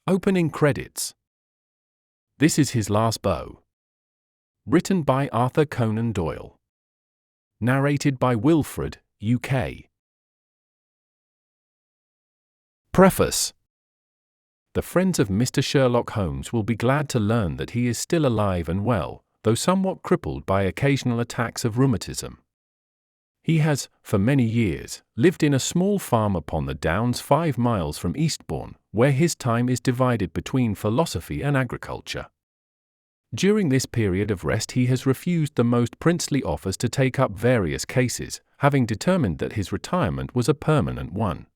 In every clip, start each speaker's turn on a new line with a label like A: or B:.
A: Opening credits. This is His Last Bow. Written by Arthur Conan Doyle. Narrated by Wilfred, UK. Preface. The friends of Mr. Sherlock Holmes will be glad to learn that he is still alive and well, though somewhat crippled by occasional attacks of rheumatism. He has, for many years, lived in a small farm upon the Downs 5 miles from Eastbourne, where his time is divided between philosophy and agriculture. During this period of rest he has refused the most princely offers to take up various cases, having determined that his retirement was a permanent one.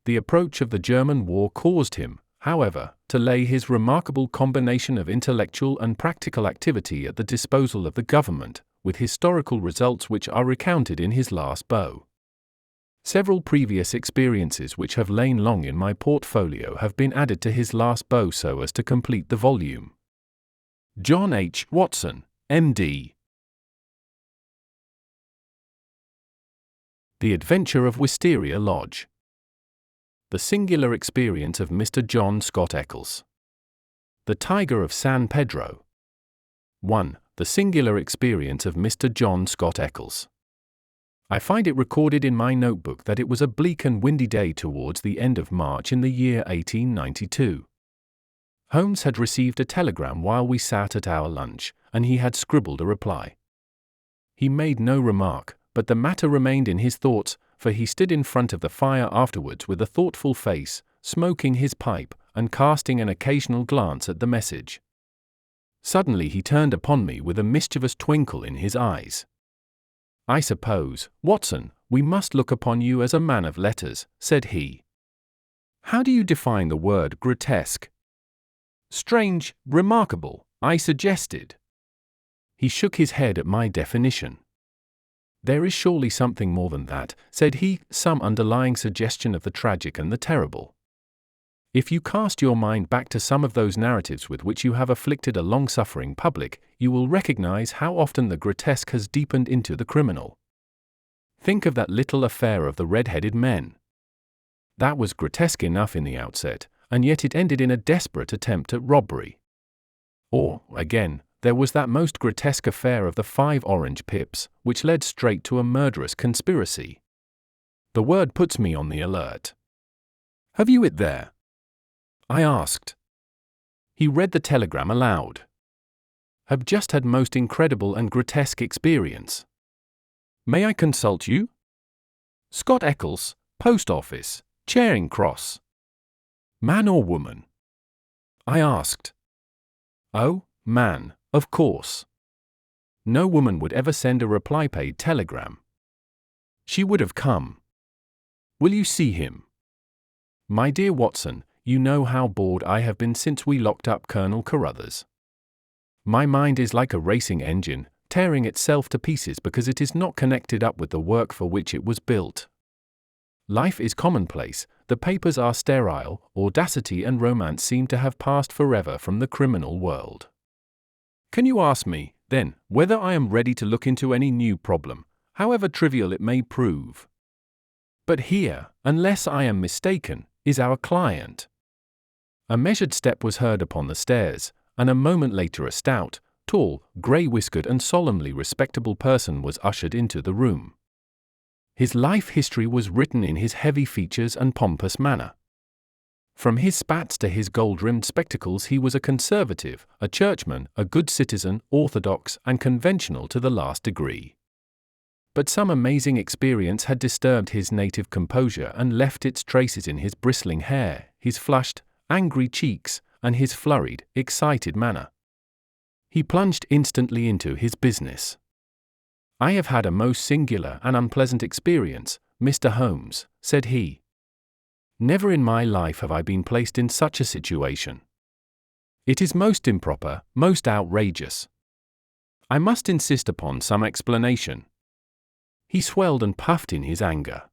A: The approach of the German war caused him, however, to lay his remarkable combination of intellectual and practical activity at the disposal of the government, with historical results which are recounted in His Last Bow. Several previous experiences which have lain long in my portfolio have been added to His Last Bow so as to complete the volume. John H. Watson, M.D. The Adventure of Wisteria Lodge. The Singular Experience of Mr. John Scott Eccles. The Tiger of San Pedro. 1. The Singular Experience of Mr. John Scott Eccles. I find it recorded in my notebook that it was a bleak and windy day towards the end of March in the year 1892. Holmes had received a telegram while we sat at our lunch, and he had scribbled a reply. He made no remark, but the matter remained in his thoughts, for he stood in front of the fire afterwards with a thoughtful face, smoking his pipe, and casting an occasional glance at the message. Suddenly he turned upon me with a mischievous twinkle in his eyes. "I suppose, Watson, we must look upon you as a man of letters," said he. "How do you define the word grotesque?" "Strange, remarkable," I suggested. He shook his head at my definition. "There is surely something more than that," said he, "some underlying suggestion of the tragic and the terrible. If you cast your mind back to some of those narratives with which you have afflicted a long-suffering public, you will recognize how often the grotesque has deepened into the criminal. Think of that little affair of the red-headed men. That was grotesque enough in the outset, and yet it ended in a desperate attempt at robbery. Or, again, there was that most grotesque affair of the 5 orange pips, which led straight to a murderous conspiracy. The word puts me on the alert. Have you it there?" I asked. He read the telegram aloud. "Have just had most incredible and grotesque experience. May I consult you? Scott Eccles, Post Office, Charing Cross. Man or woman?" I asked. "Oh, man, of course. No woman would ever send a reply-paid telegram. She would have come. Will you see him? My dear Watson, you know how bored I have been since we locked up Colonel Carruthers. My mind is like a racing engine, tearing itself to pieces because it is not connected up with the work for which it was built. Life is commonplace, the papers are sterile, audacity and romance seem to have passed forever from the criminal world. Can you ask me, then, whether I am ready to look into any new problem, however trivial it may prove? But here, unless I am mistaken, is our client." A measured step was heard upon the stairs, and a moment later a stout, tall, grey-whiskered and solemnly respectable person was ushered into the room. His life history was written in his heavy features and pompous manner. From his spats to his gold-rimmed spectacles he was a conservative, a churchman, a good citizen, orthodox and conventional to the last degree. But some amazing experience had disturbed his native composure and left its traces in his bristling hair, his flushed, angry cheeks, and his flurried, excited manner. He plunged instantly into his business. "I have had a most singular and unpleasant experience, Mr. Holmes," said he. "Never in my life have I been placed in such a situation. It is most improper, most outrageous. I must insist upon some explanation." He swelled and puffed in his anger.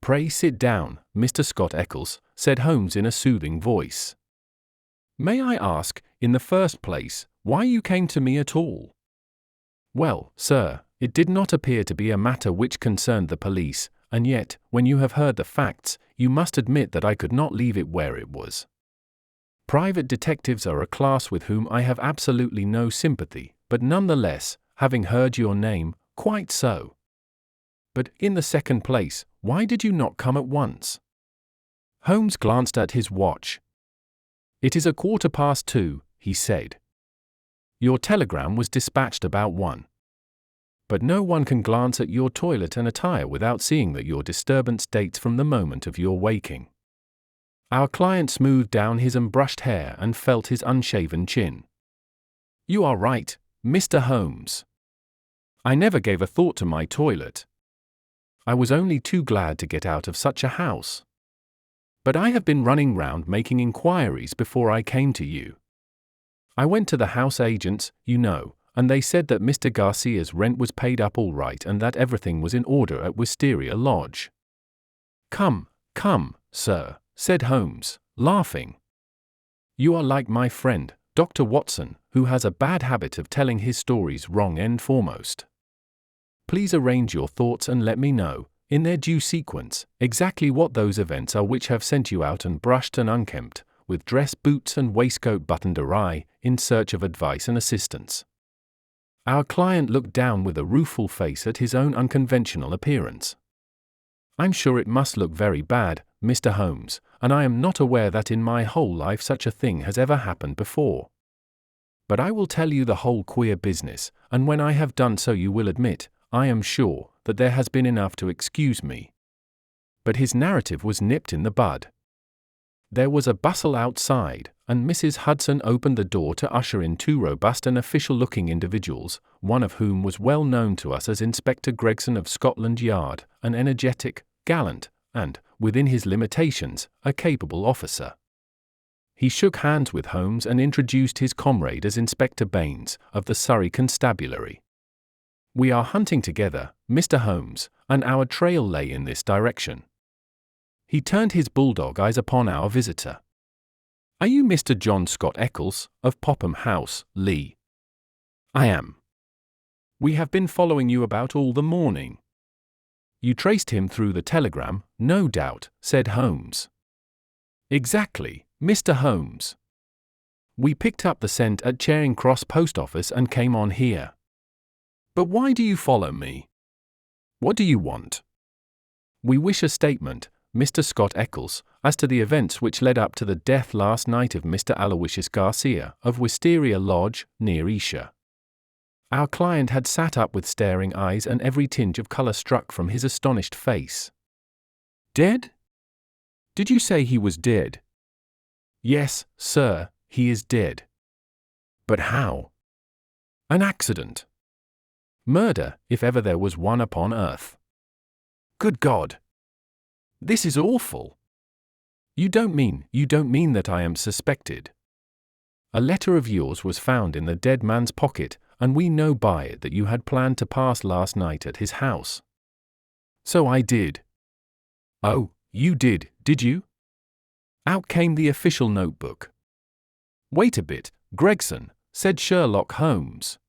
A: "Pray sit down, Mr. Scott Eccles," said Holmes in a soothing voice. "May I ask, in the first place, why you came to me at all?" "Well, sir, it did not appear to be a matter which concerned the police, and yet, when you have heard the facts, you must admit that I could not leave it where it was. Private detectives are a class with whom I have absolutely no sympathy, but nonetheless, having heard your name, quite so. But, in the second place, why did you not come at once? Holmes glanced at his watch. It is 2:15, he said. Your telegram was dispatched about 1. But no one can glance at your toilet and attire without seeing that your disturbance dates from the moment of your waking. Our client smoothed down his unbrushed hair and felt his unshaven chin. You are right, Mr. Holmes. I never gave a thought to my toilet. I was only too glad to get out of such a house. But I have been running round making inquiries before I came to you. I went to the house agents, you know, and they said that Mr. Garcia's rent was paid up all right and that everything was in order at Wisteria Lodge. Come, sir, said Holmes, laughing. You are like my friend, Dr. Watson, who has a bad habit of telling his stories wrong end foremost. Please arrange your thoughts and let me know, in their due sequence, exactly what those events are which have sent you out unbrushed and unkempt, with dress boots and waistcoat buttoned awry, in search of advice and assistance. Our client looked down with a rueful face at his own unconventional appearance. I'm sure it must look very bad, Mr. Holmes, and I am not aware that in my whole life such a thing has ever happened before. But I will tell you the whole queer business, and when I have done so you will admit, I am sure, that there has been enough to excuse me. But his narrative was nipped in the bud. There was a bustle outside, and Mrs. Hudson opened the door to usher in 2 robust and official-looking individuals, one of whom was well known to us as Inspector Gregson of Scotland Yard, an energetic, gallant, and, within his limitations, a capable officer. He shook hands with Holmes and introduced his comrade as Inspector Baines, of the Surrey Constabulary. We are hunting together, Mr. Holmes, and our trail lay in this direction. He turned his bulldog eyes upon our visitor. Are you Mr. John Scott Eccles, of Popham House, Lee? I am. We have been following you about all the morning. You traced him through the telegram, no doubt, said Holmes. Exactly, Mr. Holmes. We picked up the scent at Charing Cross Post Office and came on here. But why do you follow me? What do you want? We wish a statement, Mr. Scott Eccles, as to the events which led up to the death last night of Mr. Aloysius Garcia, of Wisteria Lodge, near Esher. Our client had sat up with staring eyes and every tinge of colour struck from his astonished face. Dead? Did you say he was dead? Yes, sir, he is dead. But how? An accident. Murder, if ever there was one upon earth. Good God! This is awful. You don't mean that I am suspected. A letter of yours was found in the dead man's pocket, and we know by it that you had planned to pass last night at his house. So I did. Oh, you did you? Out came the official notebook. Wait a bit, Gregson, said Sherlock Holmes.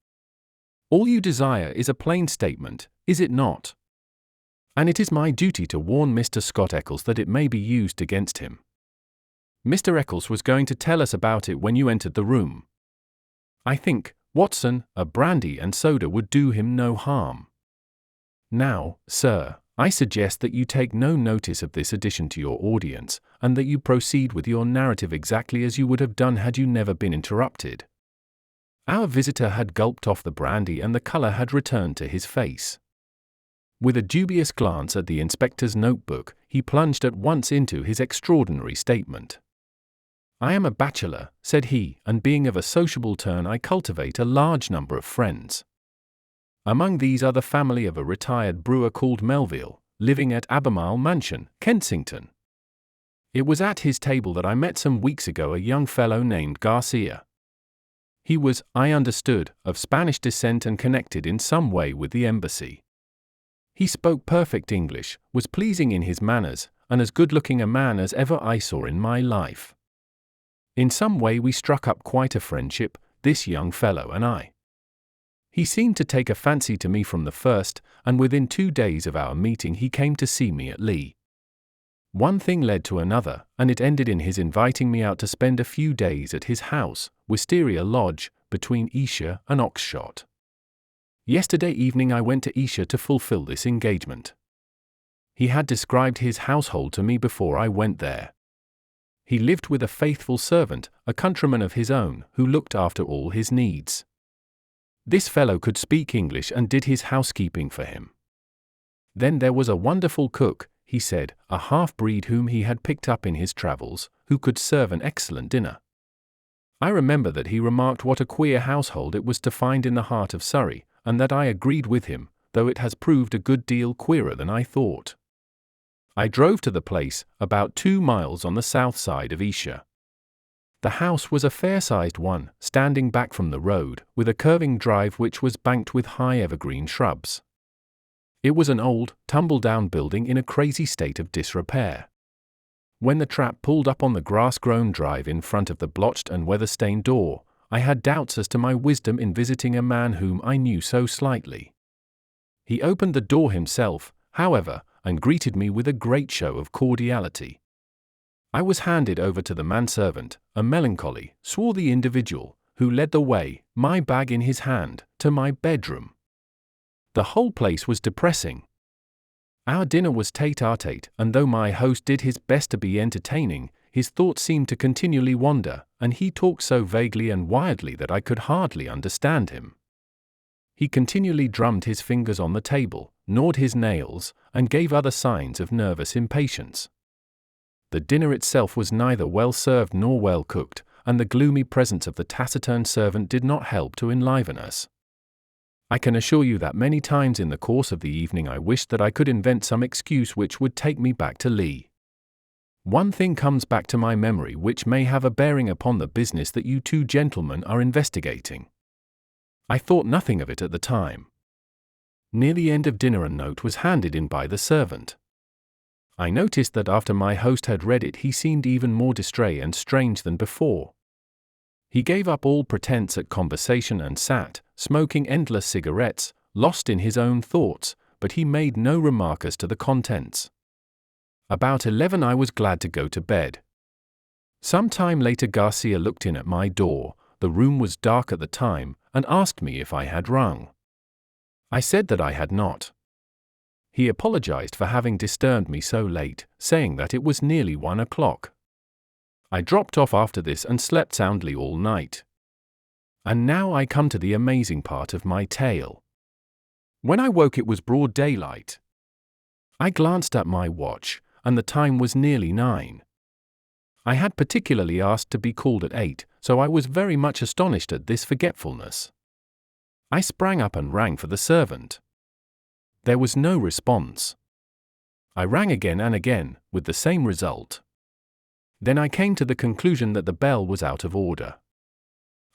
A: All you desire is a plain statement, is it not? And it is my duty to warn Mr. Scott Eccles that it may be used against him. Mr. Eccles was going to tell us about it when you entered the room. I think, Watson, a brandy and soda would do him no harm. Now, sir, I suggest that you take no notice of this addition to your audience, and that you proceed with your narrative exactly as you would have done had you never been interrupted. Our visitor had gulped off the brandy and the colour had returned to his face. With a dubious glance at the inspector's notebook, he plunged at once into his extraordinary statement. I am a bachelor, said he, and being of a sociable turn I cultivate a large number of friends. Among these are the family of a retired brewer called Melville, living at Albemarle Mansion, Kensington. It was at his table that I met some weeks ago a young fellow named Garcia. He was, I understood, of Spanish descent and connected in some way with the embassy. He spoke perfect English, was pleasing in his manners, and as good-looking a man as ever I saw in my life. In some way we struck up quite a friendship, this young fellow and I. He seemed to take a fancy to me from the first, and within 2 days of our meeting he came to see me at Lee. One thing led to another, and it ended in his inviting me out to spend a few days at his house, Wisteria Lodge, between Esher and Oxshott. Yesterday evening I went to Esher to fulfill this engagement. He had described his household to me before I went there. He lived with a faithful servant, a countryman of his own, who looked after all his needs. This fellow could speak English and did his housekeeping for him. Then there was a wonderful cook, he said, a half-breed whom he had picked up in his travels, who could serve an excellent dinner. I remember that he remarked what a queer household it was to find in the heart of Surrey, and that I agreed with him, though it has proved a good deal queerer than I thought. I drove to the place, about 2 miles on the south side of Esher. The house was a fair-sized one, standing back from the road, with a curving drive which was banked with high evergreen shrubs. It was an old, tumble-down building in a crazy state of disrepair. When the trap pulled up on the grass-grown drive in front of the blotched and weather-stained door, I had doubts as to my wisdom in visiting a man whom I knew so slightly. He opened the door himself, however, and greeted me with a great show of cordiality. I was handed over to the manservant, a melancholy, swarthy individual, who led the way, my bag in his hand, to my bedroom. The whole place was depressing. Our dinner was tete-a-tete, and though my host did his best to be entertaining, his thoughts seemed to continually wander, and he talked so vaguely and wildly that I could hardly understand him. He continually drummed his fingers on the table, gnawed his nails, and gave other signs of nervous impatience. The dinner itself was neither well served nor well cooked, and the gloomy presence of the taciturn servant did not help to enliven us. I can assure you that many times in the course of the evening I wished that I could invent some excuse which would take me back to Lee. One thing comes back to my memory which may have a bearing upon the business that you two gentlemen are investigating. I thought nothing of it at the time. Near the end of dinner a note was handed in by the servant. I noticed that after my host had read it he seemed even more distrait and strange than before. He gave up all pretense at conversation and sat, smoking endless cigarettes, lost in his own thoughts, but he made no remark as to the contents. About 11 I was glad to go to bed. Some time later Garcia looked in at my door, the room was dark at the time, and asked me if I had rung. I said that I had not. He apologized for having disturbed me so late, saying that it was nearly 1 o'clock. I dropped off after this and slept soundly all night. And now I come to the amazing part of my tale. When I woke it was broad daylight. I glanced at my watch, and the time was nearly 9. I had particularly asked to be called at 8, so I was very much astonished at this forgetfulness. I sprang up and rang for the servant. There was no response. I rang again and again, with the same result. Then I came to the conclusion that the bell was out of order.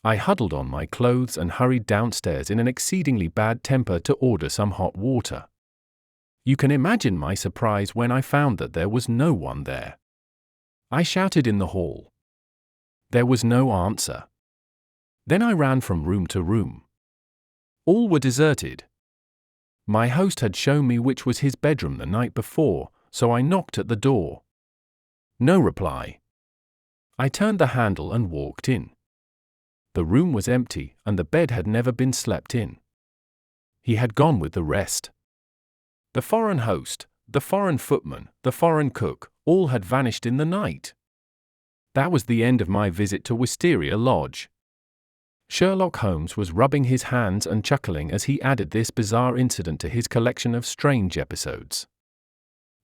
A: I huddled on my clothes and hurried downstairs in an exceedingly bad temper to order some hot water. You can imagine my surprise when I found that there was no one there. I shouted in the hall. There was no answer. Then I ran from room to room. All were deserted. My host had shown me which was his bedroom the night before, so I knocked at the door. No reply. I turned the handle and walked in. The room was empty, and the bed had never been slept in. He had gone with the rest. The foreign host, the foreign footman, the foreign cook, all had vanished in the night. That was the end of my visit to Wisteria Lodge. Sherlock Holmes was rubbing his hands and chuckling as he added this bizarre incident to his collection of strange episodes.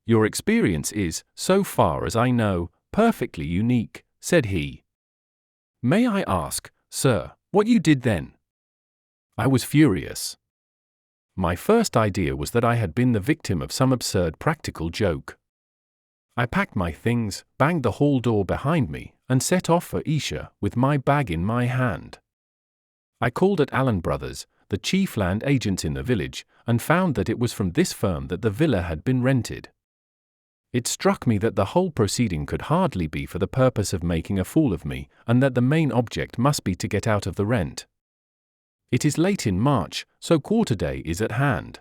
A: Your experience is, so far as I know, perfectly unique, said he. May I ask, sir, what you did then? I was furious. My first idea was that I had been the victim of some absurd practical joke. I packed my things, banged the hall door behind me, and set off for Esher with my bag in my hand. I called at Allen Brothers, the chief land agents in the village, and found that it was from this firm that the villa had been rented. It struck me that the whole proceeding could hardly be for the purpose of making a fool of me, and that the main object must be to get out of the rent. It is late in March, so quarter day is at hand.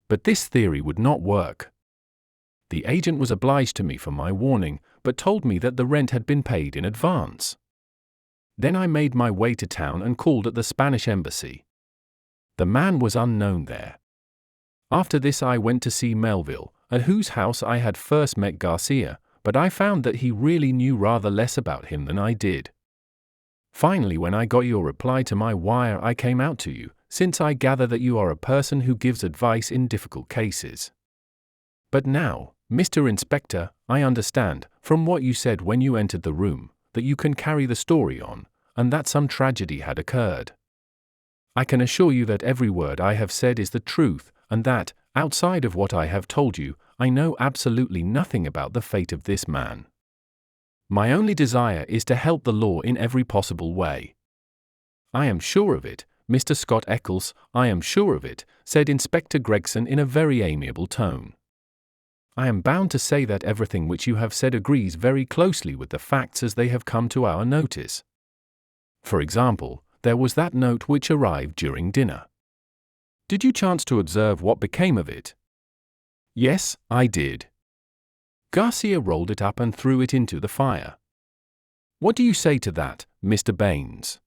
A: But this theory would not work. The agent was obliged to me for my warning, but told me that the rent had been paid in advance. Then I made my way to town and called at the Spanish embassy. The man was unknown there. After this I went to see Melville, at whose house I had first met Garcia, but I found that he really knew rather less about him than I did. Finally, when I got your reply to my wire, I came out to you, since I gather that you are a person who gives advice in difficult cases. But now, Mr. Inspector, I understand, from what you said when you entered the room, that you can carry the story on, and that some tragedy had occurred. I can assure you that every word I have said is the truth, and that, outside of what I have told you, I know absolutely nothing about the fate of this man. My only desire is to help the law in every possible way. I am sure of it, Mr. Scott Eccles, I am sure of it, said Inspector Gregson in a very amiable tone. I am bound to say that everything which you have said agrees very closely with the facts as they have come to our notice. For example, there was that note which arrived during dinner. Did you chance to observe what became of it? Yes, I did. Garcia rolled it up and threw it into the fire. What do you say to that, Mr. Baines?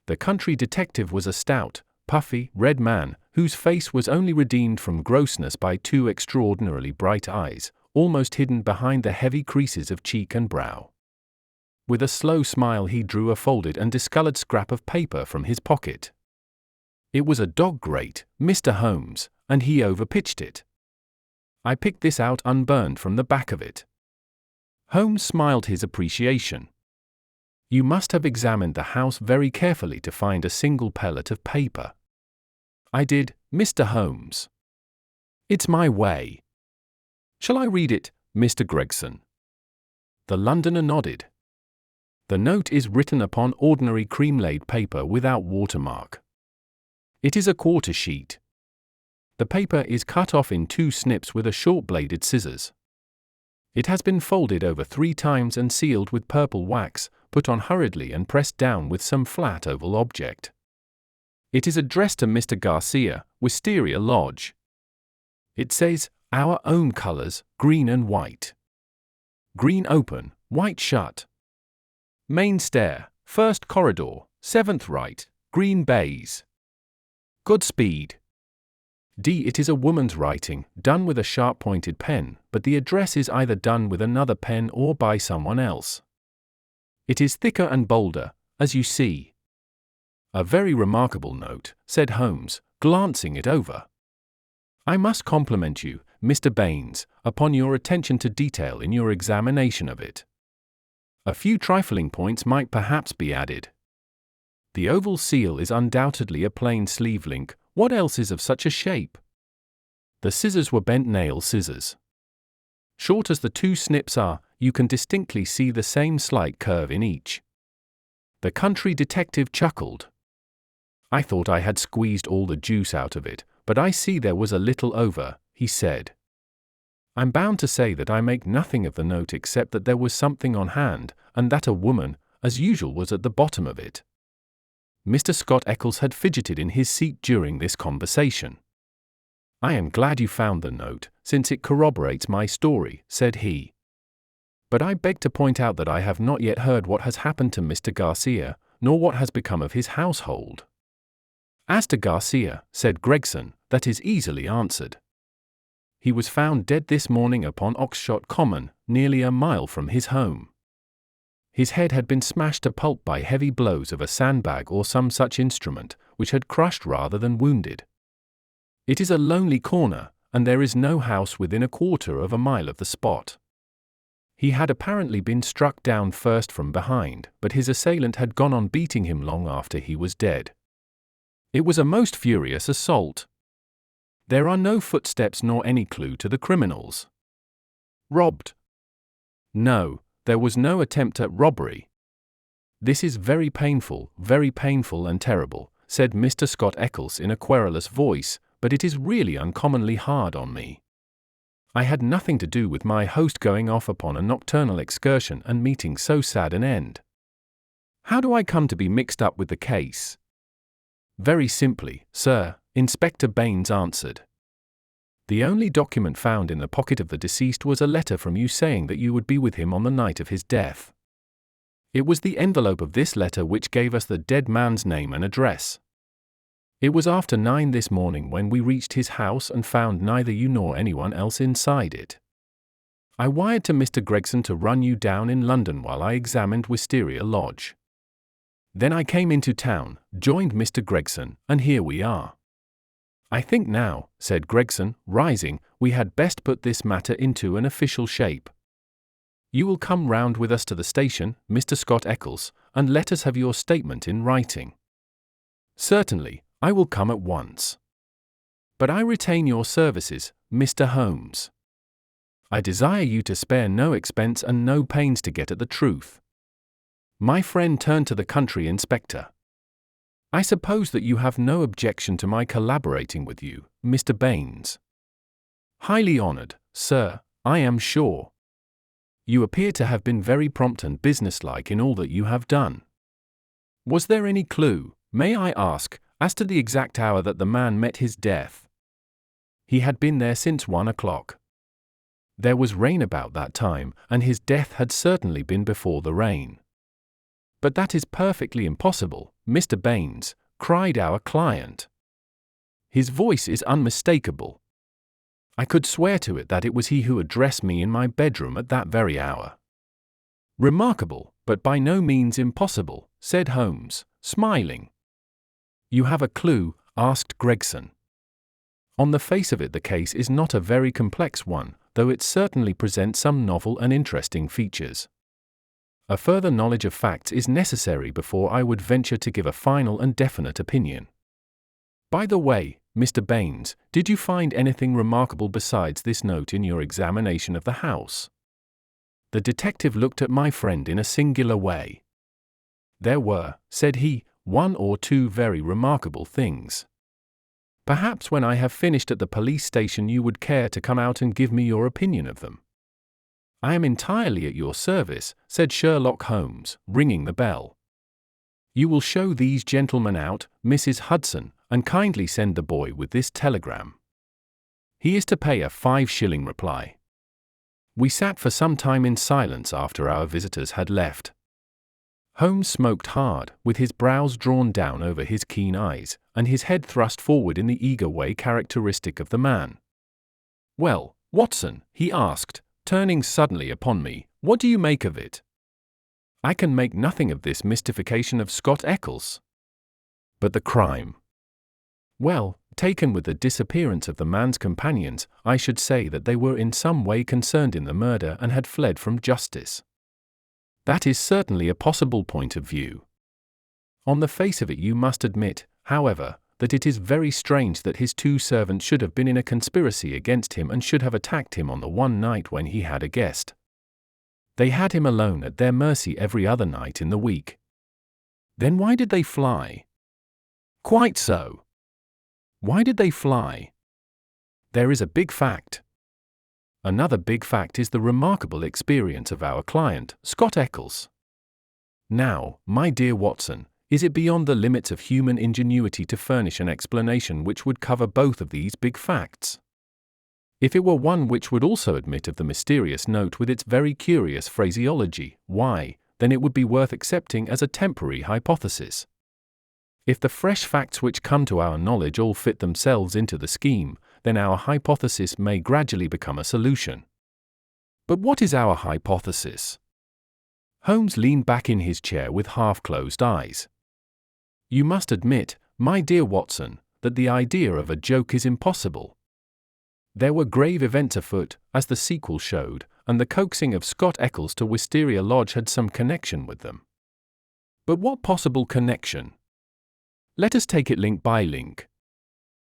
A: The country detective was a stout, puffy, red man, whose face was only redeemed from grossness by two extraordinarily bright eyes, almost hidden behind the heavy creases of cheek and brow. With a slow smile he drew a folded and discolored scrap of paper from his pocket. It was a dog grate, Mr. Holmes, and he overpitched it. I picked this out unburned from the back of it. Holmes smiled his appreciation. You must have examined the house very carefully to find a single pellet of paper. I did, Mr. Holmes. It's my way. Shall I read it, Mr. Gregson? The Londoner nodded. The note is written upon ordinary cream-laid paper without watermark. It is a quarter sheet. The paper is cut off in 2 snips with a short-bladed scissors. It has been folded over 3 times and sealed with purple wax, put on hurriedly and pressed down with some flat oval object. It is addressed to Mr. Garcia, Wisteria Lodge. It says, our own colors, green and white. Green open, white shut. Main stair, 1st corridor, 7th right, green baize. Godspeed. D. It is a woman's writing, done with a sharp-pointed pen, but the address is either done with another pen or by someone else. It is thicker and bolder, as you see. A very remarkable note, said Holmes, glancing it over. I must compliment you, Mr. Baines, upon your attention to detail in your examination of it. A few trifling points might perhaps be added. The oval seal is undoubtedly a plain sleeve link. What else is of such a shape? The scissors were bent nail scissors. Short as the 2 snips are, you can distinctly see the same slight curve in each. The country detective chuckled. I thought I had squeezed all the juice out of it, but I see there was a little over, he said. I'm bound to say that I make nothing of the note except that there was something on hand, and that a woman, as usual, was at the bottom of it. Mr. Scott Eccles had fidgeted in his seat during this conversation. I am glad you found the note, since it corroborates my story, said he. But I beg to point out that I have not yet heard what has happened to Mr. Garcia, nor what has become of his household. As to Garcia, said Gregson, that is easily answered. He was found dead this morning upon Oxshott Common, nearly a mile from his home. His head had been smashed to pulp by heavy blows of a sandbag or some such instrument, which had crushed rather than wounded. It is a lonely corner, and there is no house within a quarter of a mile of the spot. He had apparently been struck down first from behind, but his assailant had gone on beating him long after he was dead. It was a most furious assault. There are no footsteps nor any clue to the criminals. Robbed? No, there was no attempt at robbery. This is very painful and terrible, said Mr. Scott Eccles in a querulous voice, but it is really uncommonly hard on me. I had nothing to do with my host going off upon a nocturnal excursion and meeting so sad an end. How do I come to be mixed up with the case? Very simply, sir, Inspector Baines answered. The only document found in the pocket of the deceased was a letter from you saying that you would be with him on the night of his death. It was the envelope of this letter which gave us the dead man's name and address. It was after 9 this morning when we reached his house and found neither you nor anyone else inside it. I wired to Mr. Gregson to run you down in London while I examined Wisteria Lodge. Then I came into town, joined Mr. Gregson, and here we are. I think now, said Gregson, rising, we had best put this matter into an official shape. You will come round with us to the station, Mr. Scott Eccles, and let us have your statement in writing. Certainly, I will come at once. But I retain your services, Mr. Holmes. I desire you to spare no expense and no pains to get at the truth. My friend turned to the country inspector. I suppose that you have no objection to my collaborating with you, Mr. Baines. Highly honored, sir, I am sure. You appear to have been very prompt and businesslike in all that you have done. Was there any clue, may I ask, as to the exact hour that the man met his death? He had been there since 1 o'clock. There was rain about that time, and his death had certainly been before the rain. But that is perfectly impossible, Mr. Baines, cried our client. His voice is unmistakable. I could swear to it that it was he who addressed me in my bedroom at that very hour. Remarkable, but by no means impossible, said Holmes, smiling. You have a clue? Asked Gregson. On the face of it, the case is not a very complex one, though it certainly presents some novel and interesting features. A further knowledge of facts is necessary before I would venture to give a final and definite opinion. By the way, Mr. Baines, did you find anything remarkable besides this note in your examination of the house? The detective looked at my friend in a singular way. There were, said he, 1 or 2 very remarkable things. Perhaps when I have finished at the police station you would care to come out and give me your opinion of them. I am entirely at your service, said Sherlock Holmes, ringing the bell. You will show these gentlemen out, Mrs. Hudson, and kindly send the boy with this telegram. He is to pay a 5-shilling reply. We sat for some time in silence after our visitors had left. Holmes smoked hard, with his brows drawn down over his keen eyes, and his head thrust forward in the eager way characteristic of the man. Well, Watson, he asked, turning suddenly upon me, what do you make of it? I can make nothing of this mystification of Scott Eccles. But the crime? Well, taken with the disappearance of the man's companions, I should say that they were in some way concerned in the murder and had fled from justice. That is certainly a possible point of view. On the face of it you must admit, however, that it is very strange that his 2 servants should have been in a conspiracy against him and should have attacked him on the one night when he had a guest. They had him alone at their mercy every other night in the week. Then why did they fly? Quite so. Why did they fly? There is a big fact. Another big fact is the remarkable experience of our client, Scott Eccles. Now, my dear Watson, is it beyond the limits of human ingenuity to furnish an explanation which would cover both of these big facts? If it were one which would also admit of the mysterious note with its very curious phraseology, why, then it would be worth accepting as a temporary hypothesis. If the fresh facts which come to our knowledge all fit themselves into the scheme, then our hypothesis may gradually become a solution. But what is our hypothesis? Holmes leaned back in his chair with half-closed eyes. You must admit, my dear Watson, that the idea of a joke is impossible. There were grave events afoot, as the sequel showed, and the coaxing of Scott Eccles to Wisteria Lodge had some connection with them. But what possible connection? Let us take it link by link.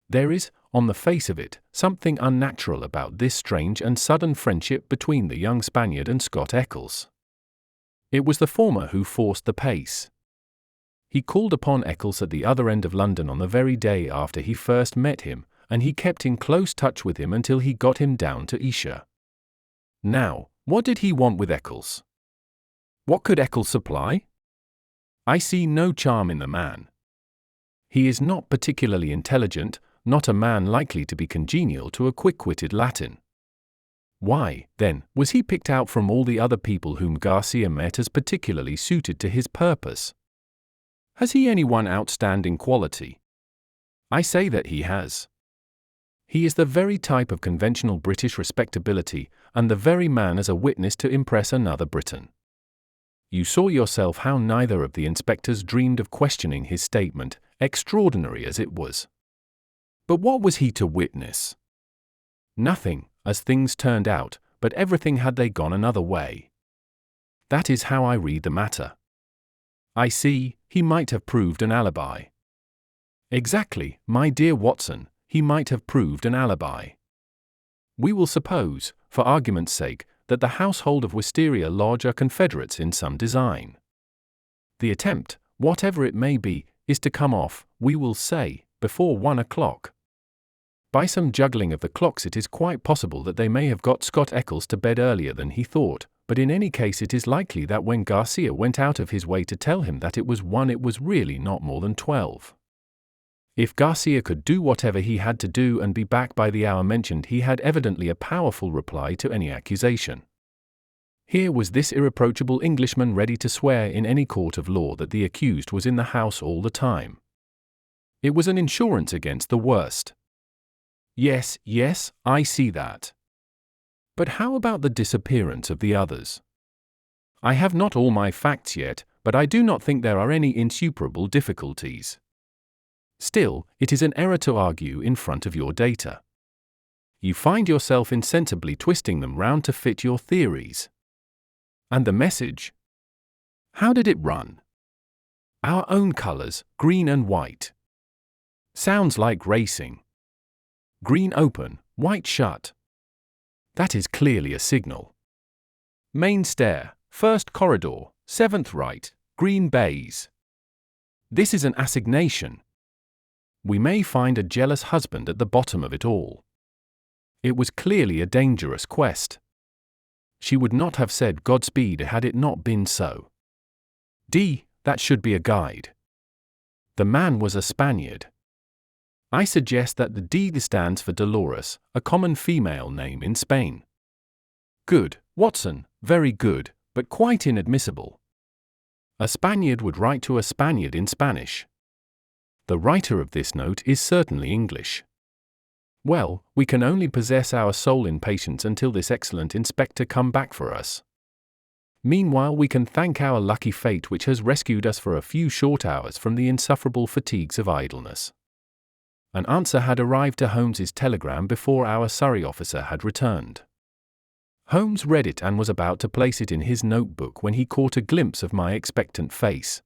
A: There is, on the face of it, something unnatural about this strange and sudden friendship between the young Spaniard and Scott Eccles. It was the former who forced the pace. He called upon Eccles at the other end of London on the very day after he first met him, and he kept in close touch with him until he got him down to Esher. Now, what did he want with Eccles? What could Eccles supply? I see no charm in the man. He is not particularly intelligent, not a man likely to be congenial to a quick-witted Latin. Why, then, was he picked out from all the other people whom Garcia met as particularly suited to his purpose? Has he any one outstanding quality? I say that he has. He is the very type of conventional British respectability, and the very man as a witness to impress another Briton. You saw yourself how neither of the inspectors dreamed of questioning his statement, extraordinary as it was. But what was he to witness? Nothing, as things turned out, but everything had they gone another way. That is how I read the matter. I see, he might have proved an alibi. Exactly, my dear Watson, he might have proved an alibi. We will suppose, for argument's sake, that the household of Wisteria Lodge are confederates in some design. The attempt, whatever it may be, is to come off, we will say, before 1 o'clock. By some juggling of the clocks it is quite possible that they may have got Scott Eccles to bed earlier than he thought, but in any case it is likely that when Garcia went out of his way to tell him that it was 1 it was really not more than 12. If Garcia could do whatever he had to do and be back by the hour mentioned, he had evidently a powerful reply to any accusation. Here was this irreproachable Englishman ready to swear in any court of law that the accused was in the house all the time. It was an insurance against the worst. Yes, I see that. But how about the disappearance of the others? I have not all my facts yet, but I do not think there are any insuperable difficulties. Still, it is an error to argue in front of your data. You find yourself insensibly twisting them round to fit your theories. And the message? How did it run? Our own colors, green and white. Sounds like racing. Green open, white shut. That is clearly a signal. Main stair, first corridor, 7th right, green baize. This is an assignation. We may find a jealous husband at the bottom of it all. It was clearly a dangerous quest. She would not have said Godspeed had it not been so. D, that should be a guide. The man was a Spaniard. I suggest that the D stands for Dolores, a common female name in Spain. Good, Watson, very good, but quite inadmissible. A Spaniard would write to a Spaniard in Spanish. The writer of this note is certainly English. Well, we can only possess our soul in patience until this excellent inspector come back for us. Meanwhile we can thank our lucky fate which has rescued us for a few short hours from the insufferable fatigues of idleness. An answer had arrived to Holmes's telegram before our Surrey officer had returned. Holmes read it and was about to place it in his notebook when he caught a glimpse of my expectant face.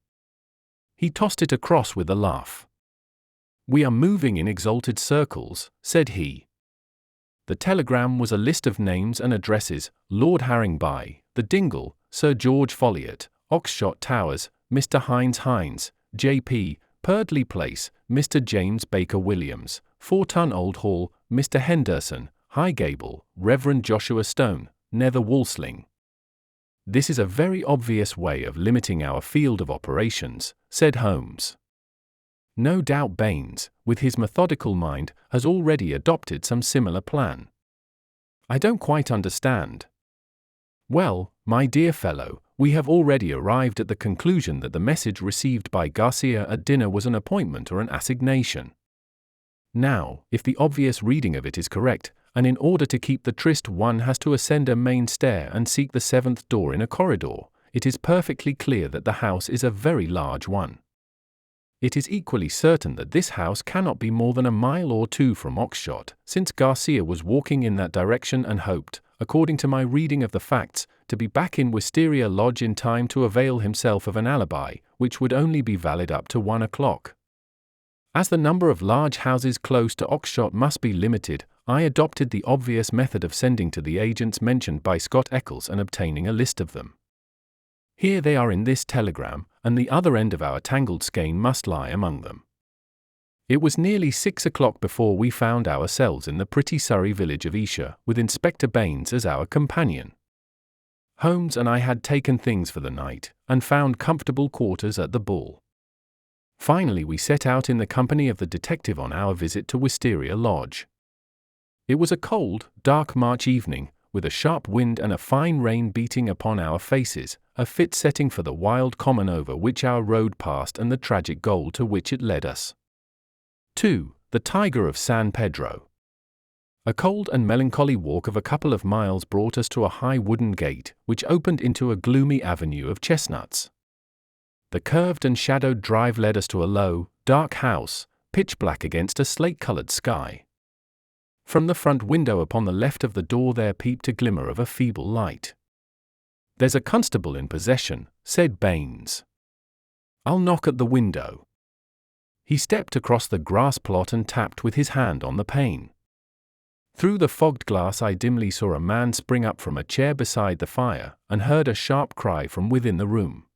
A: He tossed it across with a laugh. "We are moving in exalted circles," said he. The telegram was a list of names and addresses: Lord Haringby, The Dingle, Sir George Folliot, Oxshott Towers, Mr. Hines, J.P., Purdley Place, Mr. James Baker Williams, 4 Ton Old Hall, Mr. Henderson, Highgable, Reverend Joshua Stone, Nether Walsling. "This is a very obvious way of limiting our field of operations," said Holmes. No doubt Baines, with his methodical mind, has already adopted some similar plan. I don't quite understand. Well, my dear fellow, we have already arrived at the conclusion that the message received by Garcia at dinner was an appointment or an assignation. Now, if the obvious reading of it is correct, and in order to keep the tryst one has to ascend a main stair and seek the 7th door in a corridor, it is perfectly clear that the house is a very large one. It is equally certain that this house cannot be more than a mile or 2 from Oxshott, since Garcia was walking in that direction and hoped, according to my reading of the facts, to be back in Wisteria Lodge in time to avail himself of an alibi, which would only be valid up to 1 o'clock. As the number of large houses close to Oxshott must be limited, I adopted the obvious method of sending to the agents mentioned by Scott Eccles and obtaining a list of them. Here they are in this telegram, and the other end of our tangled skein must lie among them. It was nearly 6 o'clock before we found ourselves in the pretty Surrey village of Esher, with Inspector Baines as our companion. Holmes and I had taken things for the night, and found comfortable quarters at the Bull. Finally we set out in the company of the detective on our visit to Wisteria Lodge. It was a cold, dark March evening, with a sharp wind and a fine rain beating upon our faces, a fit setting for the wild common over which our road passed and the tragic goal to which it led us. 2. The Tiger of San Pedro. A cold and melancholy walk of a couple of miles brought us to a high wooden gate, which opened into a gloomy avenue of chestnuts. The curved and shadowed drive led us to a low, dark house, pitch black against a slate-colored sky. From the front window upon the left of the door there peeped a glimmer of a feeble light. "There's a constable in possession," said Baines. "I'll knock at the window." He stepped across the grass plot and tapped with his hand on the pane. Through the fogged glass I dimly saw a man spring up from a chair beside the fire, and heard a sharp cry from within the room.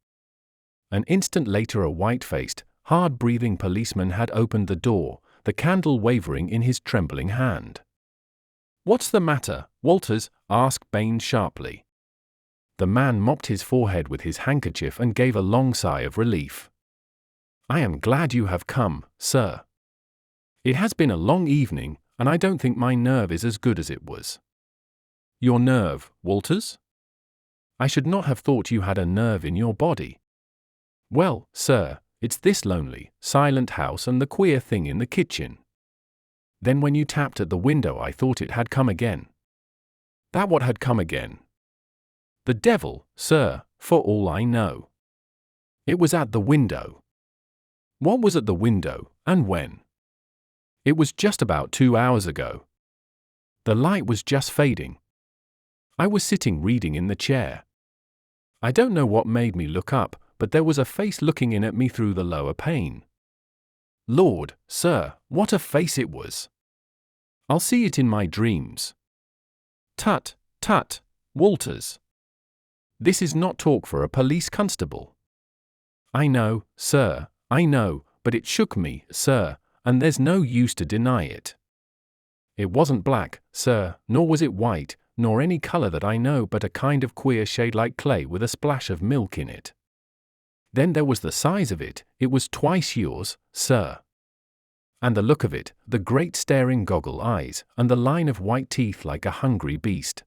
A: An instant later a white-faced, hard-breathing policeman had opened the door, the candle wavering in his trembling hand. "What's the matter, Walters?" asked Baines sharply. The man mopped his forehead with his handkerchief and gave a long sigh of relief. "I am glad you have come, sir. It has been a long evening, and I don't think my nerve is as good as it was." "Your nerve, Walters? I should not have thought you had a nerve in your body." "Well, sir, it's this lonely, silent house and the queer thing in the kitchen. Then when you tapped at the window I thought it had come again." "That what had come again?" "The devil, sir, for all I know. It was at the window." "What was at the window, and when?" "It was just about 2 hours ago. The light was just fading. I was sitting reading in the chair. I don't know what made me look up, but there was a face looking in at me through the lower pane. Lord, sir, what a face it was! I'll see it in my dreams." "Tut, tut, Walters. This is not talk for a police constable." "I know, sir, I know, but it shook me, sir, and there's no use to deny it. It wasn't black, sir, nor was it white, nor any color that I know, but a kind of queer shade like clay with a splash of milk in it. Then there was the size of it, it was twice yours, sir. And the look of it, the great staring goggle eyes, and the line of white teeth like a hungry beast.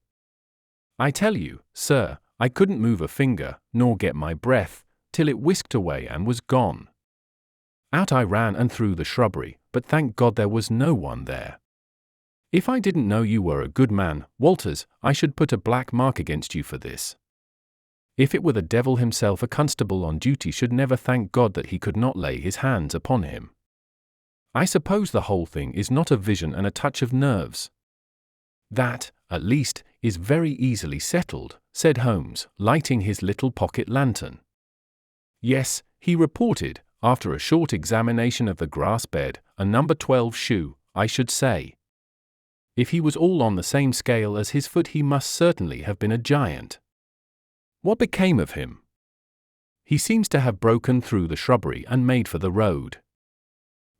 A: I tell you, sir, I couldn't move a finger, nor get my breath, till it whisked away and was gone. Out I ran and through the shrubbery, but thank God there was no one there. If I didn't know you were a good man, Walters, I should put a black mark against you for this. If it were the devil himself, a constable on duty should never thank God that he could not lay his hands upon him. I suppose the whole thing is not a vision and a touch of nerves." "That, at least, is very easily settled," said Holmes, lighting his little pocket lantern. "Yes," he reported, after a short examination of the grass bed, a number 12 shoe, I should say. If he was all on the same scale as his foot he must certainly have been a giant. What became of him?" "He seems to have broken through the shrubbery and made for the road."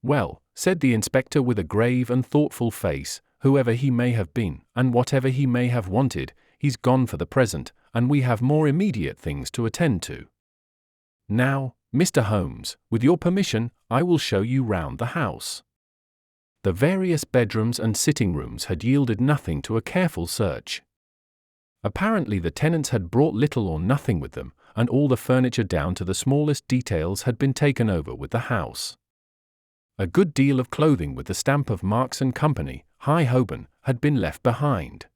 A: "Well," said the inspector with a grave and thoughtful face, "whoever he may have been, and whatever he may have wanted, he's gone for the present, and we have more immediate things to attend to. Now, Mr. Holmes, with your permission, I will show you round the house." The various bedrooms and sitting rooms had yielded nothing to a careful search. Apparently the tenants had brought little or nothing with them, and all the furniture down to the smallest details had been taken over with the house. A good deal of clothing with the stamp of Marks & Company, High Holborn, had been left behind.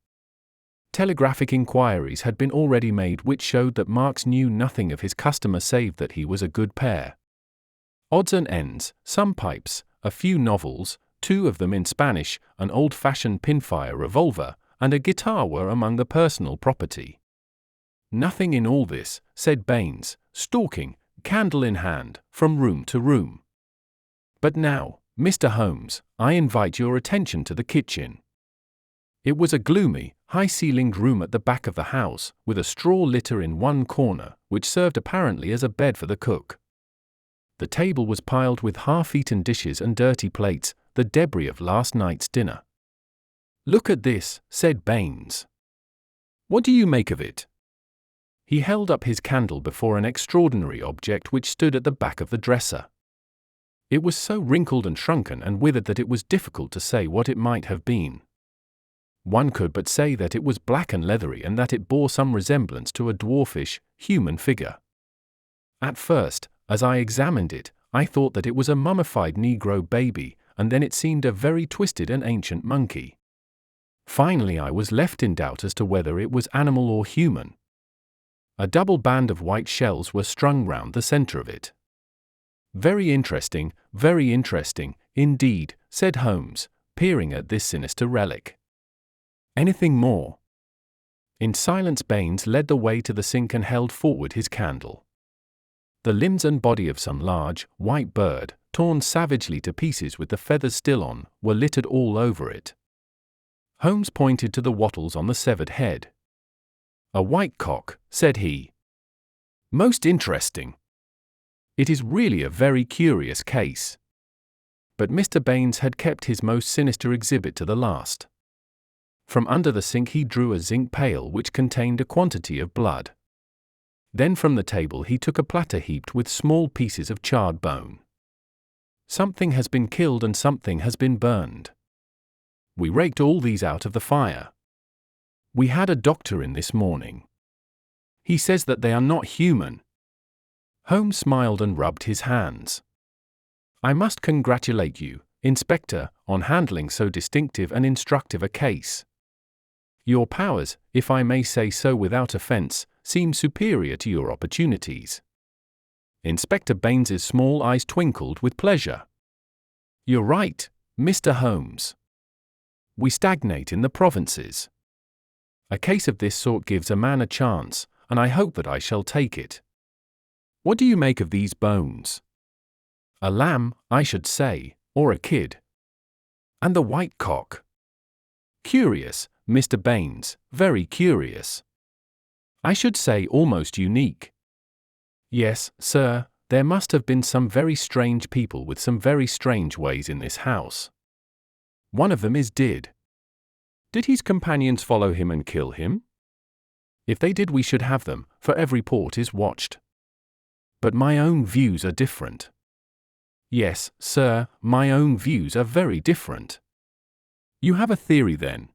A: Telegraphic inquiries had been already made which showed that Marks knew nothing of his customer save that he was a good pair. Odds and ends, some pipes, a few novels, 2 of them in Spanish, an old-fashioned pinfire revolver, and a guitar were among the personal property. "Nothing in all this," said Baines, stalking, candle in hand, from room to room. "But now, Mr. Holmes, I invite your attention to the kitchen." It was a gloomy, high-ceilinged room at the back of the house, with a straw litter in one corner, which served apparently as a bed for the cook. The table was piled with half-eaten dishes and dirty plates, the debris of last night's dinner. "Look at this," said Baines. "What do you make of it?" He held up his candle before an extraordinary object which stood at the back of the dresser. It was so wrinkled and shrunken and withered that it was difficult to say what it might have been. One could but say that it was black and leathery and that it bore some resemblance to a dwarfish, human figure. At first, as I examined it, I thought that it was a mummified Negro baby, and then it seemed a very twisted and ancient monkey. Finally, I was left in doubt as to whether it was animal or human. A double band of white shells were strung round the center of it. Very interesting, indeed, said Holmes, peering at this sinister relic. Anything more? In silence, Baines led the way to the sink and held forward his candle. The limbs and body of some large, white bird, torn savagely to pieces with the feathers still on, were littered all over it. Holmes pointed to the wattles on the severed head. A white cock, said he. Most interesting. It is really a very curious case. But Mr. Baines had kept his most sinister exhibit to the last. From under the sink he drew a zinc pail which contained a quantity of blood. Then from the table he took a platter heaped with small pieces of charred bone. Something has been killed and something has been burned. We raked all these out of the fire. We had a doctor in this morning. He says that they are not human. Holmes smiled and rubbed his hands. I must congratulate you, Inspector, on handling so distinctive and instructive a case. Your powers, if I may say so without offense, seem superior to your opportunities. Inspector Baines's small eyes twinkled with pleasure. You're right, Mr. Holmes. We stagnate in the provinces. A case of this sort gives a man a chance, and I hope that I shall take it. What do you make of these bones? A lamb, I should say, or a kid. And the white cock. Curious, Mr. Baines, very curious. I should say almost unique. Yes, sir, there must have been some very strange people with some very strange ways in this house. One of them is Did his companions follow him and kill him? If they did, we should have them, for every port is watched. But my own views are different. Yes, sir, my own views are very different. You have a theory then?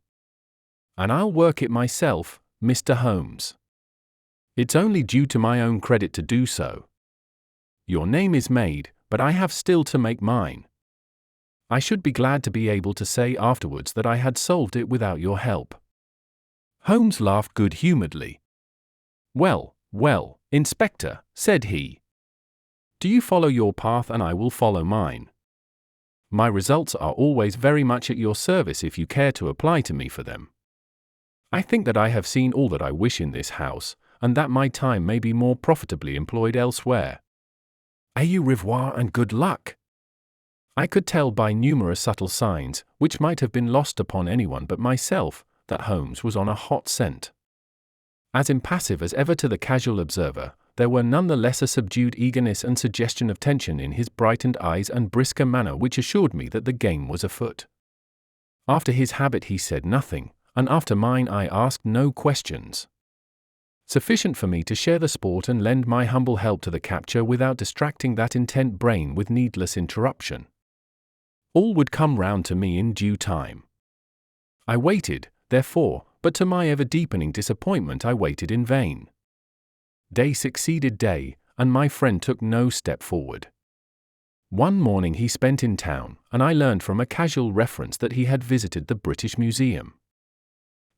A: And I'll work it myself, Mr. Holmes. It's only due to my own credit to do so. Your name is made, but I have still to make mine. I should be glad to be able to say afterwards that I had solved it without your help. Holmes laughed good-humoredly. Well, Inspector, said he. Do you follow your path and I will follow mine. My results are always very much at your service if you care to apply to me for them. I think that I have seen all that I wish in this house, and that my time may be more profitably employed elsewhere. Au revoir and good luck. I could tell by numerous subtle signs, which might have been lost upon anyone but myself, that Holmes was on a hot scent. As impassive as ever to the casual observer, there were none the less a subdued eagerness and suggestion of tension in his brightened eyes and brisker manner which assured me that the game was afoot. After his habit he said nothing, and after mine I asked no questions. Sufficient for me to share the sport and lend my humble help to the capture without distracting that intent brain with needless interruption. All would come round to me in due time. I waited, therefore, but to my ever-deepening disappointment I waited in vain. Day succeeded day, and my friend took no step forward. One morning he spent in town, and I learned from a casual reference that he had visited the British Museum.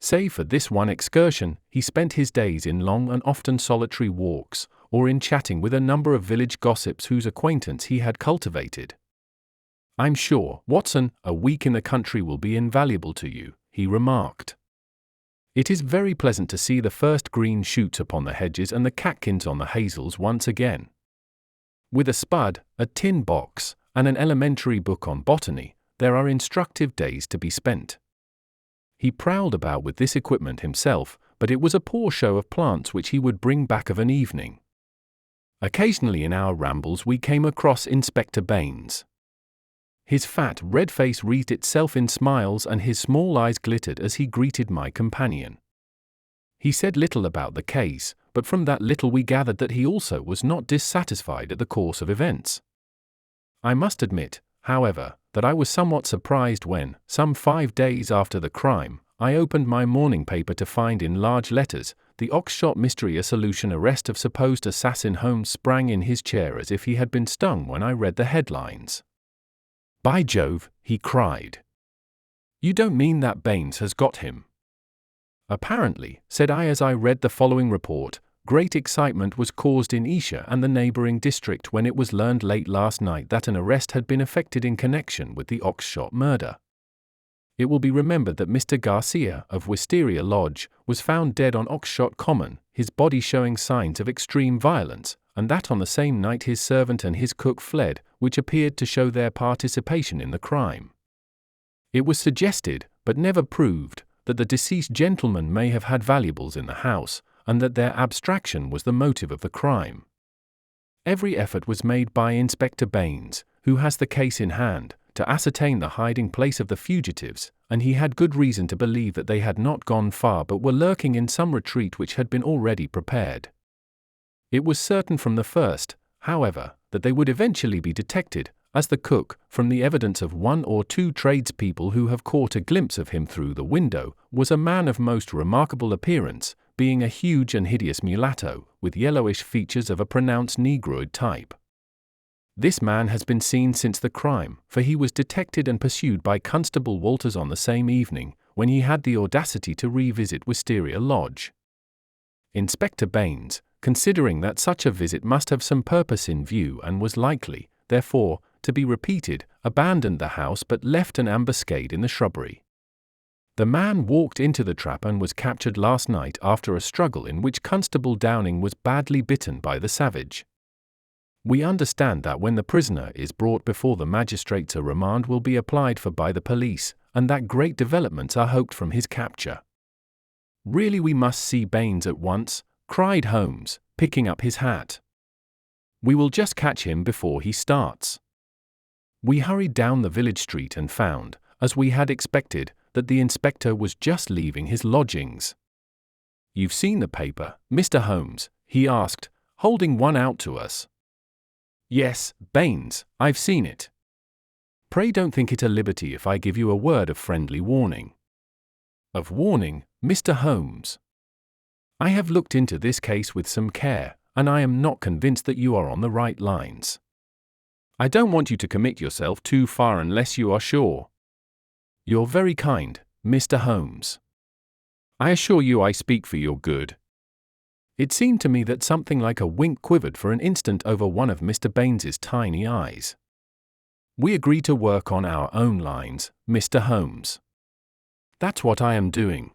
A: Save for this one excursion, he spent his days in long and often solitary walks, or in chatting with a number of village gossips whose acquaintance he had cultivated. I'm sure, Watson, a week in the country will be invaluable to you, he remarked. It is very pleasant to see the first green shoots upon the hedges and the catkins on the hazels once again. With a spud, a tin box, and an elementary book on botany, there are instructive days to be spent. He prowled about with this equipment himself, but it was a poor show of plants which he would bring back of an evening. Occasionally in our rambles we came across Inspector Baines. His fat, red face wreathed itself in smiles and his small eyes glittered as he greeted my companion. He said little about the case, but from that little we gathered that he also was not dissatisfied at the course of events. I must admit, however, that I was somewhat surprised when, some 5 days after the crime, I opened my morning paper to find in large letters, "The Oxshott Mystery: A Solution. Arrest of supposed assassin." Holmes sprang in his chair as if he had been stung when I read the headlines. "By Jove," he cried. "You don't mean that Baines has got him?" "Apparently," said I as I read the following report. "Great excitement was caused in Esher and the neighboring district when it was learned late last night that an arrest had been effected in connection with the Oxshott murder. It will be remembered that Mr. Garcia, of Wisteria Lodge, was found dead on Oxshott Common, his body showing signs of extreme violence, and that on the same night his servant and his cook fled, which appeared to show their participation in the crime. It was suggested, but never proved, that the deceased gentleman may have had valuables in the house, and that their abstraction was the motive of the crime. Every effort was made by Inspector Baines, who has the case in hand, to ascertain the hiding place of the fugitives, and he had good reason to believe that they had not gone far but were lurking in some retreat which had been already prepared. It was certain from the first, however, that they would eventually be detected, as the cook, from the evidence of 1 or 2 tradespeople who have caught a glimpse of him through the window, was a man of most remarkable appearance, being a huge and hideous mulatto, with yellowish features of a pronounced negroid type. This man has been seen since the crime, for he was detected and pursued by Constable Walters on the same evening, when he had the audacity to revisit Wisteria Lodge. Inspector Baines, considering that such a visit must have some purpose in view and was likely, therefore, to be repeated, abandoned the house but left an ambuscade in the shrubbery. The man walked into the trap and was captured last night after a struggle in which Constable Downing was badly bitten by the savage. We understand that when the prisoner is brought before the magistrates a remand will be applied for by the police, and that great developments are hoped from his capture. "Really we must see Baines at once," cried Holmes, picking up his hat. "We will just catch him before he starts." We hurried down the village street and found, as we had expected, that the inspector was just leaving his lodgings. "You've seen the paper, Mr. Holmes?" he asked, holding one out to us. "Yes, Baines, I've seen it." "Pray don't think it a liberty if I give you a word of friendly warning." "Of warning, Mr. Holmes?" "I have looked into this case with some care, and I am not convinced that you are on the right lines. I don't want you to commit yourself too far unless you are sure." "You're very kind, Mr. Holmes. I assure you I speak for your good." It seemed to me that something like a wink quivered for an instant over one of Mr. Baines's tiny eyes. "We agree to work on our own lines, Mr. Holmes." "That's what I am doing."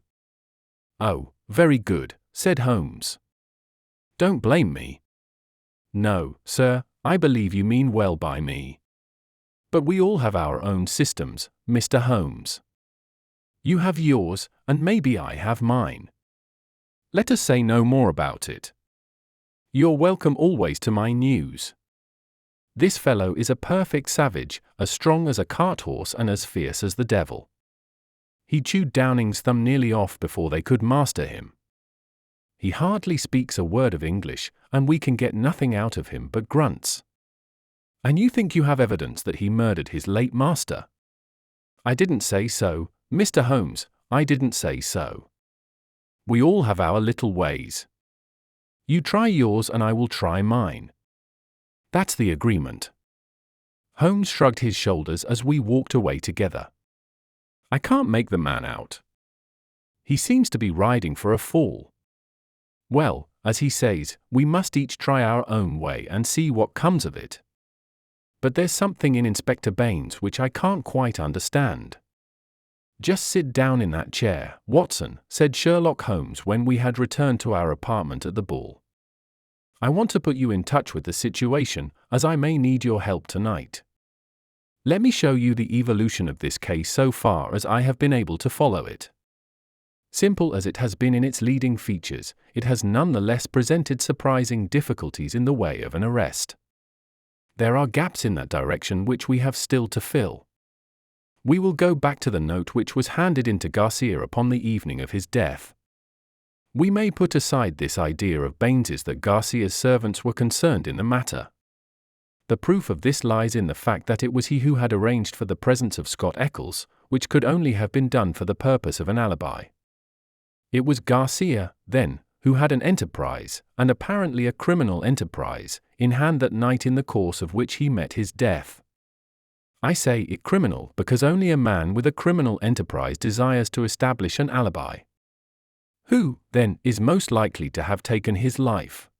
A: "Oh, very good," said Holmes. "Don't blame me." "No, sir, I believe you mean well by me. But we all have our own systems, Mr. Holmes. You have yours, and maybe I have mine. Let us say no more about it. You're welcome always to my news. This fellow is a perfect savage, as strong as a cart horse and as fierce as the devil. He chewed Downing's thumb nearly off before they could master him. He hardly speaks a word of English, and we can get nothing out of him but grunts. And you think you have evidence that he murdered his late master? I didn't say so, Mr. Holmes, I didn't say so. We all have our little ways. You try yours and I will try mine. That's the agreement." Holmes shrugged his shoulders as we walked away together. "I can't make the man out. He seems to be riding for a fall. Well, as he says, we must each try our own way and see what comes of it. But there's something in Inspector Baines which I can't quite understand." "Just sit down in that chair, Watson," said Sherlock Holmes when we had returned to our apartment at the Bull. "I want to put you in touch with the situation, as I may need your help tonight. Let me show you the evolution of this case so far as I have been able to follow it. Simple as it has been in its leading features, it has none the less presented surprising difficulties in the way of an arrest. There are gaps in that direction which we have still to fill. We will go back to the note which was handed in to Garcia upon the evening of his death. We may put aside this idea of Baines's that Garcia's servants were concerned in the matter. The proof of this lies in the fact that it was he who had arranged for the presence of Scott Eccles, which could only have been done for the purpose of an alibi. It was Garcia, then, who had an enterprise, and apparently a criminal enterprise, in hand that night in the course of which he met his death. I say it criminal because only a man with a criminal enterprise desires to establish an alibi. Who, then, is most likely to have taken his life?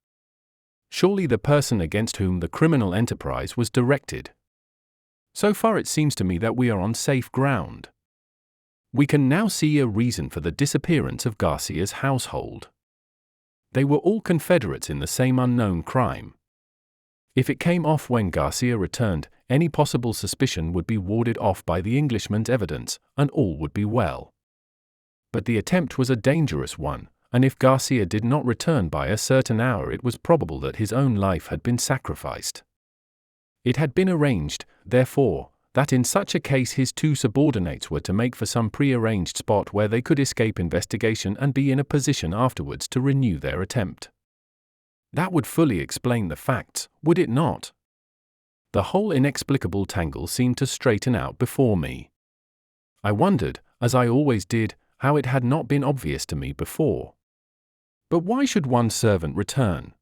A: Surely the person against whom the criminal enterprise was directed. So far it seems to me that we are on safe ground. We can now see a reason for the disappearance of Garcia's household. They were all confederates in the same unknown crime. If it came off when Garcia returned, any possible suspicion would be warded off by the Englishman's evidence, and all would be well. But the attempt was a dangerous one, and if Garcia did not return by a certain hour, it was probable that his own life had been sacrificed. It had been arranged, therefore, that in such a case his two subordinates were to make for some pre-arranged spot where they could escape investigation and be in a position afterwards to renew their attempt. That would fully explain the facts, would it not? The whole inexplicable tangle seemed to straighten out before me. I wondered, as I always did, how it had not been obvious to me before. But why should one servant return?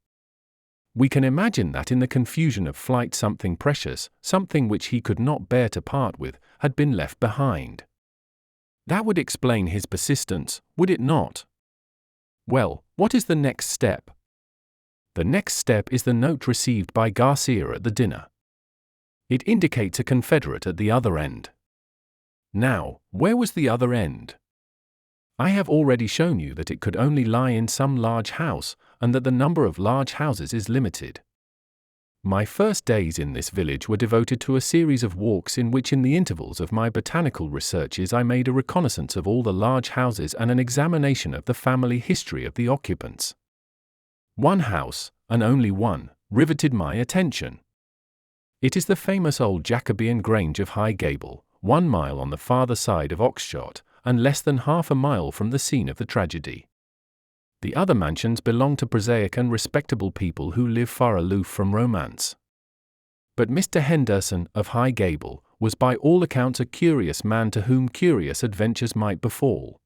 A: We can imagine that in the confusion of flight something precious, something which he could not bear to part with, had been left behind. That would explain his persistence, would it not? Well, what is the next step? The next step is the note received by Garcia at the dinner. It indicates a confederate at the other end. Now, where was the other end? I have already shown you that it could only lie in some large house, and that the number of large houses is limited. My first days in this village were devoted to a series of walks in which in the intervals of my botanical researches I made a reconnaissance of all the large houses and an examination of the family history of the occupants. One house, and only one, riveted my attention. It is the famous old Jacobean Grange of High Gable, 1 mile on the farther side of Oxshott, and less than half a mile from the scene of the tragedy. The other mansions belong to prosaic and respectable people who live far aloof from romance. But Mr. Henderson, of High Gable, was by all accounts a curious man to whom curious adventures might befall.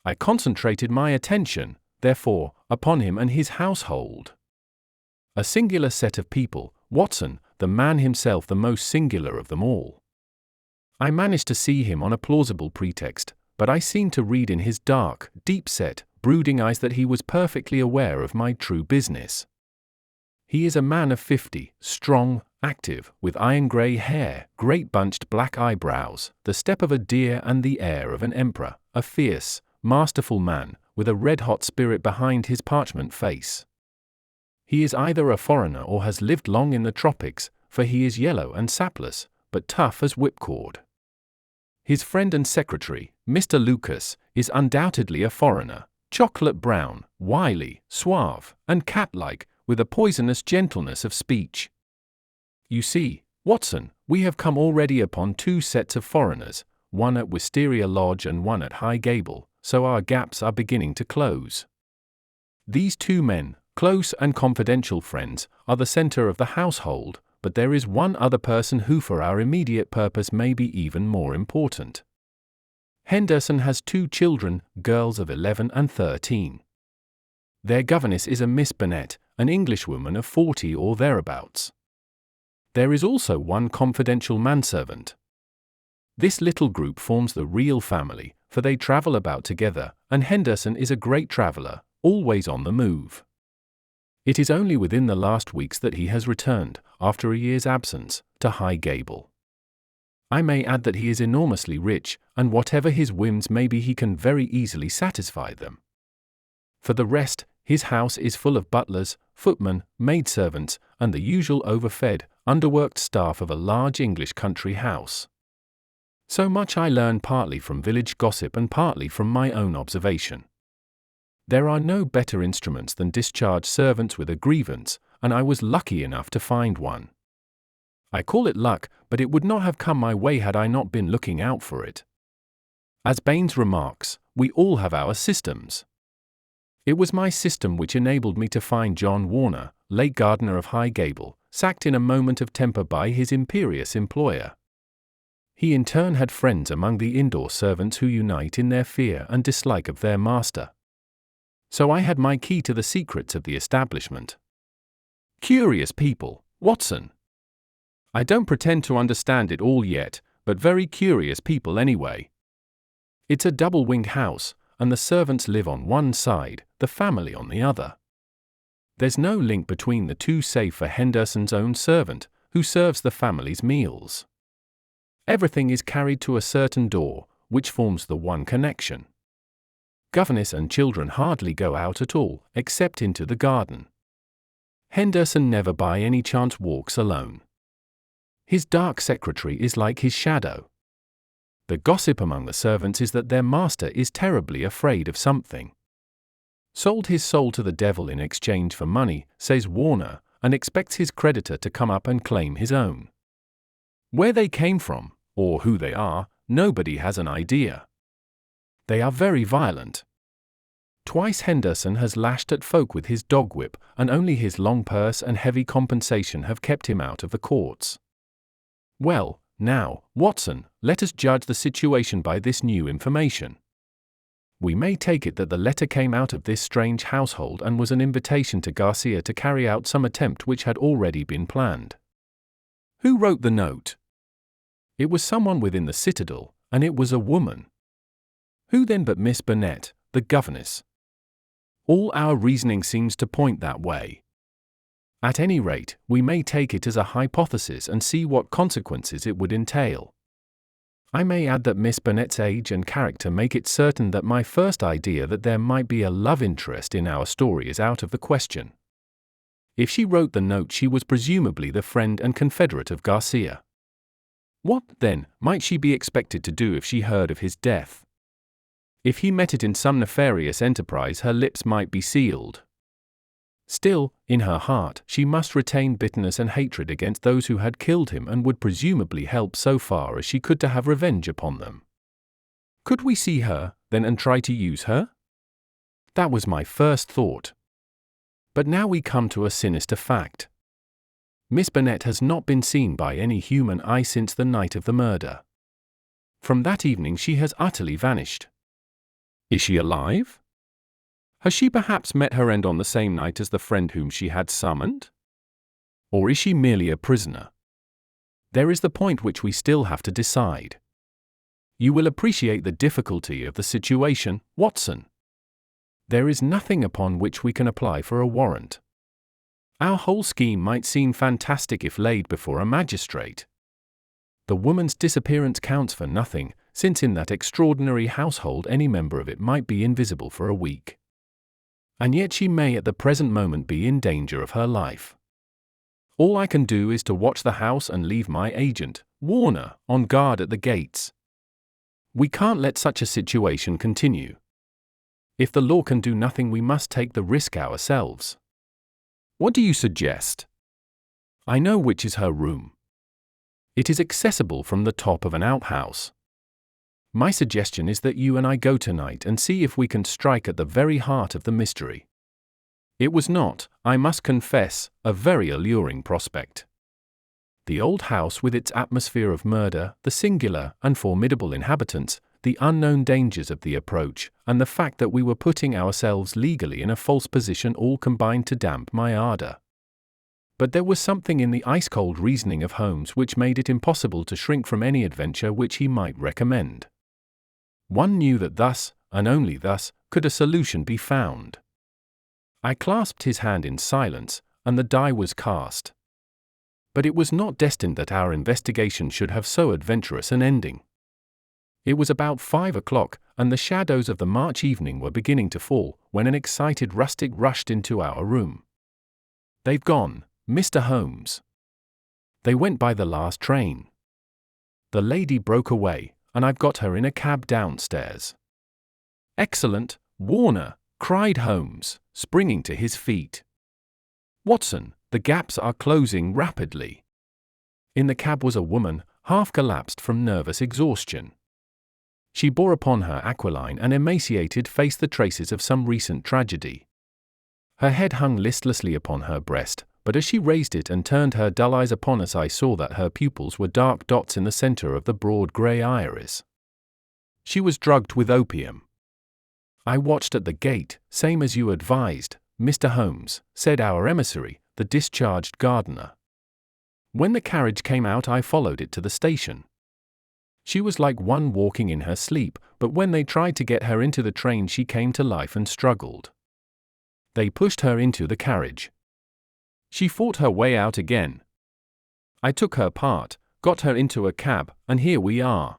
A: I concentrated my attention, therefore, upon him and his household. A singular set of people, Watson, the man himself the most singular of them all. I managed to see him on a plausible pretext, but I seemed to read in his dark, deep-set, brooding eyes that he was perfectly aware of my true business. He is a man of 50, strong, active, with iron-grey hair, great bunched black eyebrows, the step of a deer and the air of an emperor, a fierce, masterful man, with a red-hot spirit behind his parchment face. He is either a foreigner or has lived long in the tropics, for he is yellow and sapless, but tough as whipcord. His friend and secretary, Mr. Lucas, is undoubtedly a foreigner, chocolate brown, wily, suave, and cat-like, with a poisonous gentleness of speech. You see, Watson, we have come already upon 2 sets of foreigners, one at Wisteria Lodge and one at High Gable, so our gaps are beginning to close. These 2 men, close and confidential friends, are the center of the household, but there is one other person who for our immediate purpose may be even more important. Henderson has 2 children, girls of 11 and 13. Their governess is a Miss Bennet, an Englishwoman of 40 or thereabouts. There is also one confidential manservant. This little group forms the real family, for they travel about together, and Henderson is a great traveller, always on the move. It is only within the last weeks that he has returned, after a year's absence, to High Gable. I may add that he is enormously rich, and whatever his whims may be he can very easily satisfy them. For the rest, his house is full of butlers, footmen, maidservants, and the usual overfed, underworked staff of a large English country house. So much I learn partly from village gossip and partly from my own observation. There are no better instruments than discharged servants with a grievance, and I was lucky enough to find one. I call it luck, but it would not have come my way had I not been looking out for it. As Baines remarks, we all have our systems. It was my system which enabled me to find John Warner, late gardener of High Gable, sacked in a moment of temper by his imperious employer. He in turn had friends among the indoor servants who unite in their fear and dislike of their master. So I had my key to the secrets of the establishment. Curious people, Watson. I don't pretend to understand it all yet, but very curious people anyway. It's a double-winged house, and the servants live on one side, the family on the other. There's no link between the two save for Henderson's own servant, who serves the family's meals. Everything is carried to a certain door, which forms the one connection. Governess and children hardly go out at all, except into the garden. Henderson never by any chance walks alone. His dark secretary is like his shadow. The gossip among the servants is that their master is terribly afraid of something. Sold his soul to the devil in exchange for money, says Warner, and expects his creditor to come up and claim his own. Where they came from, or who they are, nobody has an idea. They are very violent. Twice Henderson has lashed at folk with his dog whip, and only his long purse and heavy compensation have kept him out of the courts. Well, now, Watson, let us judge the situation by this new information. We may take it that the letter came out of this strange household and was an invitation to Garcia to carry out some attempt which had already been planned. Who wrote the note? It was someone within the citadel, and it was a woman. Who then but Miss Burnett, the governess? All our reasoning seems to point that way. At any rate, we may take it as a hypothesis and see what consequences it would entail. I may add that Miss Burnett's age and character make it certain that my first idea that there might be a love interest in our story is out of the question. If she wrote the note, she was presumably the friend and confederate of Garcia. What, then, might she be expected to do if she heard of his death? If he met it in some nefarious enterprise, her lips might be sealed. Still, in her heart, she must retain bitterness and hatred against those who had killed him and would presumably help so far as she could to have revenge upon them. Could we see her, then, and try to use her? That was my first thought. But now we come to a sinister fact. Miss Burnett has not been seen by any human eye since the night of the murder. From that evening she has utterly vanished. Is she alive? Has she perhaps met her end on the same night as the friend whom she had summoned? Or is she merely a prisoner? There is the point which we still have to decide. You will appreciate the difficulty of the situation, Watson. There is nothing upon which we can apply for a warrant. Our whole scheme might seem fantastic if laid before a magistrate. The woman's disappearance counts for nothing, since in that extraordinary household any member of it might be invisible for a week. And yet she may at the present moment be in danger of her life. All I can do is to watch the house and leave my agent, Warner, on guard at the gates. We can't let such a situation continue. If the law can do nothing, we must take the risk ourselves. What do you suggest? I know which is her room. It is accessible from the top of an outhouse. My suggestion is that you and I go tonight and see if we can strike at the very heart of the mystery. It was not, I must confess, a very alluring prospect. The old house with its atmosphere of murder, the singular and formidable inhabitants, the unknown dangers of the approach, and the fact that we were putting ourselves legally in a false position all combined to damp my ardor. But there was something in the ice-cold reasoning of Holmes which made it impossible to shrink from any adventure which he might recommend. One knew that thus, and only thus, could a solution be found. I clasped his hand in silence, and the die was cast. But it was not destined that our investigation should have so adventurous an ending. It was about 5 o'clock, and the shadows of the March evening were beginning to fall, when an excited rustic rushed into our room. "They've gone, Mr. Holmes. They went by the last train. The lady broke away, and I've got her in a cab downstairs." "Excellent, Warner," cried Holmes, springing to his feet. "Watson, the gaps are closing rapidly." In the cab was a woman, half collapsed from nervous exhaustion. She bore upon her aquiline and emaciated face the traces of some recent tragedy. Her head hung listlessly upon her breast, but as she raised it and turned her dull eyes upon us, I saw that her pupils were dark dots in the center of the broad grey iris. She was drugged with opium. I watched at the gate, same as you advised, Mr. Holmes, said our emissary, the discharged gardener. When the carriage came out, I followed it to the station. She was like one walking in her sleep, but when they tried to get her into the train, she came to life and struggled. They pushed her into the carriage. She fought her way out again. I took her part, got her into a cab, and here we are.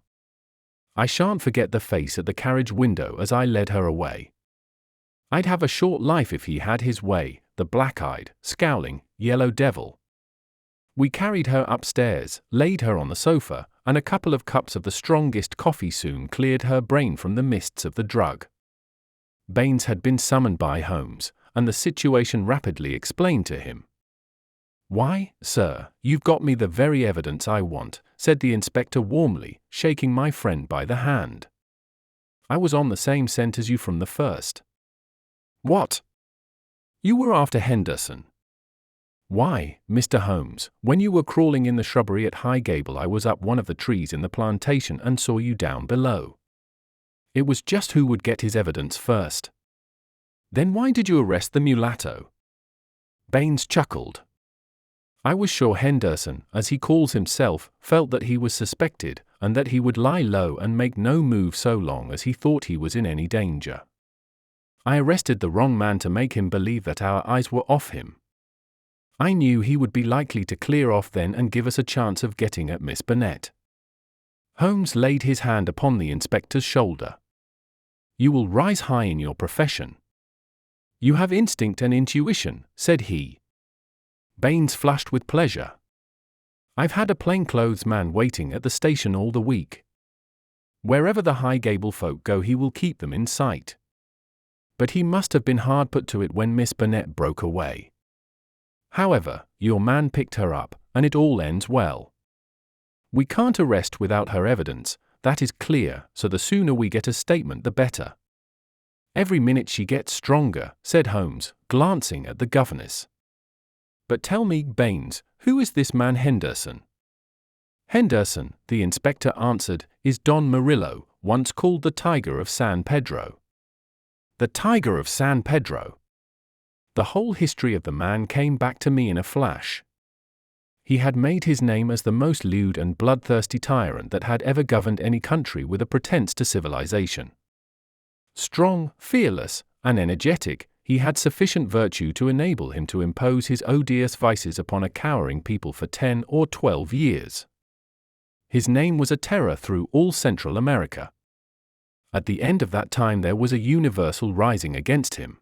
A: I shan't forget the face at the carriage window as I led her away. I'd have a short life if he had his way, the black-eyed, scowling, yellow devil. We carried her upstairs, laid her on the sofa, and a couple of cups of the strongest coffee soon cleared her brain from the mists of the drug. Baines had been summoned by Holmes, and the situation rapidly explained to him. "Why, sir, you've got me the very evidence I want," said the inspector warmly, shaking my friend by the hand. "I was on the same scent as you from the first." "What?" "You were after Henderson." "Why, Mr. Holmes, when you were crawling in the shrubbery at Highgable, I was up one of the trees in the plantation and saw you down below. It was just who would get his evidence first." "Then why did you arrest the mulatto?" Baines chuckled. "I was sure Henderson, as he calls himself, felt that he was suspected, and that he would lie low and make no move so long as he thought he was in any danger. I arrested the wrong man to make him believe that our eyes were off him. I knew he would be likely to clear off then and give us a chance of getting at Miss Bennet." Holmes laid his hand upon the inspector's shoulder. "You will rise high in your profession. You have instinct and intuition," said he. Baines flushed with pleasure. "I've had a plainclothes man waiting at the station all the week. Wherever the Highgable folk go, he will keep them in sight. But he must have been hard put to it when Miss Bennet broke away. However, your man picked her up, and it all ends well. We can't arrest without her evidence, that is clear, so the sooner we get a statement the better." "Every minute she gets stronger," said Holmes, glancing at the governess. "But tell me, Baines, who is this man Henderson?" "Henderson," the inspector answered, "is Don Murillo, once called the Tiger of San Pedro." "The Tiger of San Pedro!" The whole history of the man came back to me in a flash. He had made his name as the most lewd and bloodthirsty tyrant that had ever governed any country with a pretense to civilization. Strong, fearless, and energetic, he had sufficient virtue to enable him to impose his odious vices upon a cowering people for 10 or 12 years. His name was a terror through all Central America. At the end of that time there was a universal rising against him.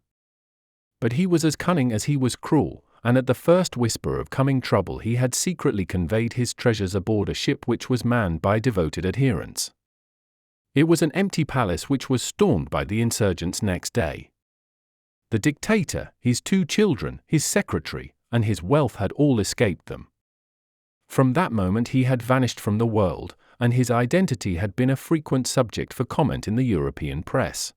A: But he was as cunning as he was cruel, and at the first whisper of coming trouble he had secretly conveyed his treasures aboard a ship which was manned by devoted adherents. It was an empty palace which was stormed by the insurgents next day. The dictator, his 2 children, his secretary, and his wealth had all escaped them. From that moment he had vanished from the world, and his identity had been a frequent subject for comment in the European press.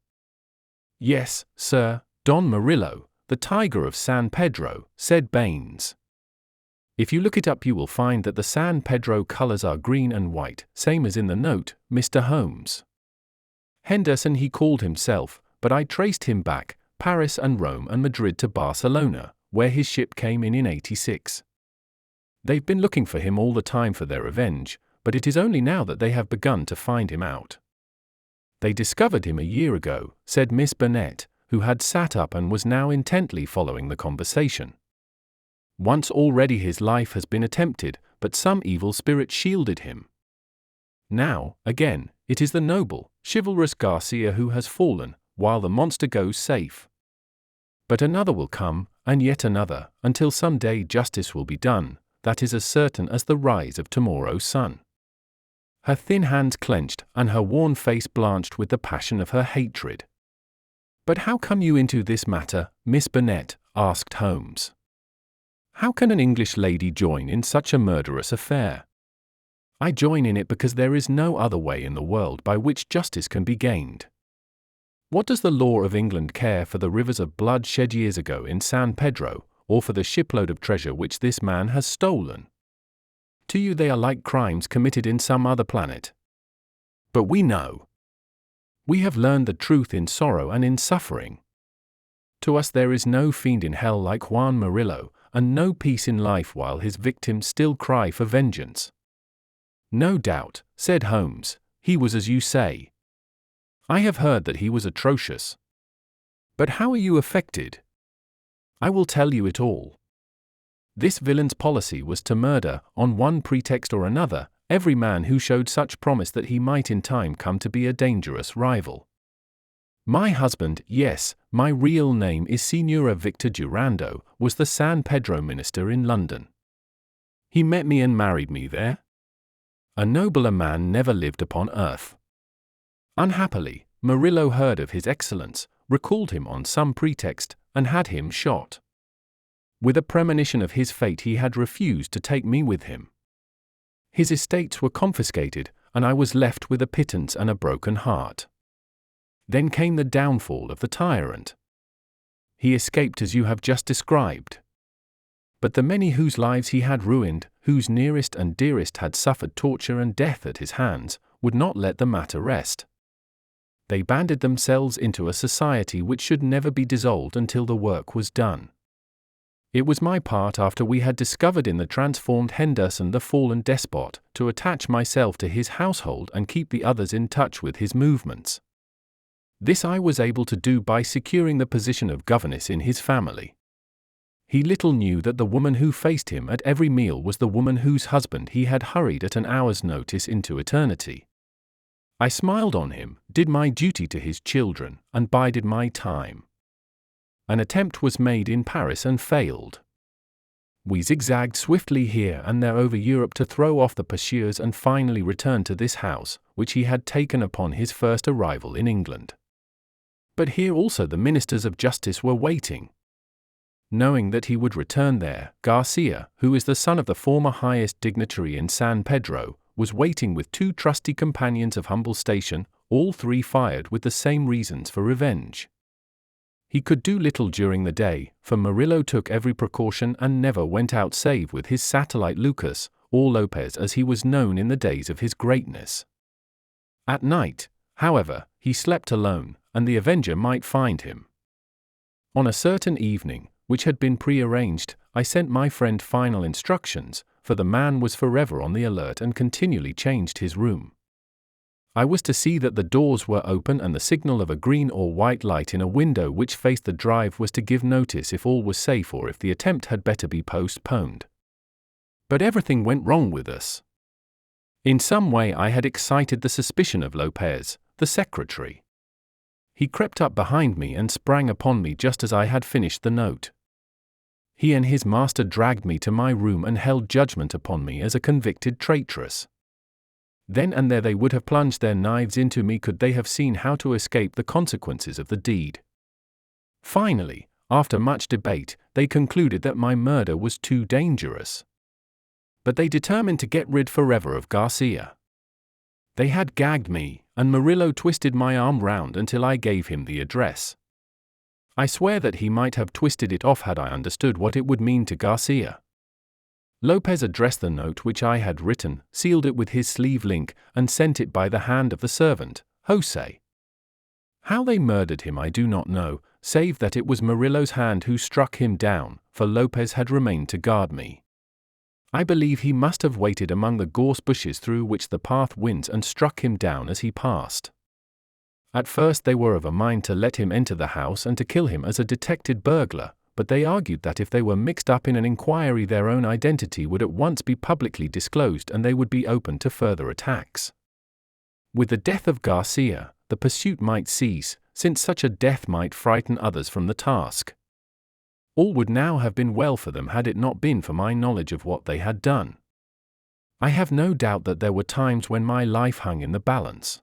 A: "Yes, sir, Don Murillo, the Tiger of San Pedro," said Baines. "If you look it up you will find that the San Pedro colors are green and white, same as in the note, Mr. Holmes. Henderson he called himself, but I traced him back, Paris and Rome and Madrid to Barcelona, where his ship came in 86. They've been looking for him all the time for their revenge, but it is only now that they have begun to find him out. They discovered him a year ago," said Miss Bennet, who had sat up and was now intently following the conversation. "Once already his life has been attempted, but some evil spirit shielded him. Now, again, it is the noble, chivalrous Garcia who has fallen, while the monster goes safe. But another will come, and yet another, until some day justice will be done, that is as certain as the rise of tomorrow's sun." Her thin hands clenched, and her worn face blanched with the passion of her hatred. "But how come you into this matter, Miss Bennet?" asked Holmes. "How can an English lady join in such a murderous affair?" "I join in it because there is no other way in the world by which justice can be gained. What does the law of England care for the rivers of blood shed years ago in San Pedro, or for the shipload of treasure which this man has stolen. To you they are like crimes committed in some other planet. But we know. We have learned the truth in sorrow and in suffering. To us there is no fiend in hell like Juan Murillo, and no peace in life while his victims still cry for vengeance. No doubt, said Holmes, he was as you say. I have heard that he was atrocious. But how are you affected? I will tell you it all. This villain's policy was to murder, on one pretext or another, every man who showed such promise that he might in time come to be a dangerous rival. My husband, yes, my real name is Signora Victor Durando, was the San Pedro minister in London. He met me and married me there. A nobler man never lived upon earth. Unhappily, Murillo heard of his excellence, recalled him on some pretext, and had him shot. With a premonition of his fate he had refused to take me with him. His estates were confiscated, and I was left with a pittance and a broken heart. Then came the downfall of the tyrant. He escaped as you have just described. But the many whose lives he had ruined, whose nearest and dearest had suffered torture and death at his hands, would not let the matter rest. They banded themselves into a society which should never be dissolved until the work was done. It was my part, after we had discovered in the transformed Henderson the fallen despot, to attach myself to his household and keep the others in touch with his movements. This I was able to do by securing the position of governess in his family. He little knew that the woman who faced him at every meal was the woman whose husband he had hurried at an hour's notice into eternity. I smiled on him, did my duty to his children, and bided my time. An attempt was made in Paris and failed. We zigzagged swiftly here and there over Europe to throw off the pursuers and finally returned to this house, which he had taken upon his first arrival in England. But here also the ministers of justice were waiting. Knowing that he would return there, Garcia, who is the son of the former highest dignitary in San Pedro, was waiting with 2 trusty companions of humble station, all 3 fired with the same reasons for revenge. He could do little during the day, for Murillo took every precaution and never went out save with his satellite Lucas, or Lopez as he was known in the days of his greatness. At night, however, he slept alone, and the avenger might find him. On a certain evening, which had been prearranged, I sent my friend final instructions, for the man was forever on the alert and continually changed his room. I was to see that the doors were open and the signal of a green or white light in a window which faced the drive was to give notice if all was safe or if the attempt had better be postponed. But everything went wrong with us. In some way I had excited the suspicion of Lopez, the secretary. He crept up behind me and sprang upon me just as I had finished the note. He and his master dragged me to my room and held judgment upon me as a convicted traitress. Then and there they would have plunged their knives into me could they have seen how to escape the consequences of the deed. Finally, after much debate, they concluded that my murder was too dangerous. But they determined to get rid forever of Garcia. They had gagged me, and Murillo twisted my arm round until I gave him the address. I swear that he might have twisted it off had I understood what it would mean to Garcia. Lopez addressed the note which I had written, sealed it with his sleeve link, and sent it by the hand of the servant, Jose. How they murdered him I do not know, save that it was Murillo's hand who struck him down, for Lopez had remained to guard me. I believe he must have waited among the gorse bushes through which the path winds and struck him down as he passed. At first they were of a mind to let him enter the house and to kill him as a detected burglar, but they argued that if they were mixed up in an inquiry their own identity would at once be publicly disclosed and they would be open to further attacks. With the death of Garcia, the pursuit might cease, since such a death might frighten others from the task. All would now have been well for them had it not been for my knowledge of what they had done. I have no doubt that there were times when my life hung in the balance.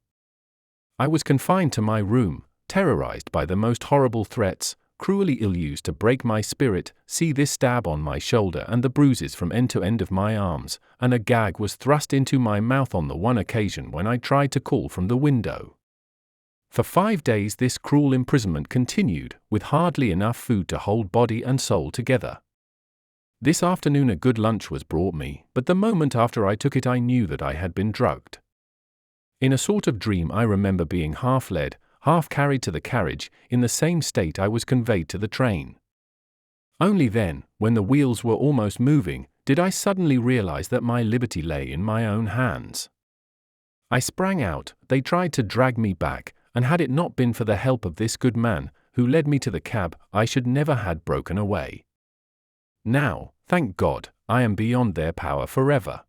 A: I was confined to my room, terrorized by the most horrible threats, cruelly ill-used to break my spirit. See this stab on my shoulder and the bruises from end to end of my arms, and a gag was thrust into my mouth on the one occasion when I tried to call from the window. For 5 days this cruel imprisonment continued, with hardly enough food to hold body and soul together. This afternoon a good lunch was brought me, but the moment after I took it I knew that I had been drugged. In a sort of dream I remember being half led, half carried to the carriage, in the same state I was conveyed to the train. Only then, when the wheels were almost moving, did I suddenly realize that my liberty lay in my own hands. I sprang out, they tried to drag me back, and had it not been for the help of this good man, who led me to the cab, I should never had broken away. Now, thank God, I am beyond their power forever.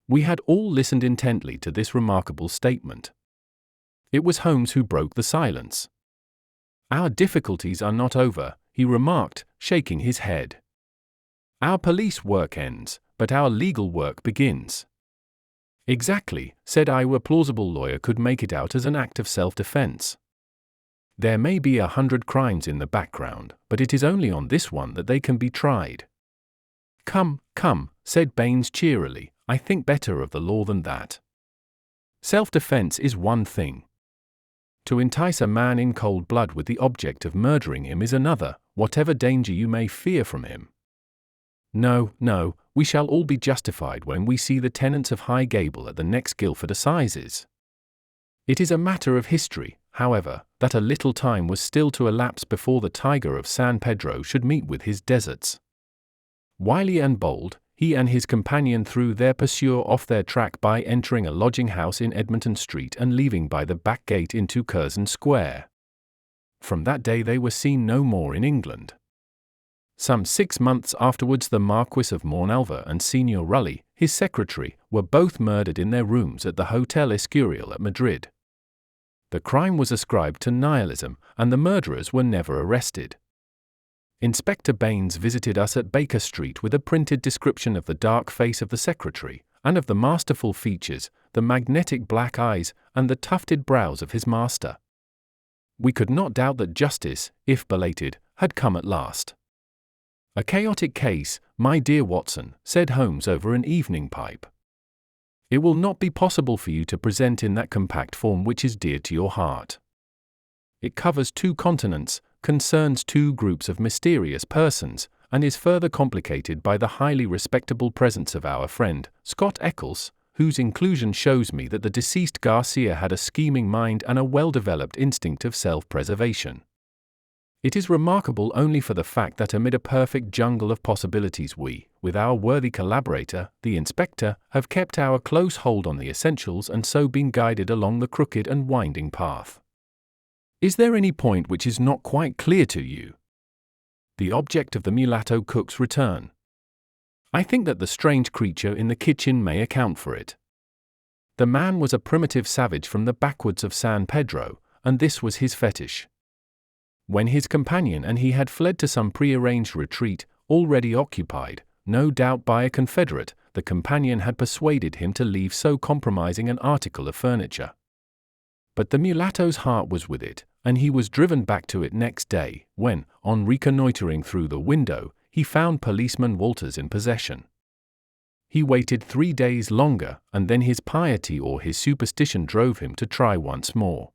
A: We had all listened intently to this remarkable statement. It was Holmes who broke the silence. Our difficulties are not over, he remarked, shaking his head. Our police work ends, but our legal work begins. Exactly, said I. A plausible lawyer could make it out as an act of self-defense. There may be 100 crimes in the background, but it is only on this one that they can be tried. Come, come, said Baines cheerily, I think better of the law than that. Self-defense is one thing. To entice a man in cold blood with the object of murdering him is another, whatever danger you may fear from him. No, no, we shall all be justified when we see the tenants of High Gable at the next Guildford Assizes. It is a matter of history, however, that a little time was still to elapse before the tiger of San Pedro should meet with his deserts. Wily and bold, he and his companion threw their pursuer off their track by entering a lodging-house in Edmonton Street and leaving by the back gate into Curzon Square. From that day they were seen no more in England. Some 6 months afterwards the Marquis of Mornalva and Signor Rully, his secretary, were both murdered in their rooms at the Hotel Escurial at Madrid. The crime was ascribed to nihilism, and the murderers were never arrested. Inspector Baines visited us at Baker Street with a printed description of the dark face of the secretary, and of the masterful features, the magnetic black eyes, and the tufted brows of his master. We could not doubt that justice, if belated, had come at last. A chaotic case, my dear Watson, said Holmes over an evening pipe. It will not be possible for you to present in that compact form which is dear to your heart. It covers 2 continents, concerns 2 groups of mysterious persons, and is further complicated by the highly respectable presence of our friend, Scott Eccles, whose inclusion shows me that the deceased Garcia had a scheming mind and a well-developed instinct of self-preservation. It is remarkable only for the fact that amid a perfect jungle of possibilities we, with our worthy collaborator, the inspector, have kept our close hold on the essentials and so been guided along the crooked and winding path. Is there any point which is not quite clear to you? The object of the mulatto cook's return. I think that the strange creature in the kitchen may account for it. The man was a primitive savage from the backwoods of San Pedro, and this was his fetish. When his companion and he had fled to some prearranged retreat, already occupied, no doubt by a confederate, the companion had persuaded him to leave so compromising an article of furniture. But the mulatto's heart was with it, and he was driven back to it next day, when, on reconnoitering through the window, he found Policeman Walters in possession. He waited 3 days longer, and then his piety or his superstition drove him to try once more.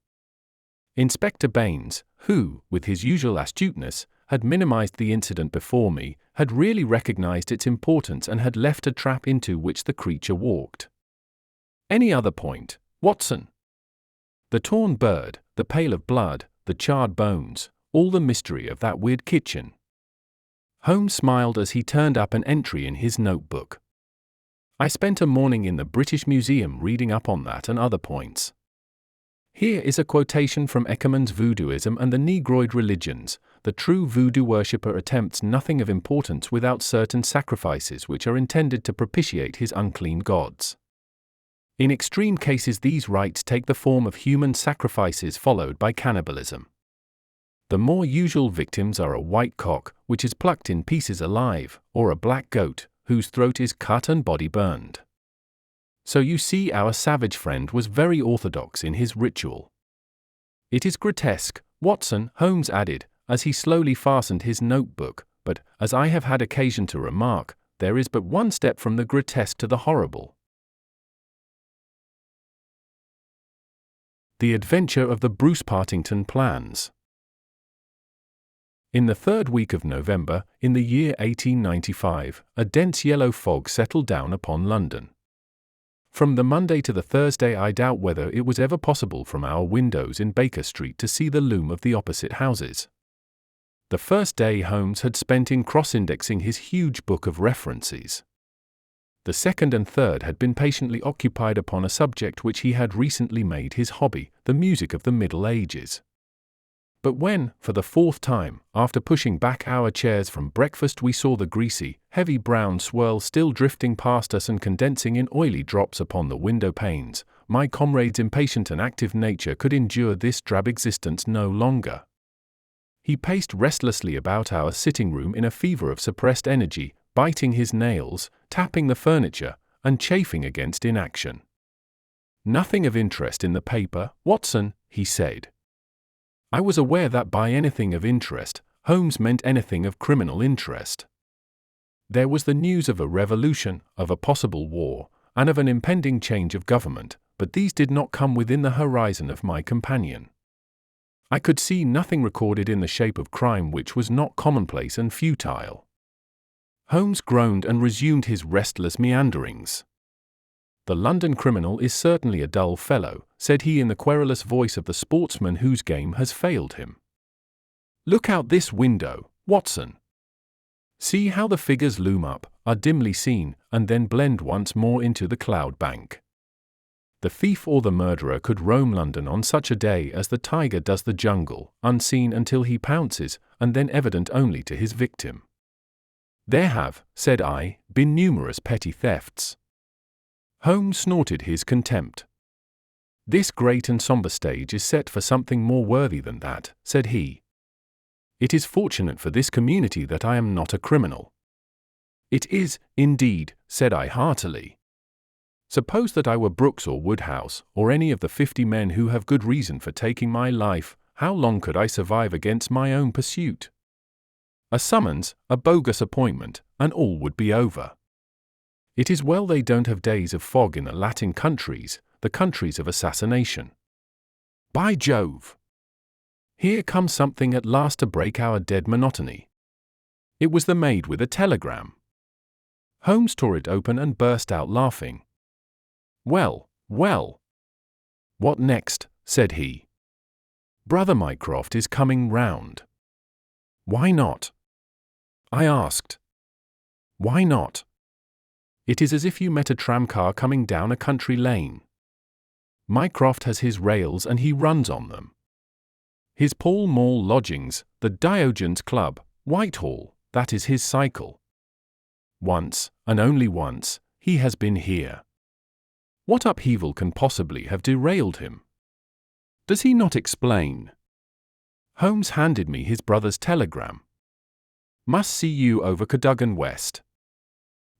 A: Inspector Baines, who, with his usual astuteness, had minimized the incident before me, had really recognized its importance and had left a trap into which the creature walked. Any other point, Watson? The torn bird, the pail of blood, the charred bones, all the mystery of that weird kitchen. Holmes smiled as he turned up an entry in his notebook. I spent a morning in the British Museum reading up on that and other points. Here is a quotation from Eckermann's Voodooism and the Negroid Religions. The true voodoo worshipper attempts nothing of importance without certain sacrifices which are intended to propitiate his unclean gods. In extreme cases these rites take the form of human sacrifices followed by cannibalism. The more usual victims are a white cock, which is plucked in pieces alive, or a black goat, whose throat is cut and body burned. So you see our savage friend was very orthodox in his ritual. It is grotesque, Watson, Holmes added, as he slowly fastened his notebook, but, as I have had occasion to remark, there is but one step from the grotesque to the horrible. The Adventure of the Bruce-Partington Plans. In the third week of November, in the year 1895, a dense yellow fog settled down upon London. From the Monday to the Thursday, I doubt whether it was ever possible from our windows in Baker Street to see the loom of the opposite houses. The first day Holmes had spent in cross-indexing his huge book of references. The second and third had been patiently occupied upon a subject which he had recently made his hobby, the music of the Middle Ages. But when, for the fourth time, after pushing back our chairs from breakfast, we saw the greasy, heavy brown swirl still drifting past us and condensing in oily drops upon the window panes, my comrade's impatient and active nature could endure this drab existence no longer. He paced restlessly about our sitting room in a fever of suppressed energy, biting his nails, tapping the furniture, and chafing against inaction. "Nothing of interest in the paper, Watson," he said. I was aware that by anything of interest, Holmes meant anything of criminal interest. There was the news of a revolution, of a possible war, and of an impending change of government, but these did not come within the horizon of my companion. I could see nothing recorded in the shape of crime which was not commonplace and futile. Holmes groaned and resumed his restless meanderings. "The London criminal is certainly a dull fellow," said he in the querulous voice of the sportsman whose game has failed him. "Look out this window, Watson. See how the figures loom up, are dimly seen, and then blend once more into the cloud bank. The thief or the murderer could roam London on such a day as the tiger does the jungle, unseen until he pounces, and then evident only to his victim. There have," said I, "been numerous petty thefts." Holmes snorted his contempt. "This great and somber stage is set for something more worthy than that," said he. "It is fortunate for this community that I am not a criminal." "It is, indeed," said I heartily. "Suppose that I were Brooks or Woodhouse, or any of the 50 men who have good reason for taking my life, how long could I survive against my own pursuit? A summons, a bogus appointment, and all would be over. It is well they don't have days of fog in the Latin countries, the countries of assassination. By Jove! Here comes something at last to break our dead monotony." It was the maid with a telegram. Holmes tore it open and burst out laughing. "Well, well. What next?" said he. "Brother Mycroft is coming round." "Why not?" I asked. "Why not? It is as if you met a tramcar coming down a country lane. Mycroft has his rails and he runs on them. His Pall Mall lodgings, the Diogenes Club, Whitehall, that is his cycle. Once, and only once, he has been here. What upheaval can possibly have derailed him? Does he not explain?" Holmes handed me his brother's telegram. "Must see you over Cadogan West.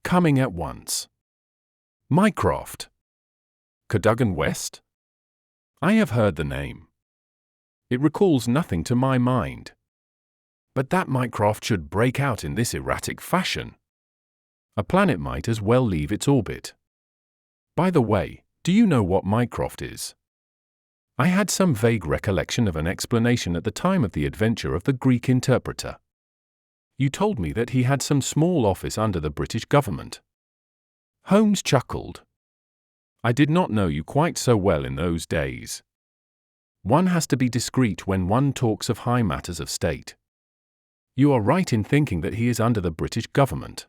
A: Coming at once. Mycroft. Cadogan West? I have heard the name. It recalls nothing to my mind. But that Mycroft should break out in this erratic fashion. A planet might as well leave its orbit. By the way, do you know what Mycroft is?" I had some vague recollection of an explanation at the time of the adventure of the Greek interpreter. "You told me that he had some small office under the British government." Holmes chuckled. "I did not know you quite so well in those days. One has to be discreet when one talks of high matters of state. You are right in thinking that he is under the British government.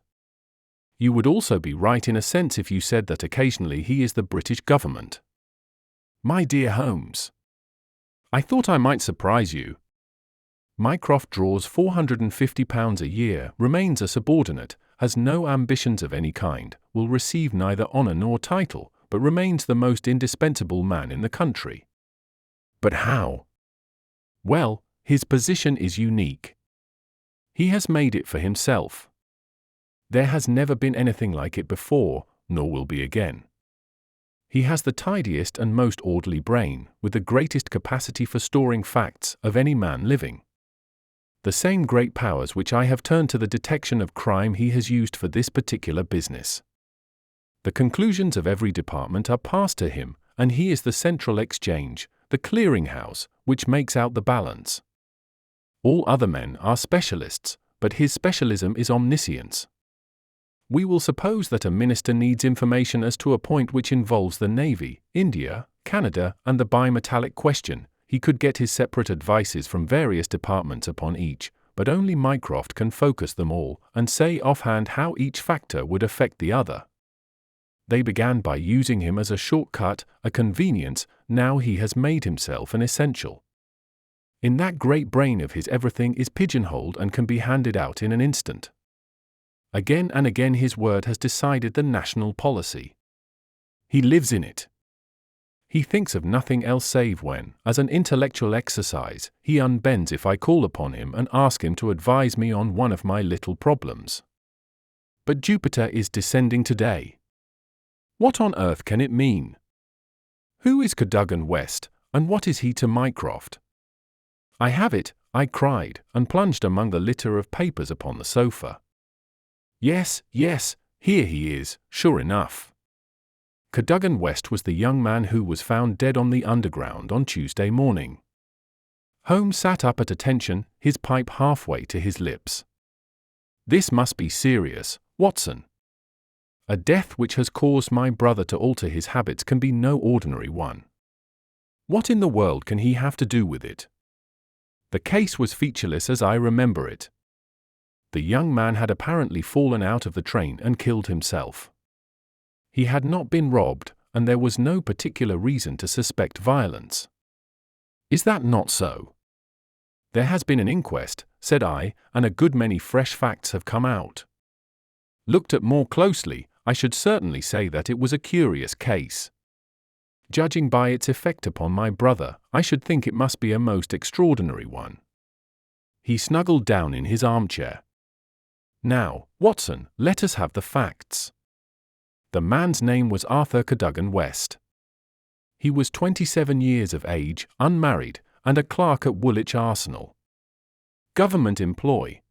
A: You would also be right in a sense if you said that occasionally he is the British government. My dear Holmes, I thought I might surprise you. Mycroft draws £450 a year, remains a subordinate, has no ambitions of any kind, will receive neither honour nor title, but remains the most indispensable man in the country. But how? Well, his position is unique. He has made it for himself. There has never been anything like it before, nor will be again. He has the tidiest and most orderly brain, with the greatest capacity for storing facts, of any man living. The same great powers which I have turned to the detection of crime he has used for this particular business. The conclusions of every department are passed to him, and he is the central exchange, the clearing house, which makes out the balance. All other men are specialists, but his specialism is omniscience. We will suppose that a minister needs information as to a point which involves the Navy, India, Canada, and the bimetallic question. He could get his separate advices from various departments upon each, but only Mycroft can focus them all and say offhand how each factor would affect the other. They began by using him as a shortcut, a convenience. Now he has made himself an essential. In that great brain of his, everything is pigeonholed and can be handed out in an instant. Again and again his word has decided the national policy. He lives in it. He thinks of nothing else save when, as an intellectual exercise, he unbends if I call upon him and ask him to advise me on one of my little problems. But Jupiter is descending today. What on earth can it mean? Who is Cadogan West, and what is he to Mycroft? I have it, I cried, and plunged among the litter of papers upon the sofa. Yes, yes, here he is, sure enough. Cadogan West was the young man who was found dead on the Underground on Tuesday morning. Holmes sat up at attention, his pipe halfway to his lips. This must be serious, Watson. A death which has caused my brother to alter his habits can be no ordinary one. What in the world can he have to do with it? The case was featureless as I remember it. The young man had apparently fallen out of the train and killed himself. He had not been robbed, and there was no particular reason to suspect violence. Is that not so? There has been an inquest, said I, and a good many fresh facts have come out. Looked at more closely, I should certainly say that it was a curious case. Judging by its effect upon my brother, I should think it must be a most extraordinary one. He snuggled down in his armchair. Now, Watson, let us have the facts. The man's name was Arthur Cadogan West. He was 27 years of age, unmarried, and a clerk at Woolwich Arsenal. Government employ.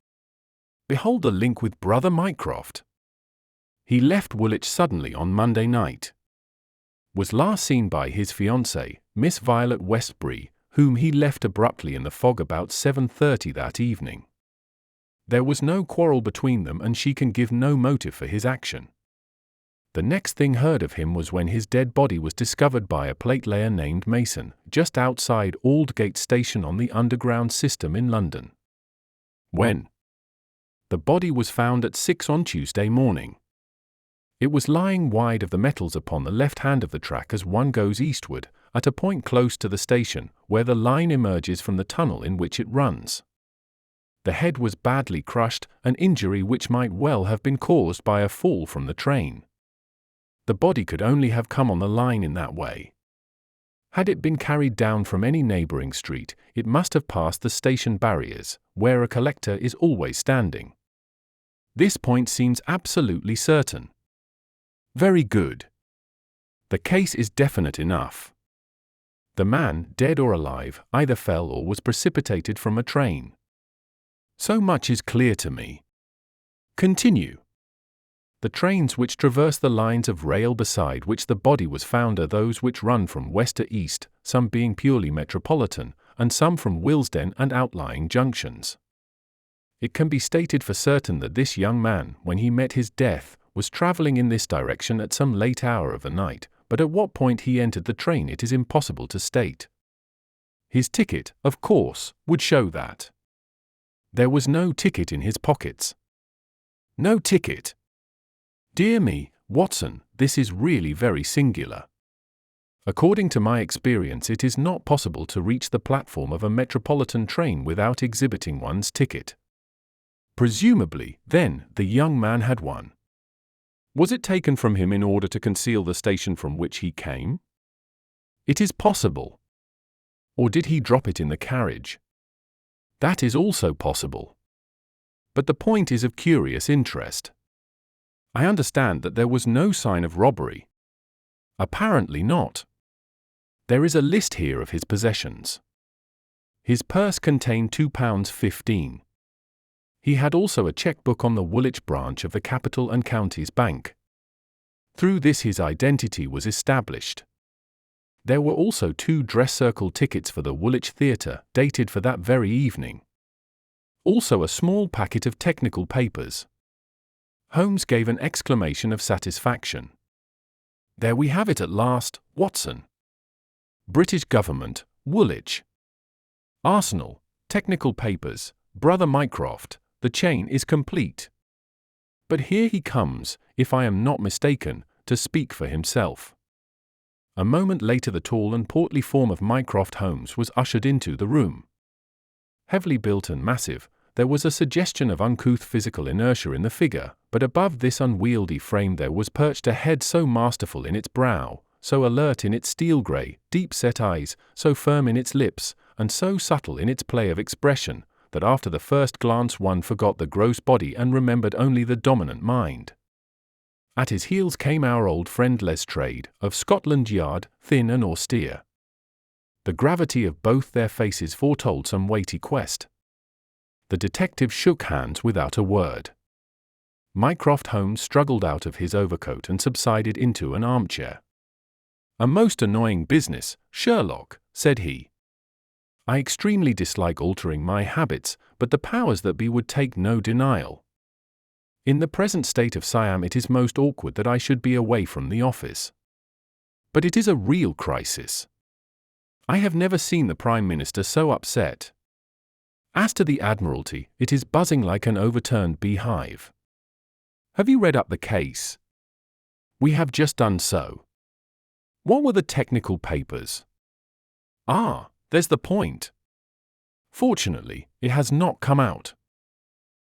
A: Behold the link with brother Mycroft. He left Woolwich suddenly on Monday night. Was last seen by his fiancée, Miss Violet Westbury, whom he left abruptly in the fog about 7:30 that evening. There was no quarrel between them, and she can give no motive for his action. The next thing heard of him was when his dead body was discovered by a platelayer named Mason, just outside Aldgate Station on the Underground system in London. When? The body was found at 6 on Tuesday morning. It was lying wide of the metals upon the left hand of the track as one goes eastward, at a point close to the station, where the line emerges from the tunnel in which it runs. The head was badly crushed, an injury which might well have been caused by a fall from the train. The body could only have come on the line in that way. Had it been carried down from any neighbouring street, it must have passed the station barriers, where a collector is always standing. This point seems absolutely certain. Very good. The case is definite enough. The man, dead or alive, either fell or was precipitated from a train. So much is clear to me. Continue. The trains which traverse the lines of rail beside which the body was found are those which run from west to east, some being purely metropolitan, and some from Willesden and outlying junctions. It can be stated for certain that this young man, when he met his death, was travelling in this direction at some late hour of the night, but at what point he entered the train it is impossible to state. His ticket, of course, would show that. There was no ticket in his pockets. No ticket. Dear me, Watson, this is really very singular. According to my experience, it is not possible to reach the platform of a metropolitan train without exhibiting one's ticket. Presumably, then, the young man had one. Was it taken from him in order to conceal the station from which he came? It is possible. Or did he drop it in the carriage? That is also possible. But the point is of curious interest. I understand that there was no sign of robbery. Apparently not. There is a list here of his possessions. His purse contained £2.15. He had also a cheque-book on the Woolwich branch of the Capital and Counties Bank. Through this his identity was established. There were also 2 dress circle tickets for the Woolwich Theatre, dated for that very evening. Also a small packet of technical papers. Holmes gave an exclamation of satisfaction. There we have it at last, Watson. British government, Woolwich. Arsenal, technical papers, Brother Mycroft, the chain is complete. But here he comes, if I am not mistaken, to speak for himself. A moment later the tall and portly form of Mycroft Holmes was ushered into the room. Heavily built and massive, there was a suggestion of uncouth physical inertia in the figure, but above this unwieldy frame there was perched a head so masterful in its brow, so alert in its steel-grey, deep-set eyes, so firm in its lips, and so subtle in its play of expression, that after the first glance one forgot the gross body and remembered only the dominant mind. At his heels came our old friend Lestrade, of Scotland Yard, thin and austere. The gravity of both their faces foretold some weighty quest. The detective shook hands without a word. Mycroft Holmes struggled out of his overcoat and subsided into an armchair. "A most annoying business, Sherlock," said he. "I extremely dislike altering my habits, but the powers that be would take no denial. In the present state of Siam it is most awkward that I should be away from the office. But it is a real crisis. I have never seen the Prime Minister so upset. As to the Admiralty, it is buzzing like an overturned beehive. Have you read up the case?" "We have just done so." "What were the technical papers?" "Ah, there's the point. Fortunately, it has not come out.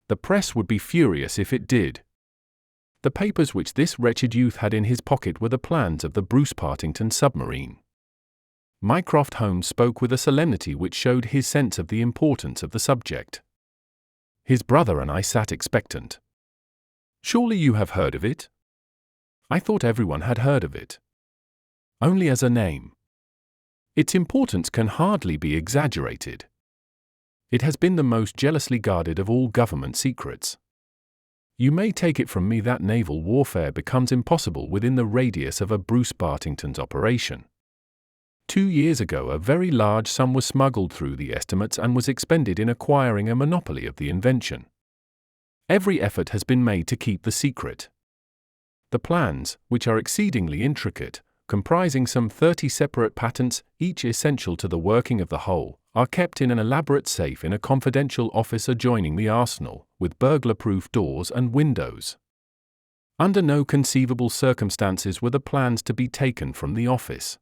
A: The press would be furious if it did. The papers which this wretched youth had in his pocket were the plans of the Bruce-Partington submarine." Mycroft Holmes spoke with a solemnity which showed his sense of the importance of the subject. His brother and I sat expectant. "Surely you have heard of it?" "I thought everyone had heard of it." "Only as a name." "Its importance can hardly be exaggerated. It has been the most jealously guarded of all government secrets. You may take it from me that naval warfare becomes impossible within the radius of a Bruce-Partington's operation. 2 years ago a very large sum was smuggled through the estimates and was expended in acquiring a monopoly of the invention. Every effort has been made to keep the secret. The plans, which are exceedingly intricate, comprising some 30 separate patents, each essential to the working of the whole, are kept in an elaborate safe in a confidential office adjoining the arsenal, with burglar-proof doors and windows. Under no conceivable circumstances were the plans to be taken from the office.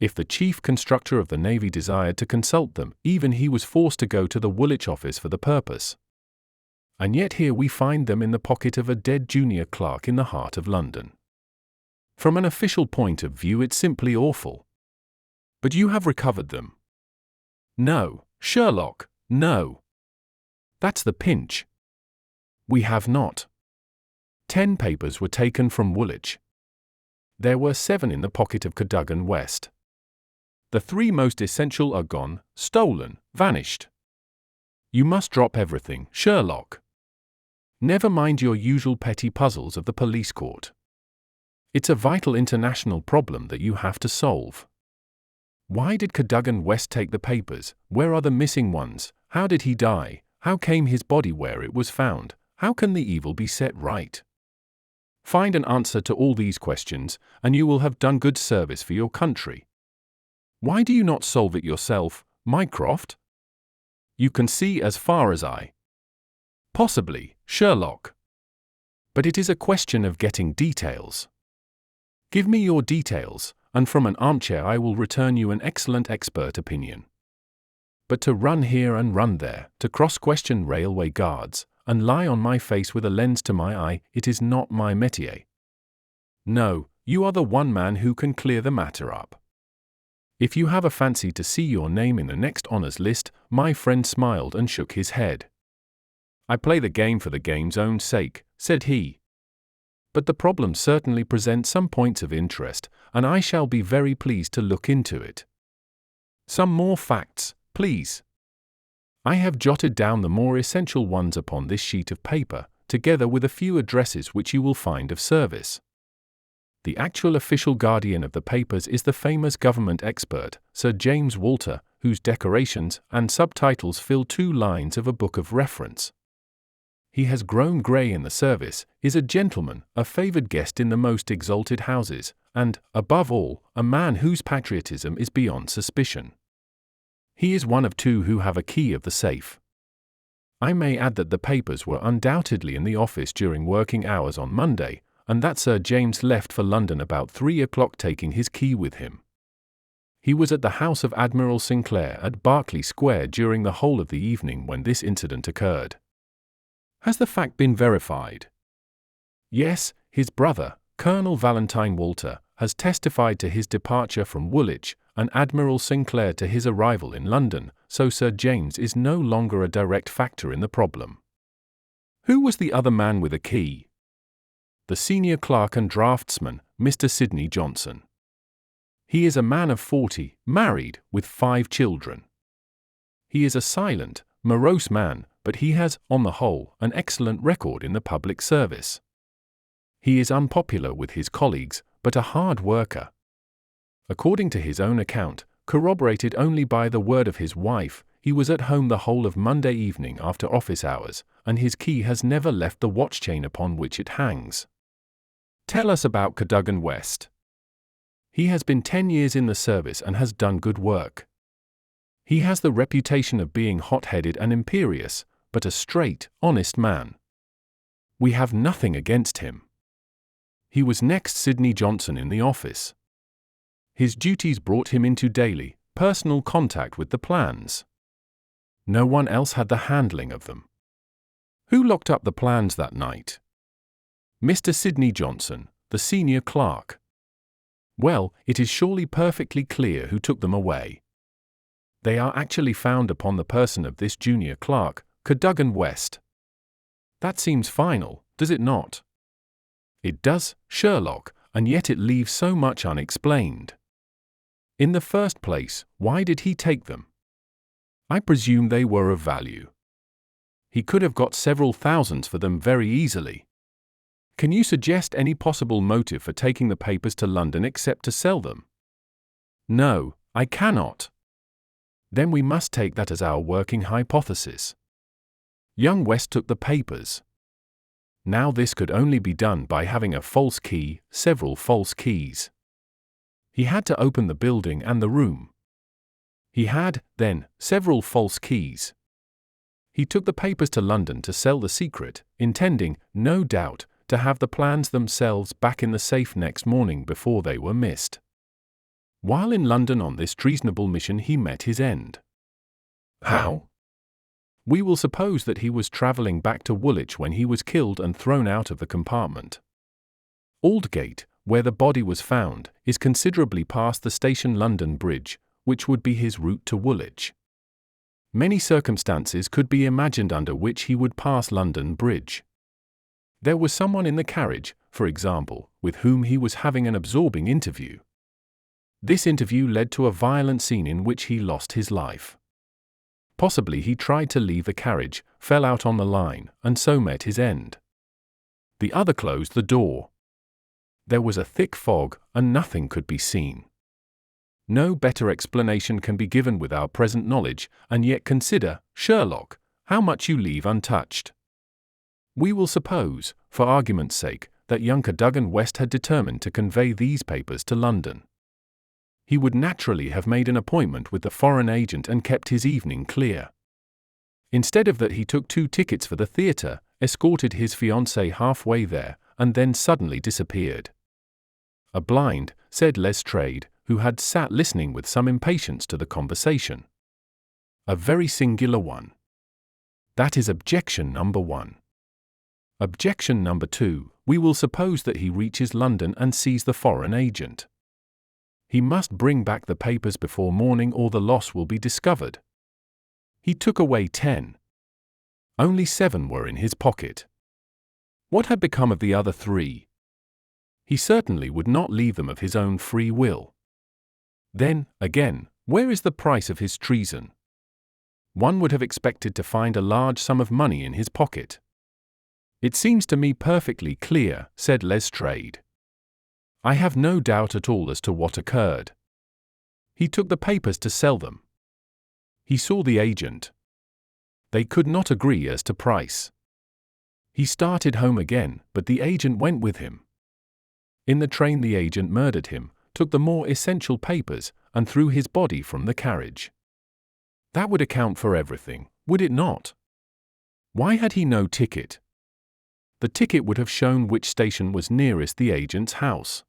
A: If the chief constructor of the Navy desired to consult them, even he was forced to go to the Woolwich office for the purpose. And yet here we find them in the pocket of a dead junior clerk in the heart of London. From an official point of view it's simply awful. But you have recovered them." "No, Sherlock, no. That's the pinch. We have not. 10 papers were taken from Woolwich. There were 7 in the pocket of Cadogan West. The 3 most essential are gone, stolen, vanished. You must drop everything, Sherlock. Never mind your usual petty puzzles of the police court. It's a vital international problem that you have to solve. Why did Cadogan West take the papers? Where are the missing ones? How did he die? How came his body where it was found? How can the evil be set right? Find an answer to all these questions, and you will have done good service for your country. Why do you not solve it yourself, Mycroft? You can see as far as I. Possibly, Sherlock. But it is a question of getting details. Give me your details, and from an armchair I will return you an excellent expert opinion. But to run here and run there, to cross-question railway guards, and lie on my face with a lens to my eye, it is not my métier. No, you are the one man who can clear the matter up. If you have a fancy to see your name in the next honours list," my friend smiled and shook his head. "I play the game for the game's own sake," said he. "But the problem certainly presents some points of interest, and I shall be very pleased to look into it. Some more facts, please." I have jotted down the more essential ones upon this sheet of paper, together with a few addresses which you will find of service. The actual official guardian of the papers is the famous government expert, Sir James Walter, whose decorations and subtitles fill 2 lines of a book of reference. He has grown grey in the service, is a gentleman, a favoured guest in the most exalted houses, and, above all, a man whose patriotism is beyond suspicion. He is one of 2 who have a key of the safe. I may add that the papers were undoubtedly in the office during working hours on Monday, and that Sir James left for London about 3 o'clock taking his key with him. He was at the house of Admiral Sinclair at Berkeley Square during the whole of the evening when this incident occurred. Has the fact been verified? Yes, his brother, Colonel Valentine Walter, has testified to his departure from Woolwich, and Admiral Sinclair to his arrival in London, so Sir James is no longer a direct factor in the problem. Who was the other man with a key? The senior clerk and draftsman, Mr. Sidney Johnson. He is a man of 40, married, with 5 children. He is a silent, morose man, but he has, on the whole, an excellent record in the public service. He is unpopular with his colleagues, but a hard worker. According to his own account, corroborated only by the word of his wife, he was at home the whole of Monday evening after office hours, and his key has never left the watch chain upon which it hangs. Tell us about Cadogan West. He has been 10 years in the service and has done good work. He has the reputation of being hot-headed and imperious, but a straight, honest man. We have nothing against him. He was next Sidney Johnson in the office. His duties brought him into daily, personal contact with the plans. No one else had the handling of them. Who locked up the plans that night? Mr. Sidney Johnson, the senior clerk. Well, it is surely perfectly clear who took them away. They are actually found upon the person of this junior clerk, Cadogan West. That seems final, does it not? It does, Sherlock, and yet it leaves so much unexplained. In the first place, why did he take them? I presume they were of value. He could have got several thousands for them very easily. Can you suggest any possible motive for taking the papers to London except to sell them? No, I cannot. Then we must take that as our working hypothesis. Young West took the papers. Now this could only be done by having a false key, several false keys. He had to open the building and the room. He had, then, several false keys. He took the papers to London to sell the secret, intending, no doubt, to have the plans themselves back in the safe next morning before they were missed. While in London on this treasonable mission he met his end. How? We will suppose that he was travelling back to Woolwich when he was killed and thrown out of the compartment. Aldgate, where the body was found, is considerably past the Station London Bridge, which would be his route to Woolwich. Many circumstances could be imagined under which he would pass London Bridge. There was someone in the carriage, for example, with whom he was having an absorbing interview. This interview led to a violent scene in which he lost his life. Possibly he tried to leave the carriage, fell out on the line, and so met his end. The other closed the door. There was a thick fog, and nothing could be seen. No better explanation can be given with our present knowledge, and yet consider, Sherlock, how much you leave untouched. We will suppose, for argument's sake, that young Cadogan West had determined to convey these papers to London. He would naturally have made an appointment with the foreign agent and kept his evening clear. Instead of that he took 2 tickets for the theatre, escorted his fiancée halfway there, and then suddenly disappeared. A blind, said Lestrade, who had sat listening with some impatience to the conversation. A very singular one. That is objection number 1. Objection number 2, we will suppose that he reaches London and sees the foreign agent. He must bring back the papers before morning or the loss will be discovered. He took away 10. Only 7 were in his pocket. What had become of the other 3? He certainly would not leave them of his own free will. Then, again, where is the price of his treason? One would have expected to find a large sum of money in his pocket. It seems to me perfectly clear, said Lestrade. I have no doubt at all as to what occurred. He took the papers to sell them. He saw the agent. They could not agree as to price. He started home again, but the agent went with him. In the train the agent murdered him, took the more essential papers, and threw his body from the carriage. That would account for everything, would it not? Why had he no ticket? The ticket would have shown which station was nearest the agent's house.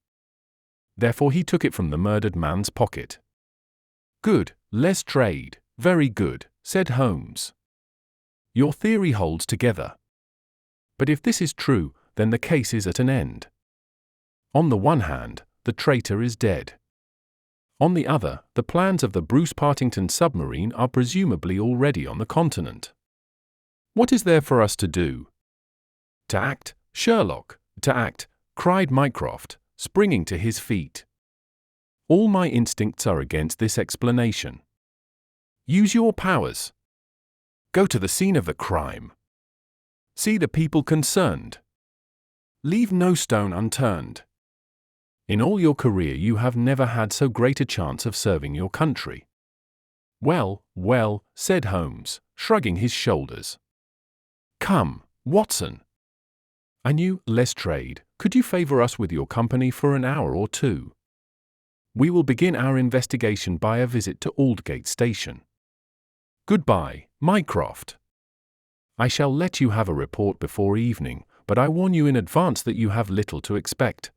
A: Therefore he took it from the murdered man's pocket. Good, Lestrade, very good, said Holmes. Your theory holds together. But if this is true, then the case is at an end. On the one hand, the traitor is dead. On the other, the plans of the Bruce-Partington submarine are presumably already on the continent. What is there for us to do? To act, Sherlock, to act, cried Mycroft, springing to his feet. All my instincts are against this explanation. Use your powers. Go to the scene of the crime. See the people concerned. Leave no stone unturned. In all your career you have never had so great a chance of serving your country. Well, well, said Holmes, shrugging his shoulders. Come, Watson. And you, Lestrade, could you favor us with your company for an hour or two? We will begin our investigation by a visit to Aldgate Station. Goodbye, Mycroft. I shall let you have a report before evening, but I warn you in advance that you have little to expect.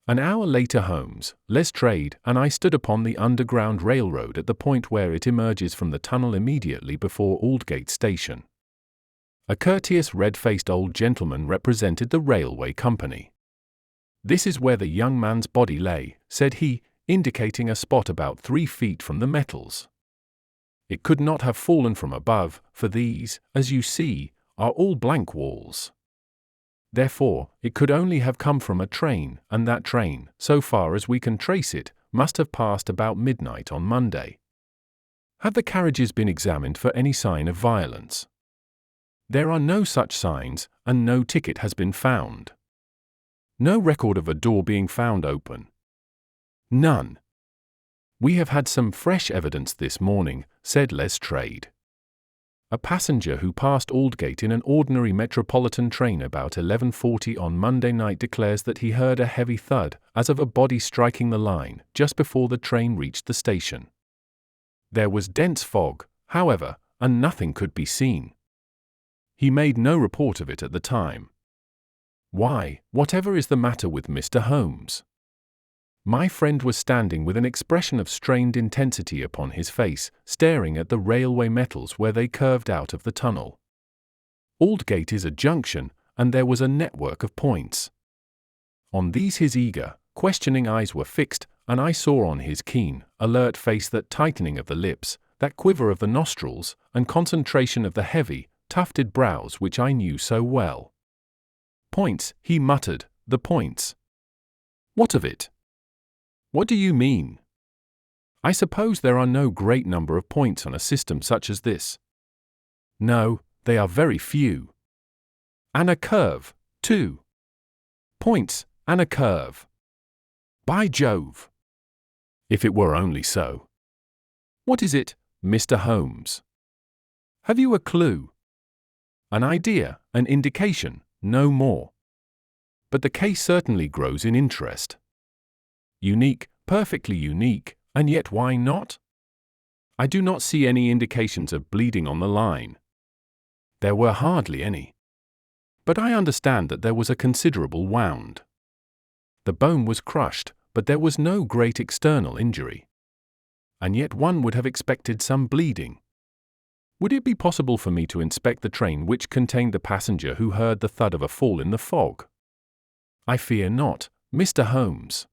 A: An hour later Holmes, Lestrade, and I stood upon the Underground Railroad at the point where it emerges from the tunnel immediately before Aldgate Station. A courteous red-faced old gentleman represented the railway company. This is where the young man's body lay, said he, indicating a spot about 3 feet from the metals. It could not have fallen from above, for these, as you see, are all blank walls. Therefore, it could only have come from a train, and that train, so far as we can trace it, must have passed about midnight on Monday. Have the carriages been examined for any sign of violence? There are no such signs, and no ticket has been found. No record of a door being found open. None. We have had some fresh evidence this morning, said Lestrade. A passenger who passed Aldgate in an ordinary metropolitan train about 11:40 on Monday night declares that he heard a heavy thud, as of a body striking the line, just before the train reached the station. There was dense fog, however, and nothing could be seen. He made no report of it at the time. Why, whatever is the matter with Mr. Holmes? My friend was standing with an expression of strained intensity upon his face, staring at the railway metals where they curved out of the tunnel. Aldgate is a junction, and there was a network of points. On these his eager, questioning eyes were fixed, and I saw on his keen, alert face that tightening of the lips, that quiver of the nostrils, and concentration of the heavy, tufted brows which I knew so well. Points, he muttered, the points. What of it? What do you mean? I suppose there are no great number of points on a system such as this. No, they are very few. And a curve, too. Points, and a curve. By Jove! If it were only so. What is it, Mr. Holmes? Have you a clue? An idea, an indication, no more. But the case certainly grows in interest. Unique, perfectly unique, and yet why not? I do not see any indications of bleeding on the line. There were hardly any. But I understand that there was a considerable wound. The bone was crushed, but there was no great external injury. And yet one would have expected some bleeding. Would it be possible for me to inspect the train which contained the passenger who heard the thud of a fall in the fog? I fear not, Mr. Holmes.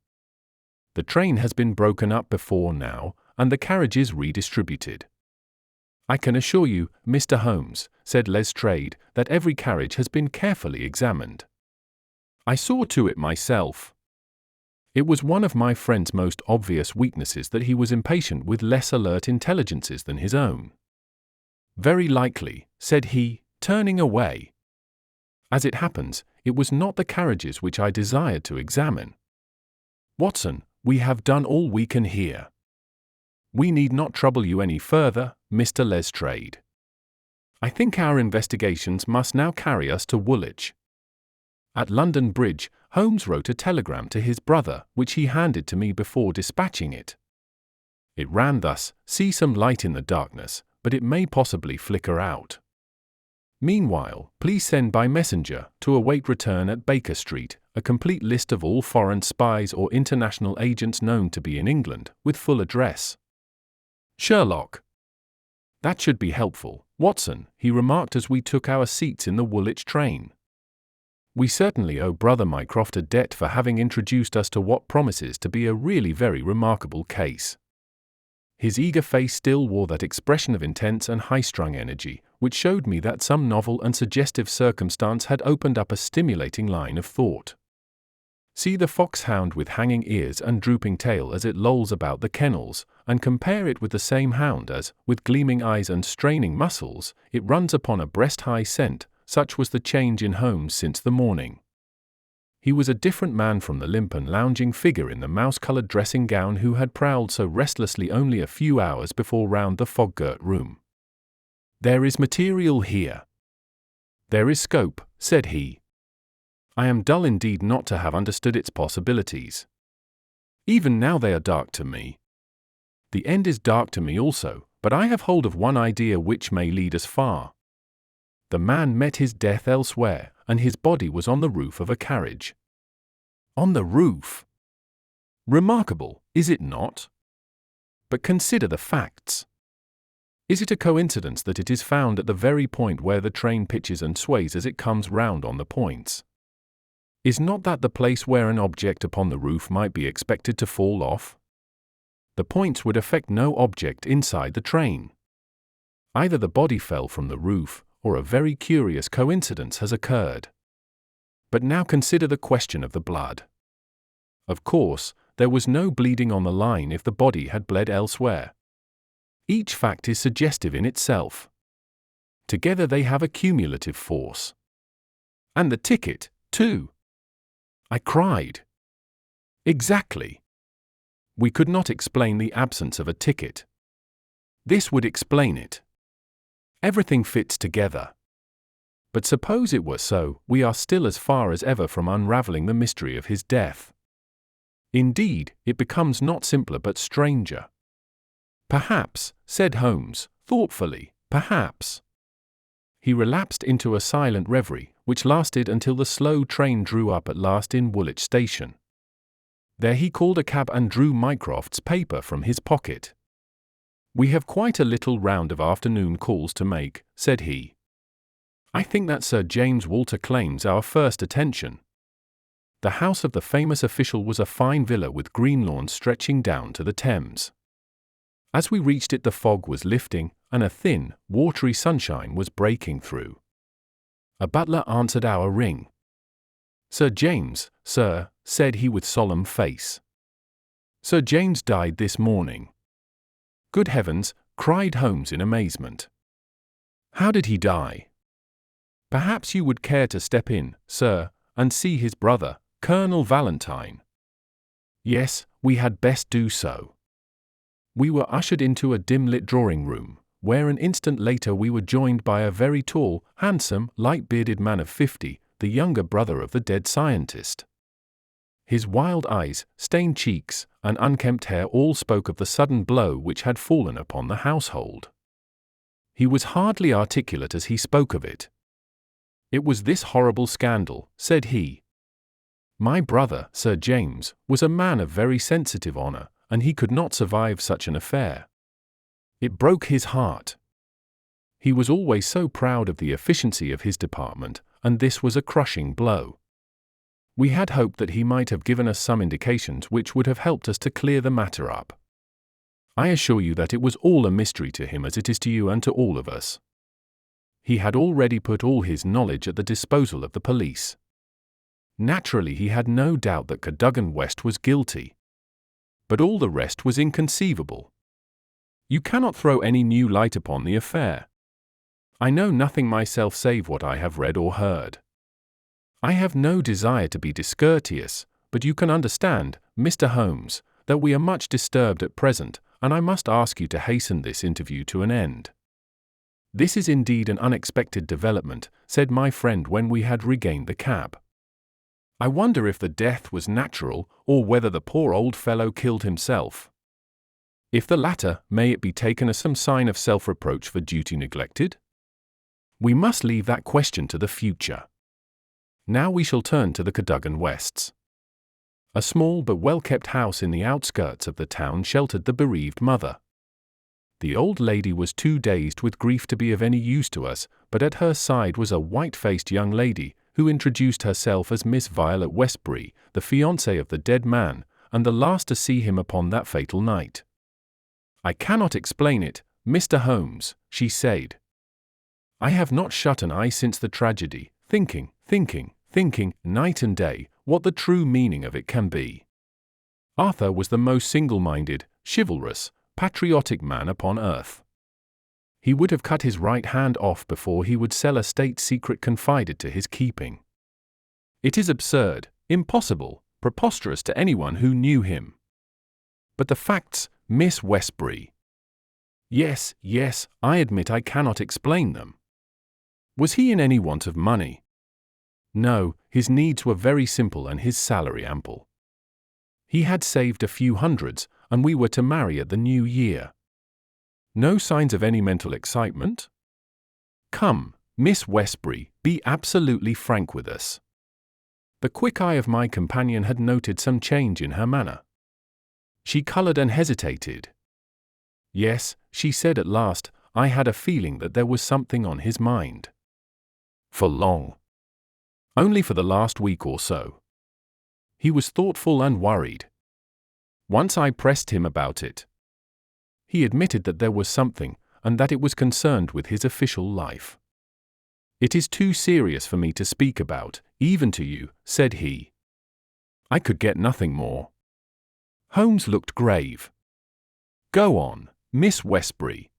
A: The train has been broken up before now, and the carriages redistributed. I can assure you, Mr. Holmes, said Lestrade, that every carriage has been carefully examined. I saw to it myself. It was one of my friend's most obvious weaknesses that he was impatient with less alert intelligences than his own. Very likely, said he, turning away. As it happens, it was not the carriages which I desired to examine. Watson, we have done all we can here. We need not trouble you any further, Mr. Lestrade. I think our investigations must now carry us to Woolwich. At London Bridge, Holmes wrote a telegram to his brother, which he handed to me before dispatching it. It ran thus: see some light in the darkness, but it may possibly flicker out. Meanwhile, please send by messenger, to await return at Baker Street, a complete list of all foreign spies or international agents known to be in England, with full address. Sherlock. That should be helpful, Watson, he remarked as we took our seats in the Woolwich train. We certainly owe Brother Mycroft a debt for having introduced us to what promises to be a really very remarkable case. His eager face still wore that expression of intense and high-strung energy, which showed me that some novel and suggestive circumstance had opened up a stimulating line of thought. See the foxhound with hanging ears and drooping tail as it lolls about the kennels, and compare it with the same hound as, with gleaming eyes and straining muscles, it runs upon a breast-high scent. Such was the change in Holmes since the morning. He was a different man from the limp and lounging figure in the mouse-coloured dressing gown who had prowled so restlessly only a few hours before round the fog-girt room. There is material here. There is scope, said he. I am dull indeed not to have understood its possibilities. Even now they are dark to me. The end is dark to me also, but I have hold of one idea which may lead us far. The man met his death elsewhere, and his body was on the roof of a carriage. On the roof! Remarkable, is it not? But consider the facts. Is it a coincidence that it is found at the very point where the train pitches and sways as it comes round on the points? Is not that the place where an object upon the roof might be expected to fall off? The points would affect no object inside the train. Either the body fell from the roof, or a very curious coincidence has occurred. But now consider the question of the blood. Of course, there was no bleeding on the line if the body had bled elsewhere. Each fact is suggestive in itself. Together they have a cumulative force. And the ticket, too. I cried. Exactly. We could not explain the absence of a ticket. This would explain it. Everything fits together. But suppose it were so, we are still as far as ever from unraveling the mystery of his death. Indeed, it becomes not simpler but stranger. Perhaps, said Holmes, thoughtfully, perhaps. He relapsed into a silent reverie, which lasted until the slow train drew up at last in Woolwich station. There he called a cab and drew Mycroft's paper from his pocket. We have quite a little round of afternoon calls to make, said he. I think that Sir James Walter claims our first attention. The house of the famous official was a fine villa with green lawns stretching down to the Thames. As we reached it the fog was lifting, and a thin, watery sunshine was breaking through. A butler answered our ring. Sir James, sir, said he with solemn face. Sir James died this morning. Good heavens, cried Holmes in amazement. How did he die? Perhaps you would care to step in, sir, and see his brother, Colonel Valentine. Yes, we had best do so. We were ushered into a dim-lit drawing-room, where an instant later we were joined by a very tall, handsome, light-bearded man of 50, the younger brother of the dead scientist. His wild eyes, stained cheeks, and unkempt hair all spoke of the sudden blow which had fallen upon the household. He was hardly articulate as he spoke of it. It was this horrible scandal, said he. My brother, Sir James, was a man of very sensitive honor, and he could not survive such an affair. It broke his heart. He was always so proud of the efficiency of his department, and this was a crushing blow. We had hoped that he might have given us some indications which would have helped us to clear the matter up. I assure you that it was all a mystery to him as it is to you and to all of us. He had already put all his knowledge at the disposal of the police. Naturally he had no doubt that Cadogan West was guilty. But all the rest was inconceivable. You cannot throw any new light upon the affair. I know nothing myself save what I have read or heard. I have no desire to be discourteous, but you can understand, Mr. Holmes, that we are much disturbed at present, and I must ask you to hasten this interview to an end." "This is indeed an unexpected development," said my friend when we had regained the cab. "I wonder if the death was natural, or whether the poor old fellow killed himself. If the latter, may it be taken as some sign of self-reproach for duty neglected? We must leave that question to the future. Now we shall turn to the Cadogan Wests. A small but well-kept house in the outskirts of the town sheltered the bereaved mother. The old lady was too dazed with grief to be of any use to us, but at her side was a white-faced young lady, who introduced herself as Miss Violet Westbury, the fiancée of the dead man, and the last to see him upon that fatal night. "I cannot explain it, Mr. Holmes," she said. "I have not shut an eye since the tragedy, thinking, night and day, what the true meaning of it can be. Arthur was the most single-minded, chivalrous, patriotic man upon earth. He would have cut his right hand off before he would sell a state secret confided to his keeping. It is absurd, impossible, preposterous to anyone who knew him. But the facts, Miss Westbury. Yes, I admit I cannot explain them. Was he in any want of money? No, his needs were very simple and his salary ample. He had saved a few hundreds, and we were to marry at the new year. No signs of any mental excitement? Come, Miss Westbury, be absolutely frank with us." The quick eye of my companion had noted some change in her manner. She colored and hesitated. "Yes," she said at last, "I had a feeling that there was something on his mind." "For long?" "Only for the last week or so. He was thoughtful and worried. Once I pressed him about it. He admitted that there was something, and that it was concerned with his official life. 'It is too serious for me to speak about, even to you,' said he. I could get nothing more." Holmes looked grave. "Go on, Miss Westbury.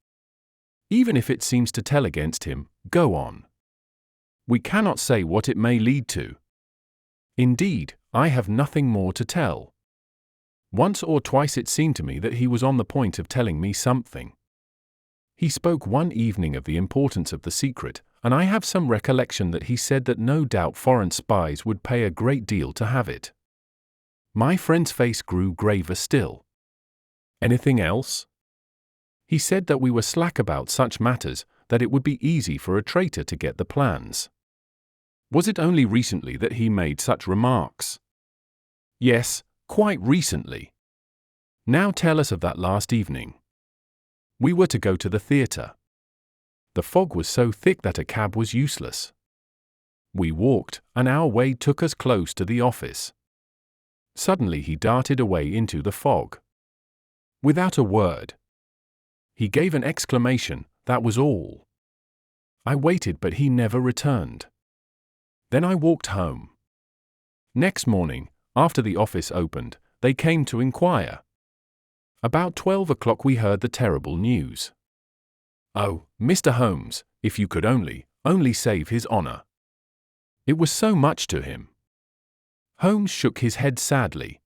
A: Even if it seems to tell against him, go on. We cannot say what it may lead to. Indeed, I have nothing more to tell. Once or twice it seemed to me that he was on the point of telling me something. He spoke one evening of the importance of the secret, and I have some recollection that he said that no doubt foreign spies would pay a great deal to have it." My friend's face grew graver still. "Anything else?" "He said that we were slack about such matters, that it would be easy for a traitor to get the plans." "Was it only recently that he made such remarks?" "Yes, quite recently." "Now tell us of that last evening." "We were to go to the theatre. The fog was so thick that a cab was useless. We walked, and our way took us close to the office. Suddenly he darted away into the fog. Without a word. He gave an exclamation, that was all. I waited, but he never returned. Then I walked home. Next morning, after the office opened, they came to inquire. About 12 o'clock we heard the terrible news. Oh, Mr. Holmes, if you could only save his honor. It was so much to him. Holmes shook his head sadly.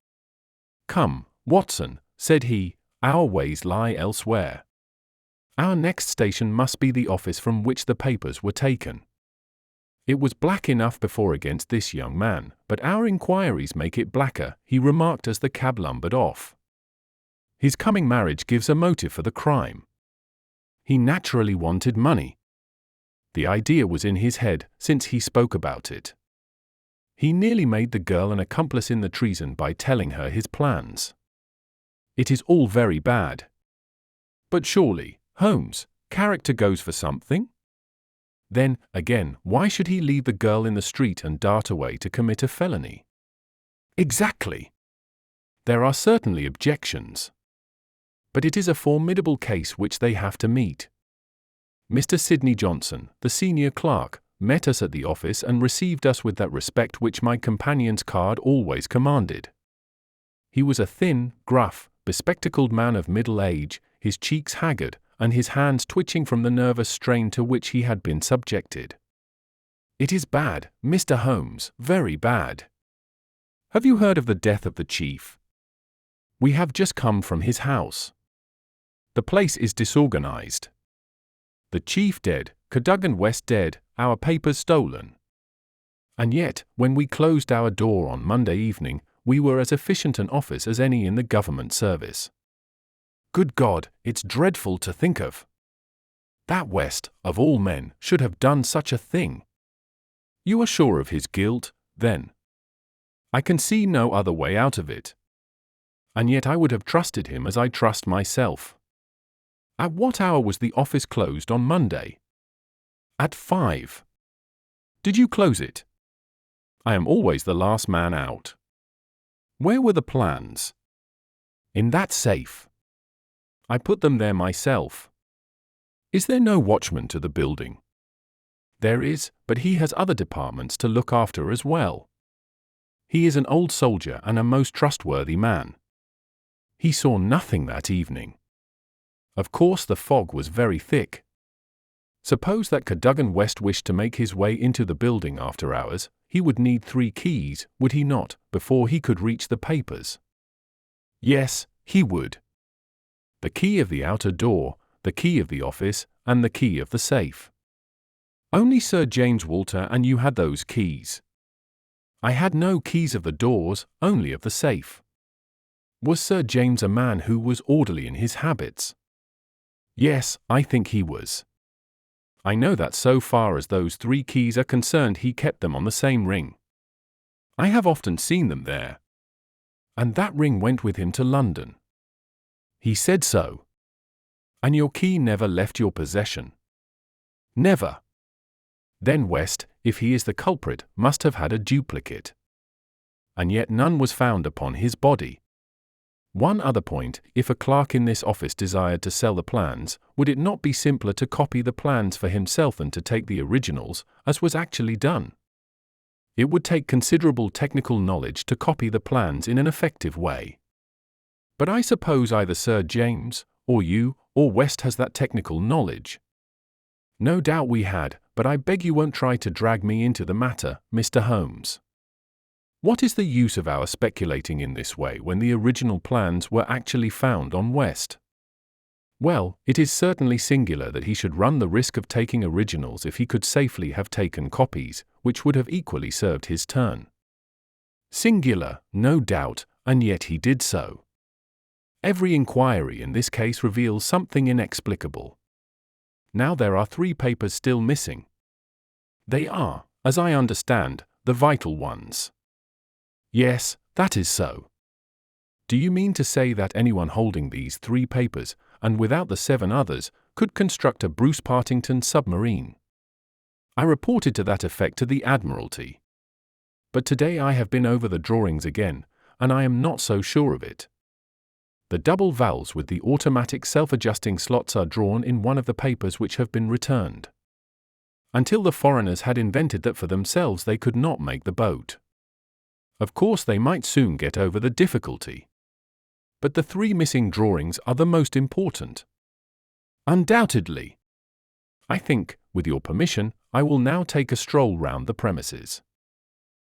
A: "Come, Watson," said he, "our ways lie elsewhere. Our next station must be the office from which the papers were taken. It was black enough before against this young man, but our inquiries make it blacker," he remarked as the cab lumbered off. "His coming marriage gives a motive for the crime. He naturally wanted money. The idea was in his head since he spoke about it. He nearly made the girl an accomplice in the treason by telling her his plans. It is all very bad. But surely, Holmes, character goes for something? Then, again, why should he leave the girl in the street and dart away to commit a felony?" "Exactly. There are certainly objections. But it is a formidable case which they have to meet. Mr. Sidney Johnson, the senior clerk, met us at the office and received us with that respect which my companion's card always commanded. He was a thin, gruff, bespectacled man of middle age, his cheeks haggard, and his hands twitching from the nervous strain to which he had been subjected. "It is bad, Mr. Holmes, very bad. Have you heard of the death of the chief?" We have just come from his house. The place is disorganized. The chief dead, Cadogan West dead, our papers stolen. And yet, when we closed our door on Monday evening, we were as efficient an office as any in the government service. Good God, it's dreadful to think of. That West, of all men, should have done such a thing. You are sure of his guilt, then? I can see no other way out of it. And yet I would have trusted him as I trust myself. At what hour was the office closed on Monday? At 5. Did you close it? I am always the last man out. Where were the plans? In that safe. I put them there myself. Is there no watchman to the building? There is, but he has other departments to look after as well. He is an old soldier and a most trustworthy man. He saw nothing that evening. Of course the fog was very thick. Suppose that Cadogan West wished to make his way into the building after hours, he would need 3 keys, would he not, before he could reach the papers? Yes, he would. The key of the outer door, the key of the office, and the key of the safe. Only Sir James Walter and you had those keys. I had no keys of the doors, only of the safe. Was Sir James a man who was orderly in his habits? Yes, I think he was. I know that so far as those 3 keys are concerned he kept them on the same ring. I have often seen them there. And that ring went with him to London. He said so. And your key never left your possession? Never. Then West, if he is the culprit, must have had a duplicate. And yet none was found upon his body. One other point, if a clerk in this office desired to sell the plans, would it not be simpler to copy the plans for himself than to take the originals, as was actually done? It would take considerable technical knowledge to copy the plans in an effective way. But I suppose either Sir James, or you, or West has that technical knowledge. No doubt we had, but I beg you won't try to drag me into the matter, Mr. Holmes. What is the use of our speculating in this way when the original plans were actually found on West? Well, it is certainly singular that he should run the risk of taking originals if he could safely have taken copies, which would have equally served his turn. Singular, no doubt, and yet he did so. Every inquiry in this case reveals something inexplicable. Now there are 3 papers still missing. They are, as I understand, the vital ones. Yes, that is so. Do you mean to say that anyone holding these 3 papers, and without the 7 others, could construct a Bruce-Partington submarine? I reported to that effect to the Admiralty. But today I have been over the drawings again, and I am not so sure of it. The double valves with the automatic self-adjusting slots are drawn in one of the papers which have been returned. Until the foreigners had invented that for themselves they could not make the boat. Of course they might soon get over the difficulty. But the 3 missing drawings are the most important. Undoubtedly. I think, with your permission, I will now take a stroll round the premises.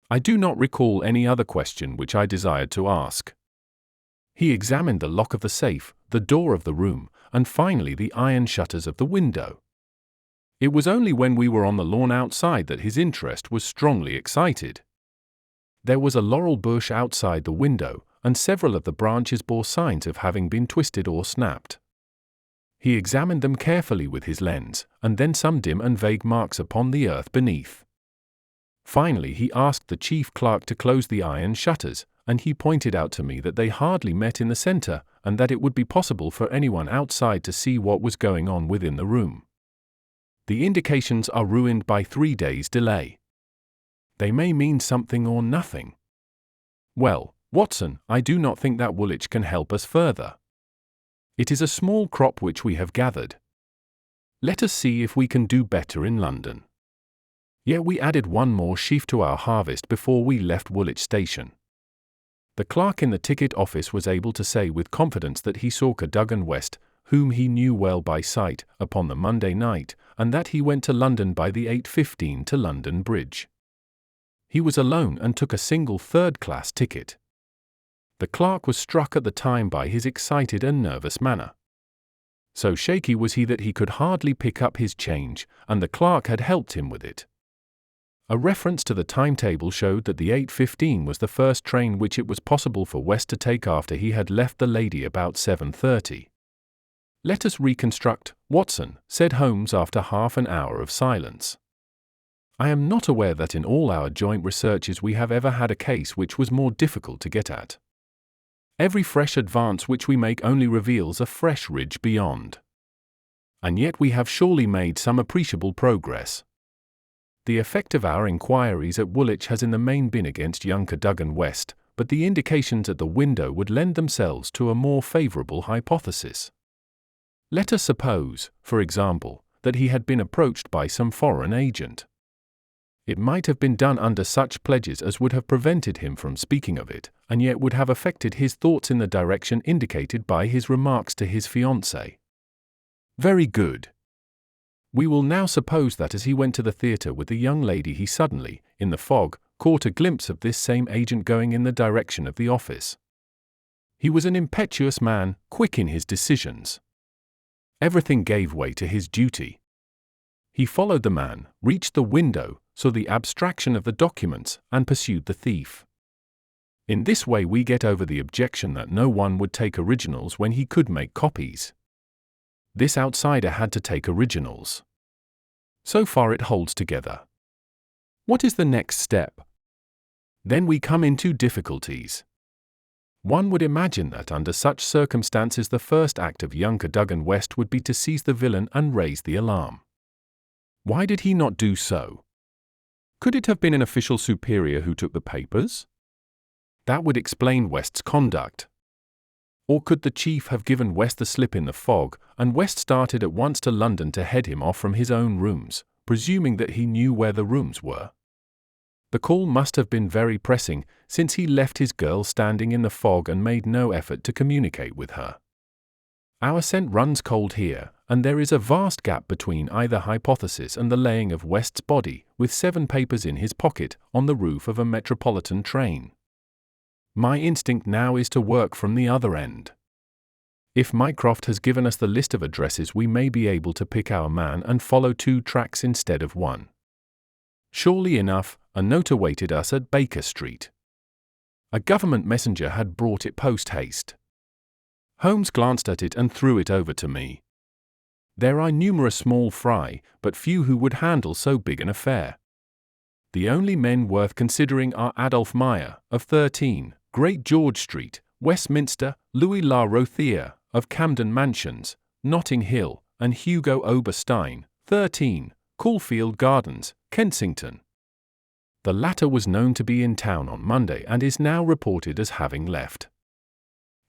A: I do not recall any other question which I desired to ask. He examined the lock of the safe, the door of the room, and finally the iron shutters of the window. It was only when we were on the lawn outside that his interest was strongly excited. There was a laurel bush outside the window, and several of the branches bore signs of having been twisted or snapped. He examined them carefully with his lens, and then some dim and vague marks upon the earth beneath. Finally he asked the chief clerk to close the iron shutters, and he pointed out to me that they hardly met in the center, and that it would be possible for anyone outside to see what was going on within the room. The indications are ruined by 3 days' delay. They may mean something or nothing. Well, Watson, I do not think that Woolwich can help us further. It is a small crop which we have gathered. Let us see if we can do better in London. Yet we added 1 more sheaf to our harvest before we left Woolwich Station. The clerk in the ticket office was able to say with confidence that he saw Cadogan West, whom he knew well by sight, upon the Monday night, and that he went to London by the 8:15 to London Bridge. He was alone and took a single 3rd-class ticket. The clerk was struck at the time by his excited and nervous manner. So shaky was he that he could hardly pick up his change, and the clerk had helped him with it. A reference to the timetable showed that the 8:15 was the first train which it was possible for West to take after he had left the lady about 7:30. "Let us reconstruct, Watson," said Holmes after half an hour of silence. "I am not aware that in all our joint researches we have ever had a case which was more difficult to get at. Every fresh advance which we make only reveals a fresh ridge beyond. And yet we have surely made some appreciable progress. The effect of our inquiries at Woolwich has in the main been against young Cadogan West, but the indications at the window would lend themselves to a more favourable hypothesis. Let us suppose, for example, that he had been approached by some foreign agent. It might have been done under such pledges as would have prevented him from speaking of it, and yet would have affected his thoughts in the direction indicated by his remarks to his fiancée. Very good. We will now suppose that as he went to the theatre with the young lady he suddenly, in the fog, caught a glimpse of this same agent going in the direction of the office. He was an impetuous man, quick in his decisions. Everything gave way to his duty. He followed the man, reached the window, saw the abstraction of the documents, and pursued the thief. In this way we get over the objection that no one would take originals when he could make copies. This outsider had to take originals. So far it holds together. What is the next step? Then we come into difficulties. One would imagine that under such circumstances the first act of young Cadogan West would be to seize the villain and raise the alarm. Why did he not do so? Could it have been an official superior who took the papers? That would explain West's conduct. Or could the chief have given West the slip in the fog, and West started at once to London to head him off from his own rooms, presuming that he knew where the rooms were? The call must have been very pressing, since he left his girl standing in the fog and made no effort to communicate with her. Our scent runs cold here, and there is a vast gap between either hypothesis and the laying of West's body, with 7 papers in his pocket, on the roof of a metropolitan train. My instinct now is to work from the other end. If Mycroft has given us the list of addresses, we may be able to pick our man and follow 2 tracks instead of 1. Surely enough, a note awaited us at Baker Street. A government messenger had brought it post-haste. Holmes glanced at it and threw it over to me. There are numerous small fry, but few who would handle so big an affair. The only men worth considering are Adolph Meyer, of 13, Great George Street, Westminster, Louis La Rothier, of Camden Mansions, Notting Hill, and Hugo Oberstein, 13, Caulfield Gardens, Kensington. The latter was known to be in town on Monday and is now reported as having left.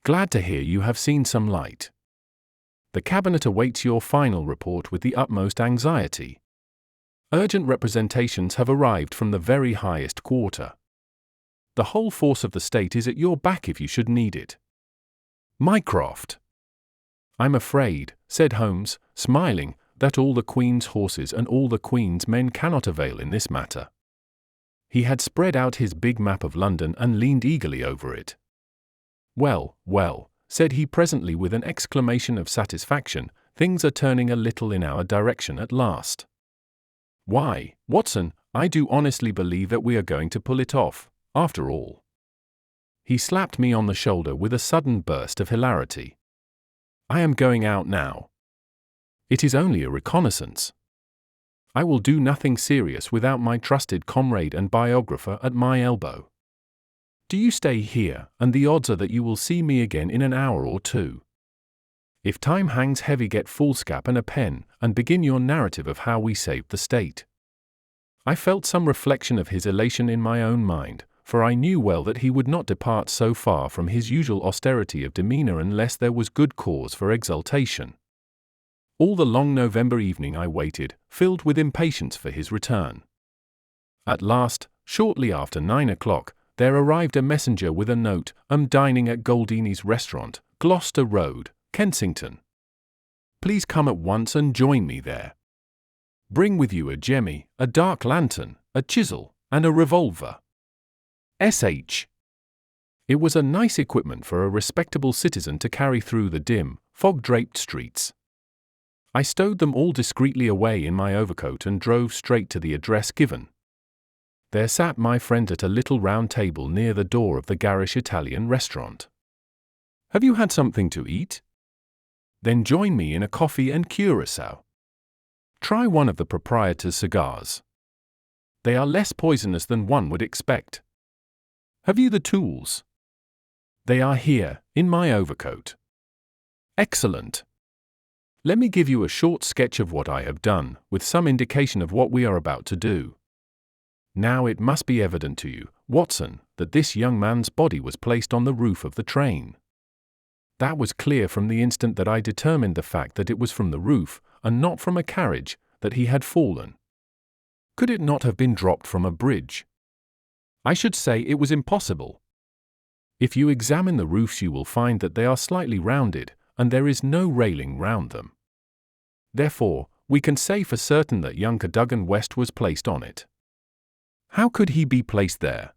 A: Glad to hear you have seen some light. The Cabinet awaits your final report with the utmost anxiety. Urgent representations have arrived from the very highest quarter. The whole force of the state is at your back if you should need it. Mycroft. I'm afraid, said Holmes, smiling, that all the Queen's horses and all the Queen's men cannot avail in this matter. He had spread out his big map of London and leaned eagerly over it. Well, well, said he presently with an exclamation of satisfaction, things are turning a little in our direction at last. Why, Watson, I do honestly believe that we are going to pull it off, after all. He slapped me on the shoulder with a sudden burst of hilarity. I am going out now. It is only a reconnaissance. I will do nothing serious without my trusted comrade and biographer at my elbow. Do you stay here, and the odds are that you will see me again in an hour or 2. If time hangs heavy, get foolscap and a pen, and begin your narrative of how we saved the state. I felt some reflection of his elation in my own mind, for I knew well that he would not depart so far from his usual austerity of demeanour unless there was good cause for exultation. All the long November evening I waited, filled with impatience for his return. At last, shortly after 9 o'clock, there arrived a messenger with a note, dining at Goldini's restaurant, Gloucester Road, Kensington. Please come at once and join me there. Bring with you a jemmy, a dark lantern, a chisel, and a revolver. S.H. It was a nice equipment for a respectable citizen to carry through the dim, fog-draped streets. I stowed them all discreetly away in my overcoat and drove straight to the address given. There sat my friend at a little round table near the door of the garish Italian restaurant. "Have you had something to eat? Then join me in a coffee and curacao. Try one of the proprietor's cigars. They are less poisonous than one would expect. Have you the tools? They are here, in my overcoat." "Excellent. Let me give you a short sketch of what I have done, with some indication of what we are about to do. Now it must be evident to you, Watson, that this young man's body was placed on the roof of the train. That was clear from the instant that I determined the fact that it was from the roof, and not from a carriage, that he had fallen. Could it not have been dropped from a bridge? I should say it was impossible. If you examine the roofs you will find that they are slightly rounded, and there is no railing round them. Therefore, we can say for certain that young Cadogan West was placed on it. How could he be placed there?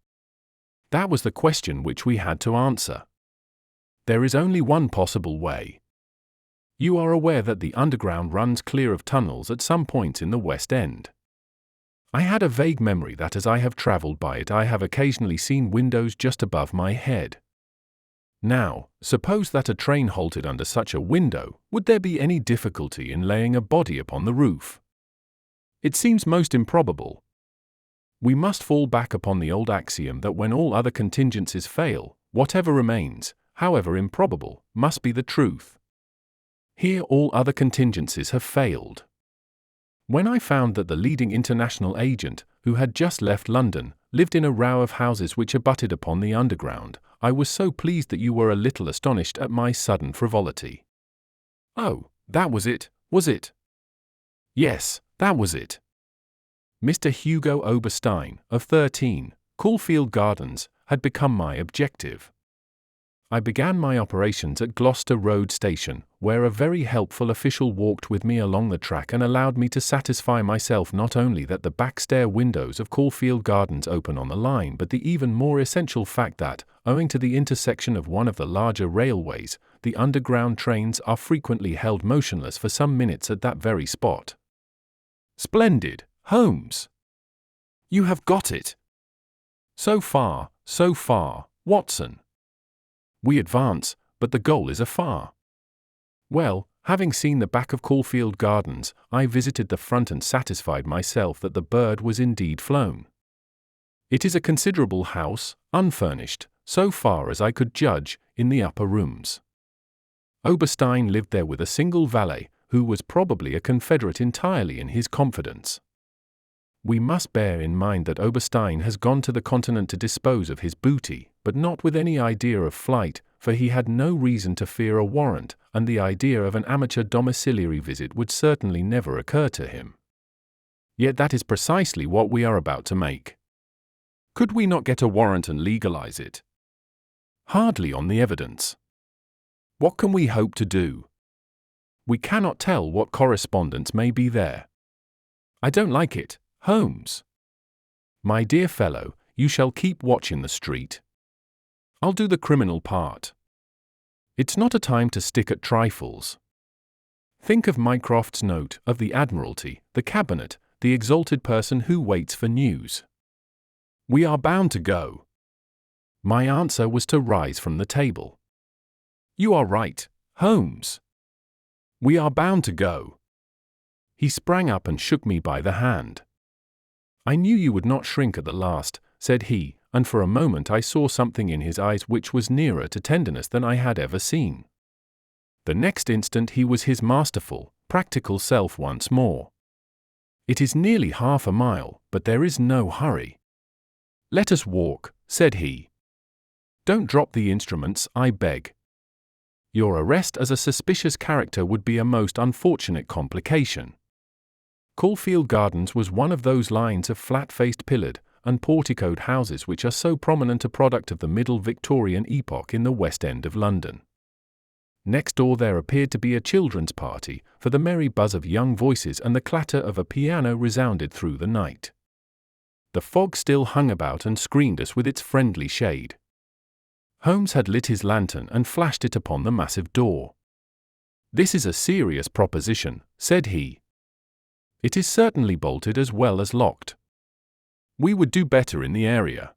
A: That was the question which we had to answer. There is only one possible way. You are aware that the underground runs clear of tunnels at some points in the West End. I had a vague memory that as I have travelled by it I have occasionally seen windows just above my head. Now, suppose that a train halted under such a window, would there be any difficulty in laying a body upon the roof? It seems most improbable. We must fall back upon the old axiom that when all other contingencies fail, whatever remains, however improbable, must be the truth. Here all other contingencies have failed. When I found that the leading international agent, who had just left London, lived in a row of houses which abutted upon the underground, I was so pleased that you were a little astonished at my sudden frivolity. Oh, that was it, was it? Yes, that was it. Mr. Hugo Oberstein, of 13, Caulfield Gardens, had become my objective. I began my operations at Gloucester Road Station, where a very helpful official walked with me along the track and allowed me to satisfy myself not only that the back stair windows of Caulfield Gardens open on the line but the even more essential fact that, owing to the intersection of one of the larger railways, the underground trains are frequently held motionless for some minutes at that very spot. Splendid, Holmes! You have got it! So far, Watson. We advance, but the goal is afar. Well, having seen the back of Caulfield Gardens, I visited the front and satisfied myself that the bird was indeed flown. It is a considerable house, unfurnished, so far as I could judge, in the upper rooms. Oberstein lived there with a single valet, who was probably a confederate entirely in his confidence. We must bear in mind that Oberstein has gone to the continent to dispose of his booty, but not with any idea of flight, for he had no reason to fear a warrant, and the idea of an amateur domiciliary visit would certainly never occur to him. Yet that is precisely what we are about to make. Could we not get a warrant and legalize it? Hardly on the evidence. What can we hope to do? We cannot tell what correspondence may be there. I don't like it, Holmes. My dear fellow, you shall keep watch in the street. I'll do the criminal part. It's not a time to stick at trifles. Think of Mycroft's note of the Admiralty, the Cabinet, the exalted person who waits for news. We are bound to go. My answer was to rise from the table. You are right, Holmes. We are bound to go. He sprang up and shook me by the hand. I knew you would not shrink at the last, said he, and for a moment I saw something in his eyes which was nearer to tenderness than I had ever seen. The next instant he was his masterful, practical self once more. It is nearly half a mile, but there is no hurry. Let us walk, said he. Don't drop the instruments, I beg. Your arrest as a suspicious character would be a most unfortunate complication. Caulfield Gardens was one of those lines of flat-faced pillared and porticoed houses which are so prominent a product of the middle Victorian epoch in the West End of London. Next door there appeared to be a children's party, for the merry buzz of young voices and the clatter of a piano resounded through the night. The fog still hung about and screened us with its friendly shade. Holmes had lit his lantern and flashed it upon the massive door. "This is a serious proposition," said he. "It is certainly bolted as well as locked. We would do better in the area.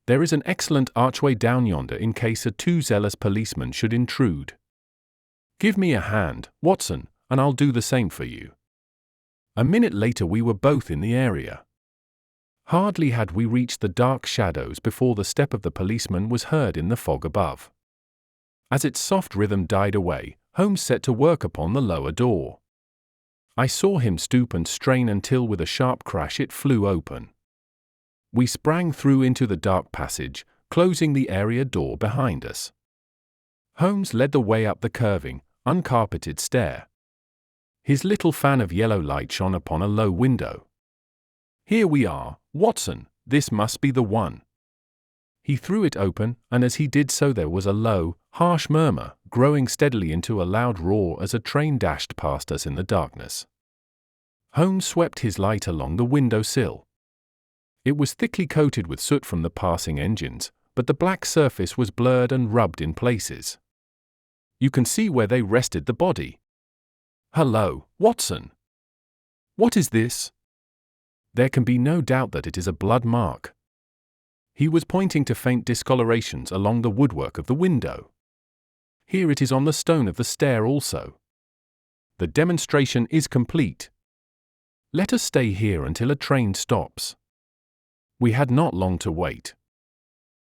A: There is an excellent archway down yonder in case a too zealous policeman should intrude. Give me a hand, Watson, and I'll do the same for you." A minute later we were both in the area. Hardly had we reached the dark shadows before the step of the policeman was heard in the fog above. As its soft rhythm died away, Holmes set to work upon the lower door. I saw him stoop and strain until with a sharp crash it flew open. We sprang through into the dark passage, closing the area door behind us. Holmes led the way up the curving, uncarpeted stair. His little fan of yellow light shone upon a low window. "Here we are, Watson, this must be the one." He threw it open, and as he did so there was a low, harsh murmur, growing steadily into a loud roar as a train dashed past us in the darkness. Holmes swept his light along the window sill. It was thickly coated with soot from the passing engines, but the black surface was blurred and rubbed in places. "You can see where they rested the body. Hello, Watson. What is this? There can be no doubt that it is a blood mark." He was pointing to faint discolorations along the woodwork of the window. "Here it is on the stone of the stair also. The demonstration is complete. Let us stay here until a train stops." We had not long to wait.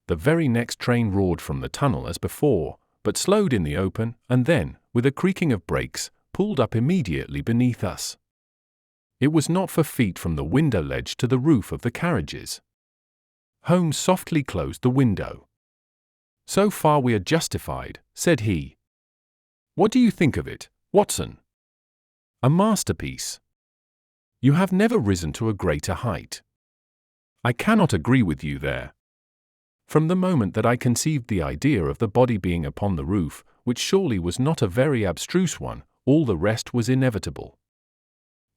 A: The very next train roared from the tunnel as before, but slowed in the open, and then, with a creaking of brakes, pulled up immediately beneath us. It was not for feet from the window ledge to the roof of the carriages. Holmes softly closed the window. "So far we are justified," said he. "What do you think of it, Watson?" "A masterpiece. You have never risen to a greater height." "I cannot agree with you there. From the moment that I conceived the idea of the body being upon the roof, which surely was not a very abstruse one, all the rest was inevitable.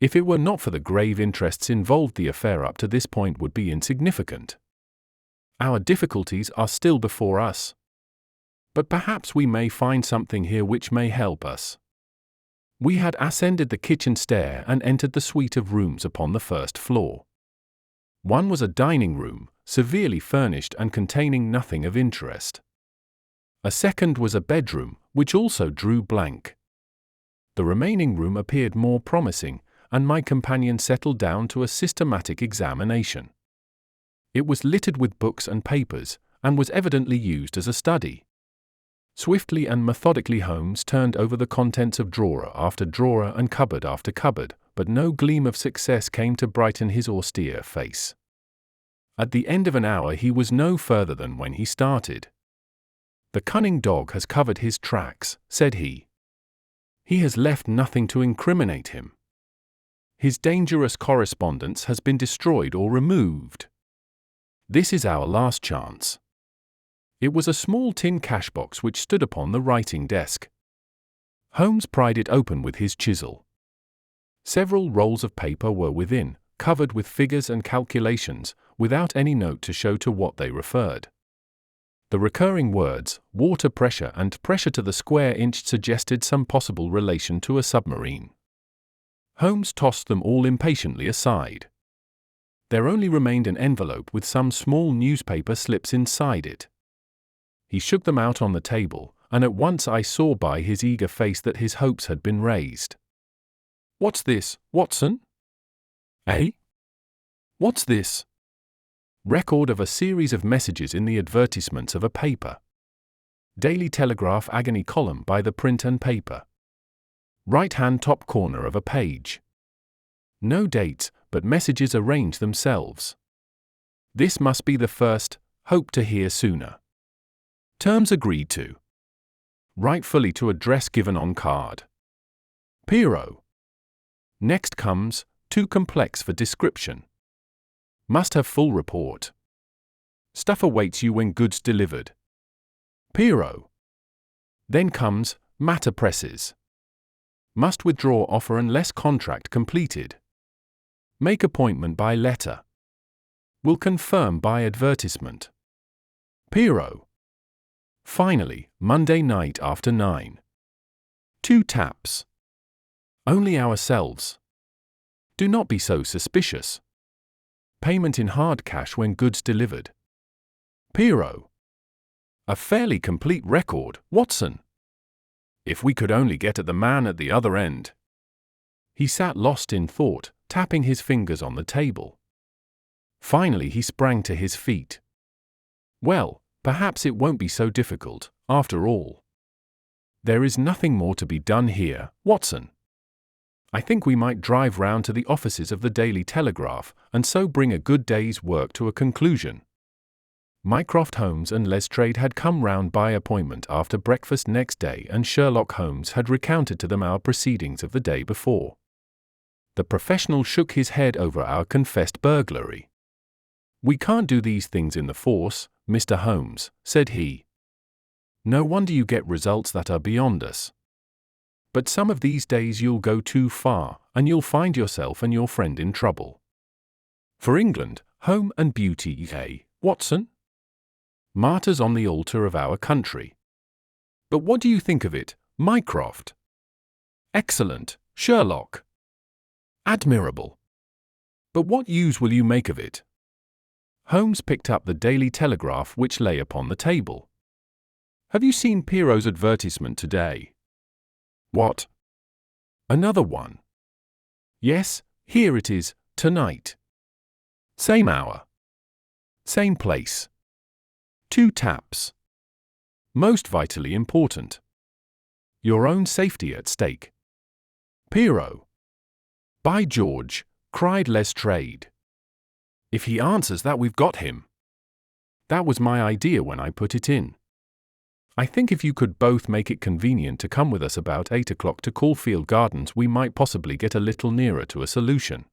A: If it were not for the grave interests involved, the affair up to this point would be insignificant. Our difficulties are still before us. But perhaps we may find something here which may help us." We had ascended the kitchen stair and entered the suite of rooms upon the first floor. One was a dining room, severely furnished and containing nothing of interest. A second was a bedroom, which also drew blank. The remaining room appeared more promising, and my companion settled down to a systematic examination. It was littered with books and papers, and was evidently used as a study. Swiftly and methodically Holmes turned over the contents of drawer after drawer and cupboard after cupboard, but no gleam of success came to brighten his austere face. At the end of an hour he was no further than when he started. "The cunning dog has covered his tracks," said he. "He has left nothing to incriminate him. His dangerous correspondence has been destroyed or removed. This is our last chance." It was a small tin cash box which stood upon the writing desk. Holmes pried it open with his chisel. Several rolls of paper were within, covered with figures and calculations, without any note to show to what they referred. The recurring words, water pressure and pressure to the square inch, suggested some possible relation to a submarine. Holmes tossed them all impatiently aside. There only remained an envelope with some small newspaper slips inside it. He shook them out on the table, and at once I saw by his eager face that his hopes had been raised. "What's this, Watson?" "Eh? What's this?" "Record of a series of messages in the advertisements of a paper. Daily Telegraph agony column by the print and paper. Right-hand top corner of a page. No dates, but messages arrange themselves. This must be the first, hope to hear sooner. Terms agreed to. Write fully to address given on card. Pero. Next comes, too complex for description. Must have full report. Stuff awaits you when goods delivered. Pero. Then comes, matter presses. Must withdraw offer unless contract completed. Make appointment by letter. Will confirm by advertisement. Pero. Finally, Monday night after 9. 2 taps. Only ourselves. Do not be so suspicious. Payment in hard cash when goods delivered. Pero. A fairly complete record, Watson. If we could only get at the man at the other end. He sat lost in thought, tapping his fingers on the table. Finally he sprang to his feet. Well, perhaps it won't be so difficult, after all. There is nothing more to be done here, Watson. I think we might drive round to the offices of the Daily Telegraph, and so bring a good day's work to a conclusion. Mycroft Holmes and Lestrade had come round by appointment after breakfast next day, and Sherlock Holmes had recounted to them our proceedings of the day before. The professional shook his head over our confessed burglary. "We can't do these things in the force, Mr. Holmes," said he. "No wonder you get results that are beyond us. But some of these days you'll go too far, and you'll find yourself and your friend in trouble. For England, home and beauty, eh, Watson? Martyrs on the altar of our country. But what do you think of it, Mycroft?" "Excellent, Sherlock." "Admirable. But what use will you make of it?" Holmes picked up the Daily Telegraph which lay upon the table. "Have you seen Pero's advertisement today?" "What? Another one?" "Yes, here it is, tonight. Same hour. Same place. 2 taps. Most vitally important. Your own safety at stake. Pero." "By George," cried Lestrade. "If he answers that, we've got him. That was my idea when I put it in. I think if you could both make it convenient to come with us about 8 o'clock to Caulfield Gardens, we might possibly get a little nearer to a solution."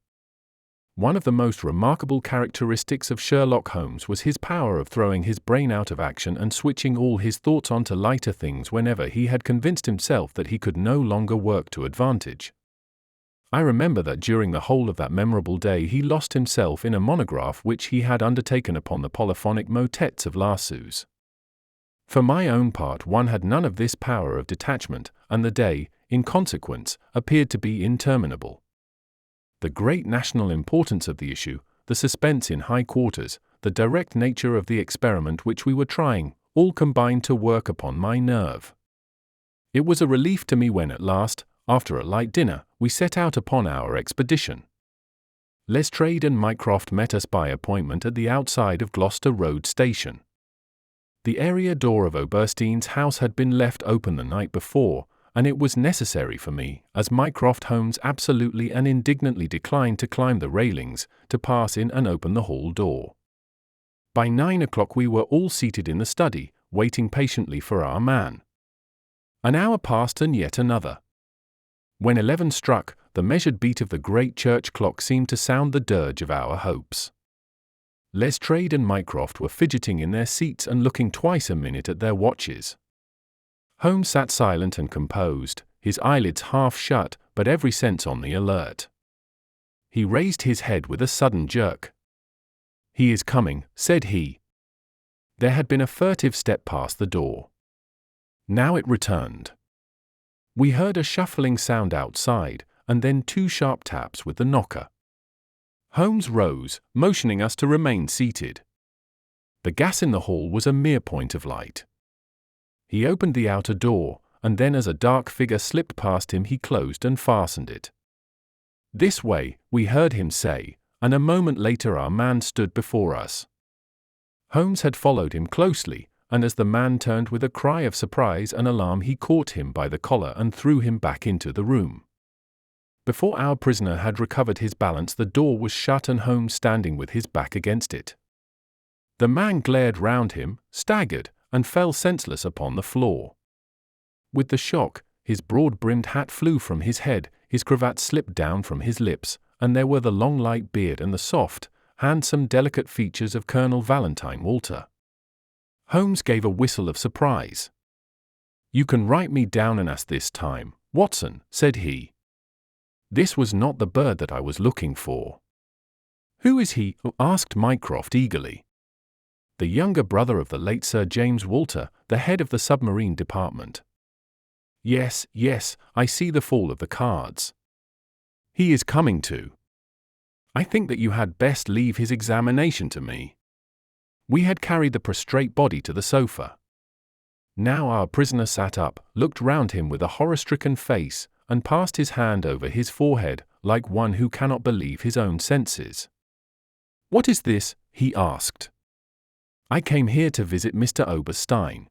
A: One of the most remarkable characteristics of Sherlock Holmes was his power of throwing his brain out of action and switching all his thoughts onto lighter things whenever he had convinced himself that he could no longer work to advantage. I remember that during the whole of that memorable day he lost himself in a monograph which he had undertaken upon the polyphonic motets of Lassus. For my own part, one had none of this power of detachment, and the day, in consequence, appeared to be interminable. The great national importance of the issue, the suspense in high quarters, the direct nature of the experiment which we were trying, all combined to work upon my nerve. It was a relief to me when at last, after a light dinner, we set out upon our expedition. Lestrade and Mycroft met us by appointment at the outside of Gloucester Road Station. The area door of Oberstein's house had been left open the night before, and it was necessary for me, as Mycroft Holmes absolutely and indignantly declined to climb the railings, to pass in and open the hall door. By 9 o'clock we were all seated in the study, waiting patiently for our man. An hour passed and yet another. When 11 struck, the measured beat of the great church clock seemed to sound the dirge of our hopes. Lestrade and Mycroft were fidgeting in their seats and looking twice a minute at their watches. Holmes sat silent and composed, his eyelids half shut, but every sense on the alert. He raised his head with a sudden jerk. "He is coming," said he. There had been a furtive step past the door. Now it returned. We heard a shuffling sound outside, and then 2 sharp taps with the knocker. Holmes rose, motioning us to remain seated. The gas in the hall was a mere point of light. He opened the outer door, and then as a dark figure slipped past him he closed and fastened it. "This way," we heard him say, and a moment later our man stood before us. Holmes had followed him closely, and as the man turned with a cry of surprise and alarm he caught him by the collar and threw him back into the room. Before our prisoner had recovered his balance the door was shut and Holmes standing with his back against it. The man glared round him, staggered, and fell senseless upon the floor. With the shock, his broad-brimmed hat flew from his head, his cravat slipped down from his lips, and there were the long light beard and the soft, handsome, delicate features of Colonel Valentine Walter. Holmes gave a whistle of surprise. "You can write me down an ass this time, Watson," said he. This was not the bird that I was looking for. "Who is he?" asked Mycroft eagerly. The younger brother of the late Sir James Walter, the head of the submarine department. Yes, yes, I see the fall of the cards. He is coming to. I think that you had best leave his examination to me. We had carried the prostrate body to the sofa. Now our prisoner sat up, looked round him with a horror-stricken face, and passed his hand over his forehead, like one who cannot believe his own senses. "What is this?" he asked. "I came here to visit Mr. Oberstein."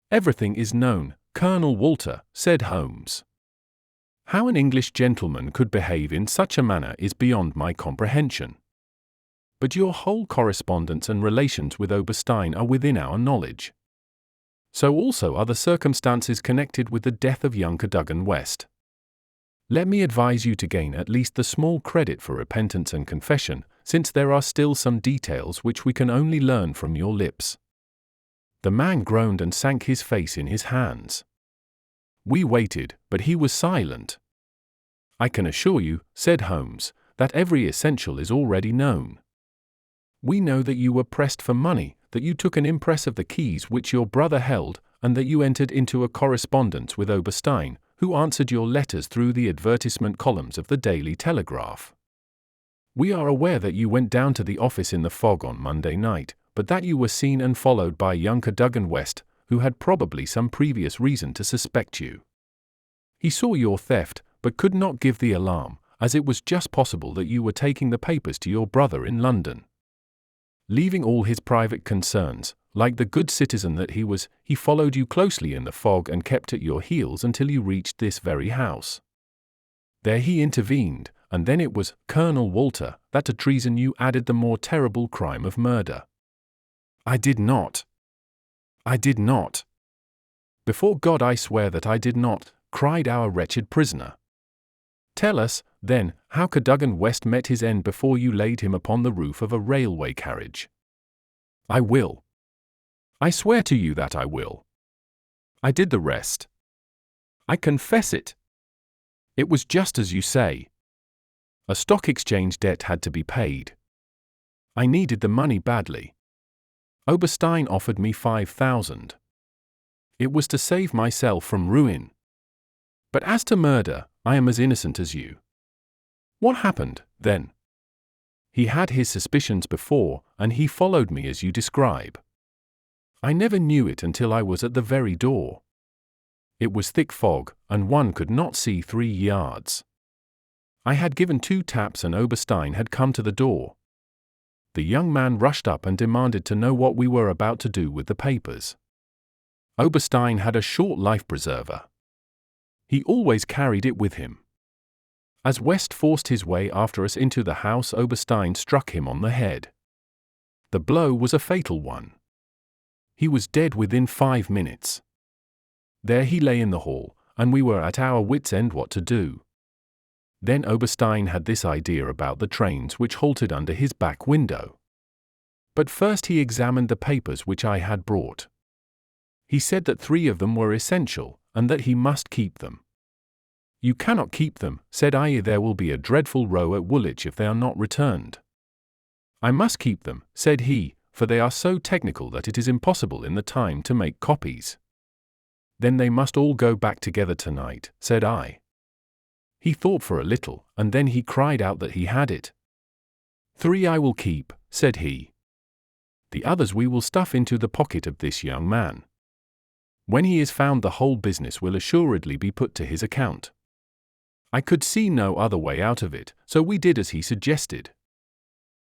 A: "Everything is known, Colonel Walter," said Holmes. "How an English gentleman could behave in such a manner is beyond my comprehension. But your whole correspondence and relations with Oberstein are within our knowledge. So also are the circumstances connected with the death of young Cadogan West. Let me advise you to gain at least the small credit for repentance and confession, since there are still some details which we can only learn from your lips." The man groaned and sank his face in his hands. We waited, but he was silent. "I can assure you," said Holmes, "that every essential is already known. We know that you were pressed for money, that you took an impress of the keys which your brother held, and that you entered into a correspondence with Oberstein, who answered your letters through the advertisement columns of the Daily Telegraph. We are aware that you went down to the office in the fog on Monday night, but that you were seen and followed by young Cadogan West, who had probably some previous reason to suspect you. He saw your theft, but could not give the alarm, as it was just possible that you were taking the papers to your brother in London. Leaving all his private concerns, like the good citizen that he was, he followed you closely in the fog and kept at your heels until you reached this very house. There he intervened, and then it was, Colonel Walter, that to treason you added the more terrible crime of murder." "I did not. I did not. Before God I swear that I did not," cried our wretched prisoner. "Tell us, then, how Cadogan West met his end before you laid him upon the roof of a railway carriage." "I will. I swear to you that I will. I did the rest. I confess it. It was just as you say. A stock exchange debt had to be paid. I needed the money badly. Oberstein offered me 5,000. It was to save myself from ruin. But as to murder, I am as innocent as you." "What happened, then?" "He had his suspicions before, and he followed me as you describe. I never knew it until I was at the very door. It was thick fog, and one could not see 3 yards. I had given 2 taps and Oberstein had come to the door. The young man rushed up and demanded to know what we were about to do with the papers. Oberstein had a short life-preserver. He always carried it with him. As West forced his way after us into the house, Oberstein struck him on the head. The blow was a fatal one. He was dead within 5 minutes. There he lay in the hall, and we were at our wits' end what to do. Then Oberstein had this idea about the trains which halted under his back window. But first he examined the papers which I had brought. He said that 3 of them were essential, and that he must keep them. "You cannot keep them," said I, "there will be a dreadful row at Woolwich if they are not returned." "I must keep them," said he, "for they are so technical that it is impossible in the time to make copies." "Then they must all go back together tonight," said I. He thought for a little, and then he cried out that he had it. "3 I will keep," said he. "The others we will stuff into the pocket of this young man. When he is found the whole business will assuredly be put to his account." I could see no other way out of it, so we did as he suggested.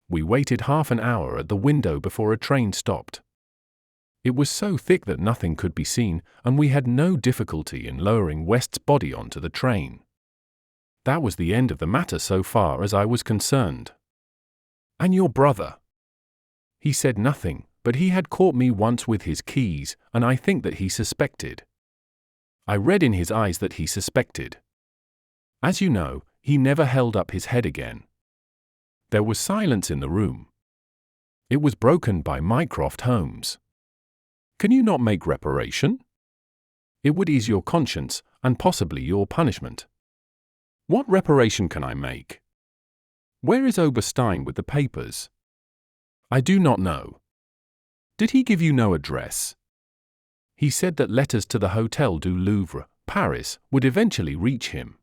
A: We waited half an hour at the window before a train stopped. It was so thick that nothing could be seen, and we had no difficulty in lowering West's body onto the train. That was the end of the matter so far as I was concerned. "And your brother?" He said nothing, but he had caught me once with his keys, and I think that he suspected. I read in his eyes that he suspected. As you know, he never held up his head again. There was silence in the room. It was broken by Mycroft Holmes. "Can you not make reparation? It would ease your conscience, and possibly your punishment." "What reparation can I make? Where is Oberstein with the papers?" "I do not know. Did he give you no address? He said that letters to the Hotel du Louvre, Paris, would eventually reach him.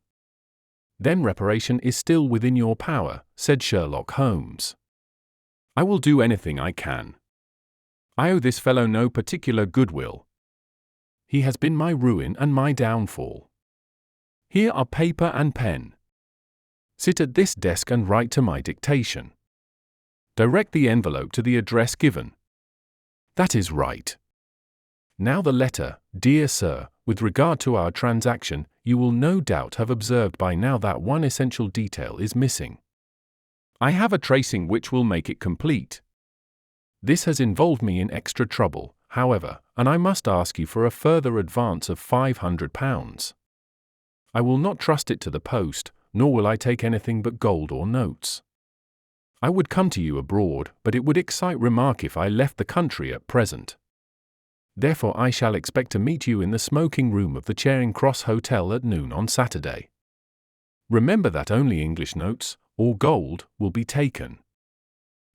A: Then reparation is still within your power, said Sherlock Holmes. I will do anything I can. I owe this fellow no particular goodwill. He has been my ruin and my downfall. Here are paper and pen. Sit at this desk and write to my dictation. Direct the envelope to the address given. That is right. Now the letter, dear sir, with regard to our transaction, you will no doubt have observed by now that one essential detail is missing. I have a tracing which will make it complete. This has involved me in extra trouble, however, and I must ask you for a further advance of £500. I will not trust it to the post, nor will I take anything but gold or notes. I would come to you abroad, but it would excite remark if I left the country at present. Therefore I shall expect to meet you in the smoking room of the Charing Cross Hotel at noon on Saturday. Remember that only English notes, or gold, will be taken.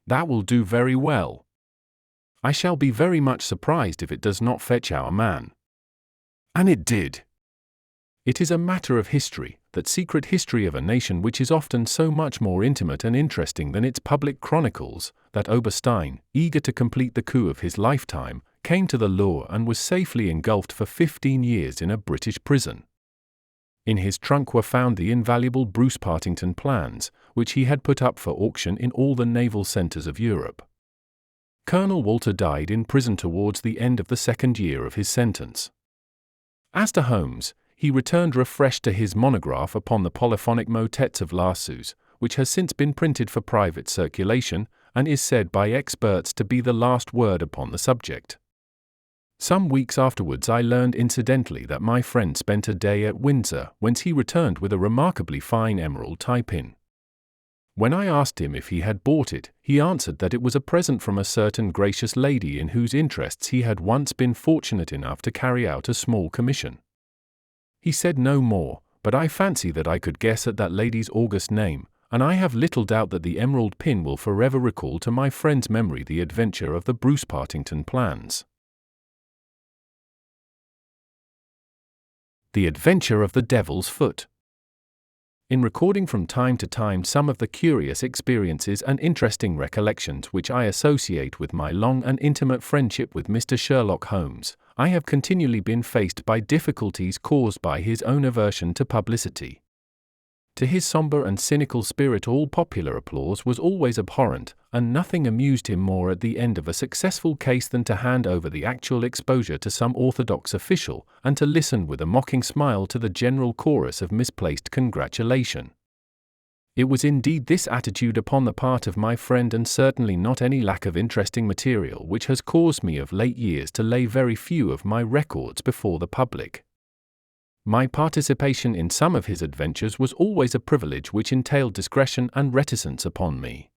A: That will do very well. I shall be very much surprised if it does not fetch our man. And it did. It is a matter of history, that secret history of a nation which is often so much more intimate and interesting than its public chronicles, that Oberstein, eager to complete the coup of his lifetime, came to the lure and was safely engulfed for 15 years in a British prison. In his trunk were found the invaluable Bruce-Partington plans, which he had put up for auction in all the naval centres of Europe. Colonel Walter died in prison towards the end of the second year of his sentence. As to Holmes, he returned refreshed to his monograph upon the polyphonic motets of Lassus, which has since been printed for private circulation, and is said by experts to be the last word upon the subject. Some weeks afterwards I learned incidentally that my friend spent a day at Windsor, whence he returned with a remarkably fine emerald tie-pin. When I asked him if he had bought it, he answered that it was a present from a certain gracious lady in whose interests he had once been fortunate enough to carry out a small commission. He said no more, but I fancy that I could guess at that lady's august name, and I have little doubt that the emerald pin will forever recall to my friend's memory the adventure of the Bruce-Partington plans. The Adventure of the Devil's Foot. In recording from time to time some of the curious experiences and interesting recollections which I associate with my long and intimate friendship with Mr. Sherlock Holmes, I have continually been faced by difficulties caused by his own aversion to publicity. To his sombre and cynical spirit all popular applause was always abhorrent, and nothing amused him more at the end of a successful case than to hand over the actual exposure to some orthodox official, and to listen with a mocking smile to the general chorus of misplaced congratulation. It was indeed this attitude upon the part of my friend, and certainly not any lack of interesting material, which has caused me of late years to lay very few of my records before the public. My participation in some of his adventures was always a privilege which entailed discretion and reticence upon me.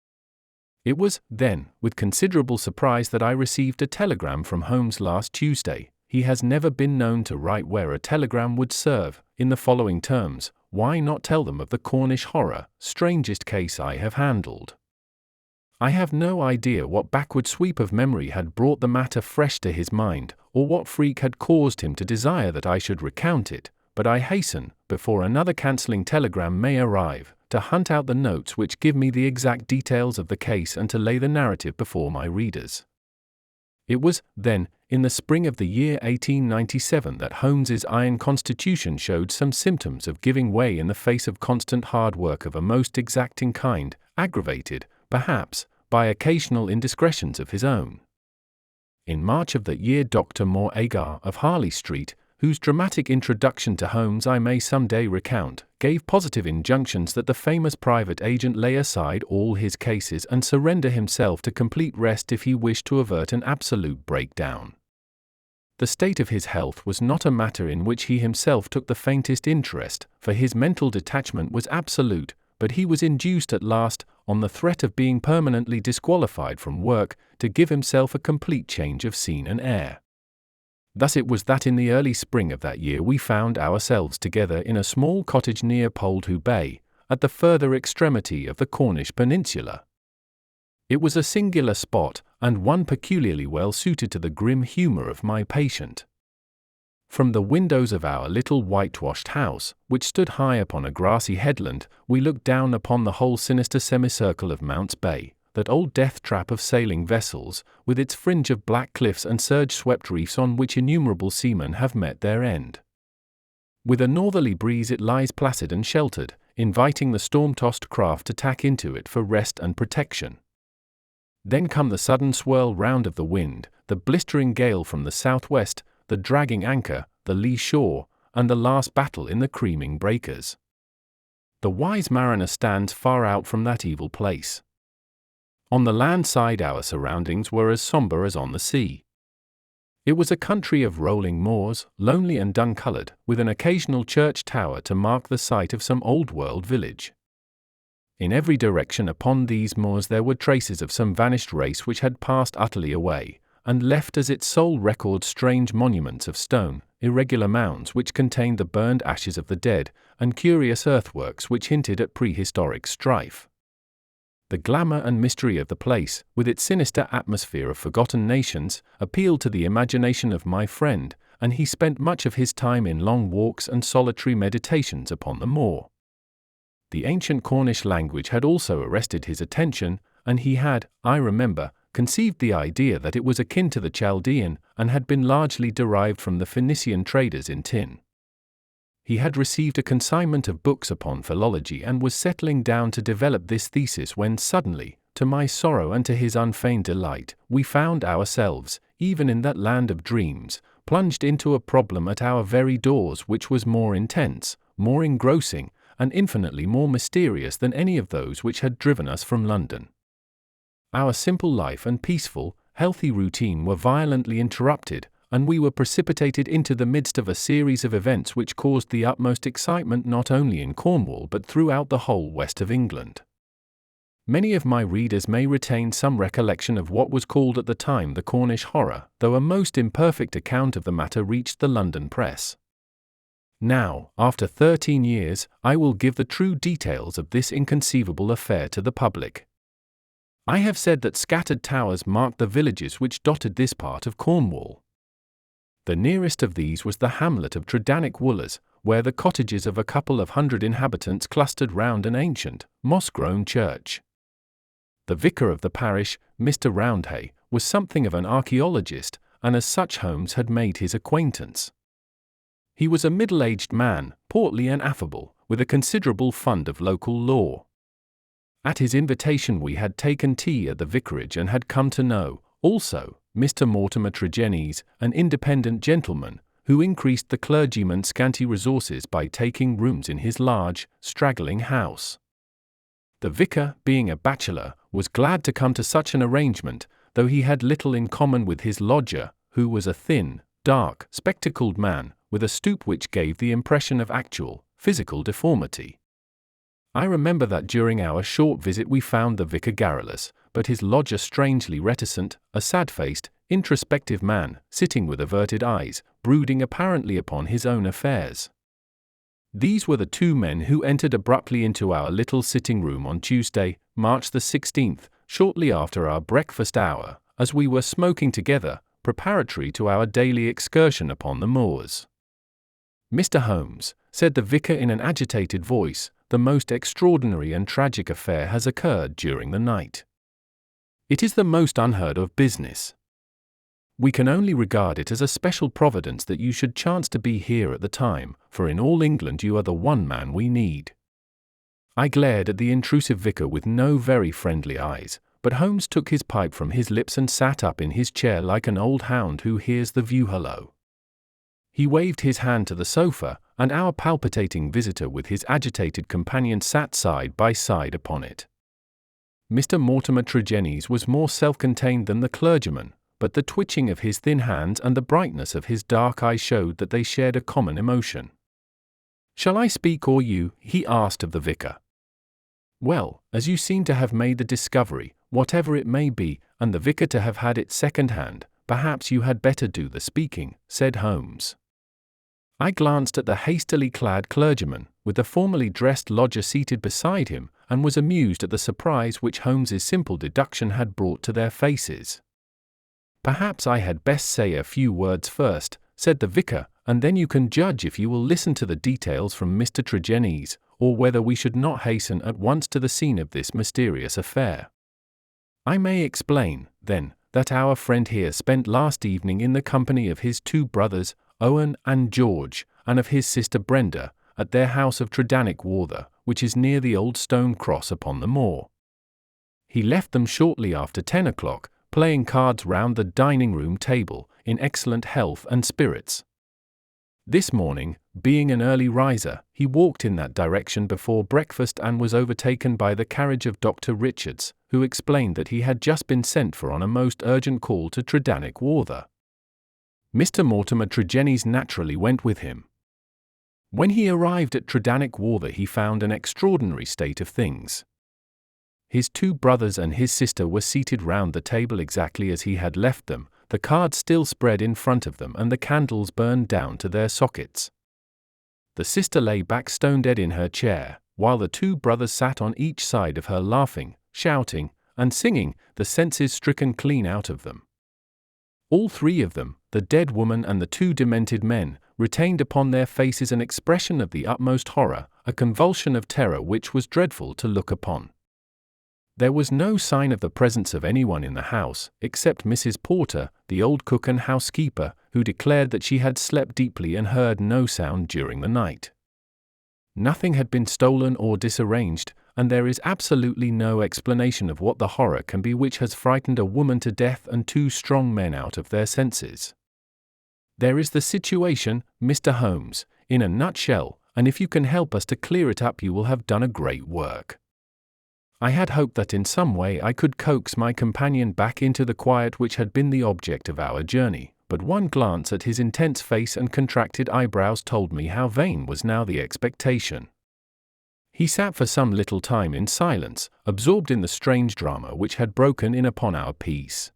A: It was, then, with considerable surprise that I received a telegram from Holmes last Tuesday. He has never been known to write where a telegram would serve, in the following terms: why not tell them of the Cornish horror, strangest case I have handled? I have no idea what backward sweep of memory had brought the matter fresh to his mind, or what freak had caused him to desire that I should recount it, but I hasten, before another cancelling telegram may arrive, to hunt out the notes which give me the exact details of the case and to lay the narrative before my readers. It was, then, in the spring of the year 1897 that Holmes's iron constitution showed some symptoms of giving way in the face of constant hard work of a most exacting kind, aggravated, perhaps, by occasional indiscretions of his own. In March of that year Dr. Moore Agar of Harley Street, whose dramatic introduction to Holmes I may some day recount, gave positive injunctions that the famous private agent lay aside all his cases and surrender himself to complete rest if he wished to avert an absolute breakdown. The state of his health was not a matter in which he himself took the faintest interest, for his mental detachment was absolute, but he was induced at last, on the threat of being permanently disqualified from work, to give himself a complete change of scene and air. Thus it was that in the early spring of that year we found ourselves together in a small cottage near Poldhu Bay, at the further extremity of the Cornish peninsula. It was a singular spot, and one peculiarly well suited to the grim humour of my patient. From the windows of our little whitewashed house, which stood high upon a grassy headland, we looked down upon the whole sinister semicircle of Mounts Bay, that old death-trap of sailing vessels, with its fringe of black cliffs and surge-swept reefs on which innumerable seamen have met their end. With a northerly breeze it lies placid and sheltered, inviting the storm-tossed craft to tack into it for rest and protection. Then come the sudden swirl round of the wind, the blistering gale from the southwest, the dragging anchor, the lee shore, and the last battle in the creaming breakers. The wise mariner stands far out from that evil place. On the land side our surroundings were as sombre as on the sea. It was a country of rolling moors, lonely and dun-coloured, with an occasional church tower to mark the site of some old-world village. In every direction upon these moors there were traces of some vanished race which had passed utterly away, and left as its sole record strange monuments of stone, irregular mounds which contained the burned ashes of the dead, and curious earthworks which hinted at prehistoric strife. The glamour and mystery of the place, with its sinister atmosphere of forgotten nations, appealed to the imagination of my friend, and he spent much of his time in long walks and solitary meditations upon the moor. The ancient Cornish language had also arrested his attention, and he had, I remember, conceived the idea that it was akin to the Chaldean, and had been largely derived from the Phoenician traders in tin. He had received a consignment of books upon philology and was settling down to develop this thesis when suddenly, to my sorrow and to his unfeigned delight, we found ourselves, even in that land of dreams, plunged into a problem at our very doors which was more intense, more engrossing, and infinitely more mysterious than any of those which had driven us from London. Our simple life and peaceful, healthy routine were violently interrupted, and we were precipitated into the midst of a series of events which caused the utmost excitement not only in Cornwall but throughout the whole west of England. Many of my readers may retain some recollection of what was called at the time the Cornish horror, though a most imperfect account of the matter reached the London press. Now, after 13 years, I will give the true details of this inconceivable affair to the public. I have said that scattered towers marked the villages which dotted this part of Cornwall. The nearest of these was the hamlet of Tredannick Woolers, where the cottages of a couple of hundred inhabitants clustered round an ancient, moss-grown church. The vicar of the parish, Mr. Roundhay, was something of an archaeologist, and as such Holmes had made his acquaintance. He was a middle-aged man, portly and affable, with a considerable fund of local lore. At his invitation we had taken tea at the vicarage and had come to know, also, Mr. Mortimer Tregennies, an independent gentleman, who increased the clergyman's scanty resources by taking rooms in his large, straggling house. The vicar, being a bachelor, was glad to come to such an arrangement, though he had little in common with his lodger, who was a thin, dark, spectacled man, with a stoop which gave the impression of actual, physical deformity. I remember that during our short visit we found the vicar garrulous, but his lodger strangely reticent, a sad-faced, introspective man, sitting with averted eyes, brooding apparently upon his own affairs. These were the two men who entered abruptly into our little sitting-room on Tuesday, March the 16th, shortly after our breakfast hour, as we were smoking together, preparatory to our daily excursion upon the moors. "Mr. Holmes," said the vicar in an agitated voice, "the most extraordinary and tragic affair has occurred during the night. It is the most unheard of business. We can only regard it as a special providence that you should chance to be here at the time, for in all England you are the one man we need." I glared at the intrusive vicar with no very friendly eyes, but Holmes took his pipe from his lips and sat up in his chair like an old hound who hears the view-hallo. He waved his hand to the sofa, and our palpitating visitor with his agitated companion sat side by side upon it. Mr. Mortimer Tregennies was more self-contained than the clergyman, but the twitching of his thin hands and the brightness of his dark eyes showed that they shared a common emotion. "Shall I speak or you?" he asked of the vicar. "Well, as you seem to have made the discovery, whatever it may be, and the vicar to have had it second-hand, perhaps you had better do the speaking," said Holmes. I glanced at the hastily clad clergyman, with the formally dressed lodger seated beside him, and was amused at the surprise which Holmes's simple deduction had brought to their faces. "Perhaps I had best say a few words first," said the vicar, "and then you can judge if you will listen to the details from Mr. Tregennies, or whether we should not hasten at once to the scene of this mysterious affair. I may explain, then, that our friend here spent last evening in the company of his two brothers, Owen and George, and of his sister Brenda, at their house of Tredannick Warther, which is near the old stone cross upon the moor. He left them shortly after 10 o'clock, playing cards round the dining-room table, in excellent health and spirits. This morning, being an early riser, he walked in that direction before breakfast and was overtaken by the carriage of Dr. Richards, who explained that he had just been sent for on a most urgent call to Tredannick Warther. Mr. Mortimer Tregennies naturally went with him. When he arrived at Tredannick Warther he found an extraordinary state of things. His two brothers and his sister were seated round the table exactly as he had left them, the cards still spread in front of them and the candles burned down to their sockets. The sister lay back stone-dead in her chair, while the two brothers sat on each side of her laughing, shouting, and singing, the senses stricken clean out of them. All three of them, the dead woman and the two demented men, retained upon their faces an expression of the utmost horror, a convulsion of terror which was dreadful to look upon. There was no sign of the presence of anyone in the house, except Mrs. Porter, the old cook and housekeeper, who declared that she had slept deeply and heard no sound during the night. Nothing had been stolen or disarranged, and there is absolutely no explanation of what the horror can be which has frightened a woman to death and two strong men out of their senses. There is the situation, Mr. Holmes, in a nutshell, and if you can help us to clear it up you will have done a great work. I had hoped that in some way I could coax my companion back into the quiet which had been the object of our journey, but one glance at his intense face and contracted eyebrows told me how vain was now the expectation. He sat for some little time in silence, absorbed in the strange drama which had broken in upon our peace.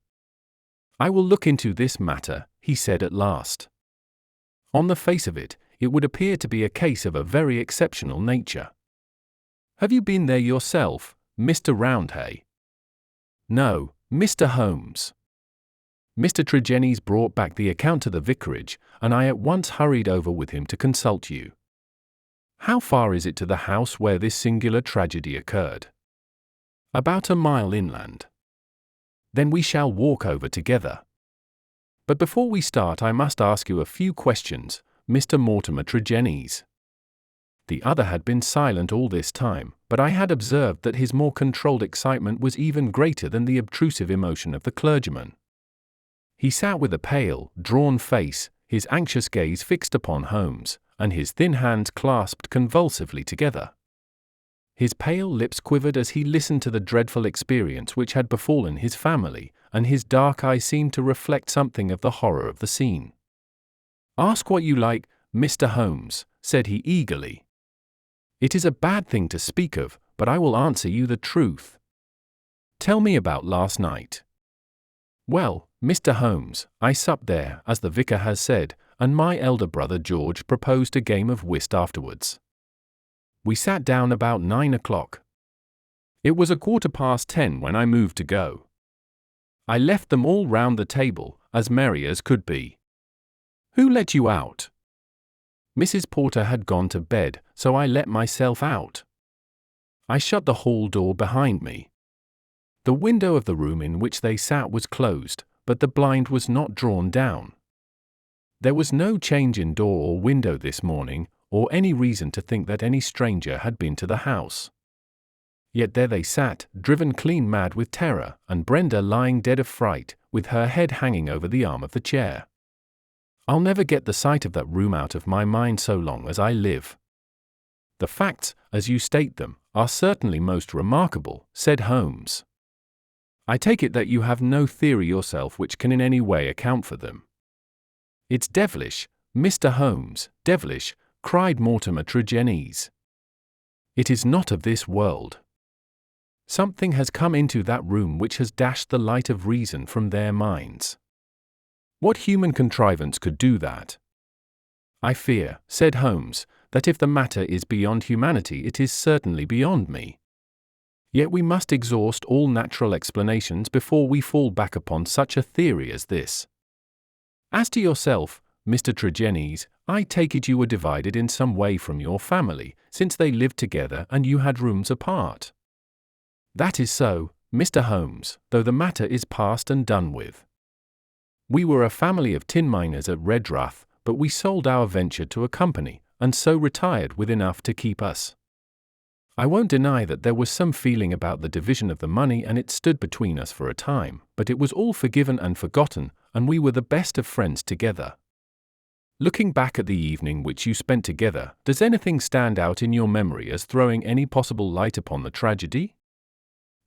A: "I will look into this matter," he said at last. "On the face of it, it would appear to be a case of a very exceptional nature. Have you been there yourself, Mr. Roundhay?" "No, Mr. Holmes." Mr. Tregennies brought back the account to the vicarage, and I at once hurried over with him to consult you. "How far is it to the house where this singular tragedy occurred?" "About a mile inland." "Then we shall walk over together. But before we start I must ask you a few questions, Mr. Mortimer Tregennies." The other had been silent all this time, but I had observed that his more controlled excitement was even greater than the obtrusive emotion of the clergyman. He sat with a pale, drawn face, his anxious gaze fixed upon Holmes, and his thin hands clasped convulsively together. His pale lips quivered as he listened to the dreadful experience which had befallen his family, and his dark eye seemed to reflect something of the horror of the scene. "Ask what you like, Mr. Holmes," said he eagerly. "It is a bad thing to speak of, but I will answer you the truth. Tell me about last night." "Well, Mr. Holmes, I supped there, as the vicar has said, and my elder brother George proposed a game of whist afterwards. We sat down about 9 o'clock. It was 10:15 when I moved to go. I left them all round the table, as merry as could be." "Who let you out?" "Mrs. Porter had gone to bed, so I let myself out. I shut the hall door behind me. The window of the room in which they sat was closed, but the blind was not drawn down. There was no change in door or window this morning, or any reason to think that any stranger had been to the house. Yet there they sat, driven clean mad with terror, and Brenda lying dead of fright, with her head hanging over the arm of the chair. I'll never get the sight of that room out of my mind so long as I live." "The facts, as you state them, are certainly most remarkable," said Holmes. "I take it that you have no theory yourself which can in any way account for them." "It's devilish, Mr. Holmes, devilish," cried Mortimer Tregennies. "It is not of this world. Something has come into that room which has dashed the light of reason from their minds. What human contrivance could do that?" "I fear," said Holmes, "that if the matter is beyond humanity it is certainly beyond me. Yet we must exhaust all natural explanations before we fall back upon such a theory as this. As to yourself, Mr. Tregennies, I take it you were divided in some way from your family, since they lived together and you had rooms apart. That is so, Mr. Holmes, though the matter is past and done with. We were a family of tin miners at Redruth, but we sold our venture to a company, and so retired with enough to keep us. I won't deny that there was some feeling about the division of the money, and it stood between us for a time, but it was all forgiven and forgotten, and we were the best of friends together. Looking back at the evening which you spent together, does anything stand out in your memory as throwing any possible light upon the tragedy?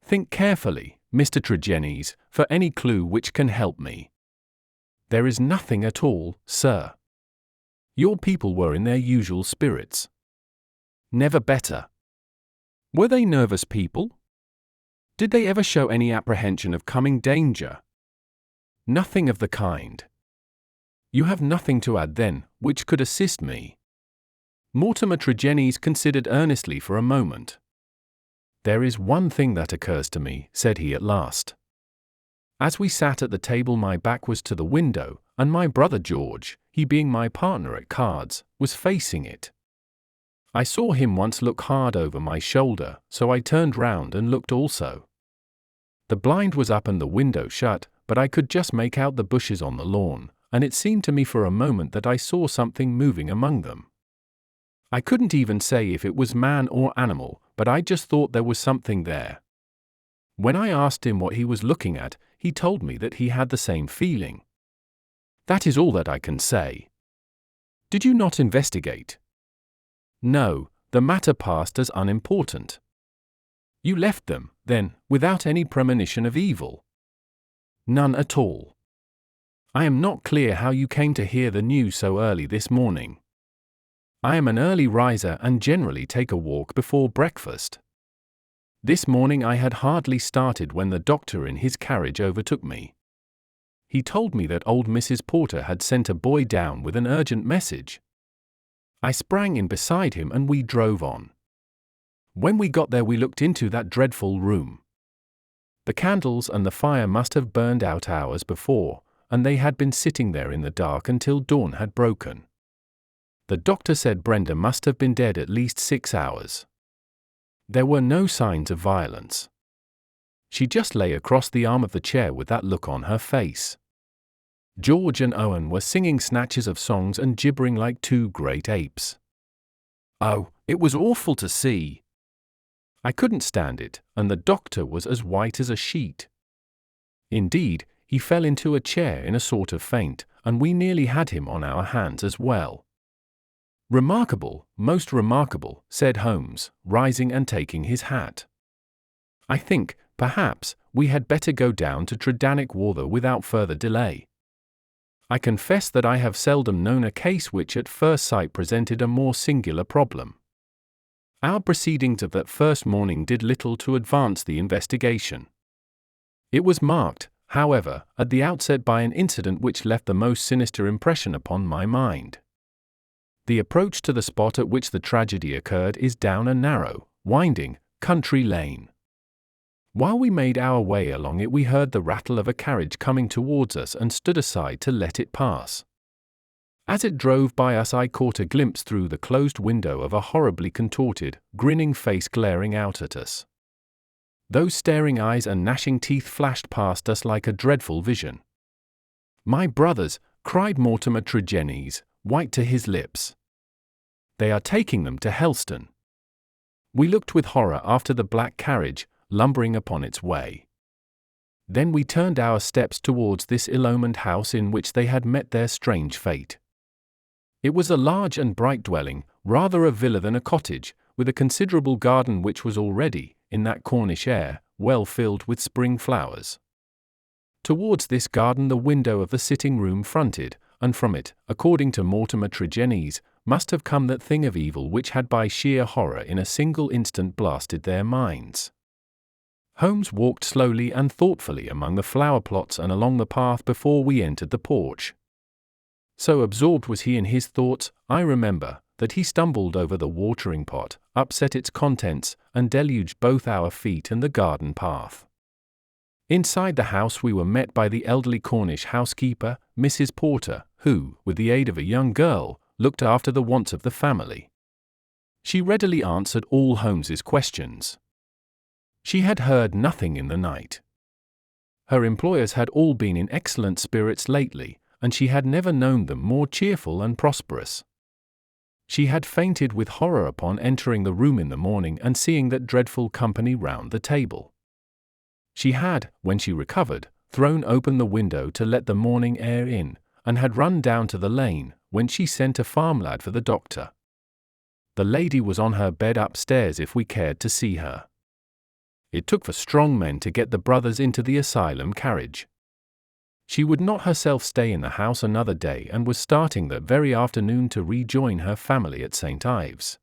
A: Think carefully, Mr. Tregennies, for any clue which can help me. There is nothing at all, sir. Your people were in their usual spirits. Never better. Were they nervous people? Did they ever show any apprehension of coming danger? Nothing of the kind. You have nothing to add then, which could assist me. Mortimer Tregennies considered earnestly for a moment. There is one thing that occurs to me, said he at last. As we sat at the table, my back was to the window, and my brother George, he being my partner at cards, was facing it. I saw him once look hard over my shoulder, so I turned round and looked also. The blind was up and the window shut, but I could just make out the bushes on the lawn, and it seemed to me for a moment that I saw something moving among them. I couldn't even say if it was man or animal, but I just thought there was something there. When I asked him what he was looking at, he told me that he had the same feeling. That is all that I can say. Did you not investigate? No, the matter passed as unimportant. You left them, then, without any premonition of evil? None at all. I am not clear how you came to hear the news so early this morning. I am an early riser and generally take a walk before breakfast. This morning I had hardly started when the doctor in his carriage overtook me. He told me that old Mrs. Porter had sent a boy down with an urgent message. I sprang in beside him and we drove on. When we got there we looked into that dreadful room. The candles and the fire must have burned out hours before, and they had been sitting there in the dark until dawn had broken. The doctor said Brenda must have been dead at least 6 hours. There were no signs of violence. She just lay across the arm of the chair with that look on her face. George and Owen were singing snatches of songs and gibbering like two great apes. Oh, it was awful to see. I couldn't stand it, and the doctor was as white as a sheet. Indeed, he fell into a chair in a sort of faint, and we nearly had him on our hands as well. Remarkable, most remarkable, said Holmes, rising and taking his hat. I think, perhaps, we had better go down to Tredannick Wather without further delay. I confess that I have seldom known a case which at first sight presented a more singular problem. Our proceedings of that first morning did little to advance the investigation. It was marked, however, at the outset by an incident which left the most sinister impression upon my mind. The approach to the spot at which the tragedy occurred is down a narrow, winding, country lane. While we made our way along it we heard the rattle of a carriage coming towards us and stood aside to let it pass. As it drove by us I caught a glimpse through the closed window of a horribly contorted, grinning face glaring out at us. Those staring eyes and gnashing teeth flashed past us like a dreadful vision. My brothers, cried Mortimer Tregennies, white to his lips. They are taking them to Helston. We looked with horror after the black carriage, lumbering upon its way. Then we turned our steps towards this ill-omened house in which they had met their strange fate. It was a large and bright dwelling, rather a villa than a cottage, with a considerable garden which was already, in that Cornish air, well filled with spring flowers. Towards this garden the window of the sitting-room fronted, and from it, according to Mortimer Tregennies, must have come that thing of evil which had by sheer horror in a single instant blasted their minds. Holmes walked slowly and thoughtfully among the flower plots and along the path before we entered the porch. So absorbed was he in his thoughts, I remember, that he stumbled over the watering pot, upset its contents, and deluged both our feet and the garden path. Inside the house we were met by the elderly Cornish housekeeper, Mrs. Porter, who, with the aid of a young girl, looked after the wants of the family. She readily answered all Holmes's questions. She had heard nothing in the night. Her employers had all been in excellent spirits lately, and she had never known them more cheerful and prosperous. She had fainted with horror upon entering the room in the morning and seeing that dreadful company round the table. She had, when she recovered, thrown open the window to let the morning air in, and had run down to the lane, whence she sent a farm lad for the doctor. The lady was on her bed upstairs if we cared to see her. It took for strong men to get the brothers into the asylum carriage. She would not herself stay in the house another day and was starting that very afternoon to rejoin her family at St. Ives.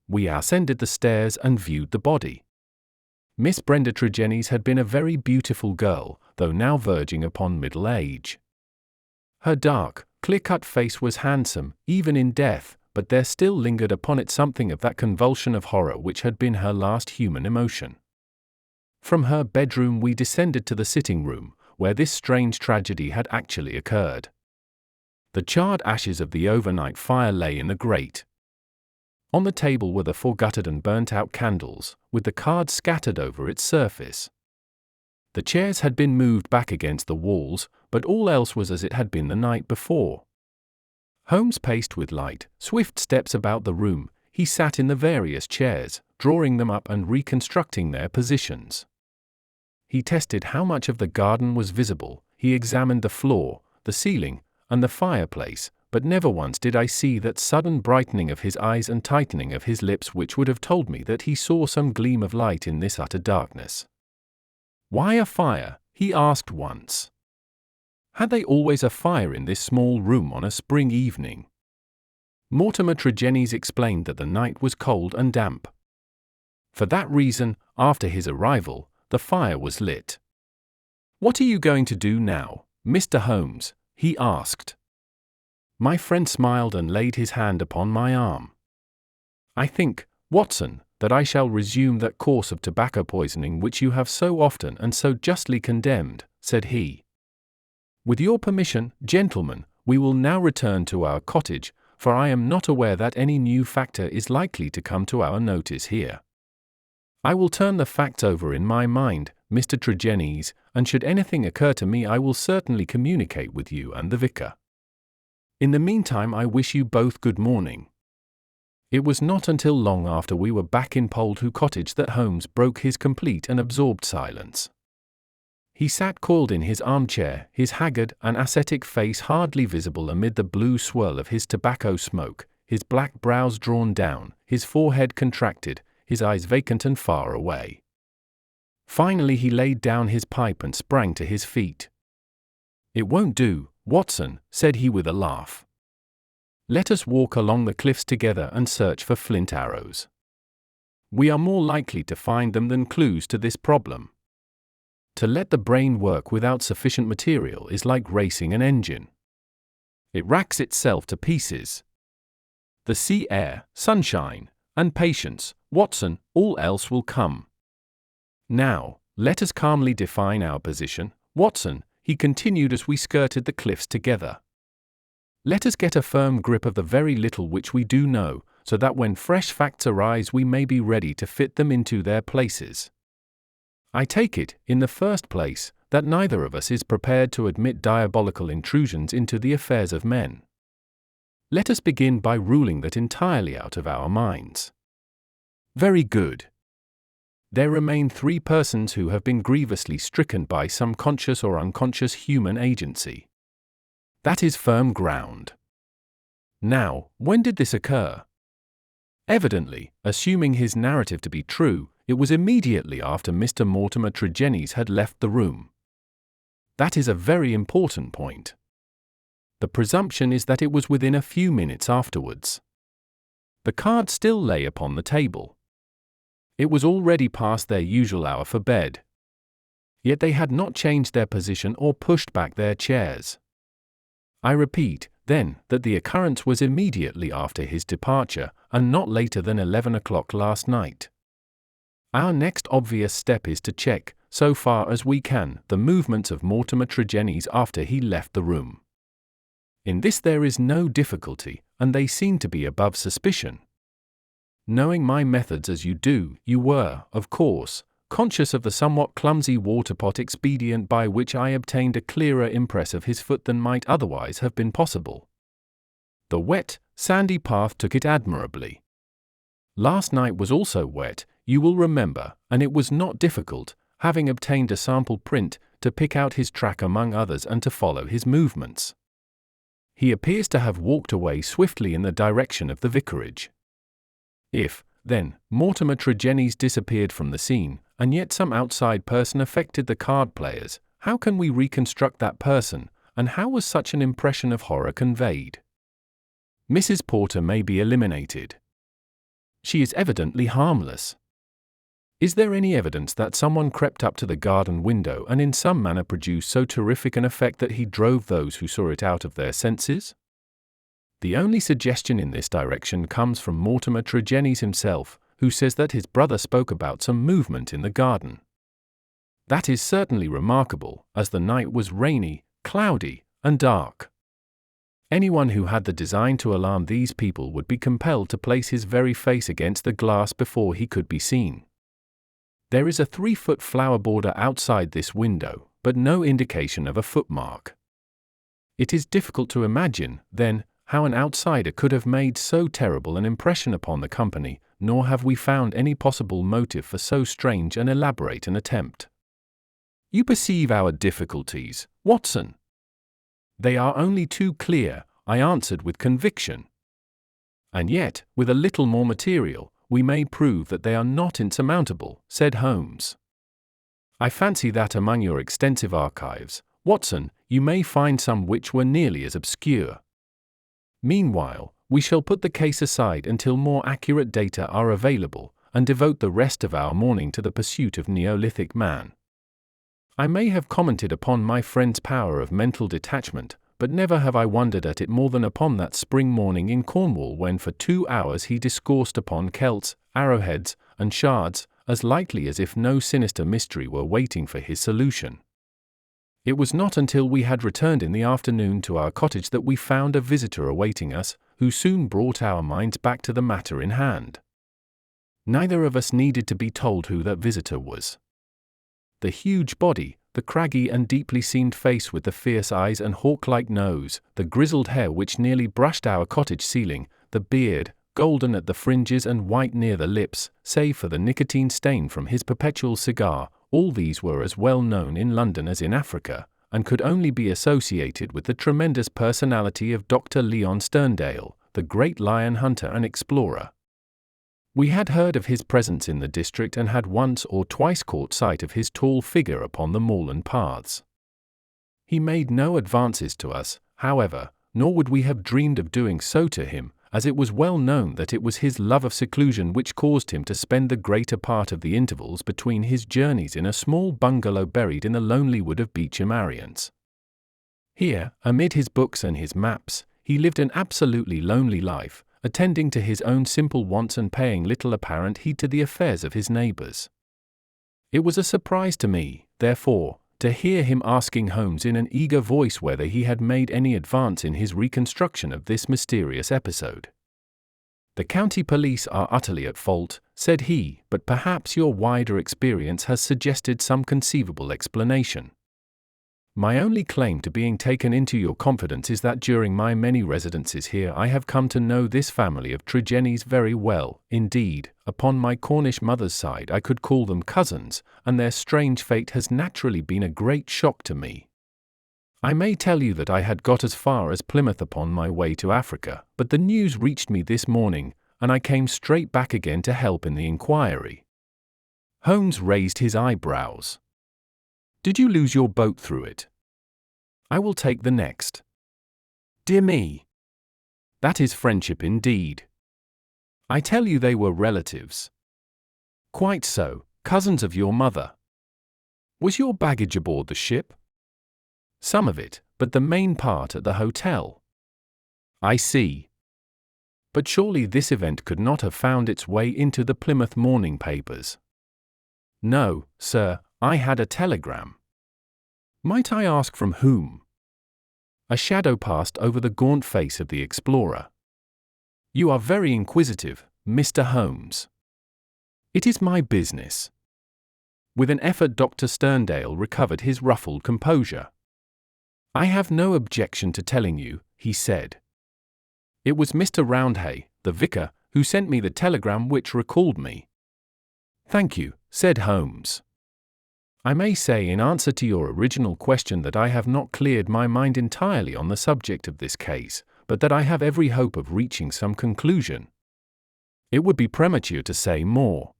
A: We ascended the stairs and viewed the body. Miss Brenda Tregennies had been a very beautiful girl, though now verging upon middle age. Her dark, clear-cut face was handsome, even in death, but there still lingered upon it something of that convulsion of horror which had been her last human emotion. From her bedroom we descended to the sitting-room, where this strange tragedy had actually occurred. The charred ashes of the overnight fire lay in the grate. On the table were the four-guttered and burnt-out candles, with the cards scattered over its surface. The chairs had been moved back against the walls, but all else was as it had been the night before. Holmes paced with light, swift steps about the room. He sat in the various chairs, drawing them up and reconstructing their positions. He tested how much of the garden was visible, he examined the floor, the ceiling, and the fireplace, but never once did I see that sudden brightening of his eyes and tightening of his lips which would have told me that he saw some gleam of light in this utter darkness. "Why a fire?" he asked once. Had they always a fire in this small room on a spring evening? Mortimer Tregennies explained that the night was cold and damp. For that reason, after his arrival, the fire was lit. "What are you going to do now, Mr. Holmes?" he asked. My friend smiled and laid his hand upon my arm. "I think, Watson, that I shall resume that course of tobacco poisoning which you have so often and so justly condemned," said he. "With your permission, gentlemen, we will now return to our cottage, for I am not aware that any new factor is likely to come to our notice here. I will turn the facts over in my mind, Mr. Tregennies, and should anything occur to me I will certainly communicate with you and the vicar. In the meantime I wish you both good morning." It was not until long after we were back in Poldhu Cottage that Holmes broke his complete and absorbed silence. He sat coiled in his armchair, his haggard and ascetic face hardly visible amid the blue swirl of his tobacco smoke, his black brows drawn down, his forehead contracted, his eyes vacant and far away. Finally he laid down his pipe and sprang to his feet. "It won't do, Watson," said he with a laugh. "Let us walk along the cliffs together and search for flint arrows. We are more likely to find them than clues to this problem. To let the brain work without sufficient material is like racing an engine. It racks itself to pieces. The sea air, sunshine, and patience, Watson, all else will come. Now, let us calmly define our position, Watson," he continued as we skirted the cliffs together. "Let us get a firm grip of the very little which we do know, so that when fresh facts arise we may be ready to fit them into their places. I take it, in the first place, that neither of us is prepared to admit diabolical intrusions into the affairs of men. Let us begin by ruling that entirely out of our minds. Very good. There remain 3 persons who have been grievously stricken by some conscious or unconscious human agency. That is firm ground. Now, when did this occur? Evidently, assuming his narrative to be true, it was immediately after Mr. Mortimer Tregennies had left the room. That is a very important point. The presumption is that it was within a few minutes afterwards. The cards still lay upon the table. It was already past their usual hour for bed. Yet they had not changed their position or pushed back their chairs. I repeat, then, that the occurrence was immediately after his departure, and not later than 11 o'clock last night. Our next obvious step is to check, so far as we can, the movements of Mortimer Tregennies after he left the room. In this there is no difficulty, and they seem to be above suspicion. Knowing my methods as you do, you were, of course, conscious of the somewhat clumsy water-pot expedient by which I obtained a clearer impress of his foot than might otherwise have been possible. The wet, sandy path took it admirably. Last night was also wet, you will remember, and it was not difficult, having obtained a sample print, to pick out his track among others and to follow his movements. He appears to have walked away swiftly in the direction of the vicarage. If, then, Mortimer Tregennies disappeared from the scene, and yet some outside person affected the card players, how can we reconstruct that person, and how was such an impression of horror conveyed? Mrs. Porter may be eliminated. She is evidently harmless. Is there any evidence that someone crept up to the garden window and in some manner produced so terrific an effect that he drove those who saw it out of their senses? The only suggestion in this direction comes from Mortimer Tregennies himself, who says that his brother spoke about some movement in the garden. That is certainly remarkable, as the night was rainy, cloudy, and dark. Anyone who had the design to alarm these people would be compelled to place his very face against the glass before he could be seen. There is a 3-foot flower border outside this window, but no indication of a footmark. It is difficult to imagine, then, how an outsider could have made so terrible an impression upon the company, nor have we found any possible motive for so strange and elaborate an attempt. You perceive our difficulties, Watson. They are only too clear, I answered with conviction. And yet, with a little more material, we may prove that they are not insurmountable, said Holmes. I fancy that among your extensive archives, Watson, you may find some which were nearly as obscure. Meanwhile, we shall put the case aside until more accurate data are available, and devote the rest of our morning to the pursuit of Neolithic man. I may have commented upon my friend's power of mental detachment, but never have I wondered at it more than upon that spring morning in Cornwall when for 2 hours he discoursed upon Celts, arrowheads, and shards, as lightly as if no sinister mystery were waiting for his solution. It was not until we had returned in the afternoon to our cottage that we found a visitor awaiting us, who soon brought our minds back to the matter in hand. Neither of us needed to be told who that visitor was. The huge body, the craggy and deeply seamed face with the fierce eyes and hawk-like nose, the grizzled hair which nearly brushed our cottage ceiling, the beard, golden at the fringes and white near the lips, save for the nicotine stain from his perpetual cigar, all these were as well known in London as in Africa, and could only be associated with the tremendous personality of Dr. Leon Sterndale, the great lion hunter and explorer. We had heard of his presence in the district and had once or twice caught sight of his tall figure upon the moorland paths. He made no advances to us, however, nor would we have dreamed of doing so to him, as it was well known that it was his love of seclusion which caused him to spend the greater part of the intervals between his journeys in a small bungalow buried in the lonely wood of Beecham Arians. Here, amid his books and his maps, he lived an absolutely lonely life, attending to his own simple wants and paying little apparent heed to the affairs of his neighbors. It was a surprise to me, therefore, to hear him asking Holmes in an eager voice whether he had made any advance in his reconstruction of this mysterious episode. The county police are utterly at fault, said he, but perhaps your wider experience has suggested some conceivable explanation. My only claim to being taken into your confidence is that during my many residences here I have come to know this family of Tregennies very well. Indeed, upon my Cornish mother's side I could call them cousins, and their strange fate has naturally been a great shock to me. I may tell you that I had got as far as Plymouth upon my way to Africa, but the news reached me this morning, and I came straight back again to help in the inquiry. Holmes raised his eyebrows. Did you lose your boat through it? I will take the next. Dear me. That is friendship indeed. I tell you they were relatives. Quite so, cousins of your mother. Was your baggage aboard the ship? Some of it, but the main part at the hotel. I see. But surely this event could not have found its way into the Plymouth morning papers. No, sir, I had a telegram. Might I ask from whom? A shadow passed over the gaunt face of the explorer. You are very inquisitive, Mr. Holmes. It is my business. With an effort, Dr. Sterndale recovered his ruffled composure. I have no objection to telling you, he said. It was Mr. Roundhay, the vicar, who sent me the telegram which recalled me. Thank you, said Holmes. I may say in answer to your original question that I have not cleared my mind entirely on the subject of this case, but that I have every hope of reaching some conclusion. It would be premature to say more.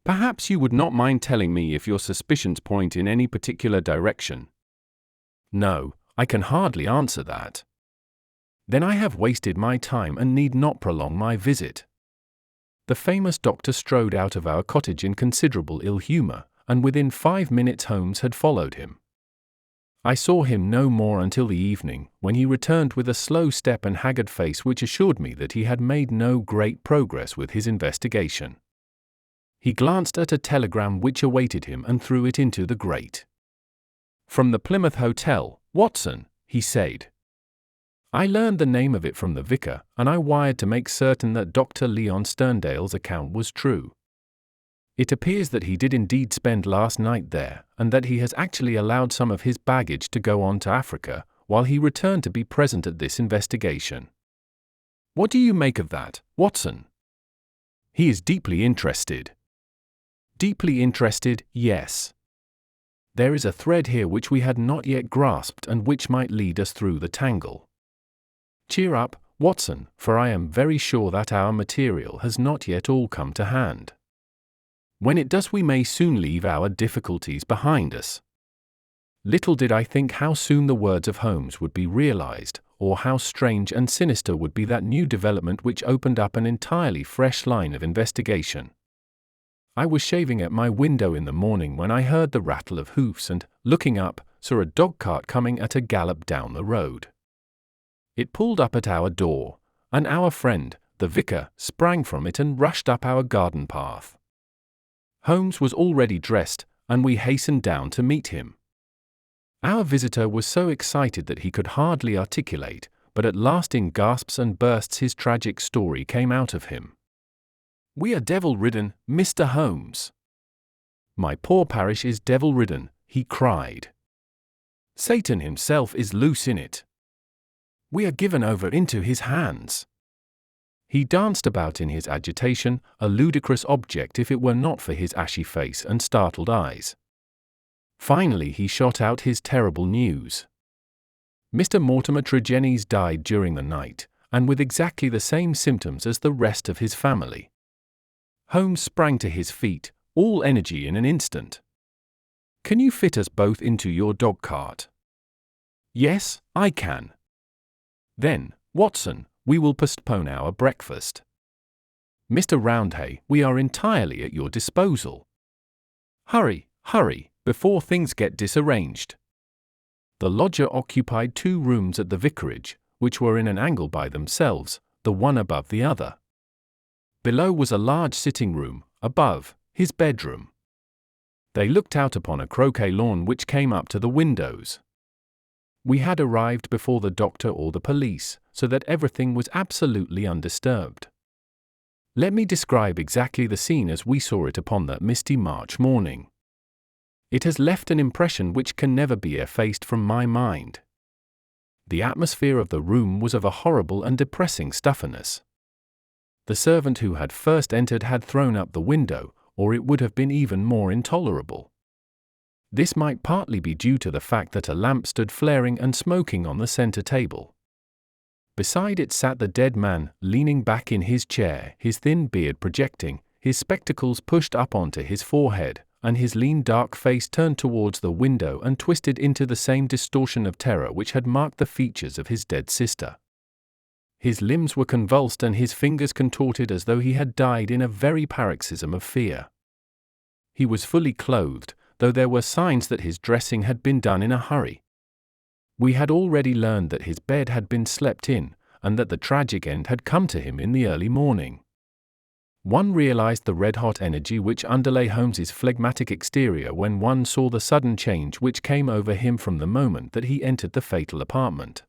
A: Perhaps you would not mind telling me if your suspicions point in any particular direction. No, I can hardly answer that. Then I have wasted my time and need not prolong my visit. The famous doctor strode out of our cottage in considerable ill humor, and within 5 minutes Holmes had followed him. I saw him no more until the evening, when he returned with a slow step and haggard face which assured me that he had made no great progress with his investigation. He glanced at a telegram which awaited him and threw it into the grate. From the Plymouth Hotel, Watson, he said. I learned the name of it from the vicar, and I wired to make certain that Dr. Leon Sterndale's account was true. It appears that he did indeed spend last night there, and that he has actually allowed some of his baggage to go on to Africa, while he returned to be present at this investigation. What do you make of that, Watson? He is deeply interested. Deeply interested, yes. There is a thread here which we had not yet grasped and which might lead us through the tangle. Cheer up, Watson, for I am very sure that our material has not yet all come to hand. When it does, we may soon leave our difficulties behind us. Little did I think how soon the words of Holmes would be realized, or how strange and sinister would be that new development which opened up an entirely fresh line of investigation. I was shaving at my window in the morning when I heard the rattle of hoofs and, looking up, saw a dog-cart coming at a gallop down the road. It pulled up at our door, and our friend, the vicar, sprang from it and rushed up our garden path. Holmes was already dressed, and we hastened down to meet him. Our visitor was so excited that he could hardly articulate, but at last in gasps and bursts his tragic story came out of him. We are devil-ridden, Mr. Holmes. My poor parish is devil-ridden, he cried. Satan himself is loose in it. We are given over into his hands. He danced about in his agitation, a ludicrous object if it were not for his ashy face and startled eyes. Finally he shot out his terrible news. Mr. Mortimer Tregennies died during the night, and with exactly the same symptoms as the rest of his family. Holmes sprang to his feet, all energy in an instant. Can you fit us both into your dog-cart? Yes, I can. Then, Watson, we will postpone our breakfast. Mr. Roundhay, we are entirely at your disposal. Hurry, hurry, before things get disarranged. The lodger occupied 2 rooms at the vicarage, which were in an angle by themselves, the one above the other. Below was a large sitting room, above, his bedroom. They looked out upon a croquet lawn which came up to the windows. We had arrived before the doctor or the police, so that everything was absolutely undisturbed. Let me describe exactly the scene as we saw it upon that misty March morning. It has left an impression which can never be effaced from my mind. The atmosphere of the room was of a horrible and depressing stuffiness. The servant who had first entered had thrown up the window, or it would have been even more intolerable. This might partly be due to the fact that a lamp stood flaring and smoking on the center table. Beside it sat the dead man, leaning back in his chair, his thin beard projecting, his spectacles pushed up onto his forehead, and his lean dark face turned towards the window and twisted into the same distortion of terror which had marked the features of his dead sister. His limbs were convulsed and his fingers contorted as though he had died in a very paroxysm of fear. He was fully clothed, though there were signs that his dressing had been done in a hurry. We had already learned that his bed had been slept in, and that the tragic end had come to him in the early morning. One realized the red-hot energy which underlay Holmes's phlegmatic exterior when one saw the sudden change which came over him from the moment that he entered the fatal apartment.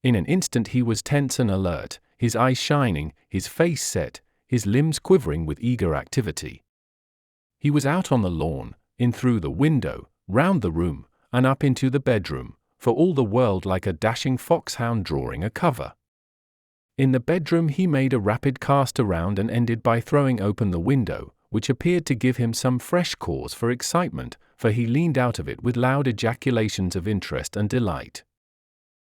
A: In an instant he was tense and alert, his eyes shining, his face set, his limbs quivering with eager activity. He was out on the lawn, in through the window, round the room, and up into the bedroom, for all the world like a dashing foxhound drawing a cover. In the bedroom he made a rapid cast around and ended by throwing open the window, which appeared to give him some fresh cause for excitement, for he leaned out of it with loud ejaculations of interest and delight.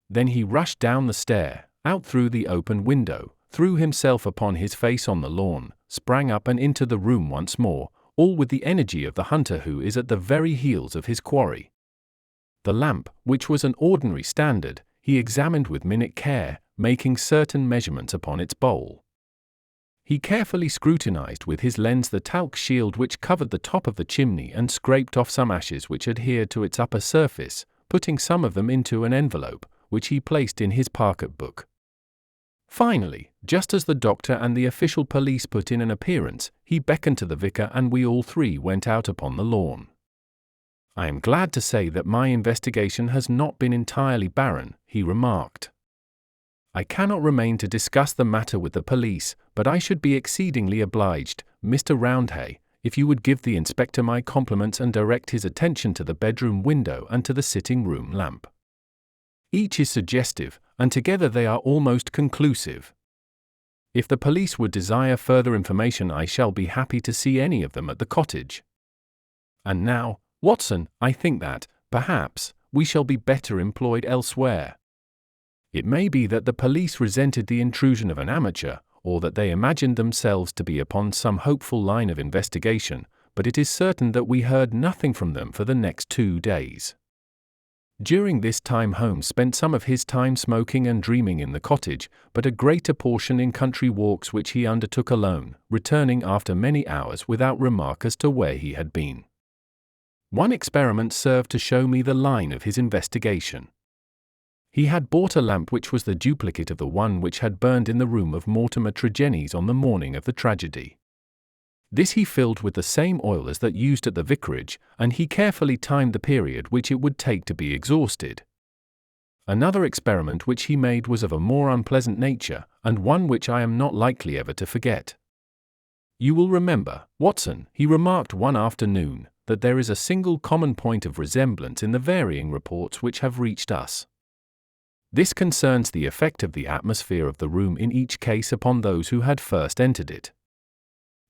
A: Then he rushed down the stair, out through the open window, threw himself upon his face on the lawn, sprang up and into the room once more, all with the energy of the hunter who is at the very heels of his quarry. The lamp, which was an ordinary standard, he examined with minute care, making certain measurements upon its bowl. He carefully scrutinized with his lens the talc shield which covered the top of the chimney and scraped off some ashes which adhered to its upper surface, putting some of them into an envelope, which he placed in his pocket-book. Finally, just as the doctor and the official police put in an appearance, he beckoned to the vicar and we all three went out upon the lawn. "I am glad to say that my investigation has not been entirely barren," he remarked. "I cannot remain to discuss the matter with the police, but I should be exceedingly obliged, Mr. Roundhay, if you would give the inspector my compliments and direct his attention to the bedroom window and to the sitting-room lamp. Each is suggestive, and together they are almost conclusive. If the police would desire further information, I shall be happy to see any of them at the cottage. And now, Watson, I think that, perhaps, we shall be better employed elsewhere. It may be that the police resented the intrusion of an amateur, or that they imagined themselves to be upon some hopeful line of investigation, but it is certain that we heard nothing from them for the next 2 days. During this time Holmes spent some of his time smoking and dreaming in the cottage, but a greater portion in country walks which he undertook alone, returning after many hours without remark as to where he had been. One experiment served to show me the line of his investigation. He had bought a lamp which was the duplicate of the one which had burned in the room of Mortimer Tregennies on the morning of the tragedy. This he filled with the same oil as that used at the vicarage, and he carefully timed the period which it would take to be exhausted. Another experiment which he made was of a more unpleasant nature, and one which I am not likely ever to forget. "You will remember, Watson," he remarked one afternoon, "that there is a single common point of resemblance in the varying reports which have reached us. This concerns the effect of the atmosphere of the room in each case upon those who had first entered it.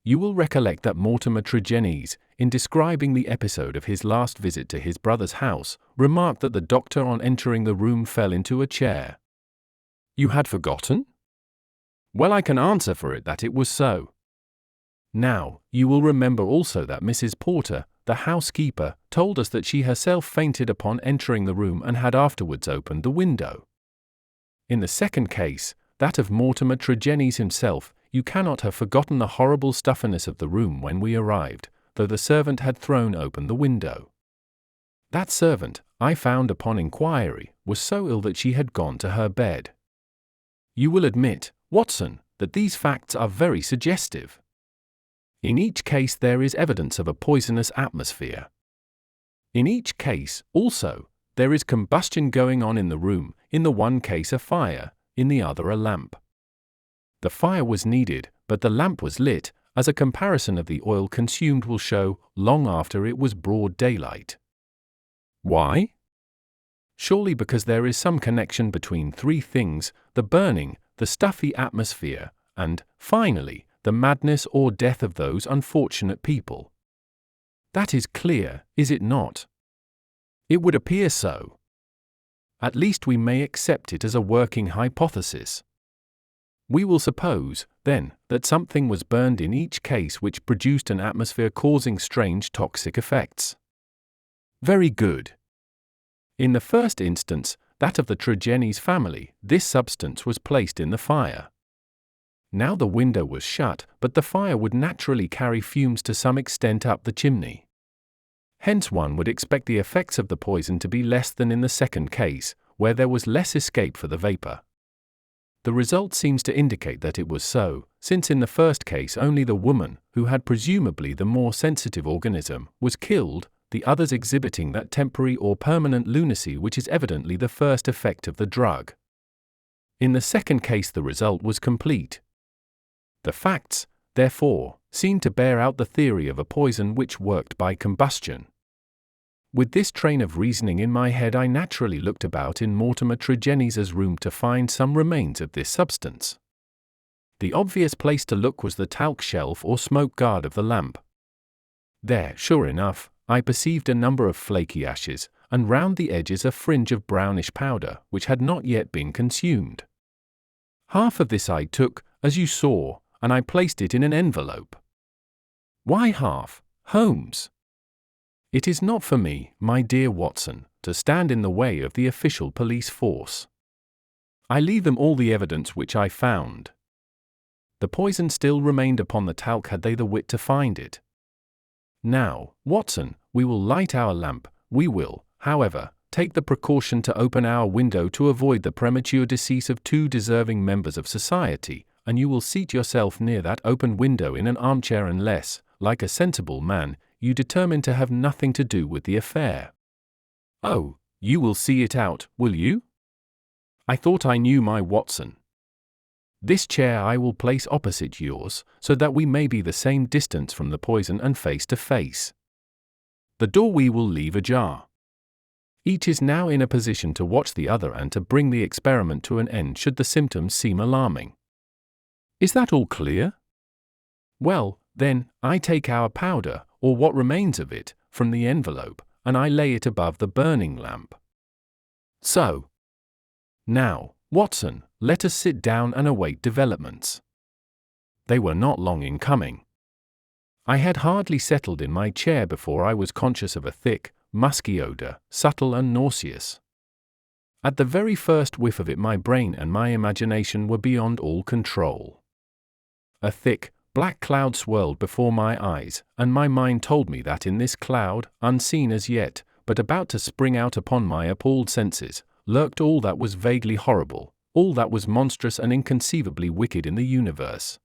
A: You will recollect that Mortimer Tregennies, in describing the episode of his last visit to his brother's house, remarked that the doctor on entering the room fell into a chair. You had forgotten? Well, I can answer for it that it was so. Now, you will remember also that Mrs. Porter, the housekeeper, told us that she herself fainted upon entering the room and had afterwards opened the window. In the second case, that of Mortimer Tregennies himself, you cannot have forgotten the horrible stuffiness of the room when we arrived, though the servant had thrown open the window. That servant, I found upon inquiry, was so ill that she had gone to her bed. You will admit, Watson, that these facts are very suggestive. In each case there is evidence of a poisonous atmosphere. In each case, also, there is combustion going on in the room, in the one case a fire, in the other a lamp. The fire was needed, but the lamp was lit, as a comparison of the oil consumed will show, long after it was broad daylight. Why? Surely because there is some connection between 3 things, the burning, the stuffy atmosphere, and, finally, the madness or death of those unfortunate people. That is clear, is it not? It would appear so. At least we may accept it as a working hypothesis. We will suppose, then, that something was burned in each case which produced an atmosphere causing strange toxic effects. Very good. In the first instance, that of the Tregennies family, this substance was placed in the fire. Now the window was shut, but the fire would naturally carry fumes to some extent up the chimney. Hence one would expect the effects of the poison to be less than in the second case, where there was less escape for the vapor. The result seems to indicate that it was so, since in the first case only the woman, who had presumably the more sensitive organism, was killed, the others exhibiting that temporary or permanent lunacy which is evidently the first effect of the drug. In the second case the result was complete. The facts, therefore, seem to bear out the theory of a poison which worked by combustion. With this train of reasoning in my head, I naturally looked about in Mortimer Tregenni's room to find some remains of this substance. The obvious place to look was the talc shelf or smoke guard of the lamp. There, sure enough, I perceived a number of flaky ashes, and round the edges a fringe of brownish powder, which had not yet been consumed. Half of this I took, as you saw, and I placed it in an envelope. Why half, Holmes? It is not for me, my dear Watson, to stand in the way of the official police force. I leave them all the evidence which I found. The poison still remained upon the talc had they the wit to find it. Now, Watson, we will light our lamp. We will, however, take the precaution to open our window to avoid the premature decease of two deserving members of society, and you will seat yourself near that open window in an armchair unless, like a sensible man, you determine to have nothing to do with the affair. Oh, you will see it out, will you? I thought I knew my Watson. This chair I will place opposite yours, so that we may be the same distance from the poison and face to face. The door we will leave ajar. Each is now in a position to watch the other and to bring the experiment to an end should the symptoms seem alarming. Is that all clear? Well, then, I take our powder, or what remains of it, from the envelope, and I lay it above the burning lamp. So. Now, Watson, let us sit down and await developments. They were not long in coming. I had hardly settled in my chair before I was conscious of a thick, musky odor, subtle and nauseous. At the very first whiff of it my brain and my imagination were beyond all control. A thick, black cloud swirled before my eyes, and my mind told me that in this cloud, unseen as yet, but about to spring out upon my appalled senses, lurked all that was vaguely horrible, all that was monstrous and inconceivably wicked in the universe.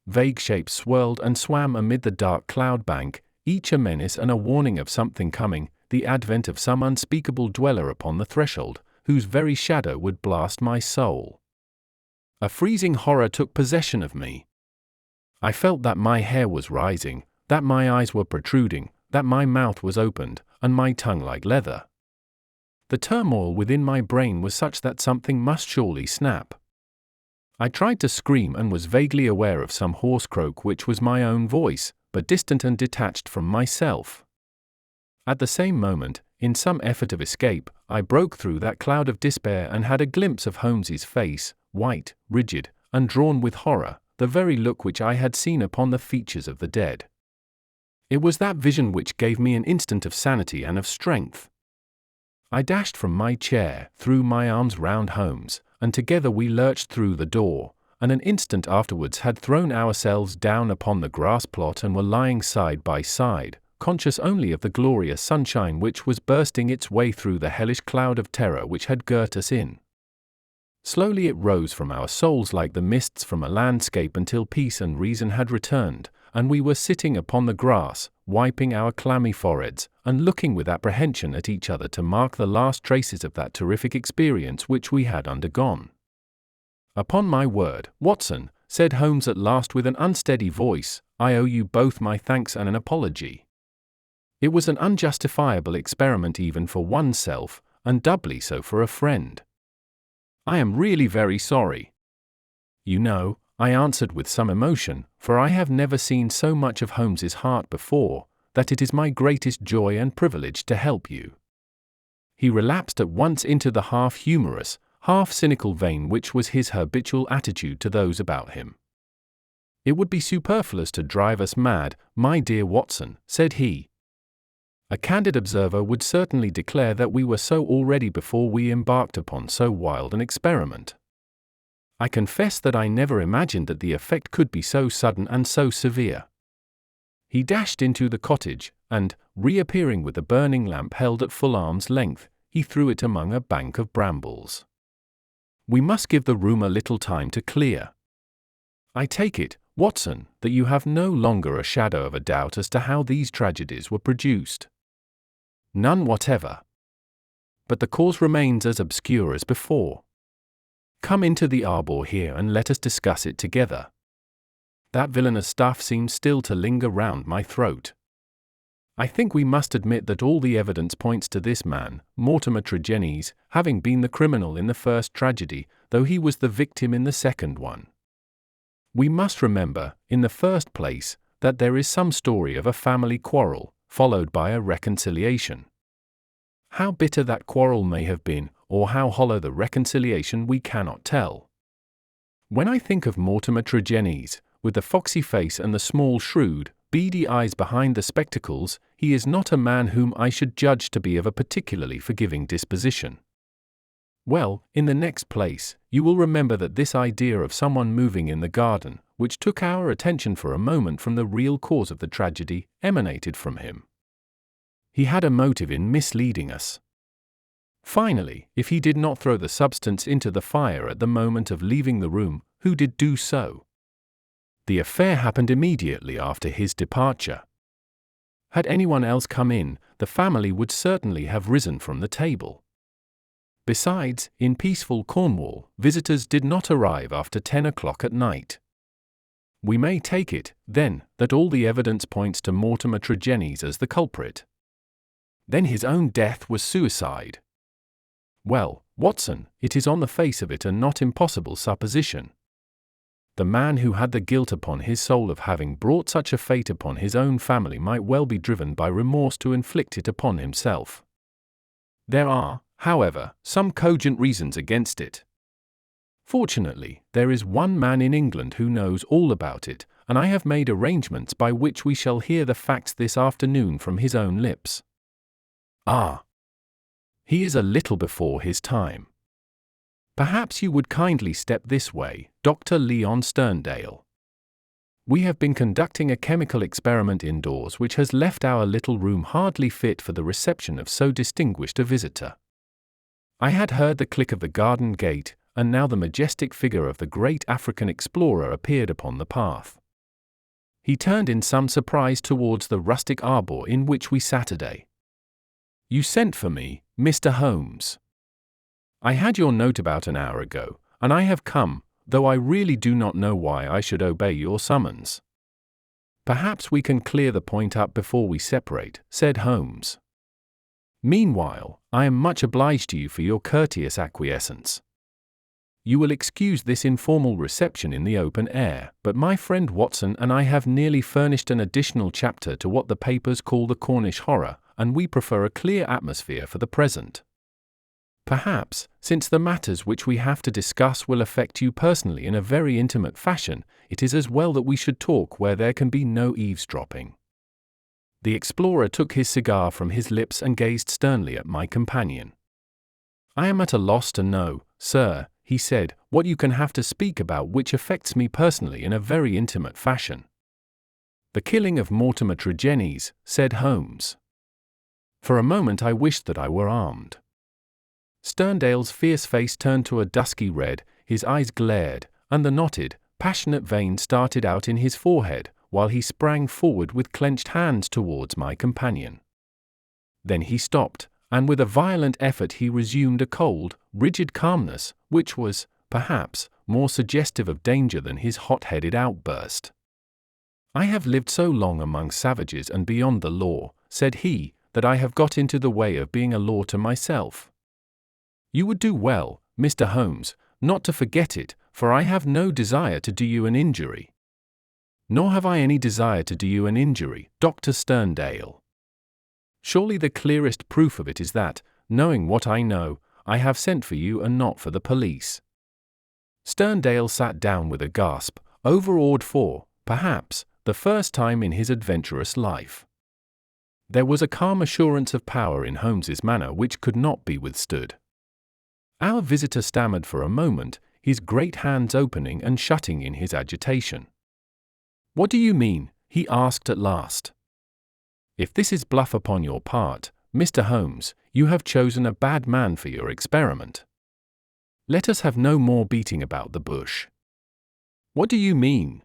A: Vague shapes swirled and swam amid the dark cloud bank, each a menace and a warning of something coming, the advent of some unspeakable dweller upon the threshold, whose very shadow would blast my soul. A freezing horror took possession of me. I felt that my hair was rising, that my eyes were protruding, that my mouth was opened, and my tongue like leather. The turmoil within my brain was such that something must surely snap. I tried to scream and was vaguely aware of some hoarse croak which was my own voice, but distant and detached from myself. At the same moment, in some effort of escape, I broke through that cloud of despair and had a glimpse of Holmes's face, white, rigid, and drawn with horror, the very look which I had seen upon the features of the dead. It was that vision which gave me an instant of sanity and of strength. I dashed from my chair, threw my arms round Holmes, and together we lurched through the door, and an instant afterwards had thrown ourselves down upon the grass plot and were lying side by side, conscious only of the glorious sunshine which was bursting its way through the hellish cloud of terror which had girt us in. Slowly it rose from our souls like the mists from a landscape until peace and reason had returned, and we were sitting upon the grass, wiping our clammy foreheads, and looking with apprehension at each other to mark the last traces of that terrific experience which we had undergone. "Upon my word, Watson," said Holmes at last with an unsteady voice, "I owe you both my thanks and an apology. It was an unjustifiable experiment even for oneself, and doubly so for a friend. I am really very sorry." "You know," I answered with some emotion, for I have never seen so much of Holmes's heart before, "that it is my greatest joy and privilege to help you." He relapsed at once into the half-humorous, half-cynical vein which was his habitual attitude to those about him. "It would be superfluous to drive us mad, my dear Watson," said he. "A candid observer would certainly declare that we were so already before we embarked upon so wild an experiment. I confess that I never imagined that the effect could be so sudden and so severe." He dashed into the cottage, and, reappearing with the burning lamp held at full arm's length, he threw it among a bank of brambles. We must give the room a little time to clear. I take it, Watson, that you have no longer a shadow of a doubt as to how these tragedies were produced. None whatever. But the cause remains as obscure as before. Come into the arbor here and let us discuss it together. That villainous stuff seems still to linger round my throat. I think we must admit that all the evidence points to this man, Mortimer Tregennies, having been the criminal in the first tragedy, though he was the victim in the second one. We must remember, in the first place, that there is some story of a family quarrel, followed by a reconciliation. How bitter that quarrel may have been, or how hollow the reconciliation, we cannot tell. When I think of Mortimer Tregennies, with the foxy face and the small shrewd, beady eyes behind the spectacles, he is not a man whom I should judge to be of a particularly forgiving disposition. Well, in the next place, you will remember that this idea of someone moving in the garden, which took our attention for a moment from the real cause of the tragedy, emanated from him. He had a motive in misleading us. Finally, if he did not throw the substance into the fire at the moment of leaving the room, who did do so? The affair happened immediately after his departure. Had anyone else come in, the family would certainly have risen from the table. Besides, in peaceful Cornwall, visitors did not arrive after 10 o'clock at night. We may take it, then, that all the evidence points to Mortimer Tregennies as the culprit. Then his own death was suicide. Well, Watson, it is on the face of it a not impossible supposition. The man who had the guilt upon his soul of having brought such a fate upon his own family might well be driven by remorse to inflict it upon himself. There are, however, some cogent reasons against it. Fortunately, there is one man in England who knows all about it, and I have made arrangements by which we shall hear the facts this afternoon from his own lips. Ah! He is a little before his time. Perhaps you would kindly step this way, Dr. Leon Sterndale. We have been conducting a chemical experiment indoors which has left our little room hardly fit for the reception of so distinguished a visitor. I had heard the click of the garden gate, and now the majestic figure of the great African explorer appeared upon the path. He turned in some surprise towards the rustic arbor in which we sat today. You sent for me, Mr. Holmes. I had your note about an hour ago, and I have come, though I really do not know why I should obey your summons. Perhaps we can clear the point up before we separate, said Holmes. Meanwhile, I am much obliged to you for your courteous acquiescence. You will excuse this informal reception in the open air, but my friend Watson and I have nearly furnished an additional chapter to what the papers call the Cornish horror, and we prefer a clear atmosphere for the present. Perhaps, since the matters which we have to discuss will affect you personally in a very intimate fashion, it is as well that we should talk where there can be no eavesdropping. The explorer took his cigar from his lips and gazed sternly at my companion. I am at a loss to know, sir, he said, what you can have to speak about which affects me personally in a very intimate fashion. The killing of Mortimer Tregennies, said Holmes. For a moment I wished that I were armed. Sterndale's fierce face turned to a dusky red, his eyes glared, and the knotted, passionate vein started out in his forehead, while he sprang forward with clenched hands towards my companion. Then he stopped, and with a violent effort he resumed a cold, rigid calmness, which was, perhaps, more suggestive of danger than his hot-headed outburst. I have lived so long among savages and beyond the law, said he, that I have got into the way of being a law to myself. You would do well, Mr. Holmes, not to forget it, for I have no desire to do you an injury. Nor have I any desire to do you an injury, Dr. Sterndale. Surely the clearest proof of it is that, knowing what I know, I have sent for you and not for the police. Sterndale sat down with a gasp, overawed for, perhaps, the first time in his adventurous life. There was a calm assurance of power in Holmes's manner which could not be withstood. Our visitor stammered for a moment, his great hands opening and shutting in his agitation. What do you mean? He asked at last. If this is bluff upon your part, Mr. Holmes, you have chosen a bad man for your experiment. Let us have no more beating about the bush. What do you mean?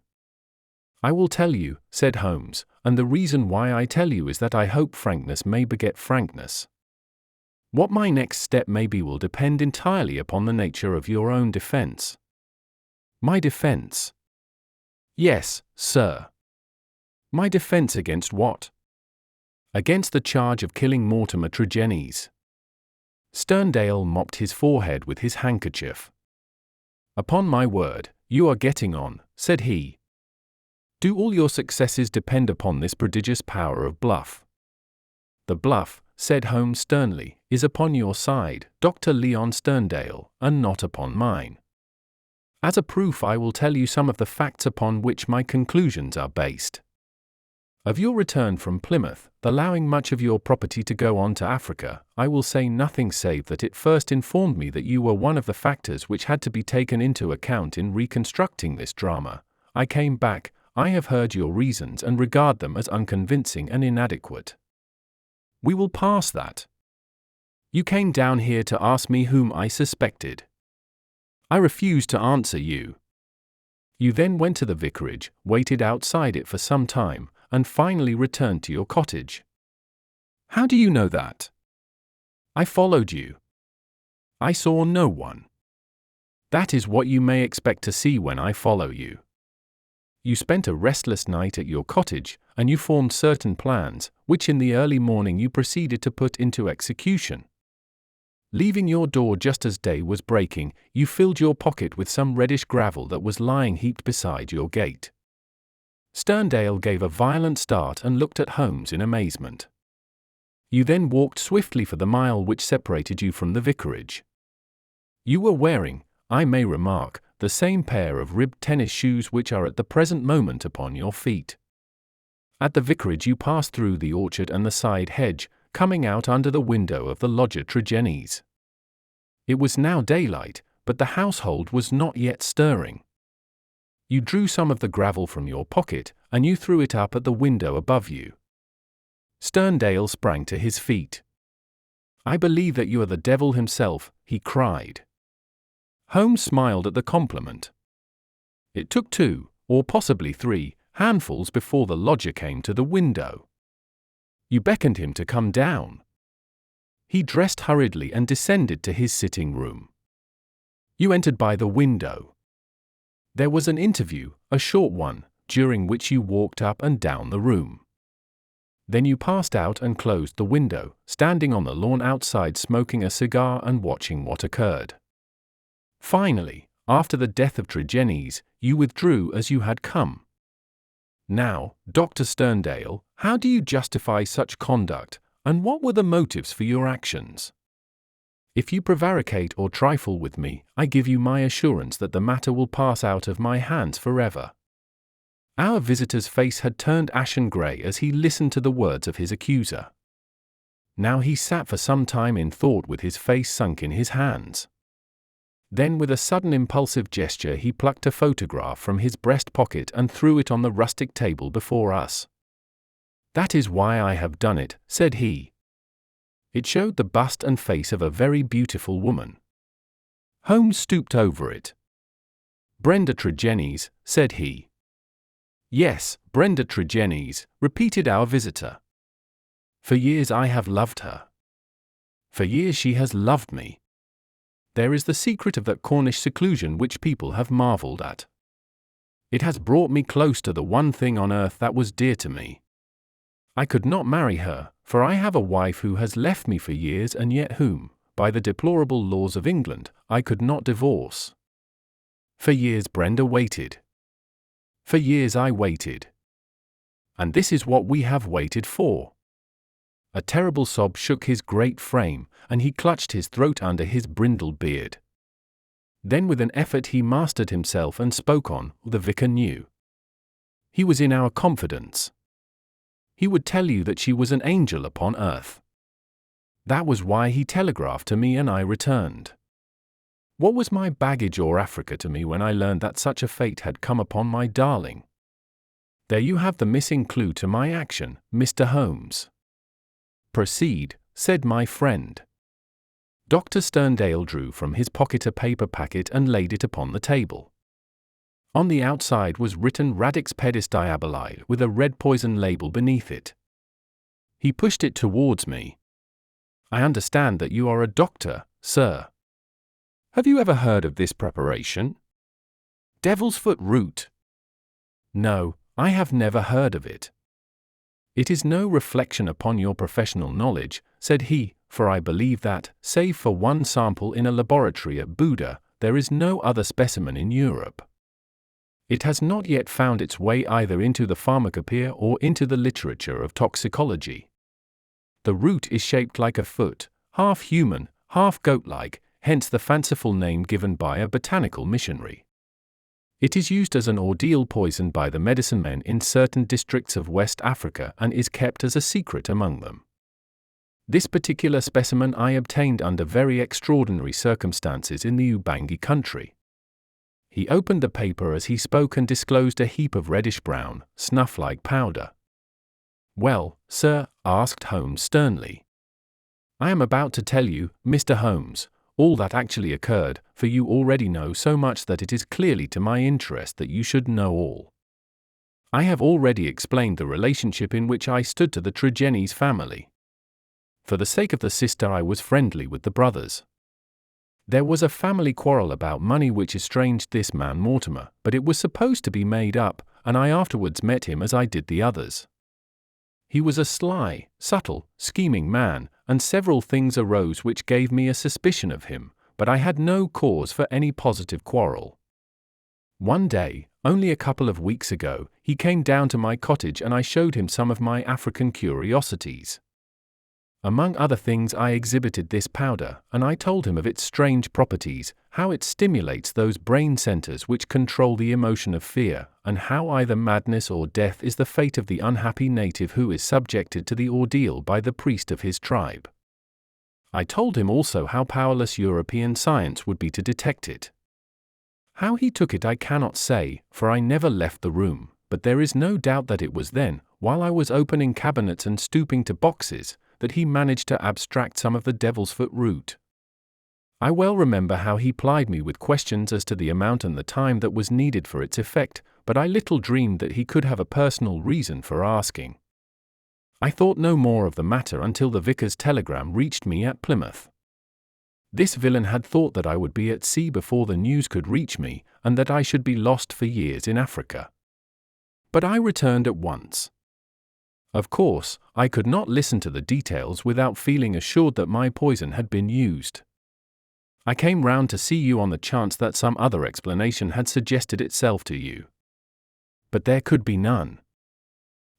A: I will tell you, said Holmes, and the reason why I tell you is that I hope frankness may beget frankness. What my next step may be will depend entirely upon the nature of your own defense. My defense? Yes, sir. My defense against what? Against the charge of killing Mortimer Tregennies. Sterndale mopped his forehead with his handkerchief. Upon my word, you are getting on, said he. Do all your successes depend upon this prodigious power of bluff? The bluff, said Holmes sternly, is upon your side, Dr. Leon Sterndale, and not upon mine. As a proof I will tell you some of the facts upon which my conclusions are based. Of your return from Plymouth, allowing much of your property to go on to Africa, I will say nothing save that it first informed me that you were one of the factors which had to be taken into account in reconstructing this drama. I came back, I have heard your reasons and regard them as unconvincing and inadequate. We will pass that. You came down here to ask me whom I suspected. I refused to answer you. You then went to the vicarage, waited outside it for some time, and finally returned to your cottage. How do you know that? I followed you. I saw no one. That is what you may expect to see when I follow you. You spent a restless night at your cottage, and you formed certain plans, which in the early morning you proceeded to put into execution. Leaving your door just as day was breaking, you filled your pocket with some reddish gravel that was lying heaped beside your gate. Sterndale gave a violent start and looked at Holmes in amazement. You then walked swiftly for the mile which separated you from the vicarage. You were wearing, I may remark, the same pair of ribbed tennis shoes which are at the present moment upon your feet. At the vicarage you passed through the orchard and the side hedge, coming out under the window of the lodger Tregennies. It was now daylight, but the household was not yet stirring. You drew some of the gravel from your pocket, and you threw it up at the window above you. Sterndale sprang to his feet. I believe that you are the devil himself, he cried. Holmes smiled at the compliment. It took 2, or possibly 3, handfuls before the lodger came to the window. You beckoned him to come down. He dressed hurriedly and descended to his sitting room. You entered by the window. There was an interview, a short one, during which you walked up and down the room. Then you passed out and closed the window, standing on the lawn outside smoking a cigar and watching what occurred. Finally, after the death of Tregennies, you withdrew as you had come. Now, Dr. Sterndale, how do you justify such conduct, and what were the motives for your actions? If you prevaricate or trifle with me, I give you my assurance that the matter will pass out of my hands forever. Our visitor's face had turned ashen grey as he listened to the words of his accuser. Now he sat for some time in thought with his face sunk in his hands. Then with a sudden impulsive gesture he plucked a photograph from his breast pocket and threw it on the rustic table before us. That is why I have done it, said he. It showed the bust and face of a very beautiful woman. Holmes stooped over it. Brenda Tregennies, said he. Yes, Brenda Tregennies, repeated our visitor. For years I have loved her. For years she has loved me. There is the secret of that Cornish seclusion which people have marveled at. It has brought me close to the one thing on earth that was dear to me. I could not marry her, for I have a wife who has left me for years and yet whom, by the deplorable laws of England, I could not divorce. For years Brenda waited. For years I waited. And this is what we have waited for. A terrible sob shook his great frame, and he clutched his throat under his brindled beard. Then with an effort he mastered himself and spoke on. The vicar knew. He was in our confidence. He would tell you that she was an angel upon earth. That was why he telegraphed to me and I returned. What was my baggage or Africa to me when I learned that such a fate had come upon my darling? There you have the missing clue to my action, Mr. Holmes. Proceed, said my friend. Dr. Sterndale drew from his pocket a paper packet and laid it upon the table. On the outside was written Radix pedis diaboli with a red poison label beneath it. He pushed it towards me. I understand that you are a doctor, sir. Have you ever heard of this preparation? Devil's foot root. No, I have never heard of it. It is no reflection upon your professional knowledge, said he, for I believe that, save for one sample in a laboratory at Buda, there is no other specimen in Europe. It has not yet found its way either into the pharmacopoeia or into the literature of toxicology. The root is shaped like a foot, half human, half goat-like, hence the fanciful name given by a botanical missionary. It is used as an ordeal poison by the medicine men in certain districts of West Africa and is kept as a secret among them. This particular specimen I obtained under very extraordinary circumstances in the Ubangi country. He opened the paper as he spoke and disclosed a heap of reddish-brown, snuff-like powder. Well, sir, asked Holmes sternly. I am about to tell you, Mr. Holmes, all that actually occurred, for you already know so much that it is clearly to my interest that you should know all. I have already explained the relationship in which I stood to the Tregennies family. For the sake of the sister I was friendly with the brothers. There was a family quarrel about money which estranged this man Mortimer, but it was supposed to be made up, and I afterwards met him as I did the others. He was a sly, subtle, scheming man, and several things arose which gave me a suspicion of him, but I had no cause for any positive quarrel. One day, only a couple of weeks ago, he came down to my cottage and I showed him some of my African curiosities. Among other things I exhibited this powder, and I told him of its strange properties, how it stimulates those brain centers which control the emotion of fear, and how either madness or death is the fate of the unhappy native who is subjected to the ordeal by the priest of his tribe. I told him also how powerless European science would be to detect it. How he took it I cannot say, for I never left the room, but there is no doubt that it was then, while I was opening cabinets and stooping to boxes, that he managed to abstract some of the devil's foot root. I well remember how he plied me with questions as to the amount and the time that was needed for its effect, but I little dreamed that he could have a personal reason for asking. I thought no more of the matter until the vicar's telegram reached me at Plymouth. This villain had thought that I would be at sea before the news could reach me, and that I should be lost for years in Africa. But I returned at once. Of course, I could not listen to the details without feeling assured that my poison had been used. I came round to see you on the chance that some other explanation had suggested itself to you. But there could be none.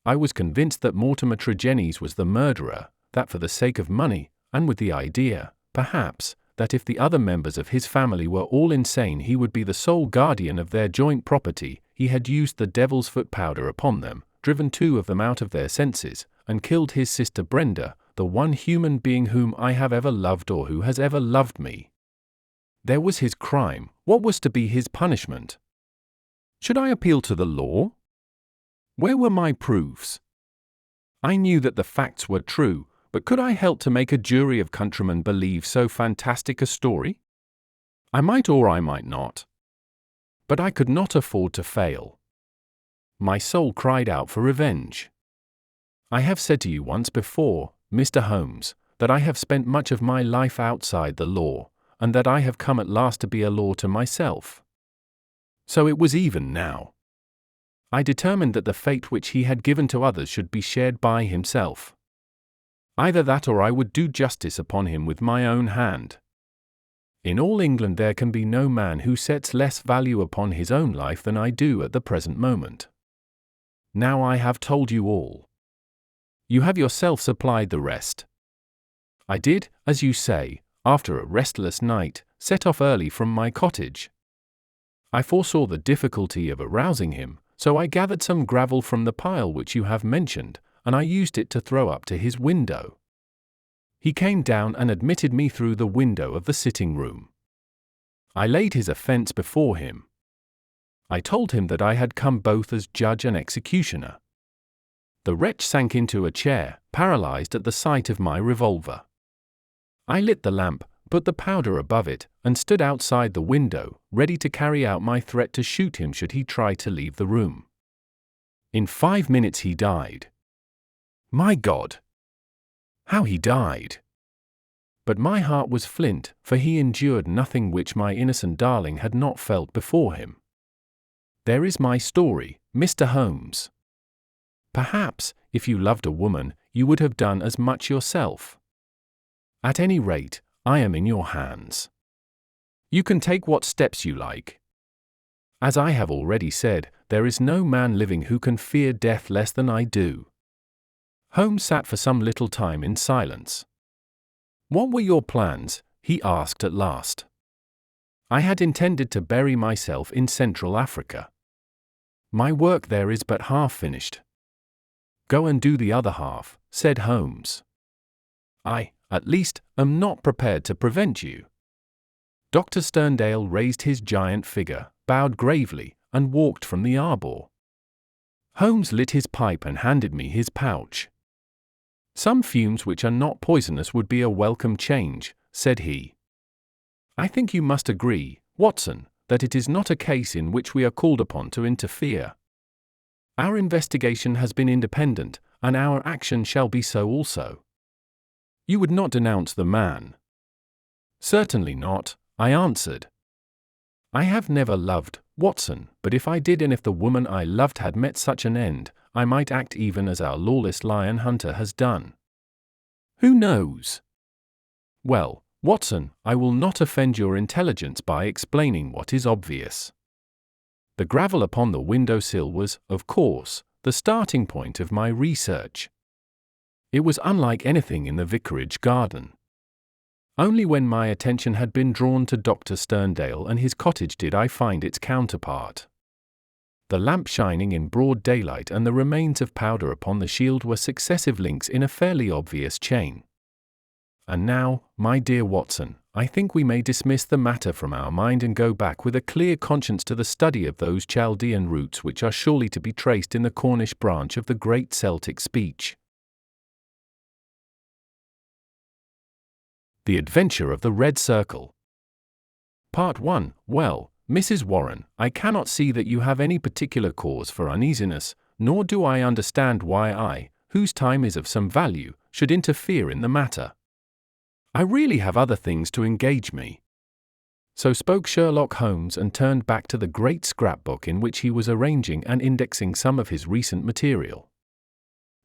A: I was convinced that Mortimer Tregennies was the murderer, that for the sake of money, and with the idea, perhaps, that if the other members of his family were all insane he would be the sole guardian of their joint property, he had used the devil's foot powder upon them, driven 2 of them out of their senses, and killed his sister Brenda, the one human being whom I have ever loved or who has ever loved me. There was his crime. What was to be his punishment? Should I appeal to the law? Where were my proofs? I knew that the facts were true, but could I help to make a jury of countrymen believe so fantastic a story? I might or I might not. But I could not afford to fail. My soul cried out for revenge. I have said to you once before, Mr. Holmes, that I have spent much of my life outside the law, and that I have come at last to be a law to myself. So it was even now. I determined that the fate which he had given to others should be shared by himself. Either that or I would do justice upon him with my own hand. In all England there can be no man who sets less value upon his own life than I do at the present moment. Now I have told you all. You have yourself supplied the rest. I did, as you say, after a restless night, set off early from my cottage. I foresaw the difficulty of arousing him, so I gathered some gravel from the pile which you have mentioned, and I used it to throw up to his window. He came down and admitted me through the window of the sitting room. I laid his offence before him. I told him that I had come both as judge and executioner. The wretch sank into a chair, paralyzed at the sight of my revolver. I lit the lamp, put the powder above it, and stood outside the window, ready to carry out my threat to shoot him should he try to leave the room. In 5 minutes he died. My God! How he died! But my heart was flint, for he endured nothing which my innocent darling had not felt before him. There is my story, Mr. Holmes. Perhaps, if you loved a woman, you would have done as much yourself. At any rate, I am in your hands. You can take what steps you like. As I have already said, there is no man living who can fear death less than I do. Holmes sat for some little time in silence. What were your plans? He asked at last. I had intended to bury myself in Central Africa. My work there is but half finished. Go and do the other half, said Holmes. I, at least, am not prepared to prevent you. Dr. Sterndale raised his giant figure, bowed gravely, and walked from the arbor. Holmes lit his pipe and handed me his pouch. Some fumes which are not poisonous would be a welcome change, said he. I think you must agree, Watson, that it is not a case in which we are called upon to interfere. Our investigation has been independent, and our action shall be so also. You would not denounce the man? Certainly not, I answered. I have never loved, Watson, but if I did and if the woman I loved had met such an end, I might act even as our lawless lion hunter has done. Who knows? Well, Watson, I will not offend your intelligence by explaining what is obvious. The gravel upon the window-sill was, of course, the starting point of my research. It was unlike anything in the vicarage garden. Only when my attention had been drawn to Dr. Sterndale and his cottage did I find its counterpart. The lamp shining in broad daylight and the remains of powder upon the shield were successive links in a fairly obvious chain. And now, my dear Watson, I think we may dismiss the matter from our mind and go back with a clear conscience to the study of those Chaldean roots which are surely to be traced in the Cornish branch of the great Celtic speech. The Adventure of the Red Circle. Part 1. Well, Mrs. Warren, I cannot see that you have any particular cause for uneasiness, nor do I understand why I, whose time is of some value, should interfere in the matter. I really have other things to engage me. So spoke Sherlock Holmes and turned back to the great scrapbook in which he was arranging and indexing some of his recent material.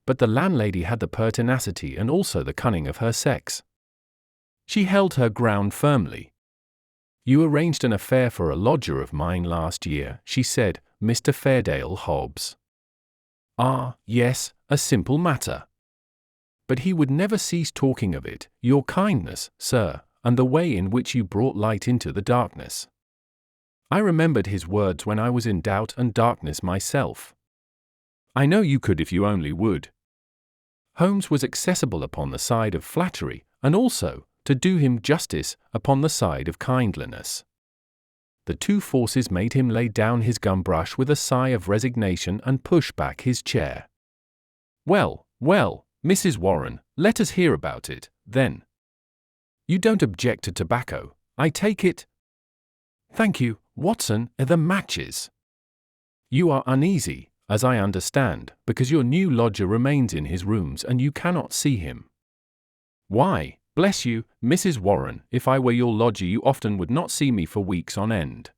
A: But the landlady had the pertinacity and also the cunning of her sex. She held her ground firmly. You arranged an affair for a lodger of mine last year, she said, Mr. Fairdale Hobbs. Ah, yes, a simple matter. But he would never cease talking of it, your kindness, sir, and the way in which you brought light into the darkness. I remembered his words when I was in doubt and darkness myself. I know you could if you only would. Holmes was accessible upon the side of flattery, and also, to do him justice, upon the side of kindliness. The two forces made him lay down his gum-brush with a sigh of resignation and push back his chair. Well, well, Mrs. Warren, let us hear about it, then. You don't object to tobacco, I take it? Thank you, Watson, the matches. You are uneasy, as I understand, because your new lodger remains in his rooms and you cannot see him. Why, bless you, Mrs. Warren, if I were your lodger you often would not see me for weeks on end.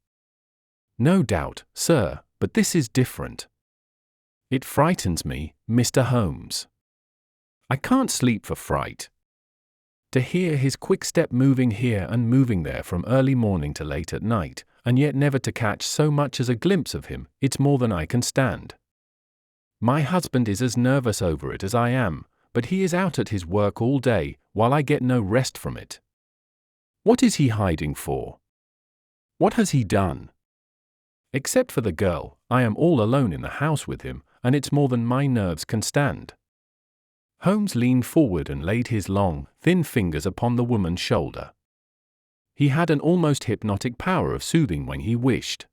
A: No doubt, sir, but this is different. It frightens me, Mr. Holmes. I can't sleep for fright. To hear his quick step moving here and moving there from early morning to late at night, and yet never to catch so much as a glimpse of him, it's more than I can stand. My husband is as nervous over it as I am, but he is out at his work all day, while I get no rest from it. What is he hiding for? What has he done? Except for the girl, I am all alone in the house with him, and it's more than my nerves can stand. Holmes leaned forward and laid his long, thin fingers upon the woman's shoulder. He had an almost hypnotic power of soothing when he wished.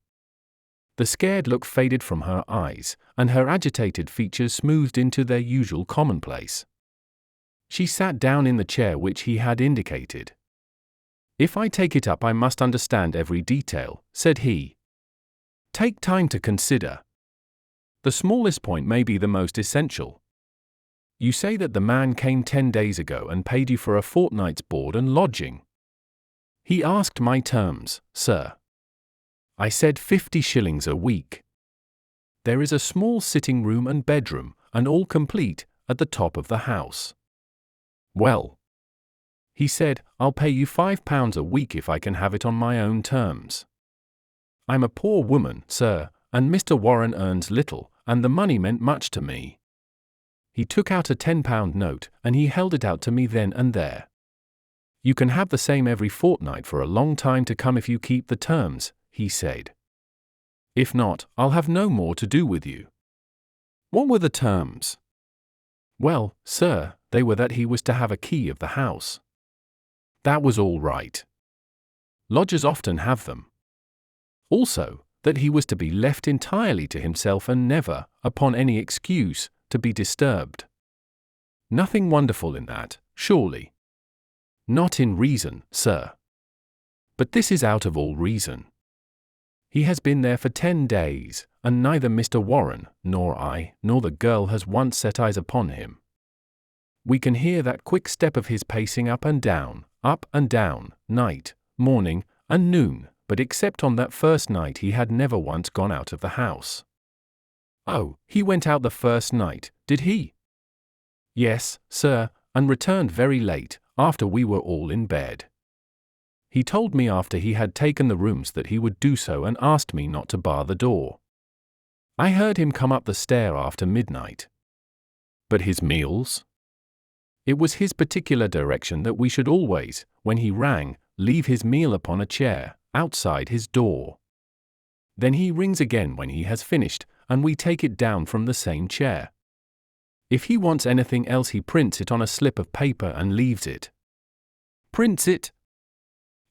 A: The scared look faded from her eyes, and her agitated features smoothed into their usual commonplace. She sat down in the chair which he had indicated. If I take it up, I must understand every detail, said he. Take time to consider. The smallest point may be the most essential. You say that the man came 10 days ago and paid you for a fortnight's board and lodging. He asked my terms, sir. I said 50 shillings a week. There is a small sitting room and bedroom, and all complete, at the top of the house. Well, he said, I'll pay you £5 a week if I can have it on my own terms. I'm a poor woman, sir, and Mr. Warren earns little, and the money meant much to me. He took out a £10 note, and he held it out to me then and there. You can have the same every fortnight for a long time to come if you keep the terms, he said. If not, I'll have no more to do with you. What were the terms? Well, sir, they were that he was to have a key of the house. That was all right. Lodgers often have them. Also, that he was to be left entirely to himself and never, upon any excuse, to be disturbed. Nothing wonderful in that, surely. Not in reason, sir. But this is out of all reason. He has been there for 10 days, and neither Mr. Warren, nor I, nor the girl has once set eyes upon him. We can hear that quick step of his pacing up and down, night, morning, and noon, but except on that first night he had never once gone out of the house. Oh, he went out the first night, did he? Yes, sir, and returned very late, after we were all in bed. He told me after he had taken the rooms that he would do so and asked me not to bar the door. I heard him come up the stair after midnight. But his meals? It was his particular direction that we should always, when he rang, leave his meal upon a chair, outside his door. Then he rings again when he has finished, and we take it down from the same chair. If he wants anything else he prints it on a slip of paper and leaves it. Prints it?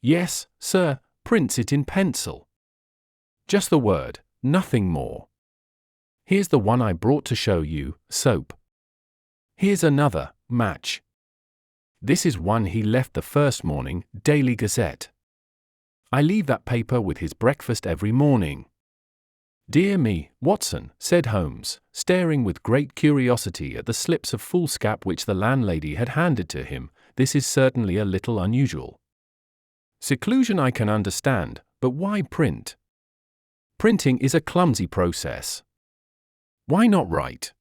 A: Yes, sir, prints it in pencil. Just the word, nothing more. Here's the one I brought to show you, soap. Here's another, match. This is one he left the first morning, Daily Gazette. I leave that paper with his breakfast every morning. Dear me, Watson, said Holmes, staring with great curiosity at the slips of foolscap which the landlady had handed to him, this is certainly a little unusual. Seclusion I can understand, but why print? Printing is a clumsy process. Why not write?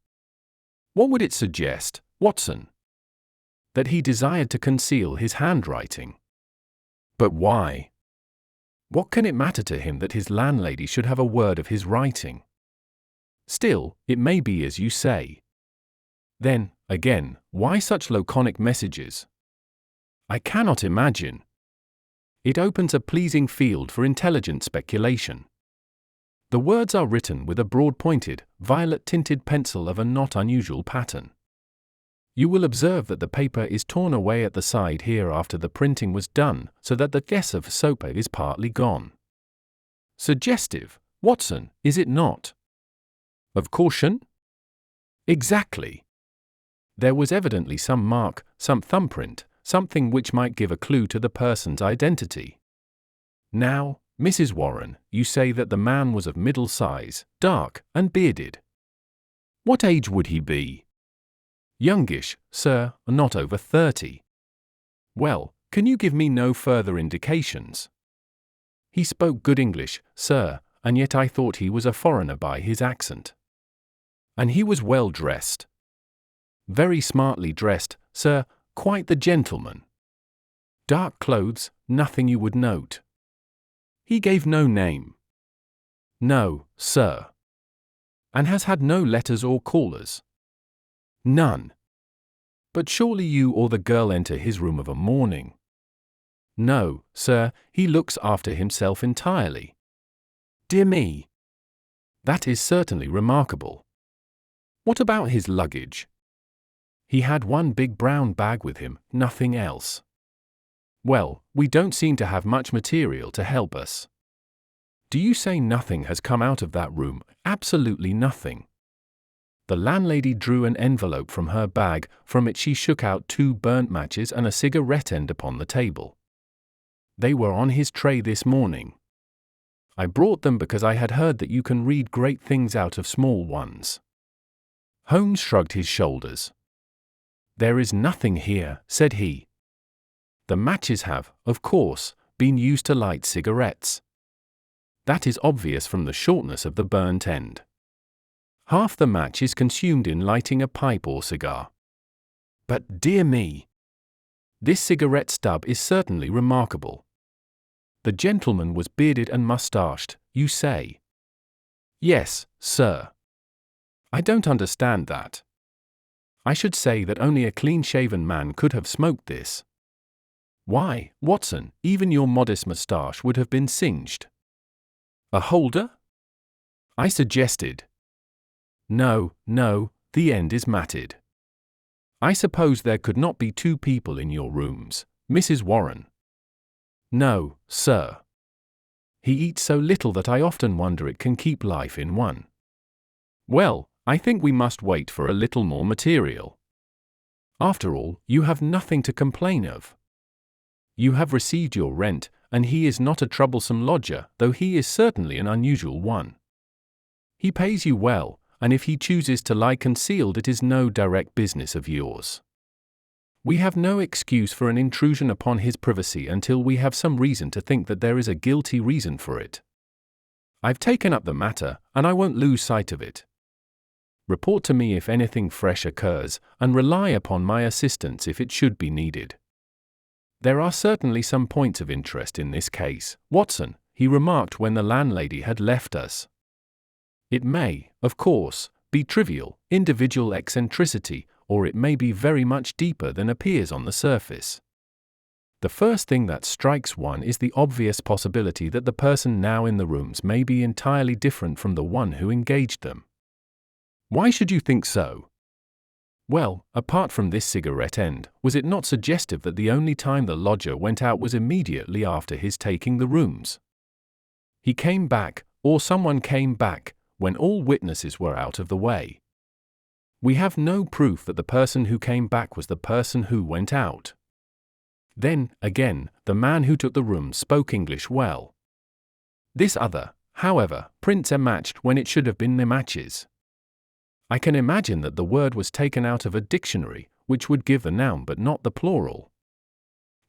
A: What would it suggest, Watson? That he desired to conceal his handwriting. But why? What can it matter to him that his landlady should have a word of his writing? Still, it may be as you say. Then, again, why such laconic messages? I cannot imagine. It opens a pleasing field for intelligent speculation. The words are written with a broad-pointed, violet-tinted pencil of a not unusual pattern. You will observe that the paper is torn away at the side here after the printing was done, so that the guess of soap is partly gone. Suggestive, Watson, is it not? Of caution? Exactly. There was evidently some mark, some thumbprint, something which might give a clue to the person's identity. Now, Mrs. Warren, you say that the man was of middle size, dark, and bearded. What age would he be? Youngish, sir, not over 30. Well, can you give me no further indications? He spoke good English, sir, and yet I thought he was a foreigner by his accent. And he was well dressed. Very smartly dressed, sir, quite the gentleman. Dark clothes, nothing you would note. He gave no name. No, sir. And has had no letters or callers. None. But surely you or the girl enter his room of a morning? No, sir, he looks after himself entirely. Dear me. That is certainly remarkable. What about his luggage? He had one big brown bag with him, nothing else. Well, we don't seem to have much material to help us. Do you say nothing has come out of that room? Absolutely nothing. The landlady drew an envelope from her bag, from it she shook out 2 burnt matches and a cigarette end upon the table. They were on his tray this morning. I brought them because I had heard that you can read great things out of small ones." Holmes shrugged his shoulders. "There is nothing here," said he. "The matches have, of course, been used to light cigarettes. That is obvious from the shortness of the burnt end. Half the match is consumed in lighting a pipe or cigar. But dear me! This cigarette stub is certainly remarkable. The gentleman was bearded and mustached, you say?" "Yes, sir." "I don't understand that. I should say that only a clean-shaven man could have smoked this. Why, Watson, even your modest moustache would have been singed." "A holder?" I suggested. No, the end is matted. I suppose there could not be two people in your rooms, Mrs. Warren?" "No, sir. He eats so little that I often wonder it can keep life in one." "Well, I think we must wait for a little more material. After all, you have nothing to complain of. You have received your rent, and he is not a troublesome lodger, though he is certainly an unusual one. He pays you well, and if he chooses to lie concealed, it is no direct business of yours. We have no excuse for an intrusion upon his privacy until we have some reason to think that there is a guilty reason for it. I've taken up the matter, and I won't lose sight of it. Report to me if anything fresh occurs, and rely upon my assistance if it should be needed. There are certainly some points of interest in this case, Watson," he remarked when the landlady had left us. "It may, of course, be trivial, individual eccentricity, or it may be very much deeper than appears on the surface. The first thing that strikes one is the obvious possibility that the person now in the rooms may be entirely different from the one who engaged them." "Why should you think so?" "Well, apart from this cigarette end, was it not suggestive that the only time the lodger went out was immediately after his taking the rooms? He came back, or someone came back, when all witnesses were out of the way. We have no proof that the person who came back was the person who went out. Then, again, the man who took the rooms spoke English well. This other, however, prints a matched when it should have been the matches. I can imagine that the word was taken out of a dictionary, which would give the noun but not the plural.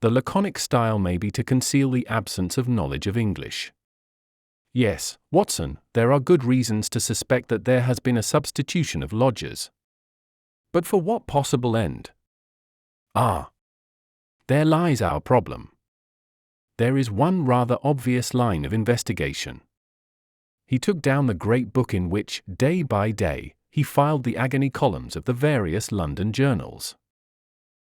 A: The laconic style may be to conceal the absence of knowledge of English. Yes, Watson, there are good reasons to suspect that there has been a substitution of lodgers. But for what possible end? Ah! There lies our problem. There is one rather obvious line of investigation." He took down the great book in which, day by day, he filed the agony columns of the various London journals.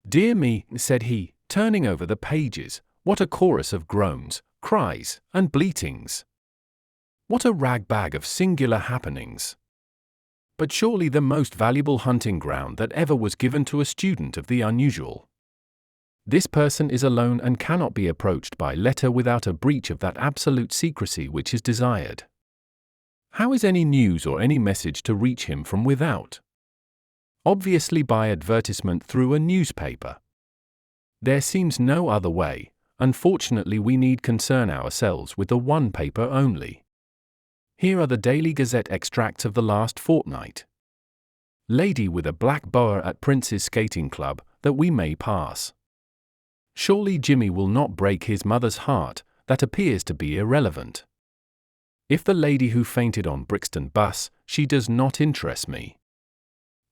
A: "Dear me," said he, turning over the pages, "what a chorus of groans, cries, and bleatings! What a rag-bag of singular happenings! But surely the most valuable hunting ground that ever was given to a student of the unusual. This person is alone and cannot be approached by letter without a breach of that absolute secrecy which is desired. How is any news or any message to reach him from without? Obviously by advertisement through a newspaper. There seems no other way. Unfortunately, we need concern ourselves with the one paper only. Here are the Daily Gazette extracts of the last fortnight. Lady with a black boa at Prince's Skating Club, that we may pass. Surely Jimmy will not break his mother's heart, that appears to be irrelevant. If the lady who fainted on Brixton bus, she does not interest me.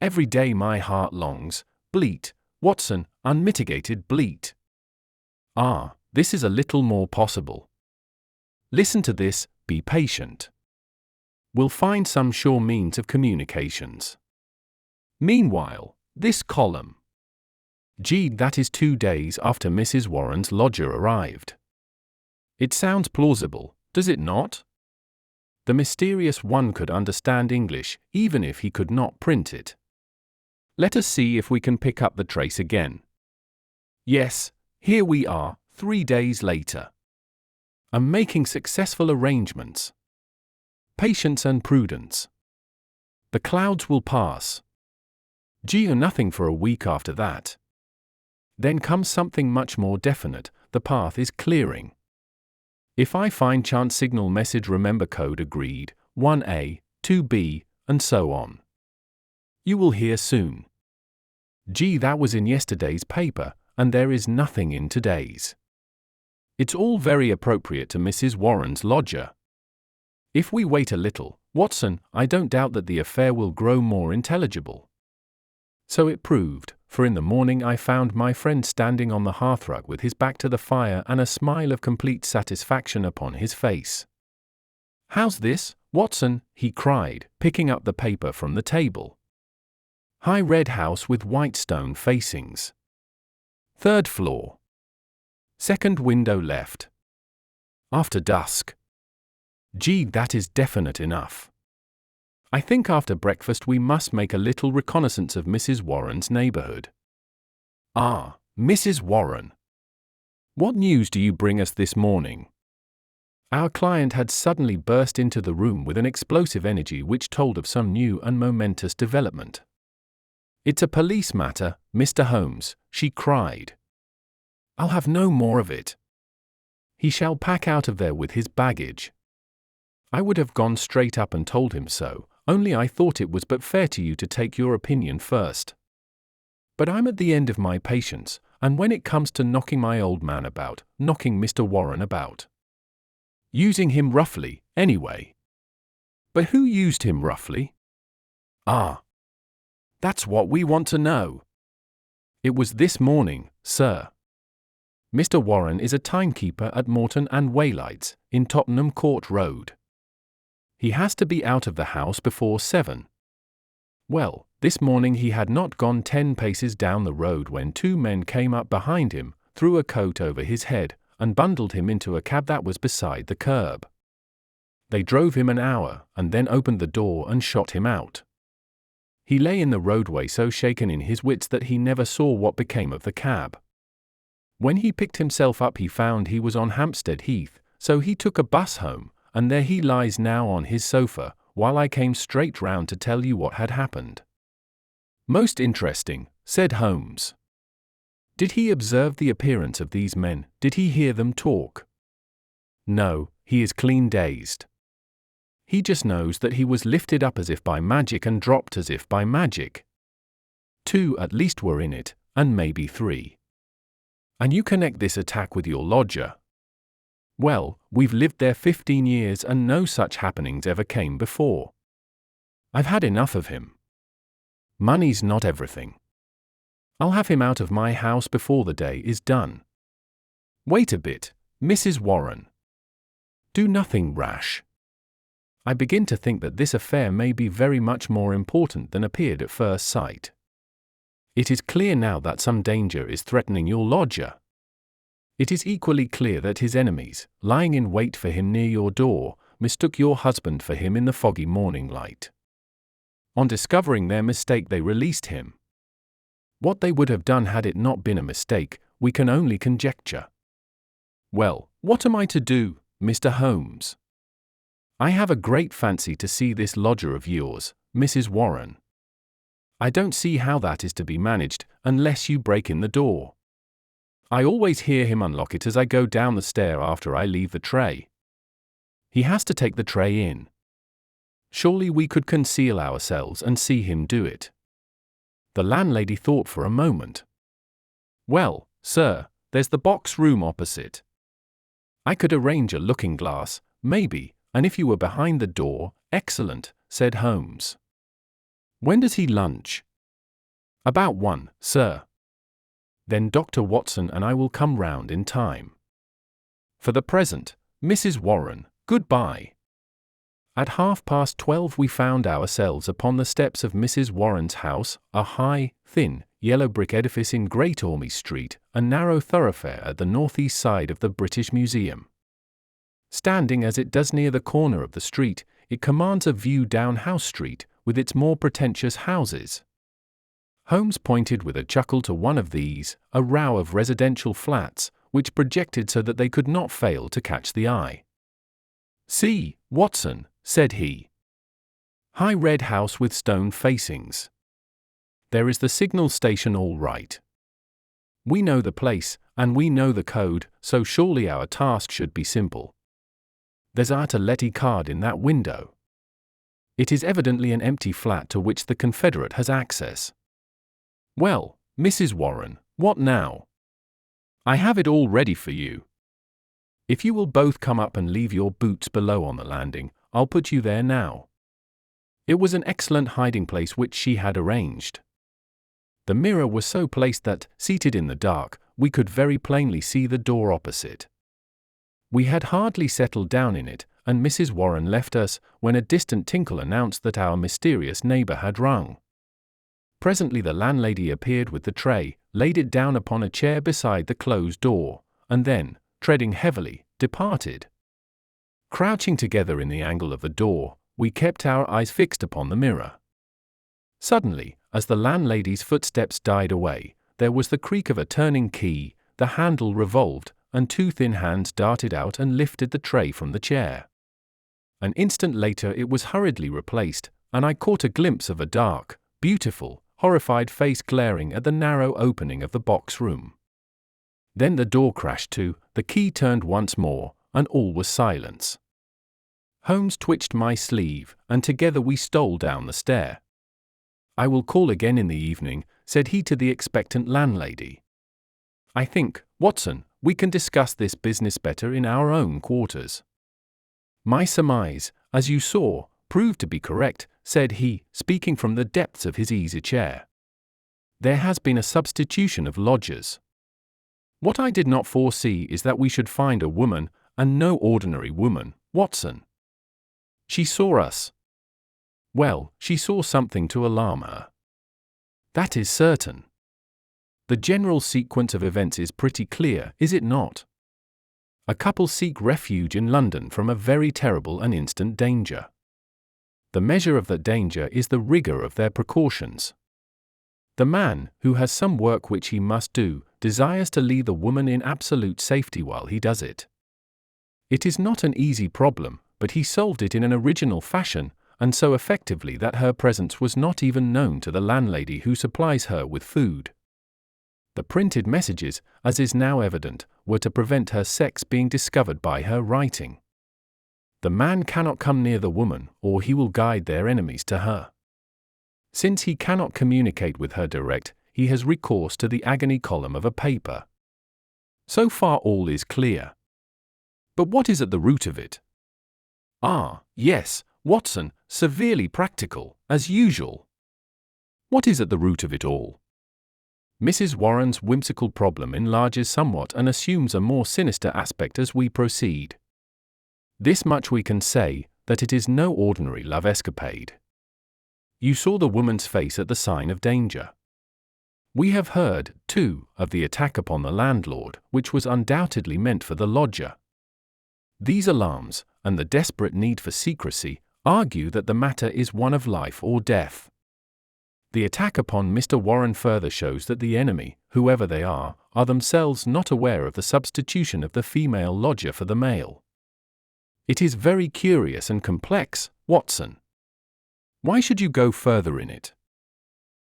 A: Every day my heart longs, bleat, Watson, unmitigated bleat. Ah, this is a little more possible. Listen to this, be patient. We'll find some sure means of communications. Meanwhile, this column. Gee, that is 2 days after Mrs. Warren's lodger arrived. It sounds plausible, does it not? The mysterious one could understand English, even if he could not print it. Let us see if we can pick up the trace again. Yes, here we are, 3 days later. I'm making successful arrangements. Patience and prudence. The clouds will pass. Gee, nothing for a week after that. Then comes something much more definite, the path is clearing. If I find chance signal message remember code agreed, 1A, 2B, and so on. You will hear soon. Gee, that was in yesterday's paper, and there is nothing in today's. It's all very appropriate to Mrs. Warren's lodger. If we wait a little, Watson, I don't doubt that the affair will grow more intelligible. So it proved, for in the morning I found my friend standing on the hearthrug with his back to the fire and a smile of complete satisfaction upon his face. "How's this, Watson?" he cried, picking up the paper from the table. "High red house with white stone facings. 3rd floor. 2nd window left. After dusk. Gee, that is definite enough. I think after breakfast we must make a little reconnaissance of Mrs. Warren's neighborhood." "Ah, Mrs. Warren. What news do you bring us this morning?" Our client had suddenly burst into the room with an explosive energy which told of some new and momentous development. "It's a police matter, Mr. Holmes," she cried. "I'll have no more of it. He shall pack out of there with his baggage." I would have gone straight up and told him so, only I thought it was but fair to you to take your opinion first. But I'm at the end of my patience, and when it comes to knocking my old man about, knocking Mr. Warren about. Using him roughly, anyway. But who used him roughly? Ah. That's what we want to know. It was this morning, sir. Mr. Warren is a timekeeper at Morton and Waylight's, in Tottenham Court Road. He has to be out of the house before 7. Well, this morning he had not gone 10 paces down the road when 2 men came up behind him, threw a coat over his head, and bundled him into a cab that was beside the curb. They drove him an hour, and then opened the door and shot him out. He lay in the roadway so shaken in his wits that he never saw what became of the cab. When he picked himself up he found he was on Hampstead Heath, so he took a bus home, and there he lies now on his sofa, while I came straight round to tell you what had happened." "Most interesting," said Holmes. "Did he observe the appearance of these men? Did he hear them talk?" "No, he is clean dazed. He just knows that he was lifted up as if by magic and dropped as if by magic. 2 at least were in it, and maybe 3. And you connect this attack with your lodger. Well, we've lived there 15 years and no such happenings ever came before. I've had enough of him. Money's not everything. I'll have him out of my house before the day is done. Wait a bit, Mrs. Warren. Do nothing rash. I begin to think that this affair may be very much more important than appeared at first sight. It is clear now that some danger is threatening your lodger. It is equally clear that his enemies, lying in wait for him near your door, mistook your husband for him in the foggy morning light. On discovering their mistake they released him. What they would have done had it not been a mistake, we can only conjecture. Well, what am I to do, Mr. Holmes? I have a great fancy to see this lodger of yours, Mrs. Warren. I don't see how that is to be managed, unless you break in the door. I always hear him unlock it as I go down the stair after I leave the tray. He has to take the tray in. Surely we could conceal ourselves and see him do it. The landlady thought for a moment. Well, sir, there's the box room opposite. I could arrange a looking-glass, maybe, and if you were behind the door, excellent, said Holmes. When does he lunch? About 1, sir. Then Dr. Watson and I will come round in time. For the present, Mrs. Warren, goodbye. At 12:30 we found ourselves upon the steps of Mrs. Warren's house, a high, thin, yellow brick edifice in Great Ormy Street, a narrow thoroughfare at the northeast side of the British Museum. Standing as it does near the corner of the street, it commands a view down House Street, with its more pretentious houses. Holmes pointed with a chuckle to one of these, a row of residential flats, which projected so that they could not fail to catch the eye. "See, Watson," said he. "High red house with stone facings. There is the signal station all right. We know the place, and we know the code, so surely our task should be simple. there's a to-let card in that window. It is evidently an empty flat to which the Confederate has access. Well, Mrs. Warren, what now? I have it all ready for you. If you will both come up and leave your boots below on the landing, I'll put you there now. It was an excellent hiding place which she had arranged. The mirror was so placed that, seated in the dark, we could very plainly see the door opposite. We had hardly settled down in it, and Mrs. Warren left us, when a distant tinkle announced that our mysterious neighbor had rung. Presently the landlady appeared with the tray, laid it down upon a chair beside the closed door, and then, treading heavily, departed. Crouching together in the angle of the door, we kept our eyes fixed upon the mirror. Suddenly, as the landlady's footsteps died away, there was the creak of a turning key, the handle revolved, and two thin hands darted out and lifted the tray from the chair. An instant later it was hurriedly replaced, and I caught a glimpse of a dark, beautiful, horrified face glaring at the narrow opening of the box room. Then the door crashed to, the key turned once more, and all was silence. Holmes twitched my sleeve, and together we stole down the stair. I will call again in the evening, said he to the expectant landlady. I think, Watson, we can discuss this business better in our own quarters. My surmise, as you saw, proved to be correct, said he, speaking from the depths of his easy chair. There has been a substitution of lodgers. What I did not foresee is that we should find a woman, and no ordinary woman, Watson. She saw us. Well, she saw something to alarm her. That is certain. The general sequence of events is pretty clear, is it not? A couple seek refuge in London from a very terrible and instant danger. The measure of that danger is the rigor of their precautions. The man, who has some work which he must do, desires to leave the woman in absolute safety while he does it. It is not an easy problem, but he solved it in an original fashion, and so effectively that her presence was not even known to the landlady who supplies her with food. The printed messages, as is now evident, were to prevent her sex being discovered by her writing. The man cannot come near the woman, or he will guide their enemies to her. Since he cannot communicate with her direct, he has recourse to the agony column of a paper. So far all is clear. But what is at the root of it? Ah, yes, Watson, severely practical, as usual. What is at the root of it all? Mrs. Warren's whimsical problem enlarges somewhat and assumes a more sinister aspect as we proceed. This much we can say, that it is no ordinary love escapade. You saw the woman's face at the sign of danger. We have heard, too, of the attack upon the landlord, which was undoubtedly meant for the lodger. These alarms, and the desperate need for secrecy, argue that the matter is one of life or death. The attack upon Mr. Warren further shows that the enemy, whoever they are themselves not aware of the substitution of the female lodger for the male. It is very curious and complex, Watson. Why should you go further in it?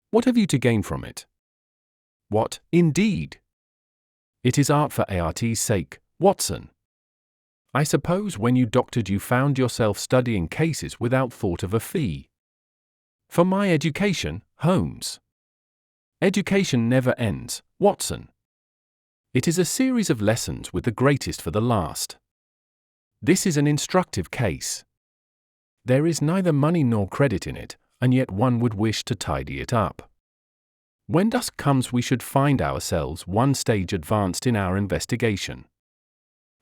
A: What have you to gain from it? What, indeed? It is art for art's sake, Watson. I suppose when you doctored you found yourself studying cases without thought of a fee. For my education, Holmes. Education never ends, Watson. It is a series of lessons with the greatest for the last. This is an instructive case. There is neither money nor credit in it, and yet one would wish to tidy it up. When dusk comes we should find ourselves one stage advanced in our investigation.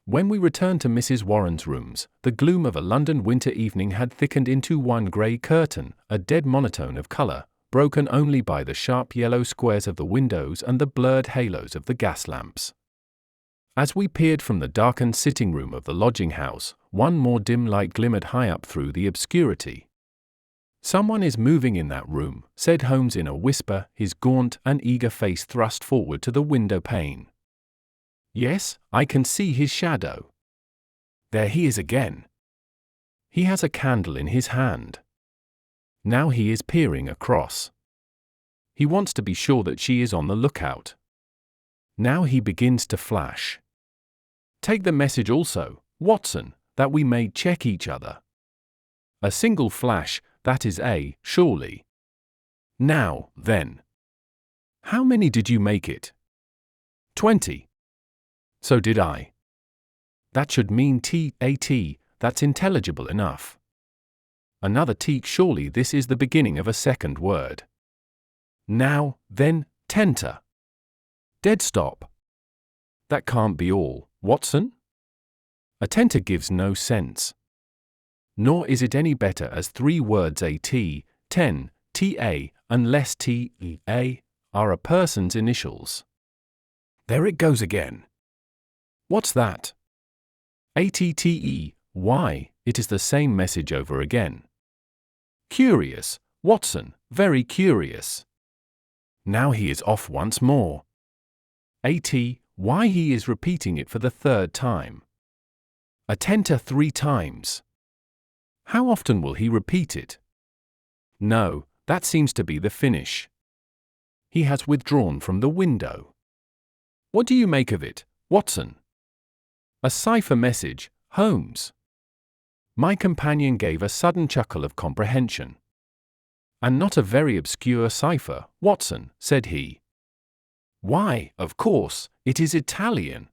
A: When we returned to Mrs. Warren's rooms, the gloom of a London winter evening had thickened into one grey curtain, a dead monotone of colour, broken only by the sharp yellow squares of the windows and the blurred halos of the gas lamps. As we peered from the darkened sitting-room of the lodging-house, one more dim light glimmered high up through the obscurity. "Someone is moving in that room," said Holmes in a whisper, his gaunt and eager face thrust forward to the window pane. "Yes, I can see his shadow. There he is again. He has a candle in his hand. Now he is peering across. He wants to be sure that she is on the lookout. Now he begins to flash. Take the message also, Watson, that we may check each other. A single flash, that is A, surely. Now, then. How many did you make it? 20. So did I. That should mean T-A-T, that's intelligible enough. Another T, surely this is the beginning of a second word. Now, then, tenter. Dead stop. That can't be all, Watson? A tenter gives no sense. Nor is it any better as 3 words A-T, ten, T-A, unless T-A are a person's initials. There it goes again. What's that? A-T-T-E, why, it is the same message over again. Curious, Watson, very curious. Now he is off once more. A-T, why he is repeating it for the 3rd time. A tenter 3 times. How often will he repeat it? No, that seems to be the finish. He has withdrawn from the window. What do you make of it, Watson? A cipher message, Holmes. My companion gave a sudden chuckle of comprehension. And not a very obscure cipher, Watson, said he. Why, of course, it is Italian.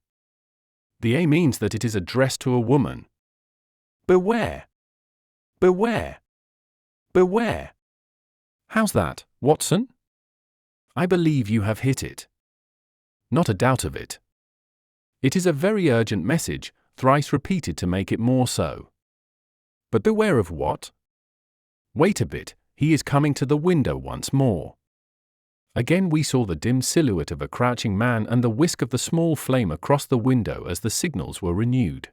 A: The A means that it is addressed to a woman. Beware. Beware. Beware. How's that, Watson? I believe you have hit it. Not a doubt of it. It is a very urgent message, thrice repeated to make it more so. But beware of what? Wait a bit, he is coming to the window once more. Again we saw the dim silhouette of a crouching man and the whisk of the small flame across the window as the signals were renewed.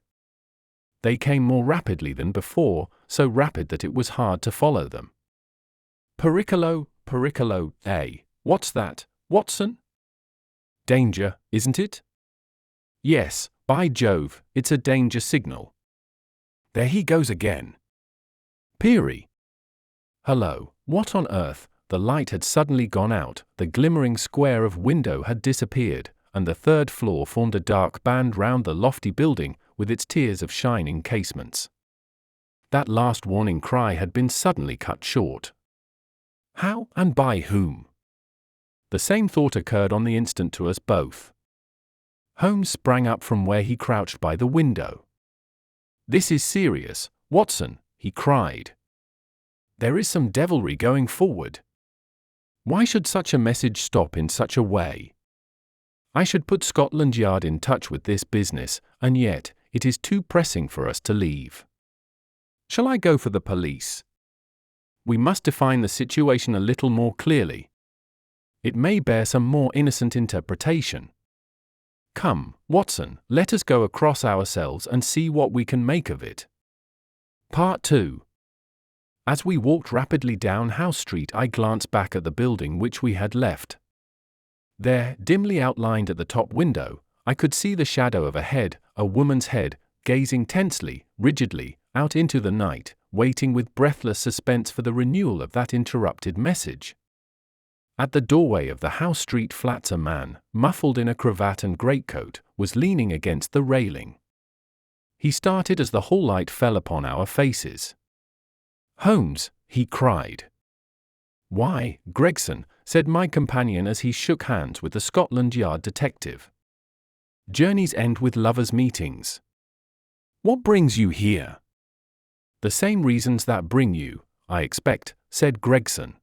A: They came more rapidly than before, so rapid that it was hard to follow them. Pericolo, pericolo, A. What's that, Watson? Danger, isn't it? Yes, by Jove, it's a danger signal. There he goes again. Peary. Hello, what on earth? The light had suddenly gone out, the glimmering square of window had disappeared, and the 3rd floor formed a dark band round the lofty building with its tiers of shining casements. That last warning cry had been suddenly cut short. How and by whom? The same thought occurred on the instant to us both. Holmes sprang up from where he crouched by the window. This is serious, Watson, he cried. There is some devilry going forward. Why should such a message stop in such a way? I should put Scotland Yard in touch with this business, and yet, it is too pressing for us to leave. Shall I go for the police? We must define the situation a little more clearly. It may bear some more innocent interpretation. Come, Watson, let us go across ourselves and see what we can make of it. Part 2. As we walked rapidly down House Street, I glanced back at the building which we had left. There, dimly outlined at the top window, I could see the shadow of a head, a woman's head, gazing tensely, rigidly, out into the night, waiting with breathless suspense for the renewal of that interrupted message. At the doorway of the House Street flats a man, muffled in a cravat and greatcoat, was leaning against the railing. He started as the hall light fell upon our faces. Holmes, he cried. Why, Gregson, said my companion as he shook hands with the Scotland Yard detective. Journeys end with lovers' meetings. What brings you here? The same reasons that bring you, I expect, said Gregson.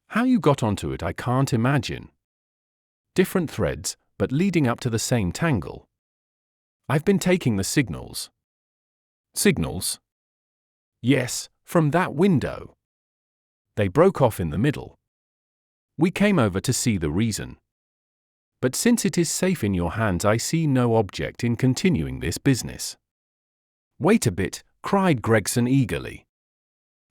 A: How you got onto it I can't imagine. Different threads, but leading up to the same tangle. I've been taking the signals. Signals? Yes, from that window. They broke off in the middle. We came over to see the reason. But since it is safe in your hands, I see no object in continuing this business. Wait a bit, cried Gregson eagerly.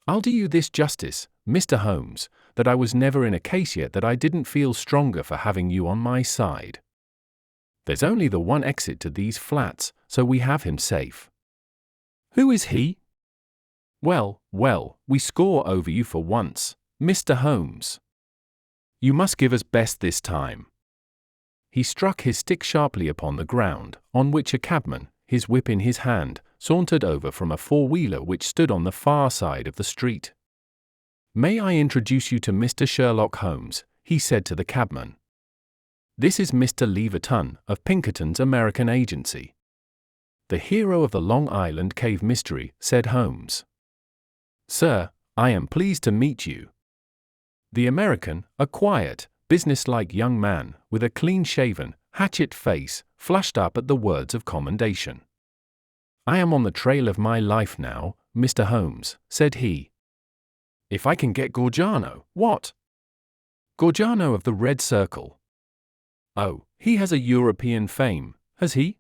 A: I'll do you this justice, Mr. Holmes, that I was never in a case yet that I didn't feel stronger for having you on my side. There's only the one exit to these flats, so we have him safe. Who is he? Well, we score over you for once, Mr. Holmes. You must give us best this time. He struck his stick sharply upon the ground, on which a cabman, his whip in his hand, sauntered over from a four-wheeler which stood on the far side of the street. "May I introduce you to Mr. Sherlock Holmes?" he said to the cabman. "This is Mr. Leverton of Pinkerton's American agency." "The hero of the Long Island Cave mystery," said Holmes. "Sir, I am pleased to meet you." The American, a quiet, businesslike young man, with a clean-shaven, hatchet face, flushed up at the words of commendation. "I am on the trail of my life now, Mr. Holmes," said he. "If I can get Gorgiano." "What?" "Gorgiano of the Red Circle." "Oh, he has a European fame, has he?"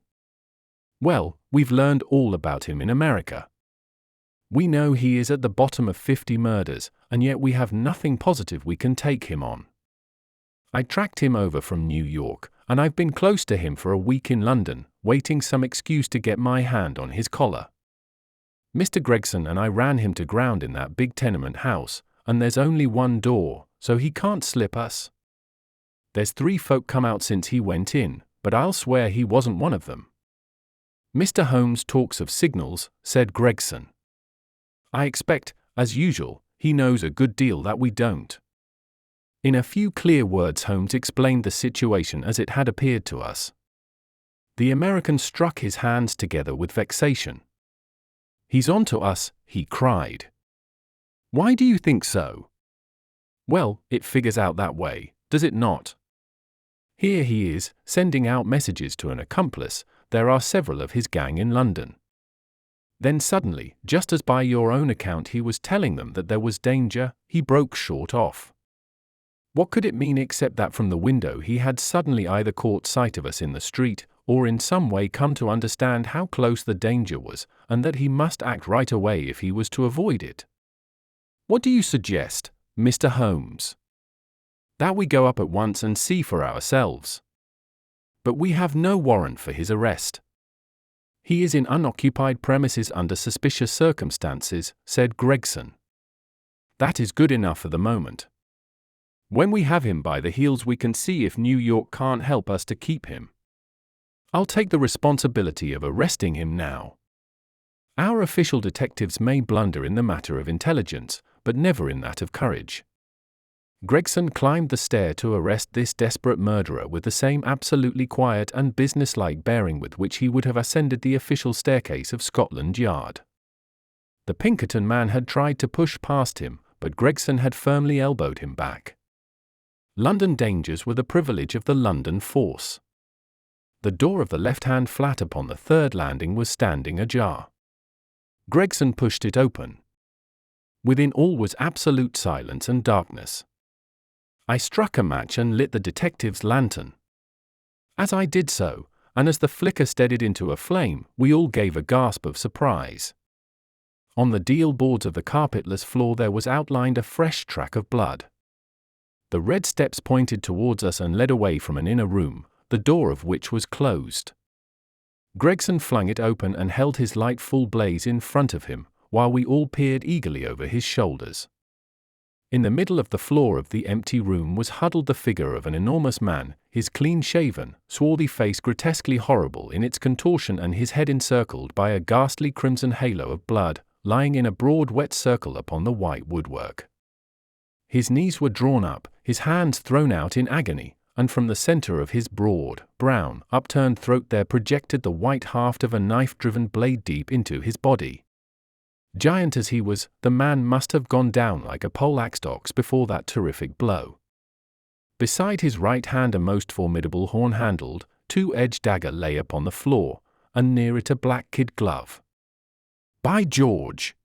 A: "Well, we've learned all about him in America. We know he is at the bottom of 50 murders, and yet we have nothing positive we can take him on. I tracked him over from New York, and I've been close to him for a week in London, waiting some excuse to get my hand on his collar. Mr. Gregson and I ran him to ground in that big tenement house, and there's only one door, so he can't slip us. There's 3 folk come out since he went in, but I'll swear he wasn't one of them." "Mr. Holmes talks of signals," said Gregson. "I expect, as usual, he knows a good deal that we don't." In a few clear words Holmes explained the situation as it had appeared to us. The American struck his hands together with vexation. "He's on to us," he cried. "Why do you think so?" "Well, it figures out that way, does it not? Here he is, sending out messages to an accomplice. There are several of his gang in London. Then suddenly, just as by your own account he was telling them that there was danger, he broke short off. What could it mean except that from the window he had suddenly either caught sight of us in the street, or in some way come to understand how close the danger was, and that he must act right away if he was to avoid it? What do you suggest, Mr. Holmes?" "That we go up at once and see for ourselves." "But we have no warrant for his arrest." "He is in unoccupied premises under suspicious circumstances," said Gregson. "That is good enough for the moment. When we have him by the heels we can see if New York can't help us to keep him. I'll take the responsibility of arresting him now. Our official detectives may blunder in the matter of intelligence, but never in that of courage." Gregson climbed the stair to arrest this desperate murderer with the same absolutely quiet and businesslike bearing with which he would have ascended the official staircase of Scotland Yard. The Pinkerton man had tried to push past him, but Gregson had firmly elbowed him back. London dangers were the privilege of the London force. The door of the left-hand flat upon the 3rd landing was standing ajar. Gregson pushed it open. Within all was absolute silence and darkness. I struck a match and lit the detective's lantern. As I did so, and as the flicker steadied into a flame, we all gave a gasp of surprise. On the deal boards of the carpetless floor there was outlined a fresh track of blood. The red steps pointed towards us and led away from an inner room, the door of which was closed. Gregson flung it open and held his light full blaze in front of him, while we all peered eagerly over his shoulders. In the middle of the floor of the empty room was huddled the figure of an enormous man, his clean-shaven, swarthy face grotesquely horrible in its contortion and his head encircled by a ghastly crimson halo of blood, lying in a broad wet circle upon the white woodwork. His knees were drawn up, his hands thrown out in agony, and from the center of his broad, brown, upturned throat there projected the white haft of a knife driven blade deep into his body. Giant as he was, the man must have gone down like a poleaxed ox before that terrific blow. Beside his right hand a most formidable horn-handled, two-edged dagger lay upon the floor, and near it a black kid glove. "By George!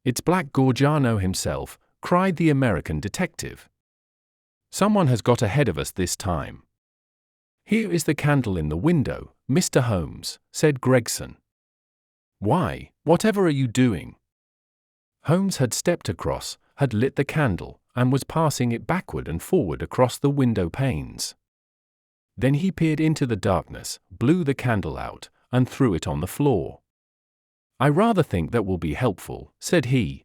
A: It's Black Gorgiano himself," cried the American detective. "Someone has got ahead of us this time." "Here is the candle in the window, Mr. Holmes," said Gregson. "Why, whatever are you doing?" Holmes had stepped across, had lit the candle, and was passing it backward and forward across the window panes. Then he peered into the darkness, blew the candle out, and threw it on the floor. "I rather think that will be helpful," said he.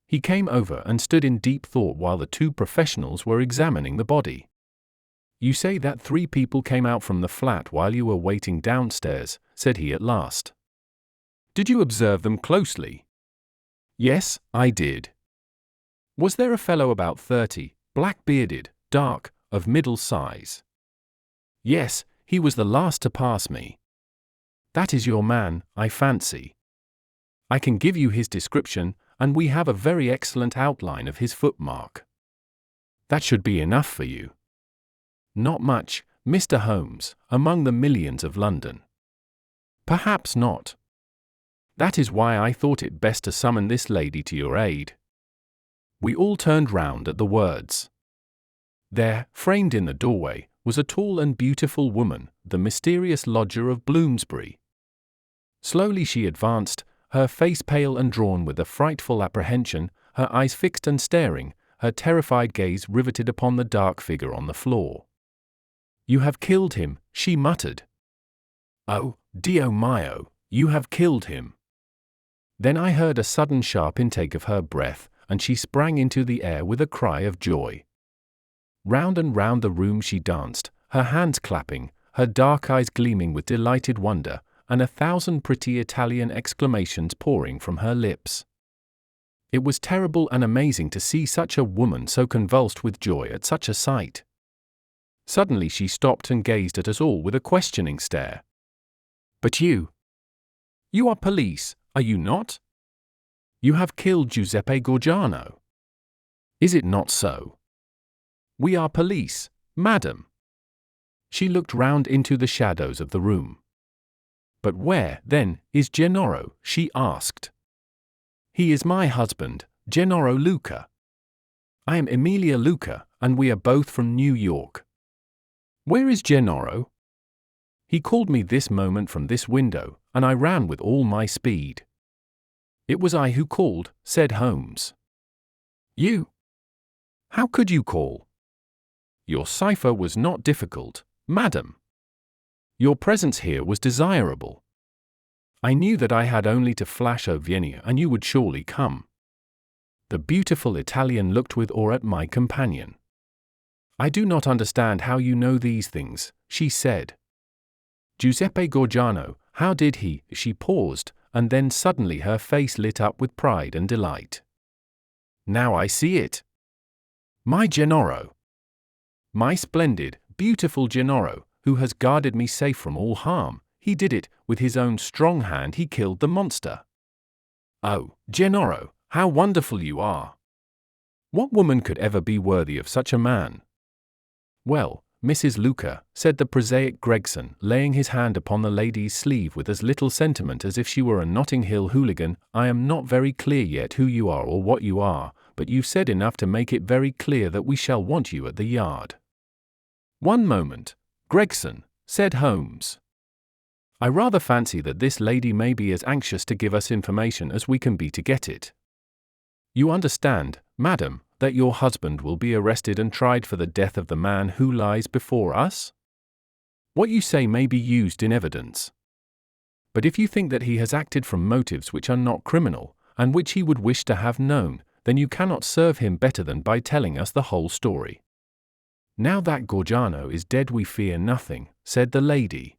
A: He came over and stood in deep thought while the 2 professionals were examining the body. "You say that 3 people came out from the flat while you were waiting downstairs," said he at last. Did you observe them closely? Yes, I did. Was there a fellow about 30, black-bearded, dark, of middle size? Yes, he was the last to pass me. That is your man, I fancy. I can give you his description, and we have a very excellent outline of his footmark. That should be enough for you. Not much, Mr. Holmes, among the millions of London. Perhaps not. That is why I thought it best to summon this lady to your aid. We all turned round at the words. There, framed in the doorway, was a tall and beautiful woman, the mysterious lodger of Bloomsbury. Slowly she advanced, her face pale and drawn with a frightful apprehension, her eyes fixed and staring, her terrified gaze riveted upon the dark figure on the floor. "You have killed him," she muttered. "Oh, Dio mio, you have killed him." Then I heard a sudden sharp intake of her breath, and she sprang into the air with a cry of joy. Round and round the room she danced, her hands clapping, her dark eyes gleaming with delighted wonder, and 1,000 pretty Italian exclamations pouring from her lips. It was terrible and amazing to see such a woman so convulsed with joy at such a sight. Suddenly she stopped and gazed at us all with a questioning stare. "But you are police, are you not? You have killed Giuseppe Gorgiano. Is it not so?" "We are police, madam." She looked round into the shadows of the room. "But where, then, is Gennaro?" she asked. "He is my husband, Gennaro Luca. I am Emilia Luca, and we are both from New York." "Where is Gennaro?" "He called me this moment from this window, and I ran with all my speed." "It was I who called," said Holmes. "You? How could you call?" "Your cipher was not difficult, madam. Your presence here was desirable. I knew that I had only to flash Oviedo and you would surely come." The beautiful Italian looked with awe at my companion. "I do not understand how you know these things," she said. "Giuseppe Gorgiano, how did he—" She paused, and then suddenly her face lit up with pride and delight. "Now I see it. My Gennaro. My splendid, beautiful Gennaro, who has guarded me safe from all harm. He did it, with his own strong hand he killed the monster. Oh, Gennaro, how wonderful you are! What woman could ever be worthy of such a man?" "Well, Mrs. Luca," said the prosaic Gregson, laying his hand upon the lady's sleeve with as little sentiment as if she were a Notting Hill hooligan, "I am not very clear yet who you are or what you are, but you've said enough to make it very clear that we shall want you at the Yard." "One moment, Gregson," said Holmes. "I rather fancy that this lady may be as anxious to give us information as we can be to get it. You understand, madam, that your husband will be arrested and tried for the death of the man who lies before us? What you say may be used in evidence. But if you think that he has acted from motives which are not criminal, and which he would wish to have known, then you cannot serve him better than by telling us the whole story." "Now that Gorgiano is dead we fear nothing," said the lady.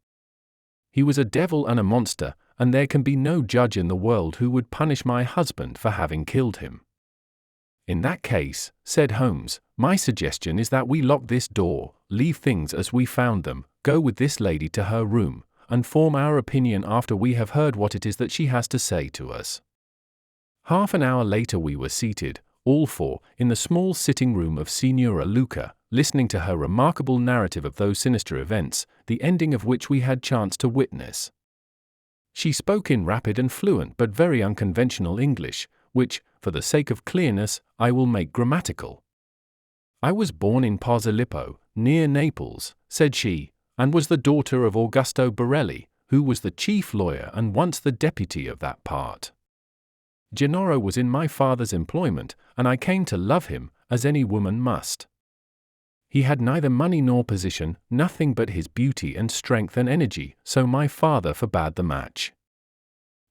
A: "He was a devil and a monster, and there can be no judge in the world who would punish my husband for having killed him." "In that case," said Holmes, "my suggestion is that we lock this door, leave things as we found them, go with this lady to her room, and form our opinion after we have heard what it is that she has to say to us." Half an hour later we were seated, all four, in the small sitting room of Signora Luca, listening to her remarkable narrative of those sinister events, the ending of which we had chanced to witness. She spoke in rapid and fluent but very unconventional English, which, for the sake of clearness, I will make grammatical. "I was born in Posillipo, near Naples," said she, "and was the daughter of Augusto Borelli, who was the chief lawyer and once the deputy of that part. Gennaro was in my father's employment, and I came to love him, as any woman must. He had neither money nor position, nothing but his beauty and strength and energy, so my father forbade the match.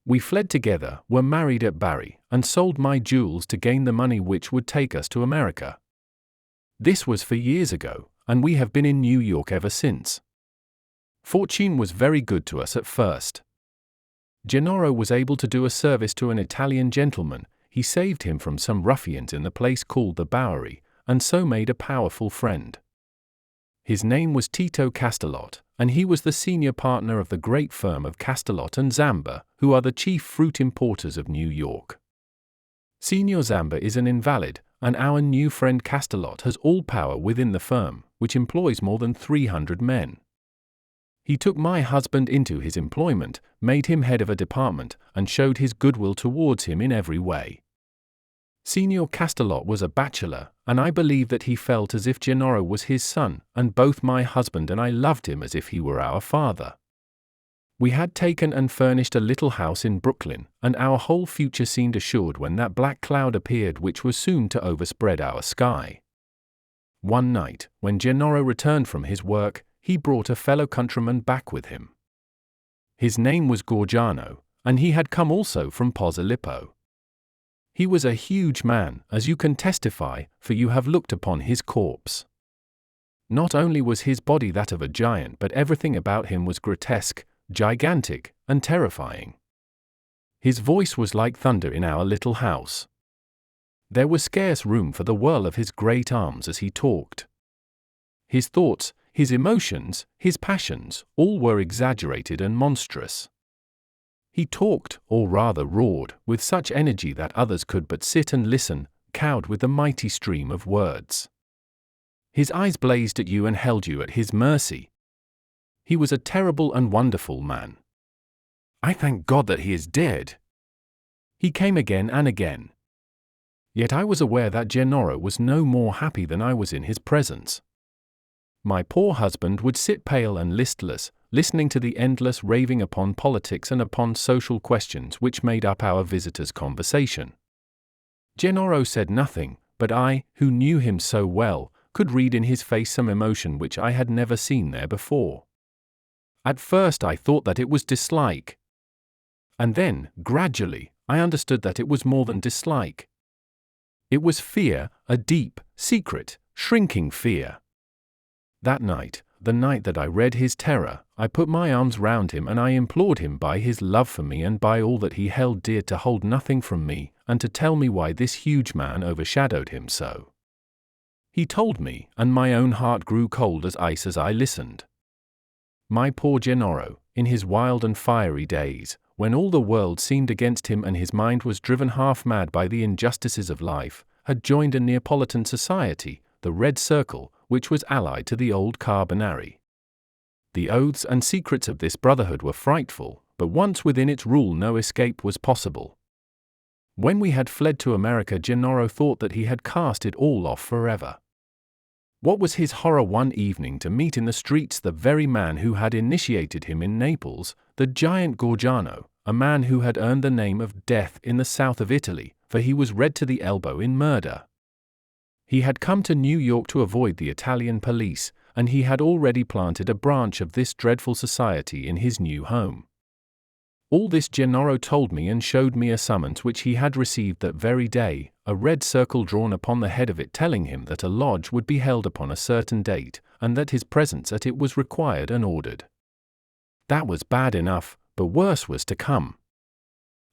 A: We fled together, were married at Bari, and sold my jewels to gain the money which would take us to America. This was for years ago, and we have been in New York ever since. Fortune was very good to us at first. Gennaro was able to do a service to an Italian gentleman. He saved him from some ruffians in the place called the Bowery, and so made a powerful friend. His name was Tito Castellot, and he was the senior partner of the great firm of Castellot and Zamba, who are the chief fruit importers of New York. Signor Zamba is an invalid, and our new friend Castellot has all power within the firm, which employs more than 300 men. He took my husband into his employment, made him head of a department, and showed his goodwill towards him in every way. Signor Castellot was a bachelor, and I believe that he felt as if Gennaro was his son, and both my husband and I loved him as if he were our father. We had taken and furnished a little house in Brooklyn, and our whole future seemed assured when that black cloud appeared which was soon to overspread our sky. One night, when Gennaro returned from his work, he brought a fellow countryman back with him. His name was Gorgiano, and he had come also from Posillipo. He was a huge man, as you can testify, for you have looked upon his corpse. Not only was his body that of a giant, but everything about him was grotesque, gigantic, and terrifying. His voice was like thunder in our little house. There was scarce room for the whirl of his great arms as he talked. His thoughts, his emotions, his passions, all were exaggerated and monstrous. He talked, or rather roared, with such energy that others could but sit and listen, cowed with the mighty stream of words. His eyes blazed at you and held you at his mercy. He was a terrible and wonderful man. I thank God that he is dead. He came again and again. Yet I was aware that Gennaro was no more happy than I was in his presence. My poor husband would sit pale and listless, listening to the endless raving upon politics and upon social questions which made up our visitor's conversation. Gennaro said nothing, but I, who knew him so well, could read in his face some emotion which I had never seen there before. At first I thought that it was dislike. And then, gradually, I understood that it was more than dislike. It was fear, a deep, secret, shrinking fear. That night, the night that I read his terror, I put my arms round him and I implored him by his love for me and by all that he held dear to hold nothing from me, and to tell me why this huge man overshadowed him so. He told me, and my own heart grew cold as ice as I listened. My poor Gennaro, in his wild and fiery days, when all the world seemed against him and his mind was driven half mad by the injustices of life, had joined a Neapolitan society, the Red Circle, which was allied to the old Carbonari. The oaths and secrets of this brotherhood were frightful, but once within its rule no escape was possible. When we had fled to America, Gennaro thought that he had cast it all off forever. What was his horror one evening to meet in the streets the very man who had initiated him in Naples, the giant Gorgiano, a man who had earned the name of Death in the south of Italy, for he was red to the elbow in murder. He had come to New York to avoid the Italian police, and he had already planted a branch of this dreadful society in his new home. All this Gennaro told me and showed me a summons which he had received that very day, a red circle drawn upon the head of it telling him that a lodge would be held upon a certain date, and that his presence at it was required and ordered. That was bad enough, but worse was to come.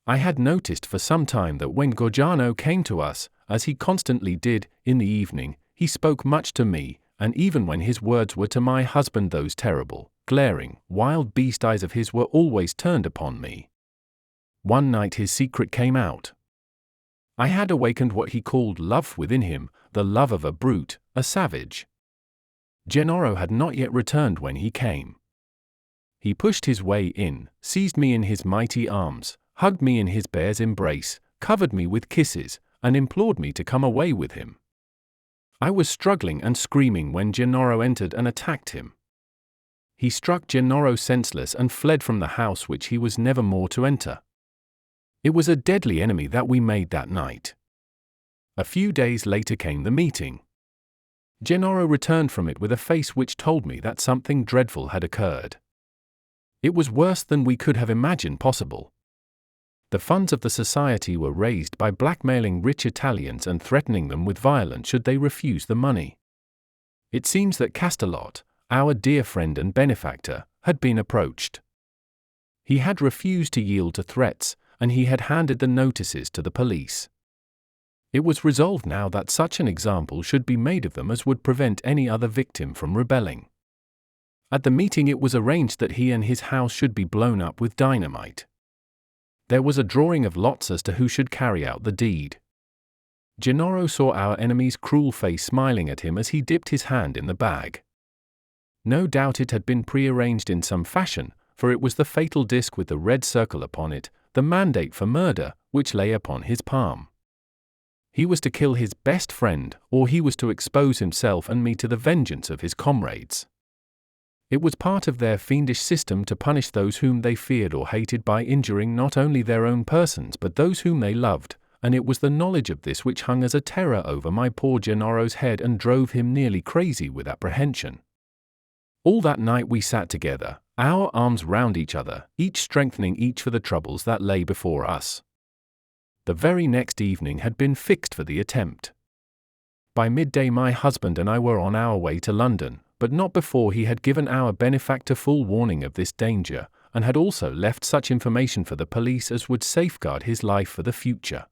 A: I had noticed for some time that when Gorgiano came to us, as he constantly did, in the evening, he spoke much to me, and even when his words were to my husband, those terrible, glaring, wild beast eyes of his were always turned upon me. One night his secret came out. I had awakened what he called love within him, the love of a brute, a savage. Gennaro had not yet returned when he came. He pushed his way in, seized me in his mighty arms, hugged me in his bear's embrace, covered me with kisses, and implored me to come away with him. I was struggling and screaming when Gennaro entered and attacked him. He struck Gennaro senseless and fled from the house which he was never more to enter. It was a deadly enemy that we made that night. A few days later came the meeting. Gennaro returned from it with a face which told me that something dreadful had occurred. It was worse than we could have imagined possible. The funds of the society were raised by blackmailing rich Italians and threatening them with violence should they refuse the money. It seems that Castellot, our dear friend and benefactor, had been approached. He had refused to yield to threats, and he had handed the notices to the police. It was resolved now that such an example should be made of them as would prevent any other victim from rebelling. At the meeting it was arranged that he and his house should be blown up with dynamite. There was a drawing of lots as to who should carry out the deed. Gennaro saw our enemy's cruel face smiling at him as he dipped his hand in the bag. No doubt it had been prearranged in some fashion, for it was the fatal disc with the red circle upon it, the mandate for murder, which lay upon his palm. He was to kill his best friend, or he was to expose himself and me to the vengeance of his comrades. It was part of their fiendish system to punish those whom they feared or hated by injuring not only their own persons but those whom they loved, and it was the knowledge of this which hung as a terror over my poor Gennaro's head and drove him nearly crazy with apprehension. All that night we sat together, our arms round each other, each strengthening each for the troubles that lay before us. The very next evening had been fixed for the attempt. By midday my husband and I were on our way to London, but not before he had given our benefactor full warning of this danger, and had also left such information for the police as would safeguard his life for the future.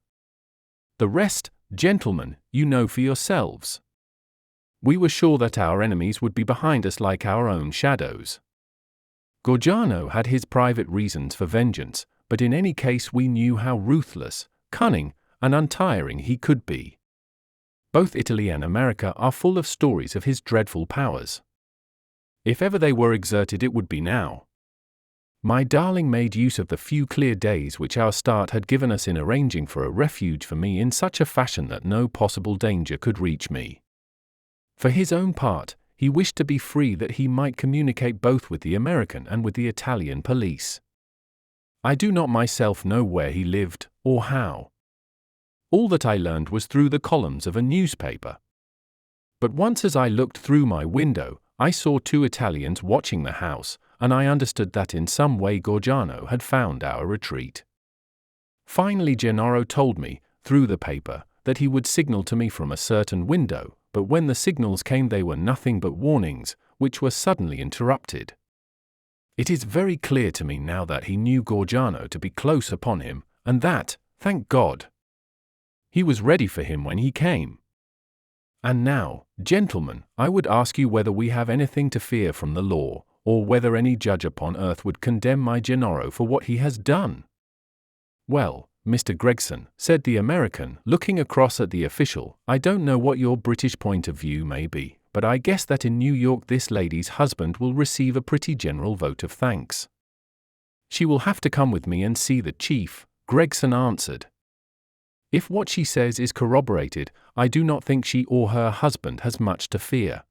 A: The rest, gentlemen, you know for yourselves. We were sure that our enemies would be behind us like our own shadows. Gorgiano had his private reasons for vengeance, but in any case we knew how ruthless, cunning, and untiring he could be. Both Italy and America are full of stories of his dreadful powers. If ever they were exerted it would be now. My darling made use of the few clear days which our start had given us in arranging for a refuge for me in such a fashion that no possible danger could reach me. For his own part, he wished to be free that he might communicate both with the American and with the Italian police. I do not myself know where he lived, or how. All that I learned was through the columns of a newspaper. But once as I looked through my window, I saw 2 Italians watching the house, and I understood that in some way Gorgiano had found our retreat. Finally Gennaro told me, through the paper, that he would signal to me from a certain window, but when the signals came they were nothing but warnings, which were suddenly interrupted. It is very clear to me now that he knew Gorgiano to be close upon him, and that, thank God, he was ready for him when he came. And now, gentlemen, I would ask you whether we have anything to fear from the law, or whether any judge upon earth would condemn my Gennaro for what he has done. Well, Mr. Gregson, said the American, looking across at the official, I don't know what your British point of view may be, but I guess that in New York this lady's husband will receive a pretty general vote of thanks. She will have to come with me and see the chief, Gregson answered. If what she says is corroborated, I do not think she or her husband has much to fear.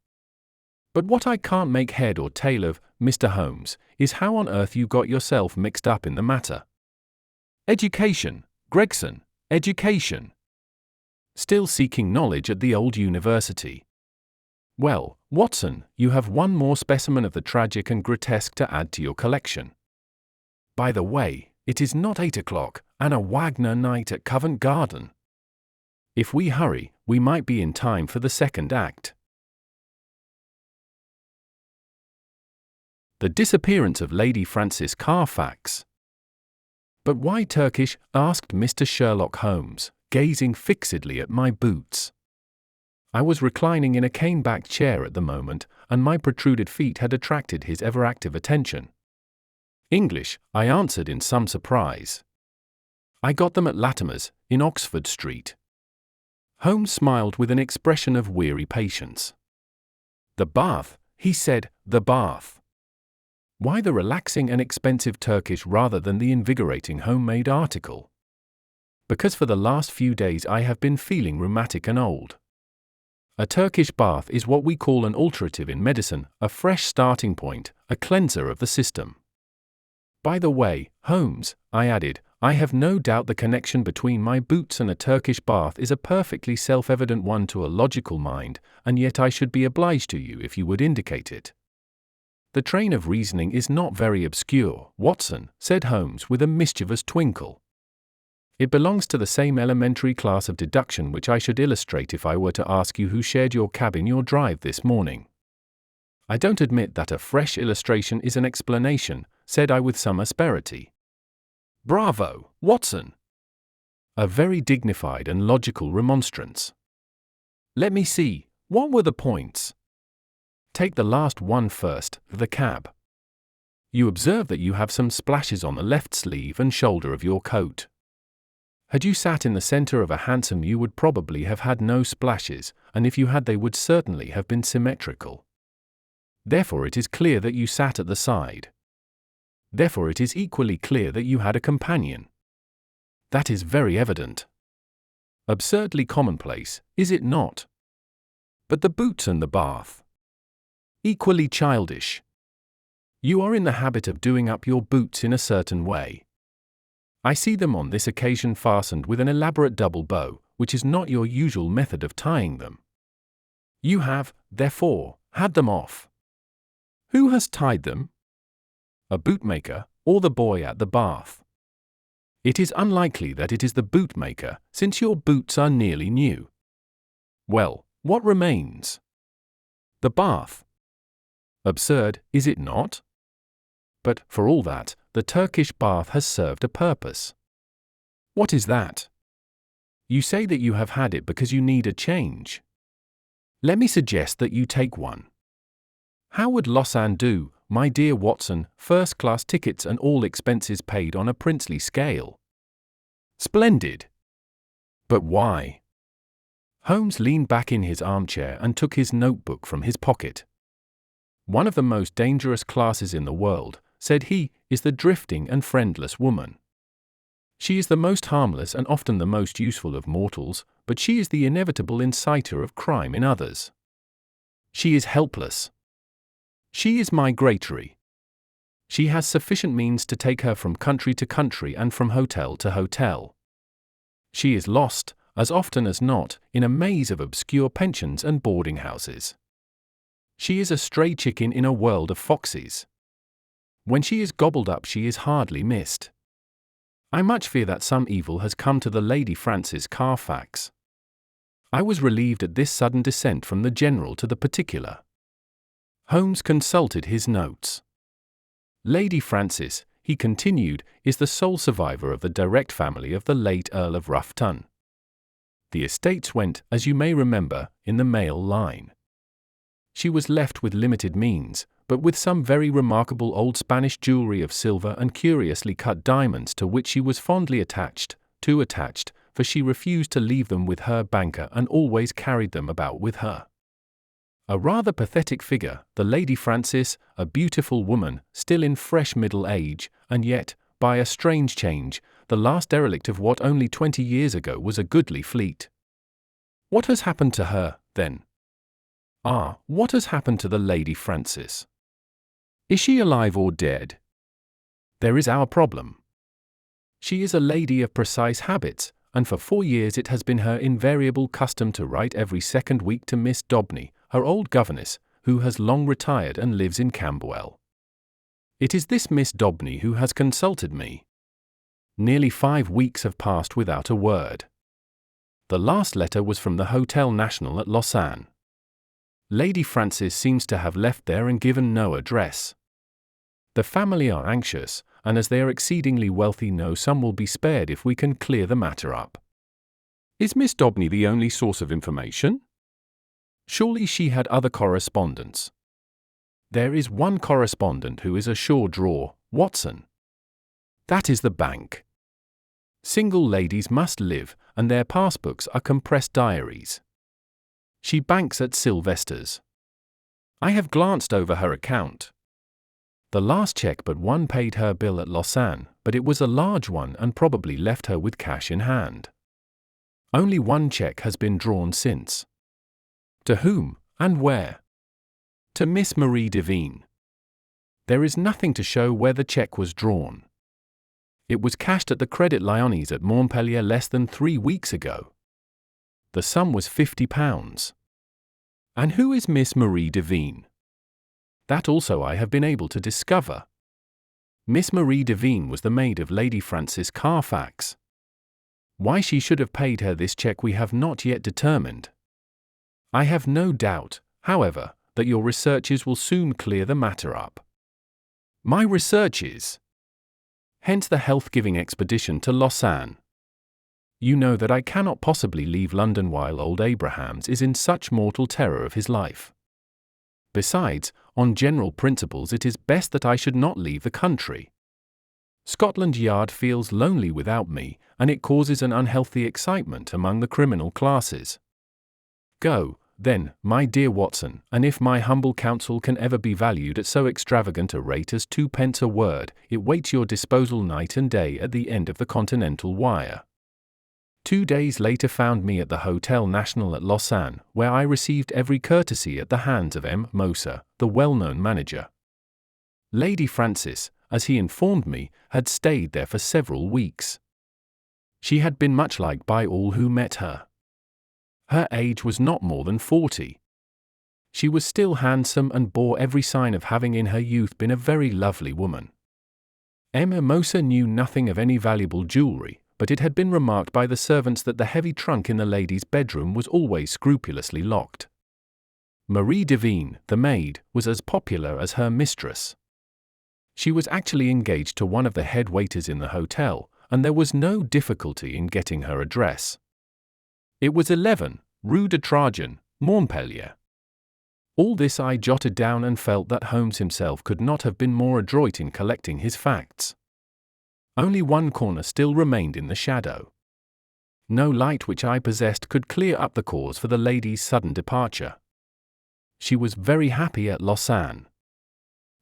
A: But what I can't make head or tail of, Mr. Holmes, is how on earth you got yourself mixed up in the matter. Education, Gregson, education. Still seeking knowledge at the old university. Well, Watson, you have one more specimen of the tragic and grotesque to add to your collection. By the way, it is not 8 o'clock, and a Wagner night at Covent Garden. If we hurry, we might be in time for the second act. The Disappearance of Lady Frances Carfax. But why Turkish? Asked Mr. Sherlock Holmes, gazing fixedly at my boots. I was reclining in a cane-backed chair at the moment, and my protruded feet had attracted his ever-active attention. English, I answered in some surprise. I got them at Latimer's, in Oxford Street. Holmes smiled with an expression of weary patience. The bath, he said, the bath. Why the relaxing and expensive Turkish rather than the invigorating homemade article? Because for the last few days I have been feeling rheumatic and old. A Turkish bath is what we call an alterative in medicine, a fresh starting point, a cleanser of the system. By the way, Holmes, I added, I have no doubt the connection between my boots and a Turkish bath is a perfectly self-evident one to a logical mind, and yet I should be obliged to you if you would indicate it. The train of reasoning is not very obscure, Watson, said Holmes with a mischievous twinkle. It belongs to the same elementary class of deduction which I should illustrate if I were to ask you who shared your cab in your drive this morning. I don't admit that a fresh illustration is an explanation, said I with some asperity. Bravo, Watson! A very dignified and logical remonstrance. Let me see, what were the points? Take the last one first, the cab. You observe that you have some splashes on the left sleeve and shoulder of your coat. Had you sat in the center of a hansom you would probably have had no splashes, and if you had they would certainly have been symmetrical. Therefore it is clear that you sat at the side. Therefore it is equally clear that you had a companion. That is very evident. Absurdly commonplace, is it not? But the boots and the bath? Equally childish. You are in the habit of doing up your boots in a certain way. I see them on this occasion fastened with an elaborate double bow, which is not your usual method of tying them. You have, therefore, had them off. Who has tied them? A bootmaker, or the boy at the bath? It is unlikely that it is the bootmaker, since your boots are nearly new. Well, what remains? The bath. Absurd, is it not? But, for all that, the Turkish bath has served a purpose. What is that? You say that you have had it because you need a change. Let me suggest that you take one. How would Lausanne do, my dear Watson, first-class tickets and all expenses paid on a princely scale? Splendid! But why? Holmes leaned back in his armchair and took his notebook from his pocket. One of the most dangerous classes in the world, said he, is the drifting and friendless woman. She is the most harmless and often the most useful of mortals, but she is the inevitable inciter of crime in others. She is helpless. She is migratory. She has sufficient means to take her from country to country and from hotel to hotel. She is lost, as often as not, in a maze of obscure pensions and boarding houses. She is a stray chicken in a world of foxes. When she is gobbled up she is hardly missed. I much fear that some evil has come to the Lady Frances Carfax. I was relieved at this sudden descent from the general to the particular. Holmes consulted his notes. Lady Frances, he continued, is the sole survivor of the direct family of the late Earl of Roughtun. The estates went, as you may remember, in the male line. She was left with limited means, but with some very remarkable old Spanish jewelry of silver and curiously cut diamonds to which she was fondly attached, too attached, for she refused to leave them with her banker and always carried them about with her. A rather pathetic figure, the Lady Frances, a beautiful woman, still in fresh middle age, and yet, by a strange change, the last derelict of what only 20 years ago was a goodly fleet. What has happened to her, then? Ah, what has happened to the Lady Frances? Is she alive or dead? There is our problem. She is a lady of precise habits, and for 4 years it has been her invariable custom to write every second week to Miss Daubeny, her old governess, who has long retired and lives in Camberwell. It is this Miss Daubeny who has consulted me. Nearly 5 weeks have passed without a word. The last letter was from the Hotel National at Lausanne. Lady Frances seems to have left there and given no address. The family are anxious, and as they are exceedingly wealthy no sum will be spared if we can clear the matter up. Is Miss Daubeny the only source of information? Surely she had other correspondents. There is one correspondent who is a sure draw, Watson. That is the bank. Single ladies must live, and their passbooks are compressed diaries. She banks at Sylvester's. I have glanced over her account. The last cheque but one paid her bill at Lausanne, but it was a large one and probably left her with cash in hand. Only one cheque has been drawn since. To whom, and where? To Miss Marie Devine. There is nothing to show where the cheque was drawn. It was cashed at the Credit Lyonnais at Montpellier less than 3 weeks ago. The sum was £50. And who is Miss Marie Devine? That also I have been able to discover. Miss Marie Devine was the maid of Lady Frances Carfax. Why she should have paid her this cheque we have not yet determined. I have no doubt, however, that your researches will soon clear the matter up. My researches. Hence the health-giving expedition to Lausanne. You know that I cannot possibly leave London while old Abrahams is in such mortal terror of his life. Besides, on general principles it is best that I should not leave the country. Scotland Yard feels lonely without me, and it causes an unhealthy excitement among the criminal classes. Go, then, my dear Watson, and if my humble counsel can ever be valued at so extravagant a rate as 2d a word, it waits your disposal night and day at the end of the continental wire. 2 days later found me at the Hotel National at Lausanne, where I received every courtesy at the hands of M. Moser, the well-known manager. Lady Frances, as he informed me, had stayed there for several weeks. She had been much liked by all who met her. Her age was not more than 40. She was still handsome and bore every sign of having in her youth been a very lovely woman. M. Moser knew nothing of any valuable jewellery, but it had been remarked by the servants that the heavy trunk in the lady's bedroom was always scrupulously locked. Marie Devine, the maid, was as popular as her mistress. She was actually engaged to one of the head waiters in the hotel, and there was no difficulty in getting her address. It was 11, Rue de Trajan, Montpellier. All this I jotted down and felt that Holmes himself could not have been more adroit in collecting his facts. Only one corner still remained in the shadow. No light which I possessed could clear up the cause for the lady's sudden departure. She was very happy at Lausanne.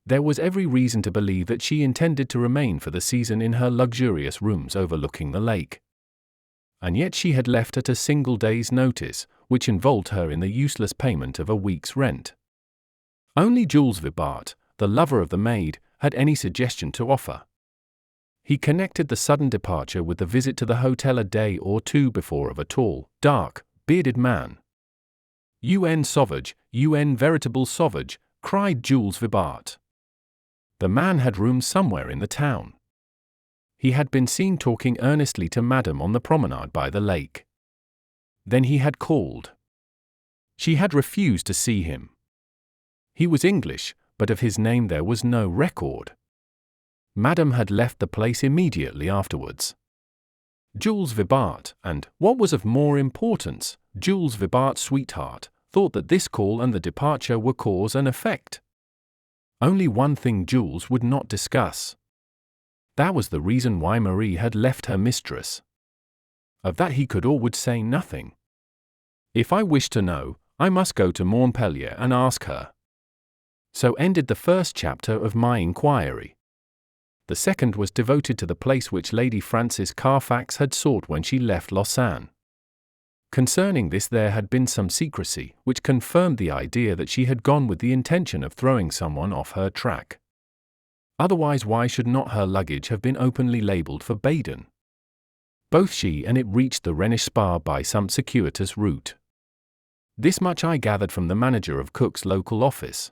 A: There was every reason to believe that she intended to remain for the season in her luxurious rooms overlooking the lake. And yet she had left at a single day's notice, which involved her in the useless payment of a week's rent. Only Jules Vibart, the lover of the maid, had any suggestion to offer. He connected the sudden departure with the visit to the hotel a day or two before of a tall, dark, bearded man. "UN sauvage, UN veritable sauvage," cried Jules Vibart. The man had rooms somewhere in the town. He had been seen talking earnestly to Madame on the promenade by the lake. Then he had called. She had refused to see him. He was English, but of his name there was no record. Madame had left the place immediately afterwards. Jules Vibart, and, what was of more importance, Jules Vibart's sweetheart, thought that this call and the departure were cause and effect. Only one thing Jules would not discuss. That was the reason why Marie had left her mistress. Of that he could or would say nothing. If I wished to know, I must go to Montpellier and ask her. So ended the first chapter of my inquiry. The second was devoted to the place which Lady Frances Carfax had sought when she left Lausanne. Concerning this there had been some secrecy, which confirmed the idea that she had gone with the intention of throwing someone off her track. Otherwise why should not her luggage have been openly labelled for Baden? Both she and it reached the Rhenish Spa by some circuitous route. This much I gathered from the manager of Cook's local office.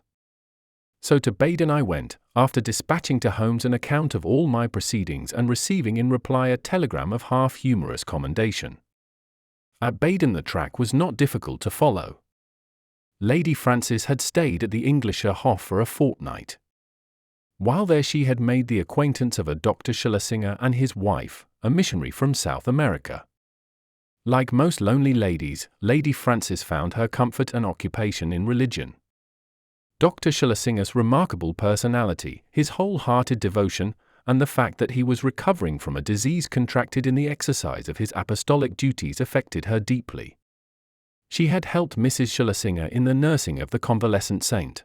A: So to Baden I went, after dispatching to Holmes an account of all my proceedings and receiving in reply a telegram of half-humorous commendation. At Baden the track was not difficult to follow. Lady Frances had stayed at the Englischer Hof for a fortnight. While there she had made the acquaintance of a Dr. Schlesinger and his wife, a missionary from South America. Like most lonely ladies, Lady Frances found her comfort and occupation in religion. Dr. Schlesinger's remarkable personality, his whole-hearted devotion, and the fact that he was recovering from a disease contracted in the exercise of his apostolic duties affected her deeply. She had helped Mrs. Schlesinger in the nursing of the convalescent saint.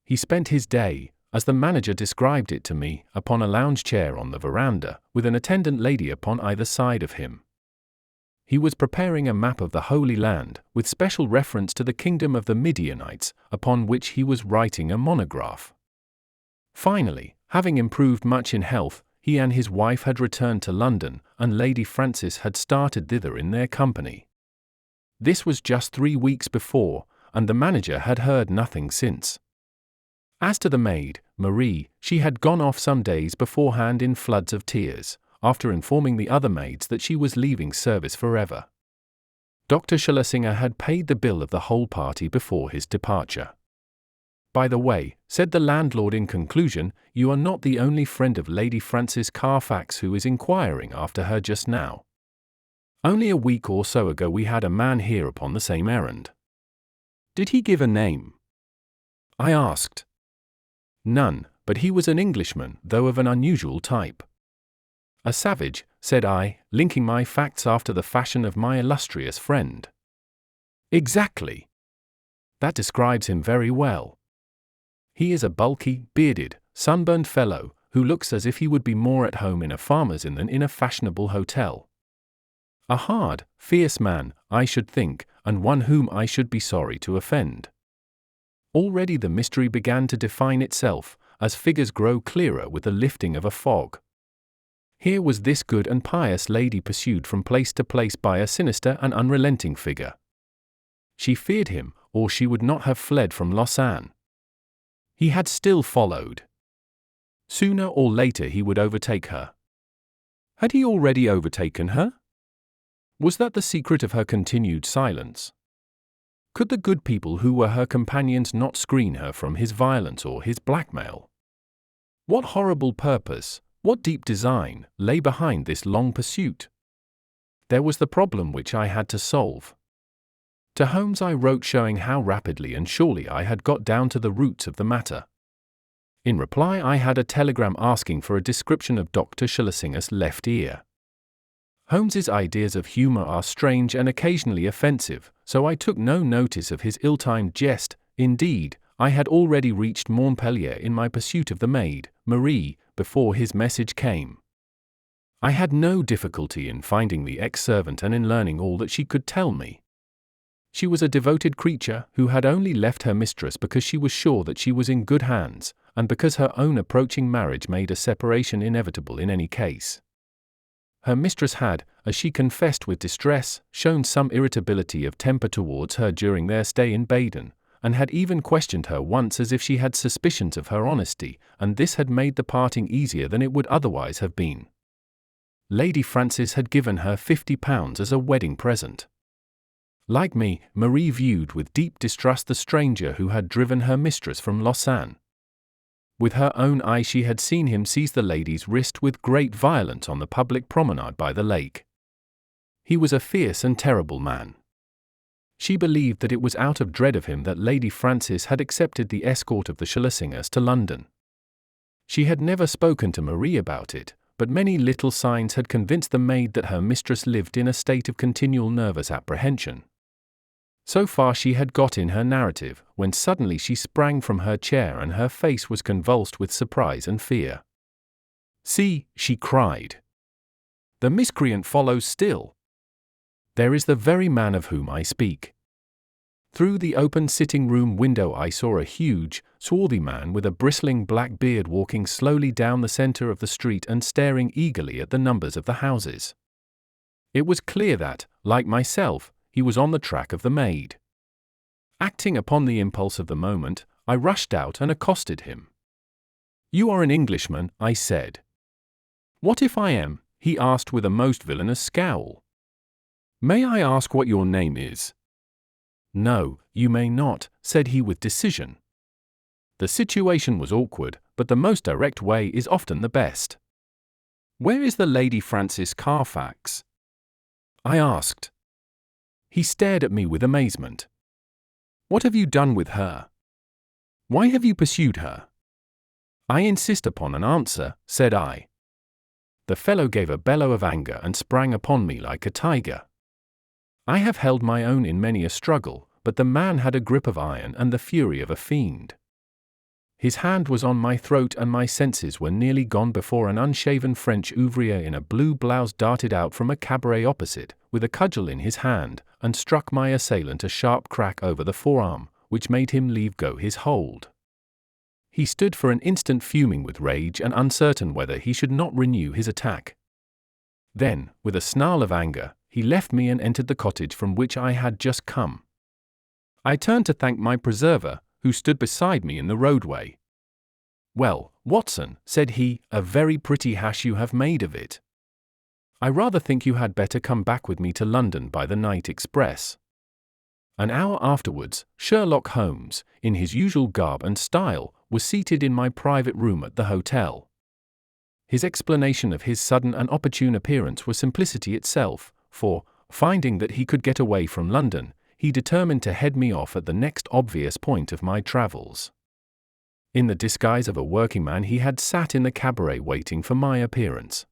A: He spent his day, as the manager described it to me, upon a lounge chair on the veranda, with an attendant lady upon either side of him. He was preparing a map of the Holy Land, with special reference to the kingdom of the Midianites, upon which he was writing a monograph. Finally, having improved much in health, he and his wife had returned to London, and Lady Frances had started thither in their company. This was just 3 weeks before, and the manager had heard nothing since. As to the maid, Marie, she had gone off some days beforehand in floods of tears, after informing the other maids that she was leaving service forever. Dr. Schlesinger had paid the bill of the whole party before his departure. "By the way," said the landlord in conclusion, "you are not the only friend of Lady Frances Carfax who is inquiring after her just now. Only a week or so ago we had a man here upon the same errand." "Did he give a name?" I asked. "None, but he was an Englishman, though of an unusual type." "A savage," said I, linking my facts after the fashion of my illustrious friend. "Exactly. That describes him very well. He is a bulky, bearded, sunburned fellow, who looks as if he would be more at home in a farmer's inn than in a fashionable hotel. A hard, fierce man, I should think, and one whom I should be sorry to offend." Already the mystery began to define itself, as figures grow clearer with the lifting of a fog. Here was this good and pious lady pursued from place to place by a sinister and unrelenting figure. She feared him, or she would not have fled from Lausanne. He had still followed. Sooner or later he would overtake her. Had he already overtaken her? Was that the secret of her continued silence? Could the good people who were her companions not screen her from his violence or his blackmail? What horrible purpose, what deep design, lay behind this long pursuit? There was the problem which I had to solve. To Holmes I wrote showing how rapidly and surely I had got down to the roots of the matter. In reply I had a telegram asking for a description of Dr. Schlesinger's left ear. Holmes's ideas of humor are strange and occasionally offensive, so I took no notice of his ill-timed jest. Indeed, I had already reached Montpellier in my pursuit of the maid, Marie, before his message came. I had no difficulty in finding the ex-servant and in learning all that she could tell me. She was a devoted creature who had only left her mistress because she was sure that she was in good hands, and because her own approaching marriage made a separation inevitable in any case. Her mistress had, as she confessed with distress, shown some irritability of temper towards her during their stay in Baden, and had even questioned her once as if she had suspicions of her honesty, and this had made the parting easier than it would otherwise have been. Lady Frances had given her £50 as a wedding present. Like me, Marie viewed with deep distrust the stranger who had driven her mistress from Lausanne. With her own eye she had seen him seize the lady's wrist with great violence on the public promenade by the lake. He was a fierce and terrible man. She believed that it was out of dread of him that Lady Frances had accepted the escort of the Schlesingers to London. She had never spoken to Marie about it, but many little signs had convinced the maid that her mistress lived in a state of continual nervous apprehension. So far she had got in her narrative, when suddenly she sprang from her chair and her face was convulsed with surprise and fear. "See," she cried. "The miscreant follows still. There is the very man of whom I speak." Through the open sitting-room window I saw a huge, swarthy man with a bristling black beard walking slowly down the center of the street and staring eagerly at the numbers of the houses. It was clear that, like myself, he was on the track of the maid. Acting upon the impulse of the moment, I rushed out and accosted him. "You are an Englishman," I said. "What if I am?" he asked with a most villainous scowl. "May I ask what your name is?" "No, you may not," said he with decision. The situation was awkward, but the most direct way is often the best. "Where is the Lady Frances Carfax?" I asked. He stared at me with amazement. "What have you done with her? Why have you pursued her?" "I insist upon an answer," said I. The fellow gave a bellow of anger and sprang upon me like a tiger. I have held my own in many a struggle, but the man had a grip of iron and the fury of a fiend. His hand was on my throat and my senses were nearly gone before an unshaven French ouvrier in a blue blouse darted out from a cabaret opposite, with a cudgel in his hand, and struck my assailant a sharp crack over the forearm, which made him leave go his hold. He stood for an instant fuming with rage and uncertain whether he should not renew his attack. Then, with a snarl of anger, he left me and entered the cottage from which I had just come. I turned to thank my preserver, who stood beside me in the roadway. "Well, Watson," said he, "a very pretty hash you have made of it. I rather think you had better come back with me to London by the night express." An hour afterwards, Sherlock Holmes, in his usual garb and style, was seated in my private room at the hotel. His explanation of his sudden and opportune appearance was simplicity itself, for, finding that he could get away from London, he determined to head me off at the next obvious point of my travels. In the disguise of a working man, he had sat in the cabaret waiting for my appearance.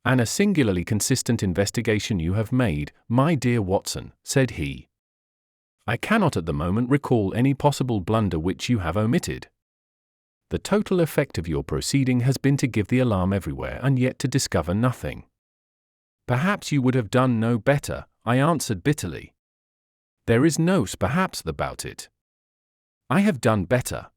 A: "And a singularly consistent investigation you have made, my dear Watson," said he. "I cannot at the moment recall any possible blunder which you have omitted. The total effect of your proceeding has been to give the alarm everywhere and yet to discover nothing." "Perhaps you would have done no better," I answered bitterly. "There is no perhaps about it. I have done better.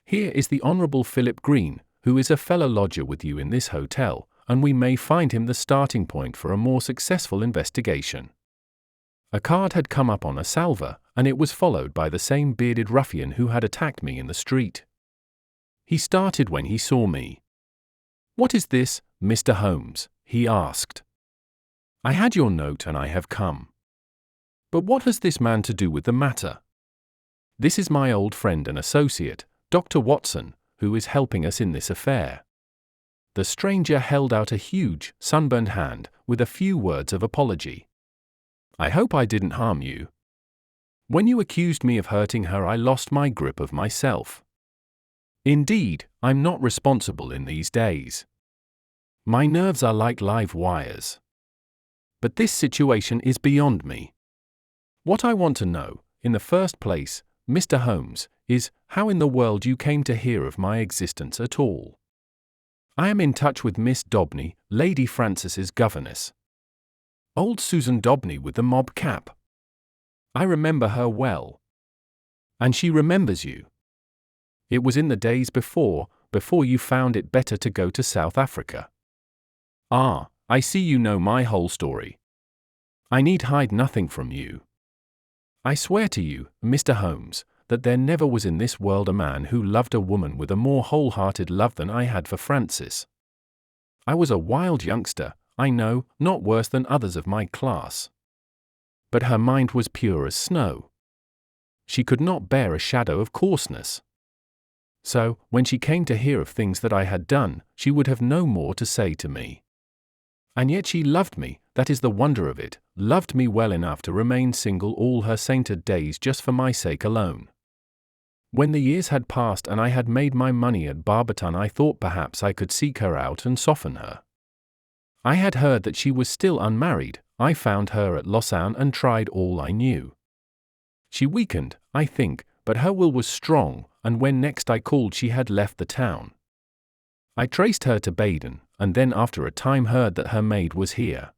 A: Here is the Honourable Philip Green, who is a fellow lodger with you in this hotel, and we may find him the starting point for a more successful investigation." A card had come up on a salver, and it was followed by the same bearded ruffian who had attacked me in the street. He started when he saw me. "What is this, Mr. Holmes?" he asked. "I had your note and I have come." "But what has this man to do with the matter?" "This is my old friend and associate, Dr. Watson, who is helping us in this affair." The stranger held out a huge, sunburned hand, with a few words of apology. "I hope I didn't harm you. When you accused me of hurting her, I lost my grip of myself. Indeed, I'm not responsible in these days. My nerves are like live wires. But this situation is beyond me. What I want to know, in the first place, Mr. Holmes, is how in the world you came to hear of my existence at all. I am in touch with Miss Daubeny, Lady Frances's governess. Old Susan Daubeny with the mob cap. I remember her well. And she remembers you. It was in the days before you found it better to go to South Africa. Ah, I see you know my whole story. I need hide nothing from you. I swear to you, Mr. Holmes, that there never was in this world a man who loved a woman with a more wholehearted love than I had for Frances. I was a wild youngster, I know, not worse than others of my class. But her mind was pure as snow. She could not bear a shadow of coarseness. So, when she came to hear of things that I had done, she would have no more to say to me. And yet she loved me, that is the wonder of it, loved me well enough to remain single all her sainted days just for my sake alone. When the years had passed and I had made my money at Barberton, I thought perhaps I could seek her out and soften her. I had heard that she was still unmarried. I found her at Lausanne and tried all I knew. She weakened, I think, but her will was strong, and when next I called she had left the town. I traced her to Baden, and then after a time heard that her maid was here.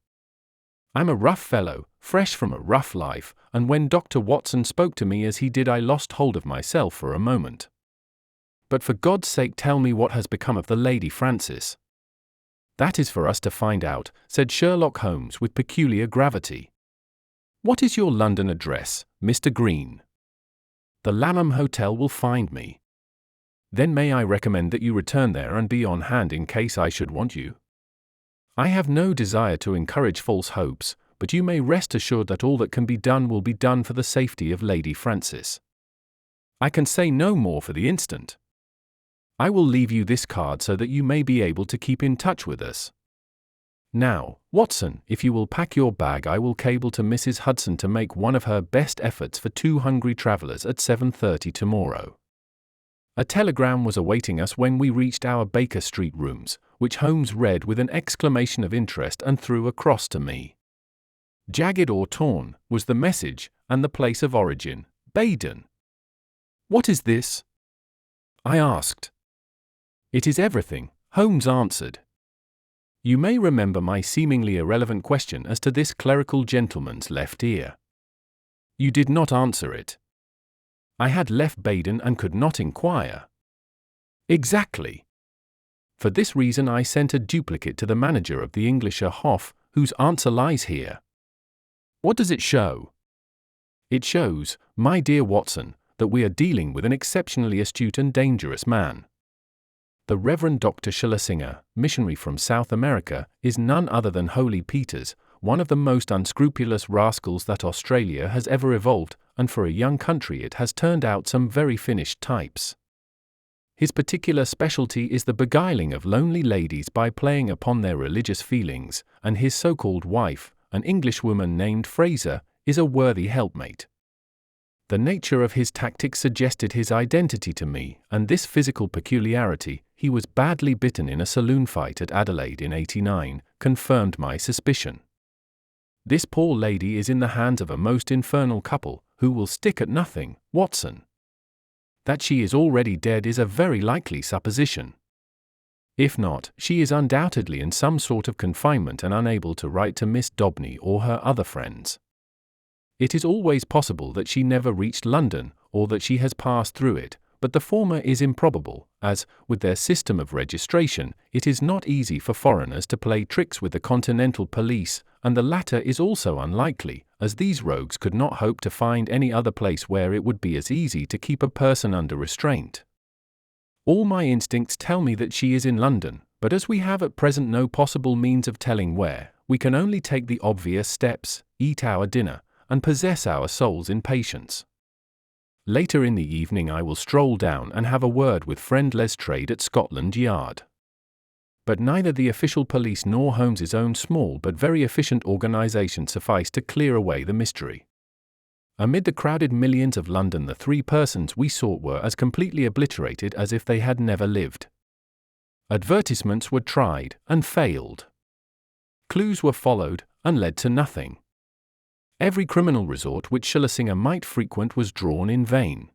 A: I'm a rough fellow, fresh from a rough life, and when Dr. Watson spoke to me as he did I lost hold of myself for a moment. But for God's sake tell me what has become of the Lady Frances. That is for us to find out, said Sherlock Holmes with peculiar gravity. What is your London address, Mr. Green? The Lamham Hotel will find me. Then may I recommend that you return there and be on hand in case I should want you? I have no desire to encourage false hopes, but you may rest assured that all that can be done will be done for the safety of Lady Frances. I can say no more for the instant. I will leave you this card so that you may be able to keep in touch with us. Now, Watson, if you will pack your bag, I will cable to Mrs. Hudson to make one of her best efforts for 2 hungry travellers at 7:30 tomorrow. A telegram was awaiting us when we reached our Baker Street rooms, which Holmes read with an exclamation of interest and threw across to me. Jagged or torn, was the message, and the place of origin, Baden. What is this? I asked. It is everything, Holmes answered. You may remember my seemingly irrelevant question as to this clerical gentleman's left ear. You did not answer it. I had left Baden and could not inquire. Exactly. For this reason I sent a duplicate to the manager of the Englischer Hof, whose answer lies here. What does it show? It shows, my dear Watson, that we are dealing with an exceptionally astute and dangerous man. The Reverend Dr. Schlesinger, missionary from South America, is none other than Holy Peter's, one of the most unscrupulous rascals that Australia has ever evolved, and for a young country it has turned out some very finished types. His particular specialty is the beguiling of lonely ladies by playing upon their religious feelings, and his so-called wife, an Englishwoman named Fraser, is a worthy helpmate. The nature of his tactics suggested his identity to me, and this physical peculiarity, he was badly bitten in a saloon fight at Adelaide in '89, confirmed my suspicion. This poor lady is in the hands of a most infernal couple, who will stick at nothing, Watson. That she is already dead is a very likely supposition. If not, she is undoubtedly in some sort of confinement and unable to write to Miss Dobney or her other friends. It is always possible that she never reached London, or that she has passed through it, but the former is improbable, as, with their system of registration, it is not easy for foreigners to play tricks with the continental police, and the latter is also unlikely, as these rogues could not hope to find any other place where it would be as easy to keep a person under restraint. All my instincts tell me that she is in London, but as we have at present no possible means of telling where, we can only take the obvious steps, eat our dinner, and possess our souls in patience. Later in the evening I will stroll down and have a word with friend Lestrade at Scotland Yard. But neither the official police nor Holmes's own small but very efficient organization suffice to clear away the mystery. Amid the crowded millions of London, the three persons we sought were as completely obliterated as if they had never lived. Advertisements were tried and failed. Clues were followed and led to nothing. Every criminal resort which Schlesinger might frequent was drawn in vain.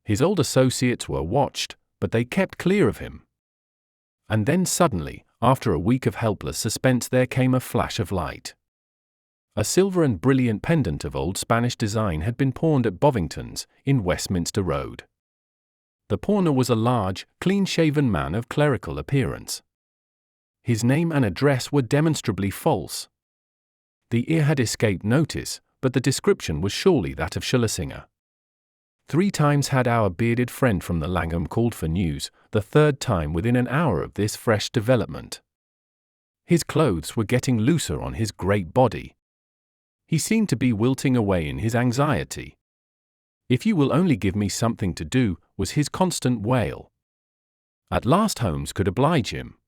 A: His old associates were watched, but they kept clear of him. And then suddenly, after a week of helpless suspense, there came a flash of light. A silver and brilliant pendant of old Spanish design had been pawned at Bovington's, in Westminster Road. The pawner was a large, clean-shaven man of clerical appearance. His name and address were demonstrably false. The ear had escaped notice, but the description was surely that of Schlesinger. 3 times had our bearded friend from the Langham called for news, the 3rd time within an hour of this fresh development. His clothes were getting looser on his great body. He seemed to be wilting away in his anxiety. "If you will only give me something to do," was his constant wail. At last Holmes could oblige him.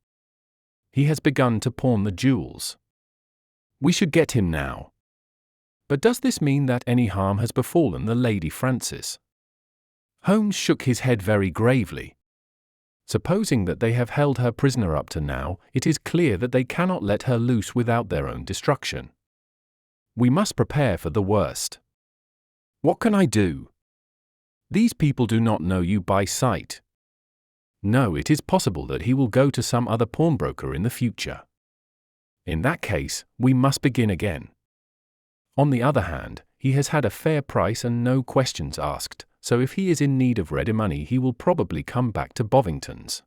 A: "He has begun to pawn the jewels. We should get him now." "But does this mean that any harm has befallen the Lady Frances?" Holmes shook his head very gravely. "Supposing that they have held her prisoner up to now, it is clear that they cannot let her loose without their own destruction. We must prepare for the worst." "What can I do?" "These people do not know you by sight. No, it is possible that he will go to some other pawnbroker in the future. In that case, we must begin again. On the other hand, he has had a fair price and no questions asked, so if he is in need of ready money he will probably come back to Bovington's.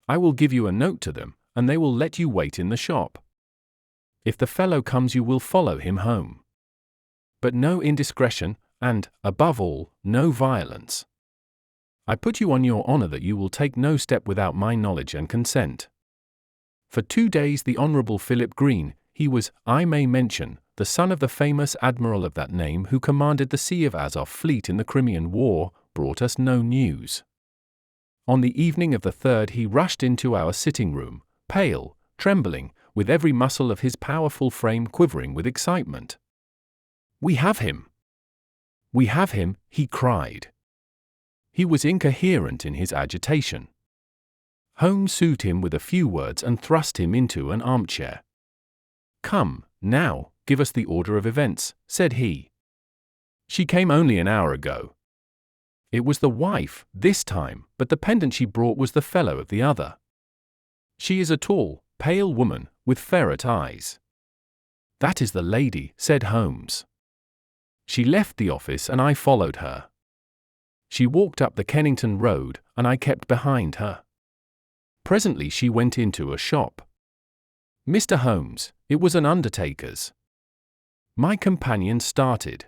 A: I will give you a note to them, and they will let you wait in the shop. If the fellow comes you will follow him home. But no indiscretion, and, above all, no violence. I put you on your honor that you will take no step without my knowledge and consent." For 2 days the Honourable Philip Green, he was, I may mention, the son of the famous admiral of that name who commanded the Sea of Azov fleet in the Crimean War, brought us no news. On the evening of the 3rd he rushed into our sitting-room, pale, trembling, with every muscle of his powerful frame quivering with excitement. "We have him! We have him!" he cried. He was incoherent in his agitation. Holmes soothed him with a few words and thrust him into an armchair. "Come, now, give us the order of events," said he. "She came only an hour ago." It was the wife, this time, but the pendant she brought was the fellow of the other. "She is a tall, pale woman, with ferret eyes." "That is the lady," said Holmes. "She left the office and I followed her. She walked up the Kennington Road, and I kept behind her. Presently she went into a shop. Mr. Holmes, it was an undertaker's." My companion started.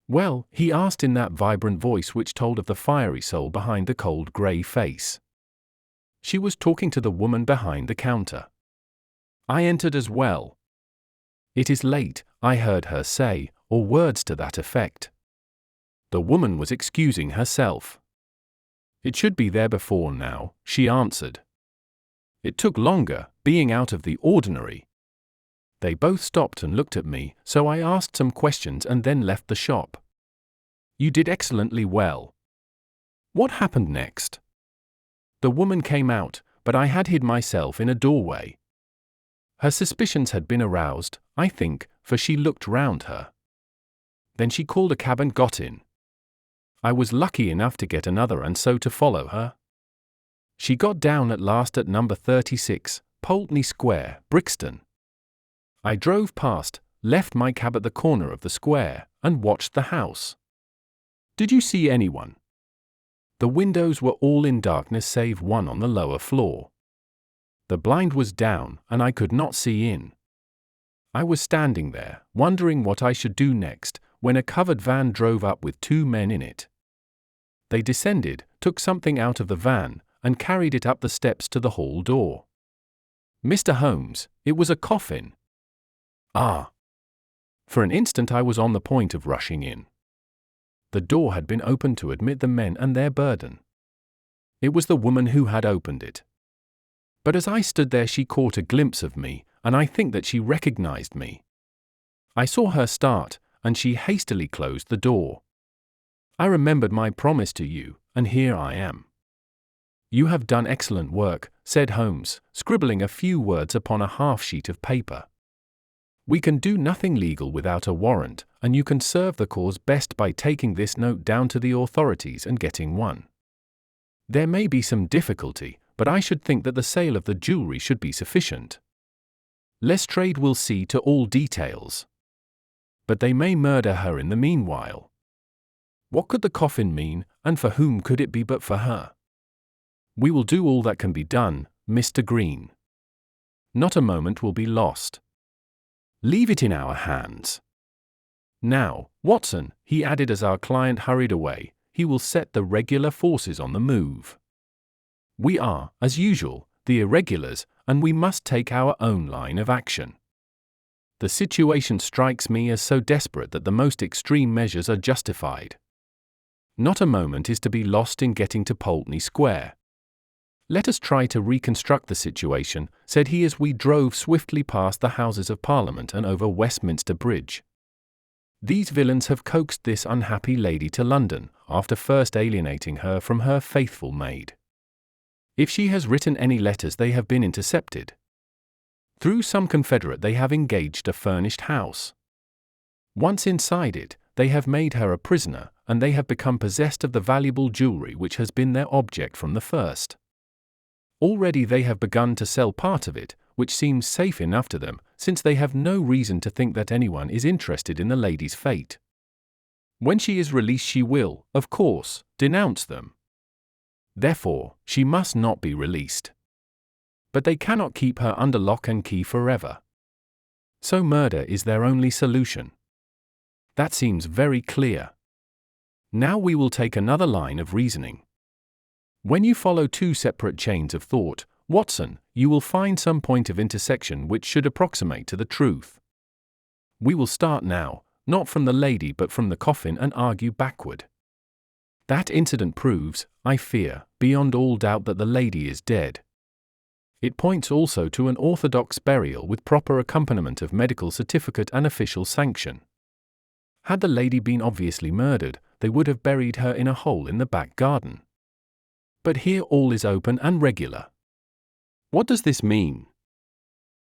A: "Well?" he asked in that vibrant voice which told of the fiery soul behind the cold grey face. She was talking to the woman behind the counter. I entered as well. "It is late," I heard her say, or words to that effect. The woman was excusing herself. "It should be there before now," she answered. "It took longer, being out of the ordinary." They both stopped and looked at me, so I asked some questions and then left the shop. "You did excellently well." "What happened next?" "The woman came out, but I had hid myself in a doorway. Her suspicions had been aroused, I think, for she looked round her. Then she called a cab and got in. I was lucky enough to get another and so to follow her. She got down at last at number 36, Pulteney Square, Brixton. I drove past, left my cab at the corner of the square, and watched the house." "Did you see anyone?" "The windows were all in darkness save one on the lower floor. The blind was down, and I could not see in. I was standing there, wondering what I should do next, when a covered van drove up with 2 men in it. They descended, took something out of the van, and carried it up the steps to the hall door. Mr. Holmes, it was a coffin." "Ah!" For an instant I was on the point of rushing in. The door had been opened to admit the men and their burden. It was the woman who had opened it. But as I stood there she caught a glimpse of me, and I think that she recognized me. I saw her start, and she hastily closed the door. "I remembered my promise to you, and here I am." "You have done excellent work," said Holmes, scribbling a few words upon a half-sheet of paper. "We can do nothing legal without a warrant, and you can serve the cause best by taking this note down to the authorities and getting one. There may be some difficulty, but I should think that the sale of the jewelry should be sufficient. Lestrade will see to all details. But they may murder her in the meanwhile. What could the coffin mean, and for whom could it be but for her? We will do all that can be done, Mr. Green. Not a moment will be lost. Leave it in our hands. Now, Watson," he added as our client hurried away, "he will set the regular forces on the move. We are, as usual, the irregulars, and we must take our own line of action. The situation strikes me as so desperate that the most extreme measures are justified. Not a moment is to be lost in getting to Pulteney Square. Let us try to reconstruct the situation," said he as we drove swiftly past the Houses of Parliament and over Westminster Bridge. "These villains have coaxed this unhappy lady to London, after first alienating her from her faithful maid. If she has written any letters they have been intercepted. Through some confederate they have engaged a furnished house. Once inside it, they have made her a prisoner, and they have become possessed of the valuable jewelry which has been their object from the first. Already they have begun to sell part of it, which seems safe enough to them, since they have no reason to think that anyone is interested in the lady's fate. When she is released she will, of course, denounce them. Therefore, she must not be released. But they cannot keep her under lock and key forever. So murder is their only solution. That seems very clear. Now we will take another line of reasoning. When you follow 2 separate chains of thought, Watson, you will find some point of intersection which should approximate to the truth. We will start now, not from the lady but from the coffin, and argue backward. That incident proves, I fear, beyond all doubt that the lady is dead. It points also to an orthodox burial with proper accompaniment of medical certificate and official sanction. Had the lady been obviously murdered, they would have buried her in a hole in the back garden. But here all is open and regular. What does this mean?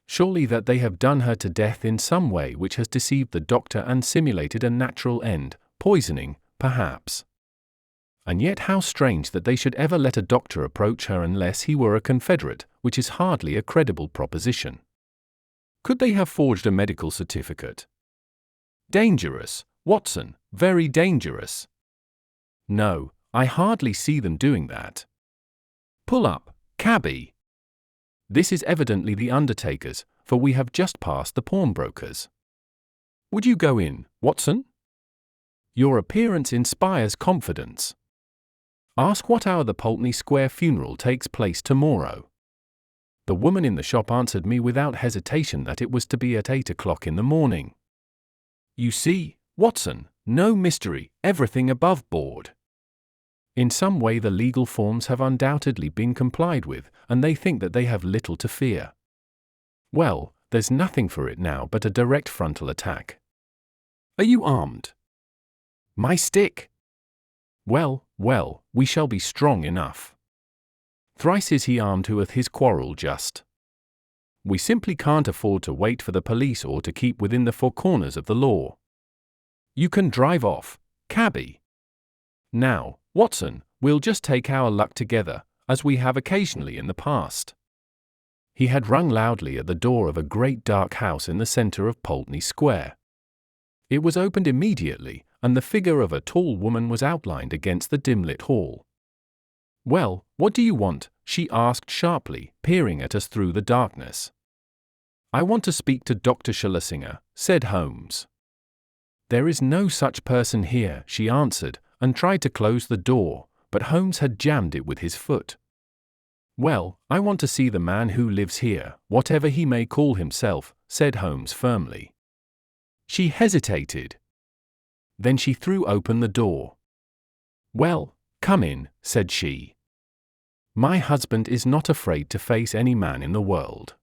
A: Surely that they have done her to death in some way which has deceived the doctor and simulated a natural end, poisoning, perhaps. And yet how strange that they should ever let a doctor approach her unless he were a confederate, which is hardly a credible proposition. Could they have forged a medical certificate? Dangerous, Watson, very dangerous. No, I hardly see them doing that. Pull up, cabby. This is evidently the undertaker's, for we have just passed the pawnbroker's. Would you go in, Watson? Your appearance inspires confidence. Ask what hour the Pulteney Square funeral takes place tomorrow. The woman in the shop answered me without hesitation that it was to be at 8 o'clock in the morning. You see, Watson, no mystery, everything above board. In some way the legal forms have undoubtedly been complied with, and they think that they have little to fear. Well, there's nothing for it now but a direct frontal attack. Are you armed? My stick. Well, we shall be strong enough. Thrice is he armed who hath his quarrel just. We simply can't afford to wait for the police or to keep within the four corners of the law. You can drive off, cabby. Now, Watson, we'll just take our luck together, as we have occasionally in the past. He had rung loudly at the door of a great dark house in the centre of Pulteney Square. It was opened immediately, and the figure of a tall woman was outlined against the dim-lit hall. Well, what do you want? She asked sharply, peering at us through the darkness. I want to speak to Dr. Schlesinger, said Holmes. There is no such person here, she answered, and tried to close the door, but Holmes had jammed it with his foot. Well, I want to see the man who lives here, whatever he may call himself, said Holmes firmly. She hesitated. Then she threw open the door. Well, come in, said she. My husband is not afraid to face any man in the world.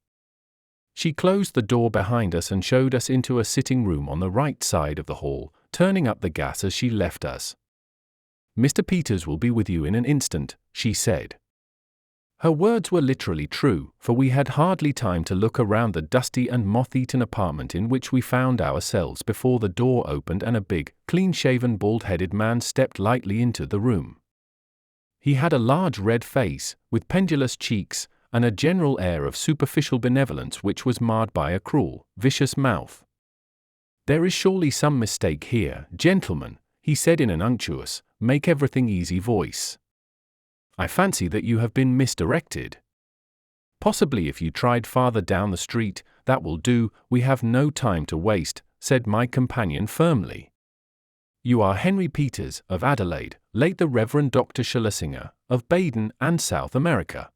A: She closed the door behind us and showed us into a sitting room on the right side of the hall, turning up the gas as she left us. Mr. Peters will be with you in an instant, she said. Her words were literally true, for we had hardly time to look around the dusty and moth-eaten apartment in which we found ourselves before the door opened and a big, clean-shaven, bald-headed man stepped lightly into the room. He had a large red face, with pendulous cheeks, and a general air of superficial benevolence which was marred by a cruel, vicious mouth. There is surely some mistake here, gentlemen, he said in an unctuous, make-everything-easy voice. I fancy that you have been misdirected. Possibly if you tried farther down the street, that will do, we have no time to waste, said my companion firmly. You are Henry Peters, of Adelaide, late the Reverend Dr. Schlesinger, of Baden and South America.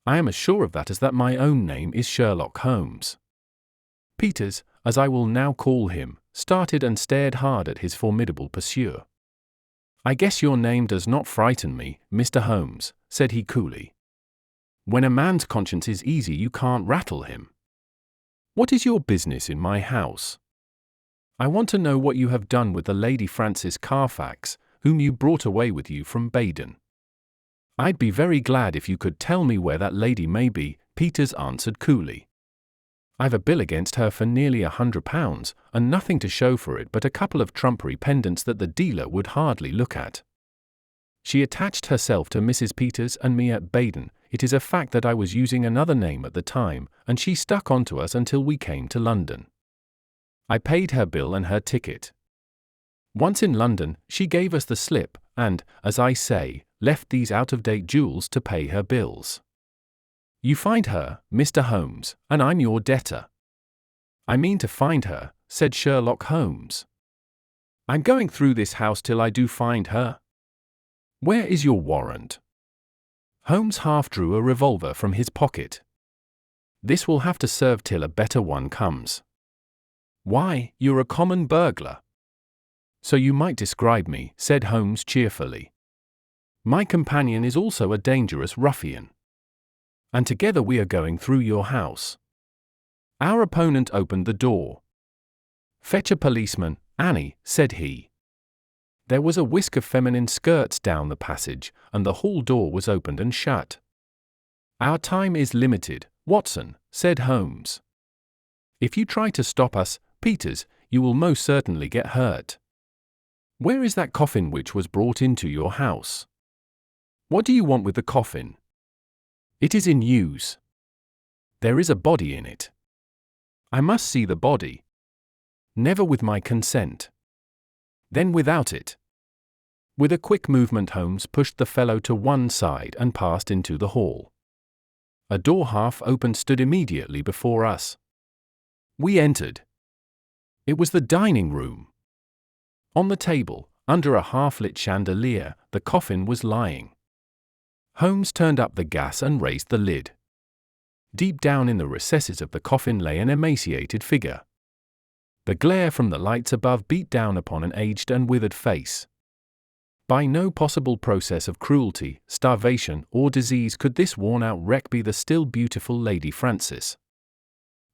A: I am as sure of that as that my own name is Sherlock Holmes. Peters, as I will now call him, started and stared hard at his formidable pursuer. I guess your name does not frighten me, Mr. Holmes, said he coolly. When a man's conscience is easy you can't rattle him. What is your business in my house? I want to know what you have done with the Lady Frances Carfax, whom you brought away with you from Baden. I'd be very glad if you could tell me where that lady may be, Peters answered coolly. I've a bill against her for nearly £100, and nothing to show for it but a couple of trumpery pendants that the dealer would hardly look at. She attached herself to Mrs. Peters and me at Baden. It is a fact that I was using another name at the time, and she stuck on to us until we came to London. I paid her bill and her ticket. Once in London, she gave us the slip, and, as I say, left these out-of-date jewels to pay her bills. You find her, Mr. Holmes, and I'm your debtor. I mean to find her, said Sherlock Holmes. I'm going through this house till I do find her. Where is your warrant? Holmes half drew a revolver from his pocket. This will have to serve till a better one comes. Why, you're a common burglar. So you might describe me, said Holmes cheerfully. My companion is also a dangerous ruffian. And together we are going through your house. Our opponent opened the door. Fetch a policeman, Annie, said he. There was a whisk of feminine skirts down the passage, and the hall door was opened and shut. Our time is limited, Watson, said Holmes. If you try to stop us, Peters, you will most certainly get hurt. Where is that coffin which was brought into your house? What do you want with the coffin? It is in use. There is a body in it. I must see the body. Never with my consent. Then without it. With a quick movement Holmes pushed the fellow to one side and passed into the hall. A door half open stood immediately before us. We entered. It was the dining room. On the table, under a half-lit chandelier, the coffin was lying. Holmes turned up the gas and raised the lid. Deep down in the recesses of the coffin lay an emaciated figure. The glare from the lights above beat down upon an aged and withered face. By no possible process of cruelty, starvation, or disease could this worn-out wreck be the still beautiful Lady Frances.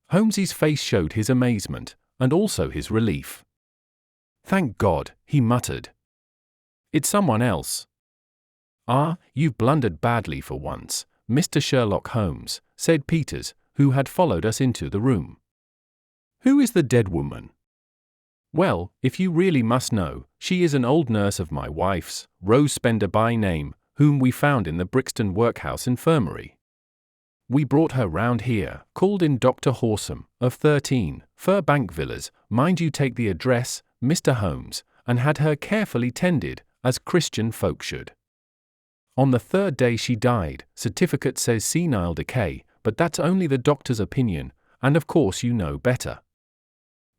A: Holmes's face showed his amazement, and also his relief. "Thank God," he muttered. "It's someone else." "Ah, you've blundered badly for once, Mr. Sherlock Holmes," said Peters, who had followed us into the room. "Who is the dead woman?" "Well, if you really must know, she is an old nurse of my wife's, Rose Spender by name, whom we found in the Brixton Workhouse infirmary. We brought her round here, called in Dr. Horsam, of 13, Furbank Villas, mind you take the address, Mr. Holmes, and had her carefully tended, as Christian folk should. On the 3rd day she died, certificate says senile decay, but that's only the doctor's opinion, and of course you know better.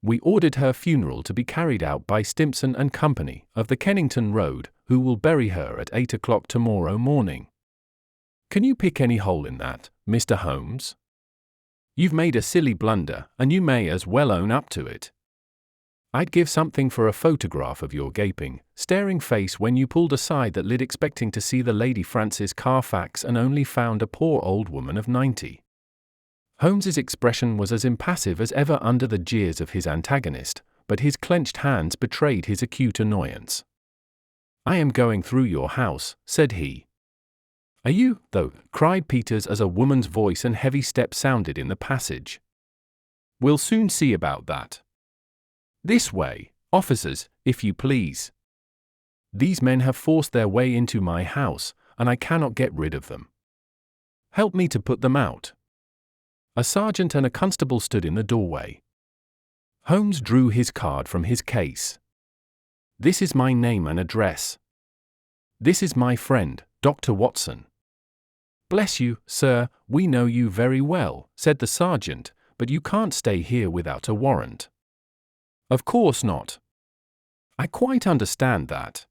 A: We ordered her funeral to be carried out by Stimpson and Company, of the Kennington Road, who will bury her at 8 o'clock tomorrow morning. Can you pick any hole in that, Mr. Holmes? You've made a silly blunder, and you may as well own up to it. I'd give something for a photograph of your gaping, staring face when you pulled aside that lid expecting to see the Lady Frances Carfax and only found a poor old woman of 90. Holmes's expression was as impassive as ever under the jeers of his antagonist, but his clenched hands betrayed his acute annoyance. "I am going through your house," said he. "Are you, though?" cried Peters as a woman's voice and heavy step sounded in the passage. "We'll soon see about that. This way, officers, if you please. These men have forced their way into my house, and I cannot get rid of them. Help me to put them out." A sergeant and a constable stood in the doorway. Holmes drew his card from his case. "This is my name and address. This is my friend, Dr. Watson." "Bless you, sir, we know you very well," said the sergeant, "but you can't stay here without a warrant." "Of course not. I quite understand that."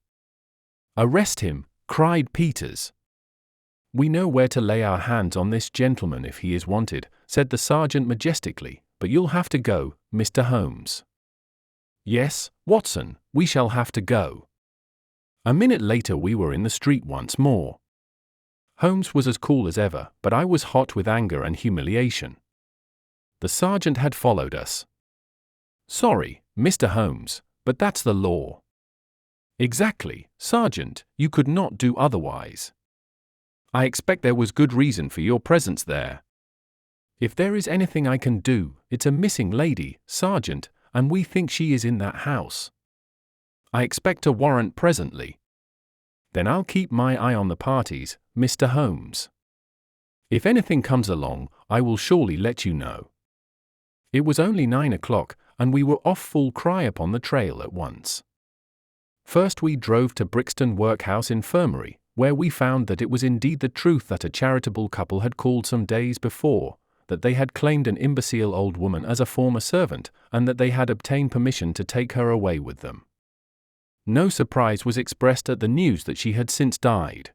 A: "Arrest him," cried Peters. "We know where to lay our hands on this gentleman if he is wanted," said the sergeant majestically, "but you'll have to go, Mr. Holmes." "Yes, Watson, we shall have to go." A minute later we were in the street once more. Holmes was as cool as ever, but I was hot with anger and humiliation. The sergeant had followed us. "Sorry, Mr. Holmes, but that's the law." "Exactly, Sergeant, you could not do otherwise. I expect there was good reason for your presence there. If there is anything I can do, it's a missing lady, Sergeant, and we think she is in that house. I expect a warrant presently. Then I'll keep my eye on the parties, Mr. Holmes. If anything comes along, I will surely let you know." It was only 9 o'clock, and we were off full cry upon the trail at once. First we drove to Brixton Workhouse Infirmary, where we found that it was indeed the truth that a charitable couple had called some days before, that they had claimed an imbecile old woman as a former servant, and that they had obtained permission to take her away with them. No surprise was expressed at the news that she had since died.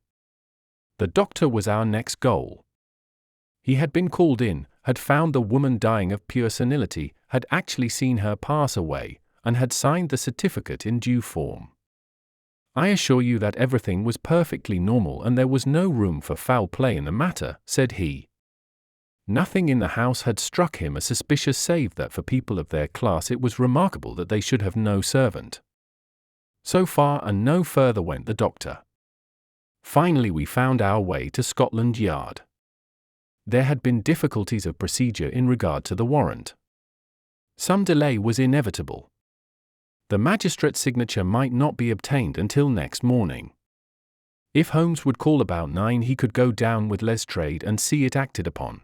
A: The doctor was our next goal. He had been called in, had found the woman dying of pure senility, had actually seen her pass away, and had signed the certificate in due form. "I assure you that everything was perfectly normal and there was no room for foul play in the matter," said he. Nothing in the house had struck him as suspicious save that for people of their class it was remarkable that they should have no servant. So far and no further went the doctor. Finally we found our way to Scotland Yard. There had been difficulties of procedure in regard to the warrant. Some delay was inevitable. The magistrate's signature might not be obtained until next morning. If Holmes would call about 9 he could go down with Lestrade and see it acted upon.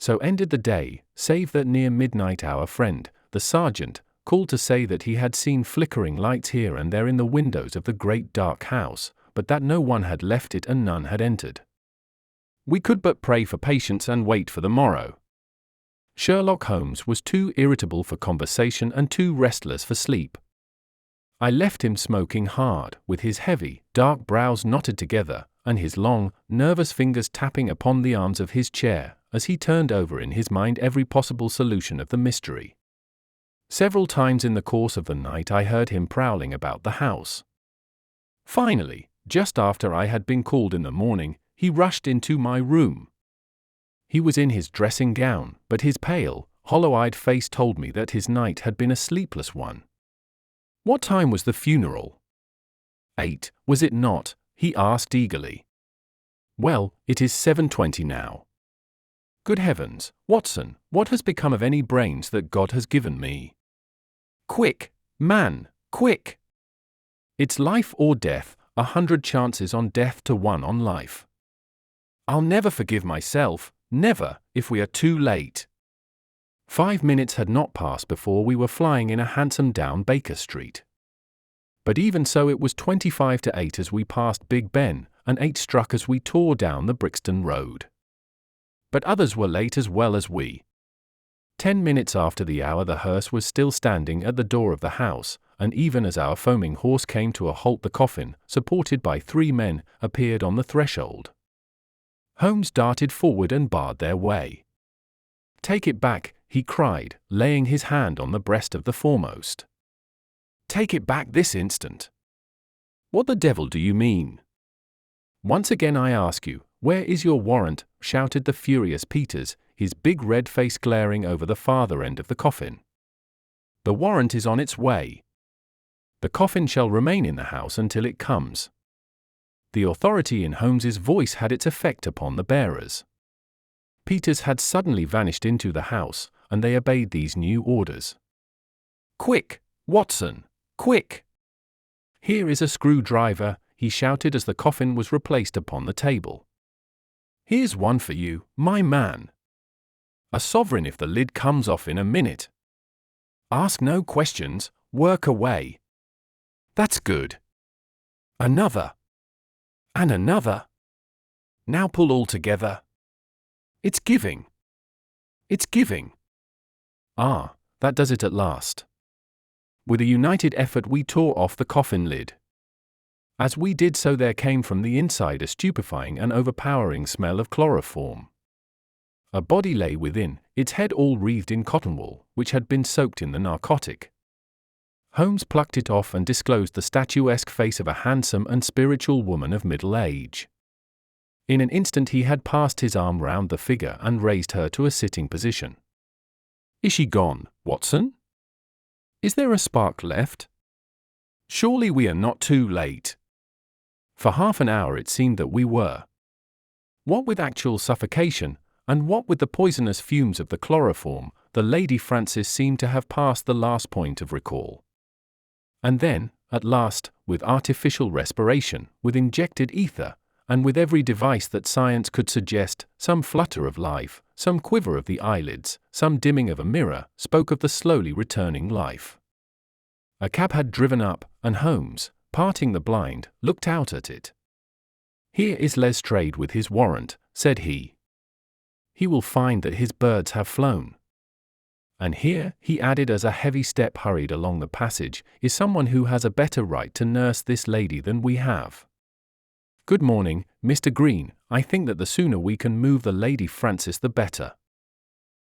A: So ended the day, save that near midnight our friend, the sergeant, called to say that he had seen flickering lights here and there in the windows of the great dark house, but that no one had left it and none had entered. We could but pray for patience and wait for the morrow. Sherlock Holmes was too irritable for conversation and too restless for sleep. I left him smoking hard, with his heavy, dark brows knotted together, and his long, nervous fingers tapping upon the arms of his chair, as he turned over in his mind every possible solution of the mystery. Several times in the course of the night I heard him prowling about the house. Finally, just after I had been called in the morning, he rushed into my room. He was in his dressing gown, but his pale, hollow-eyed face told me that his night had been a sleepless one. "What time was the funeral?" "8, was it not?" he asked eagerly. "Well, it is 7:20 now." "Good heavens, Watson, what has become of any brains that God has given me? Quick, man, quick! It's life or death, 100 chances on death to 1 on life. I'll never forgive myself, never, if we are too late." 5 minutes had not passed before we were flying in a hansom down Baker Street. But even so it was 25 to 8 as we passed Big Ben, and 8 struck as we tore down the Brixton Road. But others were late as well as we. 10 minutes after the hour the hearse was still standing at the door of the house, and even as our foaming horse came to a halt the coffin, supported by 3 men, appeared on the threshold. Holmes darted forward and barred their way. "Take it back," he cried, laying his hand on the breast of the foremost. "Take it back this instant." "What the devil do you mean?" "Once again I ask you, where is your warrant?" shouted the furious Peters, his big red face glaring over the farther end of the coffin. "The warrant is on its way. The coffin shall remain in the house until it comes." The authority in Holmes's voice had its effect upon the bearers. Peters had suddenly vanished into the house, and they obeyed these new orders. "Quick, Watson, quick! Here is a screwdriver," he shouted as the coffin was replaced upon the table. "Here's one for you, my man. A sovereign if the lid comes off in a minute. Ask no questions, work away. That's good. Another. And another. Now pull all together. It's giving. It's giving. Ah, that does it at last." With a united effort we tore off the coffin lid. As we did so there came from the inside a stupefying and overpowering smell of chloroform. A body lay within, its head all wreathed in cotton wool, which had been soaked in the narcotic. Holmes plucked it off and disclosed the statuesque face of a handsome and spiritual woman of middle age. In an instant he had passed his arm round the figure and raised her to a sitting position. "Is she gone, Watson? Is there a spark left? Surely we are not too late." For half an hour it seemed that we were. What with actual suffocation, and what with the poisonous fumes of the chloroform, the Lady Frances seemed to have passed the last point of recall. And then, at last, with artificial respiration, with injected ether, and with every device that science could suggest, some flutter of life, some quiver of the eyelids, some dimming of a mirror, spoke of the slowly returning life. A cab had driven up, and Holmes, parting the blind, looked out at it. "Here is Lestrade with his warrant," said he. "He will find that his birds have flown. And here," he added as a heavy step hurried along the passage, "is someone who has a better right to nurse this lady than we have. Good morning, Mr. Green. I think that the sooner we can move the Lady Frances the better.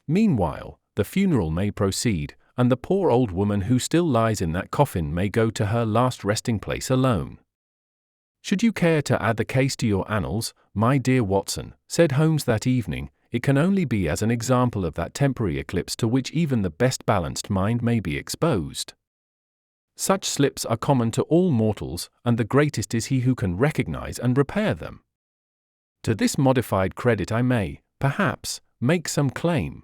A: Meanwhile, the funeral may proceed, and the poor old woman who still lies in that coffin may go to her last resting place alone." "Should you care to add the case to your annals, my dear Watson," said Holmes that evening, "it can only be as an example of that temporary eclipse to which even the best balanced mind may be exposed. Such slips are common to all mortals, and the greatest is he who can recognize and repair them. To this modified credit I may, perhaps, make some claim.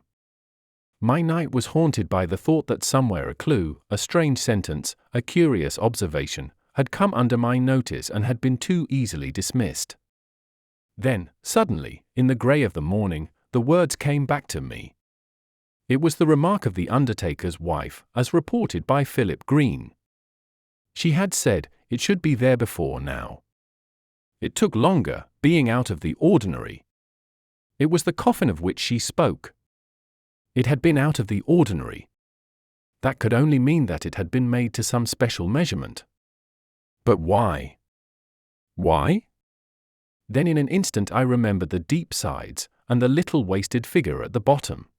A: My night was haunted by the thought that somewhere a clue, a strange sentence, a curious observation, had come under my notice and had been too easily dismissed. Then, suddenly, in the grey of the morning, the words came back to me. It was the remark of the undertaker's wife, as reported by Philip Green. She had said, it should be there before now. It took longer, being out of the ordinary. It was the coffin of which she spoke. It had been out of the ordinary. That could only mean that it had been made to some special measurement. But why? Why? Then in an instant I remembered the deep sides, and the little wasted figure at the bottom.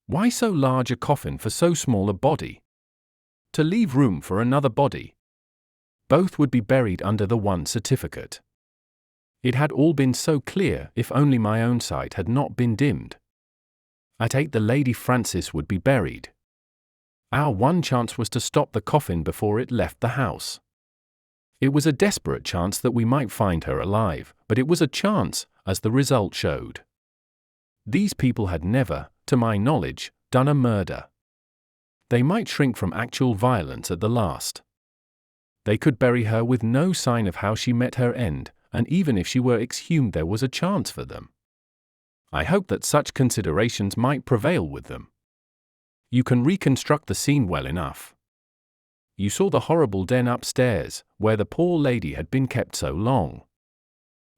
A: Why so large a coffin for so small a body? To leave room for another body. Both would be buried under the one certificate. It had all been so clear if only my own sight had not been dimmed. At 8 the Lady Frances would be buried. Our one chance was to stop the coffin before it left the house. It was a desperate chance that we might find her alive, but it was a chance, as the result showed. These people had never, to my knowledge, done a murder. They might shrink from actual violence at the last. They could bury her with no sign of how she met her end, and even if she were exhumed there was a chance for them. I hope that such considerations might prevail with them. You can reconstruct the scene well enough. You saw the horrible den upstairs, where the poor lady had been kept so long.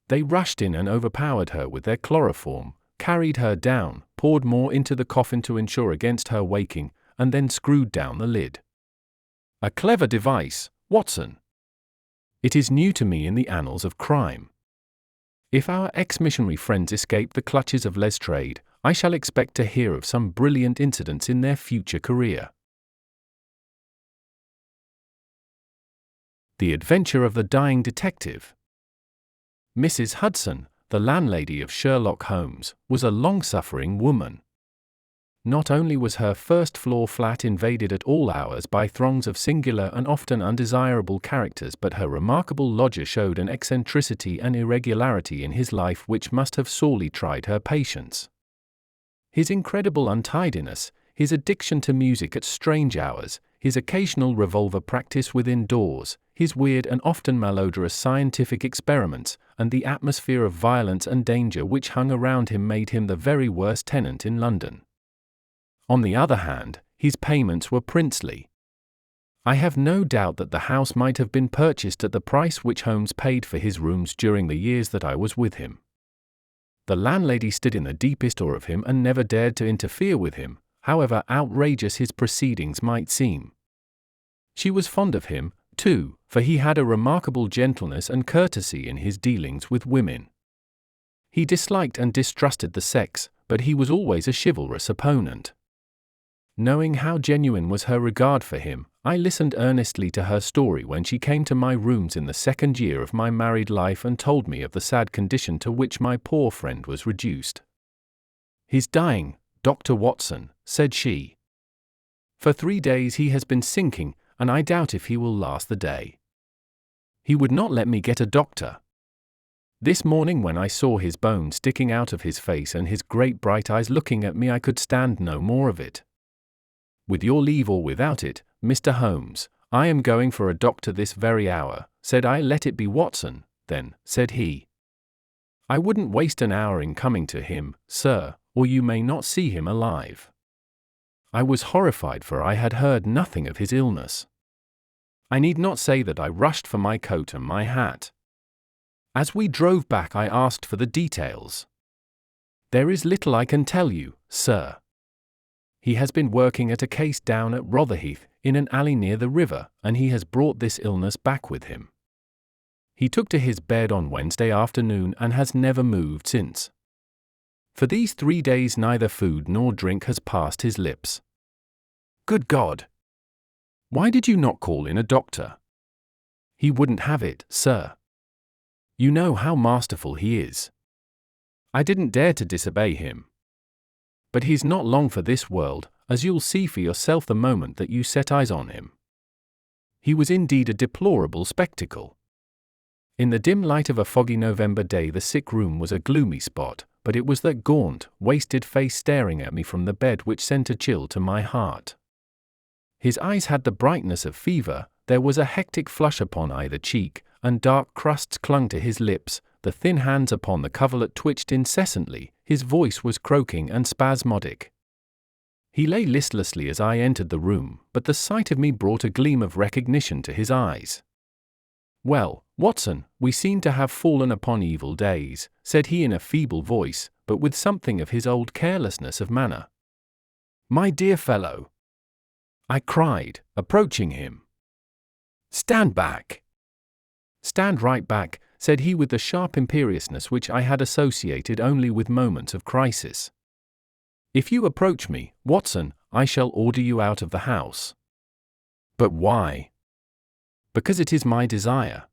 A: They rushed in and overpowered her with their chloroform, carried her down, poured more into the coffin to ensure against her waking, and then screwed down the lid. A clever device, Watson. It is new to me in the annals of crime. If our ex-missionary friends escape the clutches of Lestrade, I shall expect to hear of some brilliant incidents in their future career. The Adventure of the Dying Detective. Mrs. Hudson, the landlady of Sherlock Holmes, was a long-suffering woman. Not only was her first-floor flat invaded at all hours by throngs of singular and often undesirable characters, but her remarkable lodger showed an eccentricity and irregularity in his life which must have sorely tried her patience. His incredible untidiness, his addiction to music at strange hours, his occasional revolver practice within doors, his weird and often malodorous scientific experiments, and the atmosphere of violence and danger which hung around him made him the very worst tenant in London. On the other hand, his payments were princely. I have no doubt that the house might have been purchased at the price which Holmes paid for his rooms during the years that I was with him. The landlady stood in the deepest awe of him and never dared to interfere with him, however outrageous his proceedings might seem. She was fond of him, too, for he had a remarkable gentleness and courtesy in his dealings with women. He disliked and distrusted the sex, but he was always a chivalrous opponent. Knowing how genuine was her regard for him, I listened earnestly to her story when she came to my rooms in the second year of my married life and told me of the sad condition to which my poor friend was reduced. "He's dying, Dr. Watson," said she. "For 3 days he has been sinking, and I doubt if he will last the day. He would not let me get a doctor. This morning when I saw his bones sticking out of his face and his great bright eyes looking at me, I could stand no more of it. With your leave or without it, Mr. Holmes, I am going for a doctor this very hour," said I. "Let it be Watson, then," said he. "I wouldn't waste an hour in coming to him, sir, or you may not see him alive." I was horrified, for I had heard nothing of his illness. I need not say that I rushed for my coat and my hat. As we drove back I asked for the details. "There is little I can tell you, sir. He has been working at a case down at Rotherheath, in an alley near the river, and he has brought this illness back with him. He took to his bed on Wednesday afternoon and has never moved since. For these 3 days neither food nor drink has passed his lips." "Good God! Why did you not call in a doctor?" "He wouldn't have it, sir. You know how masterful he is. I didn't dare to disobey him. But he's not long for this world, as you'll see for yourself the moment that you set eyes on him." He was indeed a deplorable spectacle. In the dim light of a foggy November day the sick room was a gloomy spot, but it was that gaunt, wasted face staring at me from the bed which sent a chill to my heart. His eyes had the brightness of fever, there was a hectic flush upon either cheek, and dark crusts clung to his lips, the thin hands upon the coverlet twitched incessantly, his voice was croaking and spasmodic. He lay listlessly as I entered the room, but the sight of me brought a gleam of recognition to his eyes. "Well, Watson, we seem to have fallen upon evil days," said he in a feeble voice, but with something of his old carelessness of manner. "My dear fellow," I cried, approaching him. "Stand back." "Stand right back," said he with the sharp imperiousness which I had associated only with moments of crisis. "If you approach me, Watson, I shall order you out of the house." "But why?" "Because it is my desire."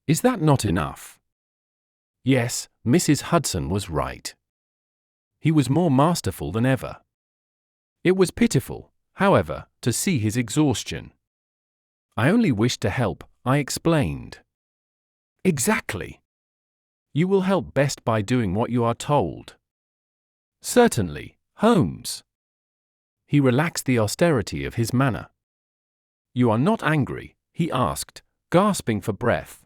A: "Is that not enough?" Yes, Mrs. Hudson was right. He was more masterful than ever. It was pitiful, however, to see his exhaustion. "I only wished to help," I explained. "Exactly. You will help best by doing what you are told." "Certainly, Holmes." He relaxed the austerity of his manner. "You are not angry?" he asked, gasping for breath.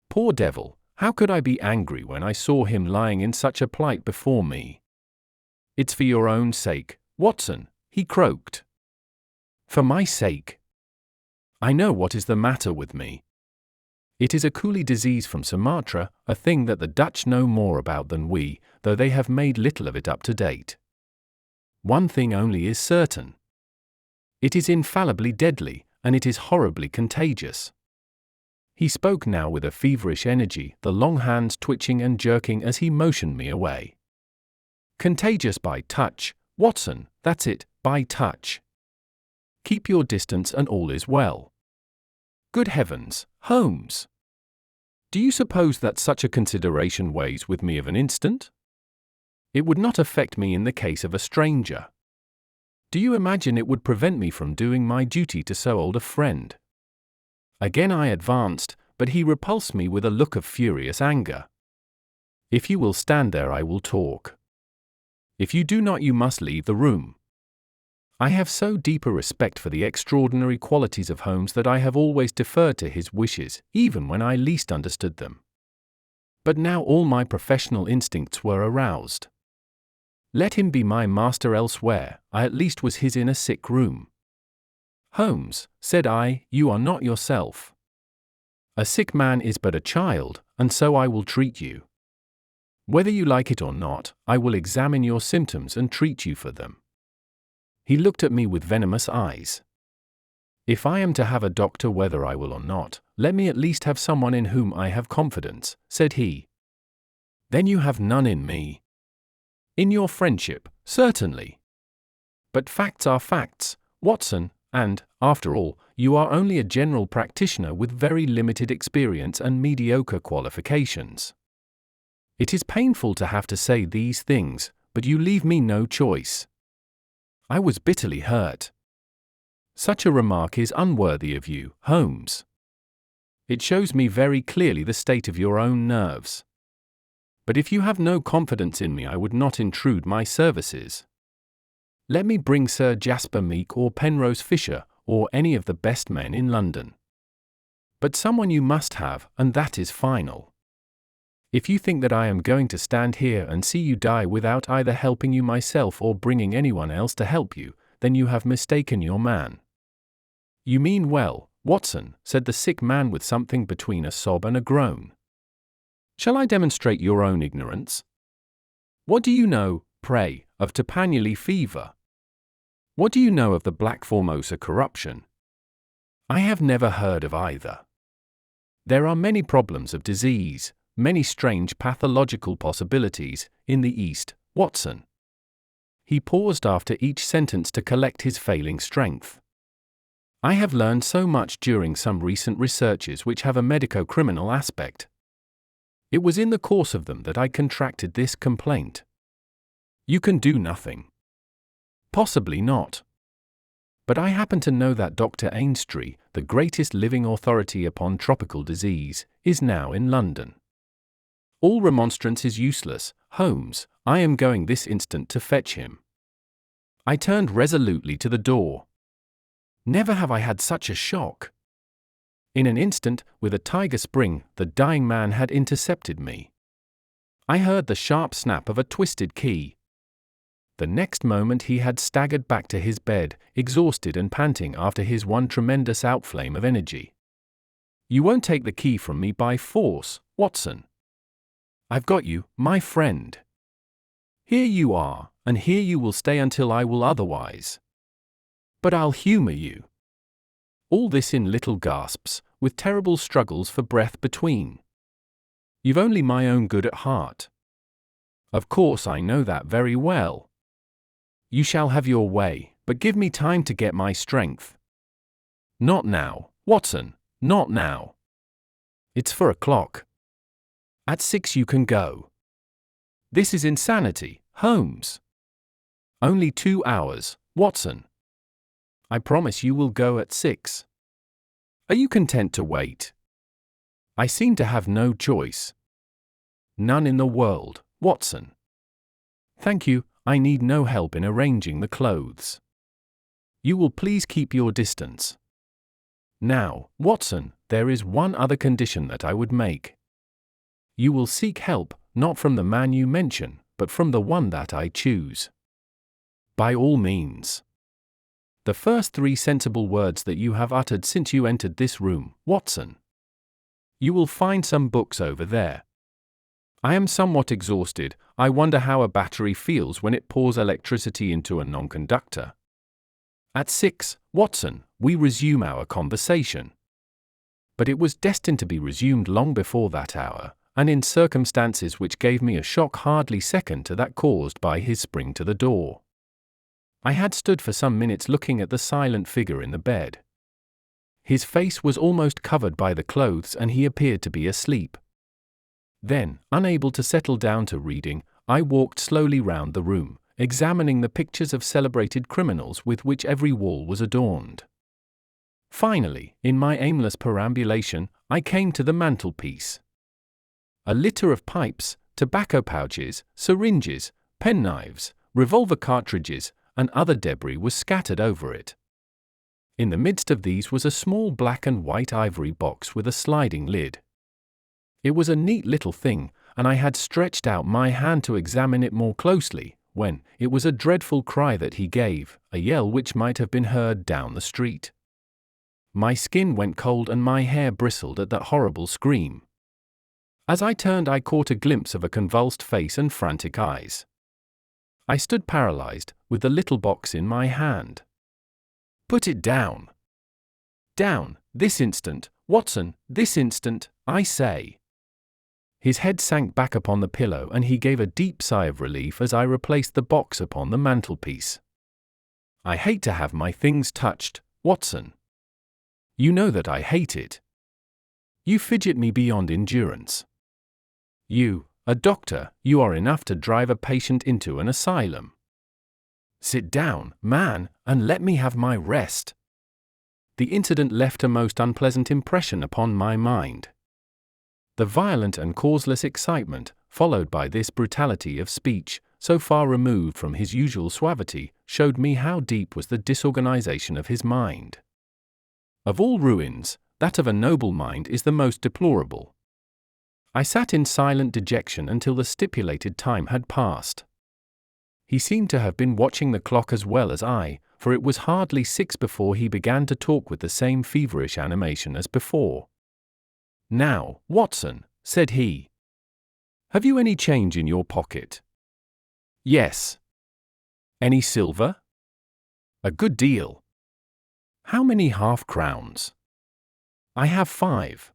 A: Poor devil, how could I be angry when I saw him lying in such a plight before me? "It's for your own sake, Watson," he croaked. "For my sake? I know what is the matter with me. It is a coolie disease from Sumatra, a thing that the Dutch know more about than we, though they have made little of it up to date. One thing only is certain. It is infallibly deadly, and it is horribly contagious." He spoke now with a feverish energy, the long hands twitching and jerking as he motioned me away. "Contagious by touch, Watson, that's it, by touch. Keep your distance and all is well." Good heavens, Holmes! Do you suppose that such a consideration weighs with me of an instant? It would not affect me in the case of a stranger. Do you imagine it would prevent me from doing my duty to so old a friend? Again I advanced, but he repulsed me with a look of furious anger. "If you will stand there, I will talk. If you do not, you must leave the room." I have so deep a respect for the extraordinary qualities of Holmes that I have always deferred to his wishes, even when I least understood them. But now all my professional instincts were aroused. Let him be my master elsewhere, I at least was his in a sick room. "Holmes," said I, "you are not yourself. A sick man is but a child, and so I will treat you. Whether you like it or not, I will examine your symptoms and treat you for them." He looked at me with venomous eyes. "If I am to have a doctor whether I will or not, let me at least have someone in whom I have confidence," said he. "Then you have none in me." "In your friendship, certainly. But facts are facts, Watson, and, after all, you are only a general practitioner with very limited experience and mediocre qualifications. It is painful to have to say these things, but you leave me no choice." I was bitterly hurt. Such a remark is unworthy of you, Holmes. It shows me very clearly the state of your own nerves. But if you have no confidence in me, I would not intrude my services. Let me bring Sir Jasper Meek or Penrose Fisher, or any of the best men in London. But someone you must have, and that is final. If you think that I am going to stand here and see you die without either helping you myself or bringing anyone else to help you, then you have mistaken your man." "You mean well, Watson," said the sick man with something between a sob and a groan. "Shall I demonstrate your own ignorance? What do you know, pray, of Tapanuli fever? What do you know of the Black Formosa corruption? I have never heard of either. There are many problems of disease, many strange pathological possibilities, in the East, Watson." He paused after each sentence to collect his failing strength. "I have learned so much during some recent researches which have a medico-criminal aspect. It was in the course of them that I contracted this complaint. You can do nothing." "Possibly not. But I happen to know that Dr. Ainstree, the greatest living authority upon tropical disease, is now in London. All remonstrance is useless, Holmes, I am going this instant to fetch him." I turned resolutely to the door. Never have I had such a shock. In an instant, with a tiger spring, the dying man had intercepted me. I heard the sharp snap of a twisted key. The next moment he had staggered back to his bed, exhausted and panting after his one tremendous outflame of energy. "You won't take the key from me by force, Watson. I've got you, my friend. Here you are, and here you will stay until I will otherwise. But I'll humor you." All this in little gasps, with terrible struggles for breath between. You've only my own good at heart. Of course I know that very well. You shall have your way, but give me time to get my strength. Not now, Watson, not now. It's 4 o'clock. At 6 you can go. This is insanity, Holmes. Only 2 hours, Watson. I promise you will go at 6. Are you content to wait? I seem to have no choice. None in the world, Watson. Thank you, I need no help in arranging the clothes. You will please keep your distance. Now, Watson, there is one other condition that I would make. You will seek help, not from the man you mention, but from the one that I choose. By all means. The first 3 sensible words that you have uttered since you entered this room, Watson. You will find some books over there. I am somewhat exhausted. I wonder how a battery feels when it pours electricity into a non-conductor. At 6, Watson, we resume our conversation. But it was destined to be resumed long before that hour, and in circumstances which gave me a shock hardly second to that caused by his spring to the door. I had stood for some minutes looking at the silent figure in the bed. His face was almost covered by the clothes and he appeared to be asleep. Then, unable to settle down to reading, I walked slowly round the room, examining the pictures of celebrated criminals with which every wall was adorned. Finally, in my aimless perambulation, I came to the mantelpiece. A litter of pipes, tobacco pouches, syringes, penknives, revolver cartridges, and other debris was scattered over it. In the midst of these was a small black and white ivory box with a sliding lid. It was a neat little thing, and I had stretched out my hand to examine it more closely, when it was a dreadful cry that he gave, a yell which might have been heard down the street. My skin went cold and my hair bristled at that horrible scream. As I turned, I caught a glimpse of a convulsed face and frantic eyes. I stood paralyzed, with the little box in my hand. Put it down. Down, this instant, Watson, this instant, I say. His head sank back upon the pillow and he gave a deep sigh of relief as I replaced the box upon the mantelpiece. I hate to have my things touched, Watson. You know that I hate it. You fidget me beyond endurance. You, a doctor, you are enough to drive a patient into an asylum. Sit down, man, and let me have my rest. The incident left a most unpleasant impression upon my mind. The violent and causeless excitement, followed by this brutality of speech, so far removed from his usual suavity, showed me how deep was the disorganization of his mind. Of all ruins, that of a noble mind is the most deplorable. I sat in silent dejection until the stipulated time had passed. He seemed to have been watching the clock as well as I, for it was hardly 6 before he began to talk with the same feverish animation as before. Now, Watson, said he. Have you any change in your pocket? Yes. Any silver? A good deal. How many half-crowns? I have 5.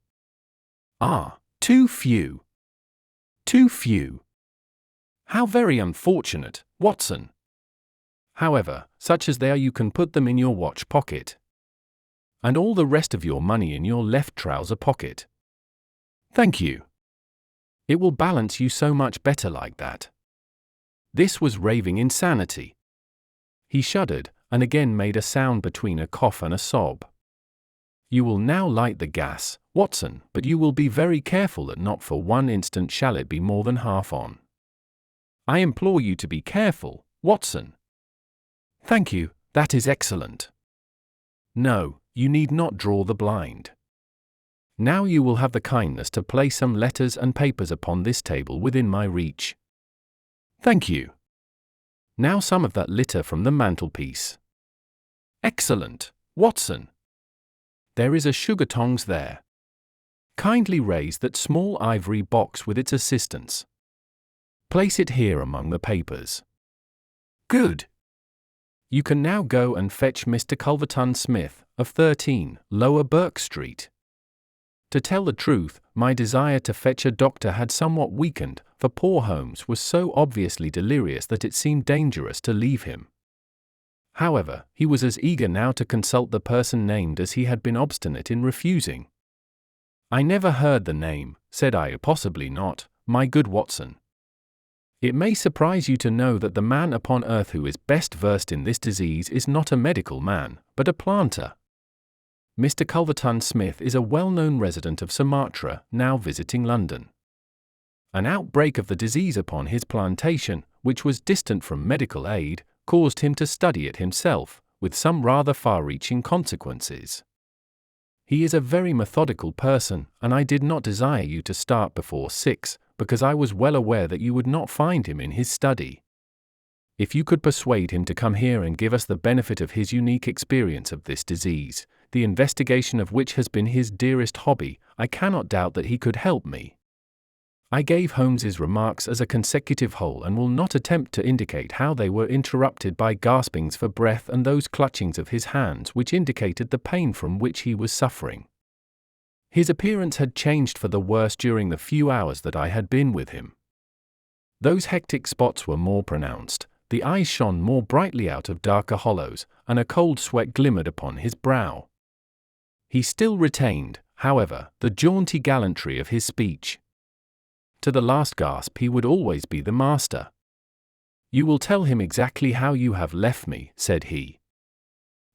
A: Ah, too few. Too few. How very unfortunate, Watson. However, such as they are, you can put them in your watch pocket. And all the rest of your money in your left trouser pocket. Thank you. It will balance you so much better like that. This was raving insanity. He shuddered, and again made a sound between a cough and a sob. You will now light the gas, Watson, but you will be very careful that not for one instant shall it be more than half on. I implore you to be careful, Watson. Thank you, that is excellent. No, you need not draw the blind. Now you will have the kindness to place some letters and papers upon this table within my reach. Thank you. Now some of that litter from the mantelpiece. Excellent, Watson. There is a sugar tongs there. Kindly raise that small ivory box with its assistance. Place it here among the papers. Good. You can now go and fetch Mr. Culverton Smith, of 13, Lower Burke Street. To tell the truth, my desire to fetch a doctor had somewhat weakened, for poor Holmes was so obviously delirious that it seemed dangerous to leave him. However, he was as eager now to consult the person named as he had been obstinate in refusing. "I never heard the name," said I. "Possibly not, my good Watson. It may surprise you to know that the man upon earth who is best versed in this disease is not a medical man, but a planter. Mr. Culverton Smith is a well-known resident of Sumatra, now visiting London. An outbreak of the disease upon his plantation, which was distant from medical aid, caused him to study it himself, with some rather far-reaching consequences. He is a very methodical person, and I did not desire you to start before 6, because I was well aware that you would not find him in his study. If you could persuade him to come here and give us the benefit of his unique experience of this disease, the investigation of which has been his dearest hobby, I cannot doubt that he could help me." I gave Holmes's remarks as a consecutive whole and will not attempt to indicate how they were interrupted by gaspings for breath and those clutchings of his hands which indicated the pain from which he was suffering. His appearance had changed for the worse during the few hours that I had been with him. Those hectic spots were more pronounced, the eyes shone more brightly out of darker hollows, and a cold sweat glimmered upon his brow. He still retained, however, the jaunty gallantry of his speech. To the last gasp he would always be the master. "You will tell him exactly how you have left me," said he.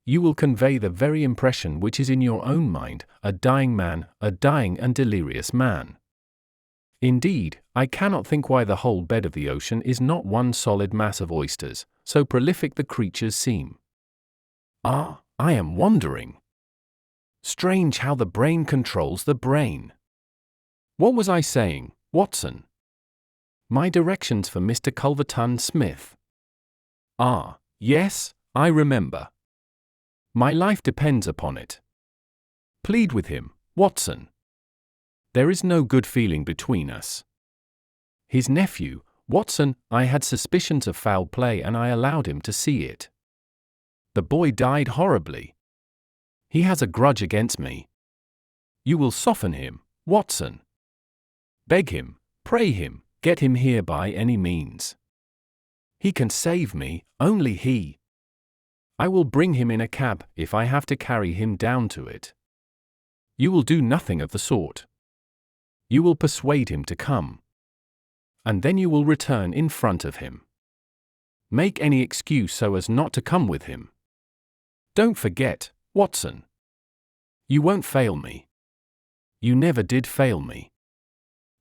A: "You will convey the very impression which is in your own mind, a dying man, a dying and delirious man. Indeed, I cannot think why the whole bed of the ocean is not one solid mass of oysters, so prolific the creatures seem. Ah, I am wondering. Strange how the brain controls the brain. What was I saying, Watson? My directions for Mr. Culverton Smith. Ah, yes, I remember. My life depends upon it. Plead with him, Watson. There is no good feeling between us. His nephew, Watson, I had suspicions of foul play and I allowed him to see it. The boy died horribly. He has a grudge against me. You will soften him, Watson. Beg him, pray him, get him here by any means. He can save me, only he. I will bring him in a cab if I have to carry him down to it. You will do nothing of the sort. You will persuade him to come. And then you will return in front of him. Make any excuse so as not to come with him. Don't forget, Watson. You won't fail me. You never did fail me.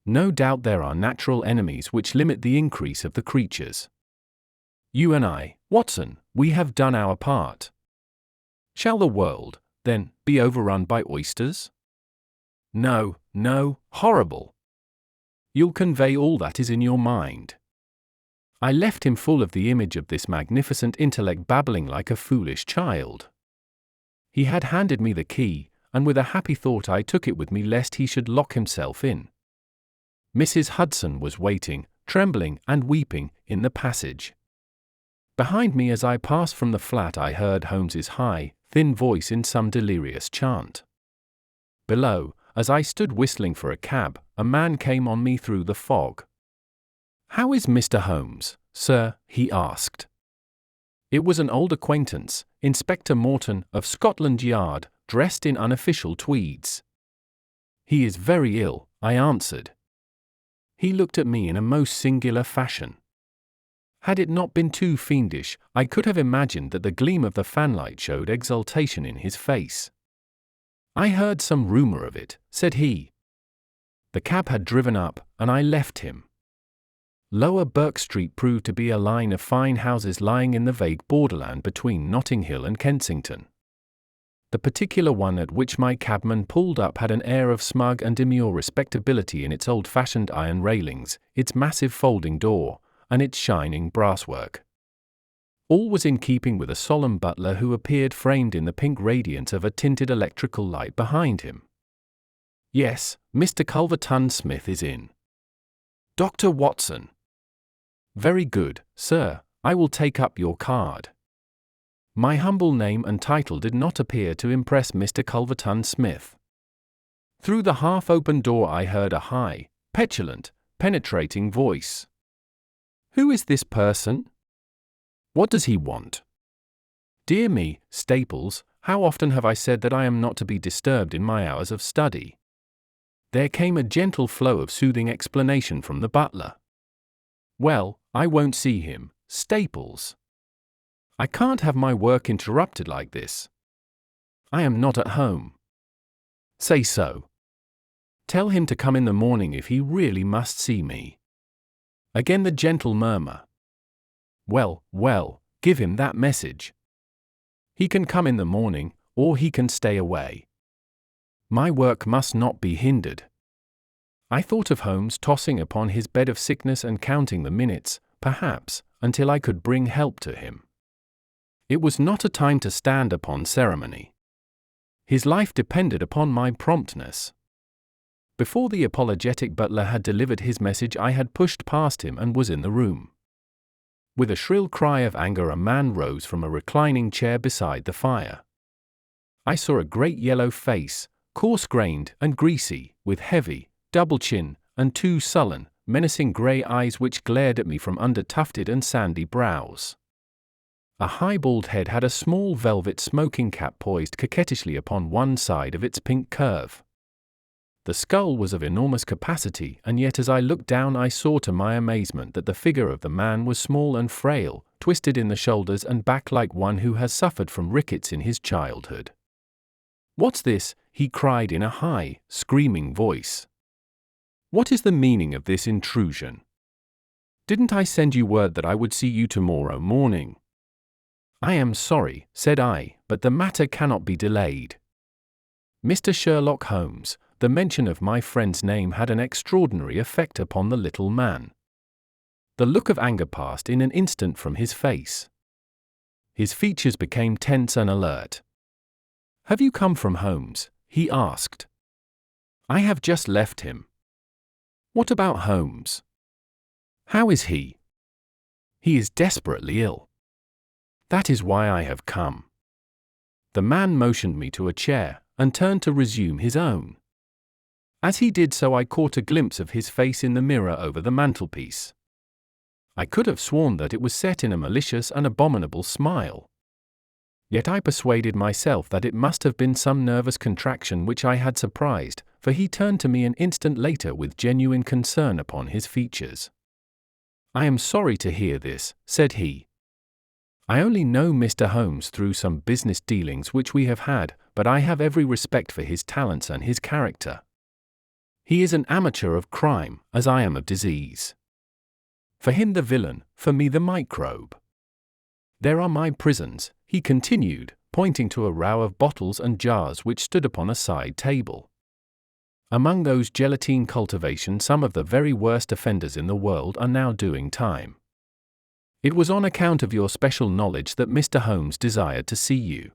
A: No doubt there are natural enemies which limit the increase of the creatures. You and I, Watson, we have done our part. Shall the world, then, be overrun by oysters? No, no, horrible. You'll convey all that is in your mind. I left him full of the image of this magnificent intellect babbling like a foolish child. He had handed me the key, and with a happy thought I took it with me lest he should lock himself in. Mrs. Hudson was waiting, trembling and weeping, in the passage. Behind me as I passed from the flat I heard Holmes's high, thin voice in some delirious chant. Below, as I stood whistling for a cab, a man came on me through the fog. "How is Mr. Holmes, sir?" he asked. It was an old acquaintance, Inspector Morton, of Scotland Yard, dressed in unofficial tweeds. "He is very ill," I answered. He looked at me in a most singular fashion. Had it not been too fiendish, I could have imagined that the gleam of the fanlight showed exultation in his face. "I heard some rumor of it," said he. The cab had driven up, and I left him. Lower Burke Street proved to be a line of fine houses lying in the vague borderland between Notting Hill and Kensington. The particular one at which my cabman pulled up had an air of smug and demure respectability in its old-fashioned iron railings, its massive folding door, and its shining brasswork. All was in keeping with a solemn butler who appeared framed in the pink radiance of a tinted electrical light behind him. "Yes, Mr. Culverton Smith is in." "Dr. Watson." "Very good, sir, I will take up your card." My humble name and title did not appear to impress Mr. Culverton Smith. Through the half-open door I heard a high, petulant, penetrating voice. "Who is this person? What does he want?" Dear me, Staples, how often have I said that I am not to be disturbed in my hours of study? There came a gentle flow of soothing explanation from the butler. "Well, I won't see him, Staples. I can't have my work interrupted like this. I am not at home." "Say so. Tell him to come in the morning if he really must see me." Again the gentle murmur. "Well, well, give him that message. He can come in the morning, or he can stay away. My work must not be hindered." I thought of Holmes tossing upon his bed of sickness and counting the minutes, perhaps, until I could bring help to him. It was not a time to stand upon ceremony. His life depended upon my promptness. Before the apologetic butler had delivered his message, I had pushed past him and was in the room. With a shrill cry of anger, a man rose from a reclining chair beside the fire. I saw a great yellow face, coarse-grained and greasy, with heavy, double chin, and two sullen, menacing grey eyes which glared at me from under tufted and sandy brows. A high bald head had a small velvet smoking cap poised coquettishly upon one side of its pink curve. The skull was of enormous capacity, and yet as I looked down I saw to my amazement that the figure of the man was small and frail, twisted in the shoulders and back like one who has suffered from rickets in his childhood. "What's this?" he cried in a high, screaming voice. "What is the meaning of this intrusion? Didn't I send you word that I would see you tomorrow morning?" "I am sorry," said I, "but the matter cannot be delayed." Mr. Sherlock Holmes, the mention of my friend's name had an extraordinary effect upon the little man. The look of anger passed in an instant from his face. His features became tense and alert. "Have you come from Holmes?" he asked. "I have just left him." "What about Holmes? How is he?" "He is desperately ill. That is why I have come." The man motioned me to a chair, and turned to resume his own. As he did so I caught a glimpse of his face in the mirror over the mantelpiece. I could have sworn that it was set in a malicious and abominable smile. Yet I persuaded myself that it must have been some nervous contraction which I had surprised, for he turned to me an instant later with genuine concern upon his features. "I am sorry to hear this," said he. "I only know Mr. Holmes through some business dealings which we have had, but I have every respect for his talents and his character. He is an amateur of crime, as I am of disease. For him the villain, for me the microbe. There are my prisons," he continued, pointing to a row of bottles and jars which stood upon a side table. "Among those gelatine cultivation some of the very worst offenders in the world are now doing time. It was on account of your special knowledge that Mr. Holmes desired to see you.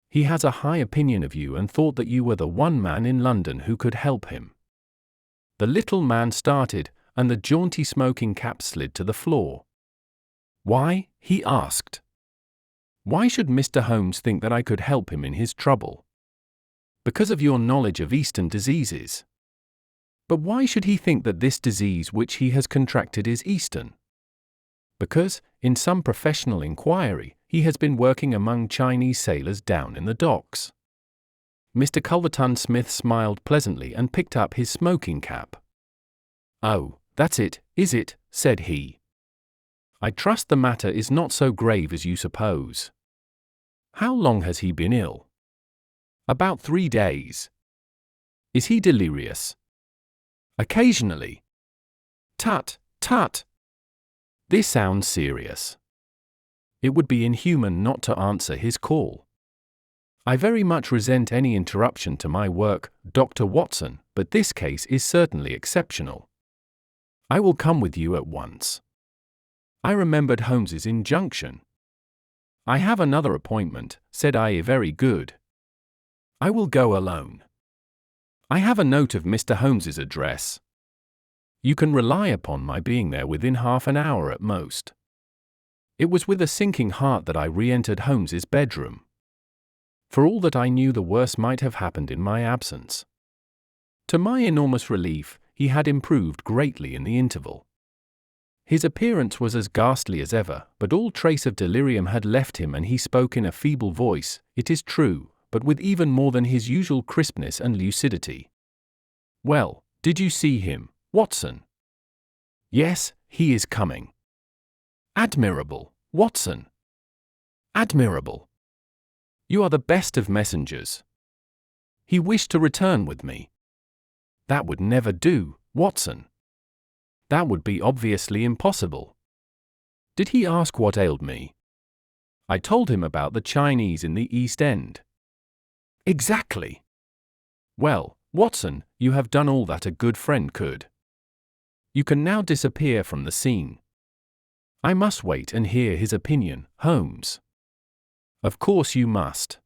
A: He has a high opinion of you and thought that you were the one man in London who could help him." The little man started, and the jaunty smoking cap slid to the floor. "Why?" he asked. "Why should Mr. Holmes think that I could help him in his trouble?" "Because of your knowledge of Eastern diseases." "But why should he think that this disease which he has contracted is Eastern?" "Because, in some professional inquiry, he has been working among Chinese sailors down in the docks." Mr. Culverton Smith smiled pleasantly and picked up his smoking cap. "Oh, that's it, is it?" said he. "I trust the matter is not so grave as you suppose. How long has he been ill?" "About 3 days." "Is he delirious?" "Occasionally." "Tut, tut! This sounds serious. It would be inhuman not to answer his call. I very much resent any interruption to my work, Dr. Watson, but this case is certainly exceptional. I will come with you at once." I remembered Holmes's injunction. "I have another appointment," said I. "Very good. I will go alone. I have a note of Mr. Holmes's address. You can rely upon my being there within half an hour at most." It was with a sinking heart that I re-entered Holmes's bedroom. For all that I knew, the worst might have happened in my absence. To my enormous relief, he had improved greatly in the interval. His appearance was as ghastly as ever, but all trace of delirium had left him, and he spoke in a feeble voice, it is true, but with even more than his usual crispness and lucidity. "Well, did you see him, Watson?" "Yes, he is coming." "Admirable, Watson. Admirable. You are the best of messengers." "He wished to return with me." "That would never do, Watson. That would be obviously impossible." "Did he ask what ailed me?" "I told him about the Chinese in the East End." "Exactly." "Well, Watson, you have done all that a good friend could. You can now disappear from the scene. I must wait and hear his opinion, Holmes." "Of course you must.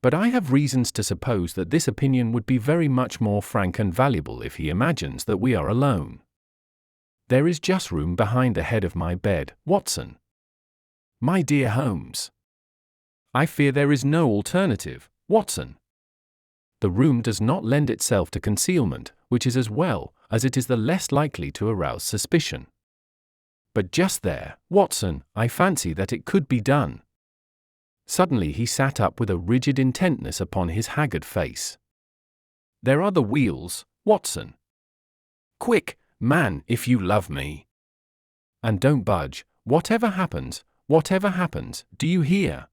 A: But I have reasons to suppose that this opinion would be very much more frank and valuable if he imagines that we are alone. There is just room behind the head of my bed, Watson." "My dear Holmes." "I fear there is no alternative, Watson. The room does not lend itself to concealment, which is as well, as it is the less likely to arouse suspicion. But just there, Watson, I fancy that it could be done." Suddenly he sat up with a rigid intentness upon his haggard face. "There are the wheels, Watson. Quick, man, if you love me. And don't budge, whatever happens, do you hear?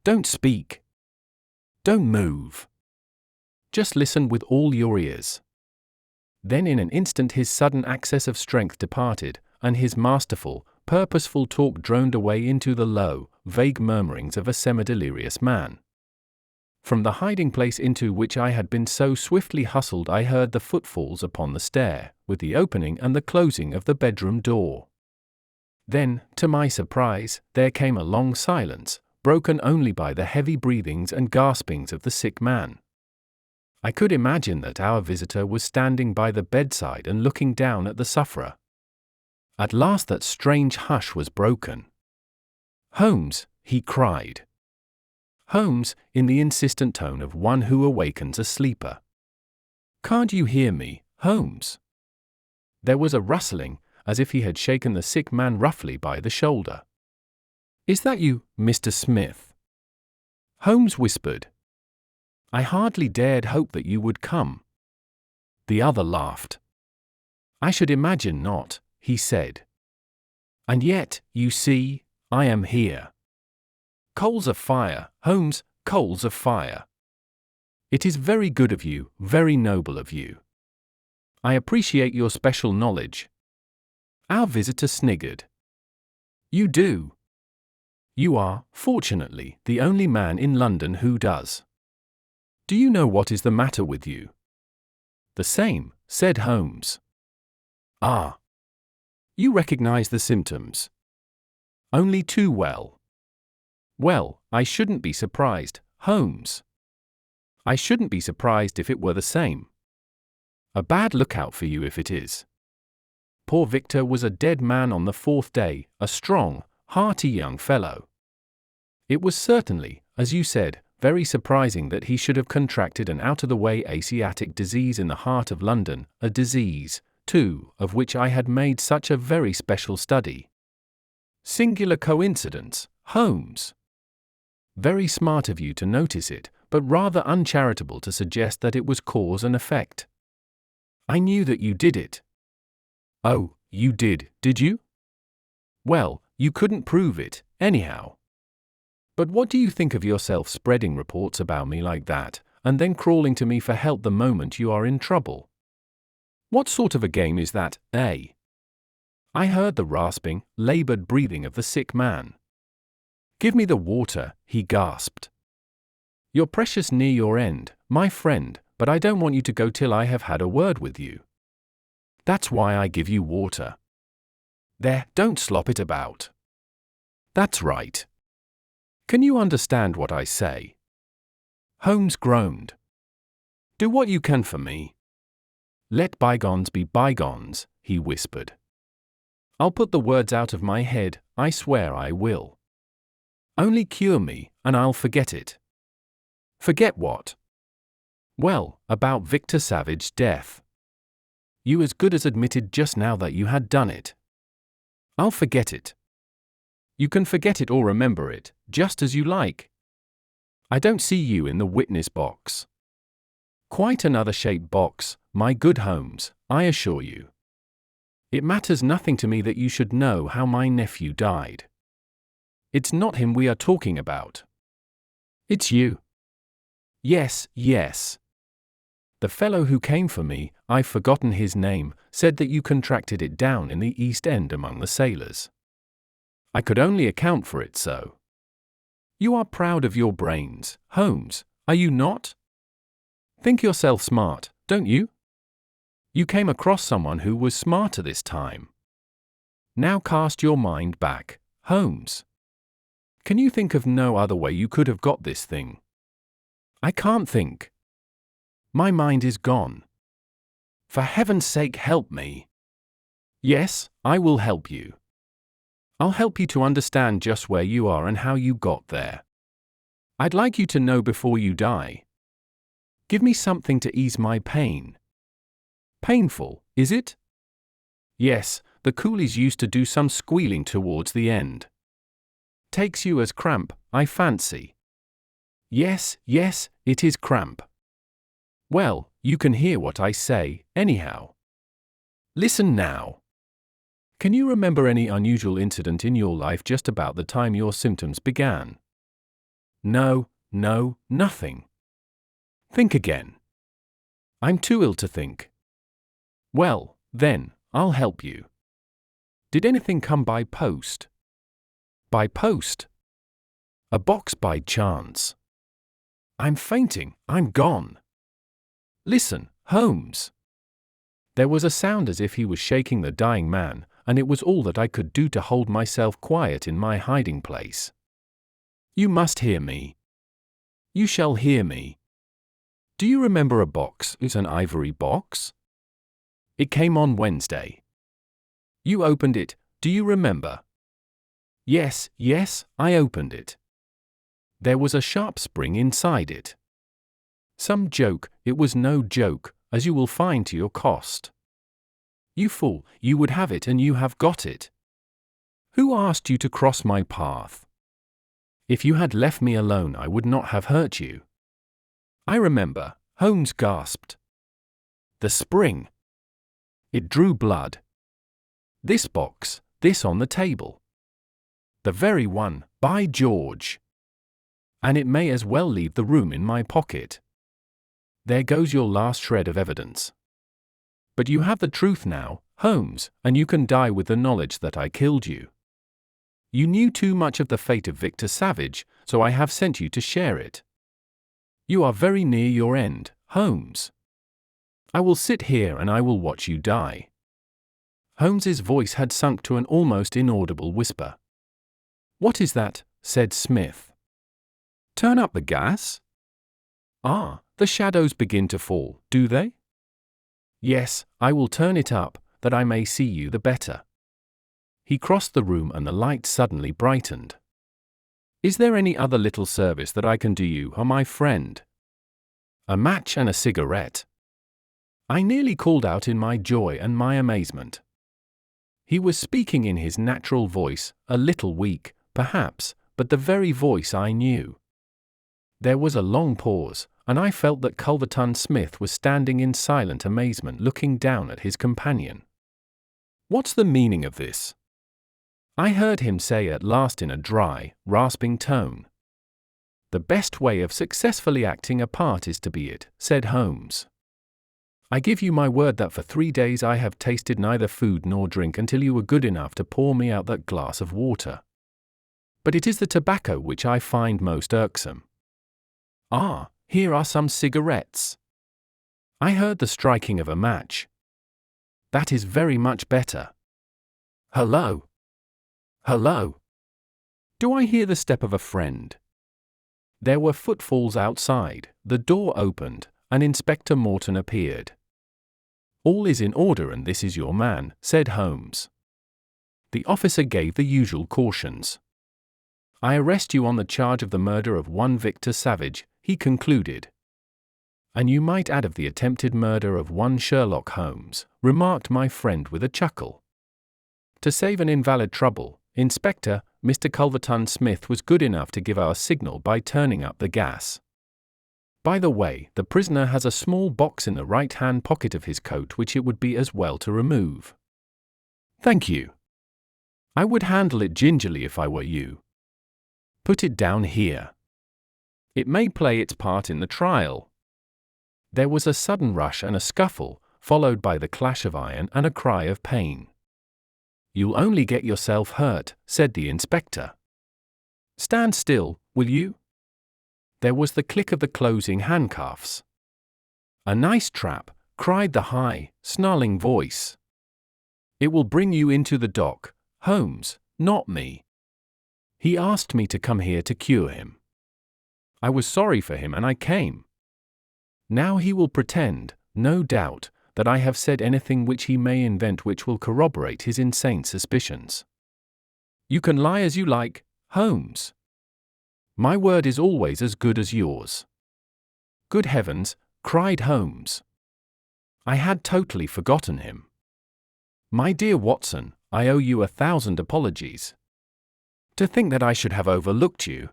A: Don't speak. Don't move. Just listen with all your ears." Then in an instant his sudden access of strength departed, and his masterful, purposeful talk droned away into the low, vague murmurings of a semi-delirious man. From the hiding place into which I had been so swiftly hustled I heard the footfalls upon the stair, with the opening and the closing of the bedroom door. Then, to my surprise, there came a long silence, broken only by the heavy breathings and gaspings of the sick man. I could imagine that our visitor was standing by the bedside and looking down at the sufferer. At last that strange hush was broken. "Holmes," he cried. Holmes, in the insistent tone of one who awakens a sleeper. "Can't you hear me, Holmes?" There was a rustling, as if he had shaken the sick man roughly by the shoulder. "Is that you, Mr. Smith?" Holmes whispered. "I hardly dared hope that you would come." The other laughed. "I should imagine not," he said. "And yet, you see, I am here. Coals of fire, Holmes, coals of fire. It is very good of you, very noble of you. I appreciate your special knowledge." Our visitor sniggered. "You do. You are, fortunately, the only man in London who does. Do you know what is the matter with you?" "The same," said Holmes. "Ah. You recognize the symptoms?" "Only too well." "Well, I shouldn't be surprised, Holmes. I shouldn't be surprised if it were the same. A bad lookout for you if it is. Poor Victor was a dead man on the 4th day, a strong, hearty young fellow. It was certainly, as you said, very surprising that he should have contracted an out-of-the-way Asiatic disease in the heart of London, a disease, too, of which I had made such a very special study. Singular coincidence, Holmes. Very smart of you to notice it, but rather uncharitable to suggest that it was cause and effect. I knew that you did it." "Oh, you did you? Well, you couldn't prove it, anyhow. But what do you think of yourself spreading reports about me like that, and then crawling to me for help the moment you are in trouble? What sort of a game is that, eh?" I heard the rasping, labored breathing of the sick man. "Give me the water," he gasped. "You're precious near your end, my friend, but I don't want you to go till I have had a word with you. That's why I give you water. There, don't slop it about. That's right. Can you understand what I say?" Holmes groaned. "Do what you can for me. Let bygones be bygones," he whispered. "I'll put the words out of my head, I swear I will. Only cure me, and I'll forget it." "Forget what?" Well, about Victor Savage's death. You as good as admitted just now that you had done it. I'll forget it. You can forget it or remember it, just as you like. I don't see you in the witness box. Quite another shaped box, my good Holmes, I assure you. It matters nothing to me that you should know how my nephew died. It's not him we are talking about. It's you. Yes, yes. The fellow who came for me, I've forgotten his name, said that you contracted it down in the East End among the sailors. I could only account for it so. You are proud of your brains, Holmes, are you not? Think yourself smart, don't you? You came across someone who was smarter this time. Now cast your mind back, Holmes. Can you think of no other way you could have got this thing? I can't think. My mind is gone. For heaven's sake, help me. Yes, I will help you. I'll help you to understand just where you are and how you got there. I'd like you to know before you die. Give me something to ease my pain. Painful, is it? Yes, the coolies used to do some squealing towards the end. Takes you as cramp, I fancy. Yes, yes, it is cramp. Well, you can hear what I say, anyhow. Listen now. Can you remember any unusual incident in your life just about the time your symptoms began? No, nothing. Think again. I'm too ill to think. Well, then, I'll help you. Did anything come by post? By post? A box by chance? I'm fainting, I'm gone. Listen, Holmes. There was a sound as if he was shaking the dying man, and it was all that I could do to hold myself quiet in my hiding place. You must hear me. You shall hear me. Do you remember a box? It's an ivory box? It came on Wednesday. You opened it, do you remember? Yes, I opened it. There was a sharp spring inside it. Some joke, it was no joke, as you will find to your cost. You fool, you would have it and you have got it. Who asked you to cross my path? If you had left me alone I would not have hurt you. I remember, Holmes gasped. The spring. It drew blood. This box, this on the table. The very one, by George. And it may as well leave the room in my pocket. There goes your last shred of evidence. But you have the truth now, Holmes, and you can die with the knowledge that I killed you. You knew too much of the fate of Victor Savage, so I have sent you to share it. You are very near your end, Holmes. I will sit here and I will watch you die. Holmes's voice had sunk to an almost inaudible whisper. What is that? Said Smith. Turn up the gas? Ah, the shadows begin to fall, do they? Yes, I will turn it up, that I may see you the better. He crossed the room and the light suddenly brightened. Is there any other little service that I can do you, my friend? A match and a cigarette. I nearly called out in my joy and my amazement. He was speaking in his natural voice, a little weak, perhaps, but the very voice I knew. There was a long pause, and I felt that Culverton Smith was standing in silent amazement looking down at his companion. What's the meaning of this? I heard him say at last in a dry, rasping tone. The best way of successfully acting a part is to be it, said Holmes. I give you my word that for 3 days I have tasted neither food nor drink until you were good enough to pour me out that glass of water. But it is the tobacco which I find most irksome. Ah, here are some cigarettes. I heard the striking of a match. That is very much better. Hello. Hello. Do I hear the step of a friend? There were footfalls outside, the door opened, and Inspector Morton appeared. All is in order and this is your man, said Holmes. The officer gave the usual cautions. I arrest you on the charge of the murder of one Victor Savage, he concluded. And you might add of the attempted murder of one Sherlock Holmes, remarked my friend with a chuckle. To save an invalid trouble, Inspector, Mr. Culverton Smith was good enough to give our signal by turning up the gas. By the way, the prisoner has a small box in the right-hand pocket of his coat which it would be as well to remove. Thank you. I would handle it gingerly if I were you. Put it down here. It may play its part in the trial. There was a sudden rush and a scuffle, followed by the clash of iron and a cry of pain. You'll only get yourself hurt, said the inspector. Stand still, will you? There was the click of the closing handcuffs. A nice trap, cried the high, snarling voice. It will bring you into the dock, Holmes, not me. He asked me to come here to cure him. I was sorry for him and I came. Now he will pretend, no doubt, that I have said anything which he may invent which will corroborate his insane suspicions. You can lie as you like, Holmes. My word is always as good as yours. Good heavens, cried Holmes. I had totally forgotten him. My dear Watson, I owe you 1,000 apologies. To think that I should have overlooked you.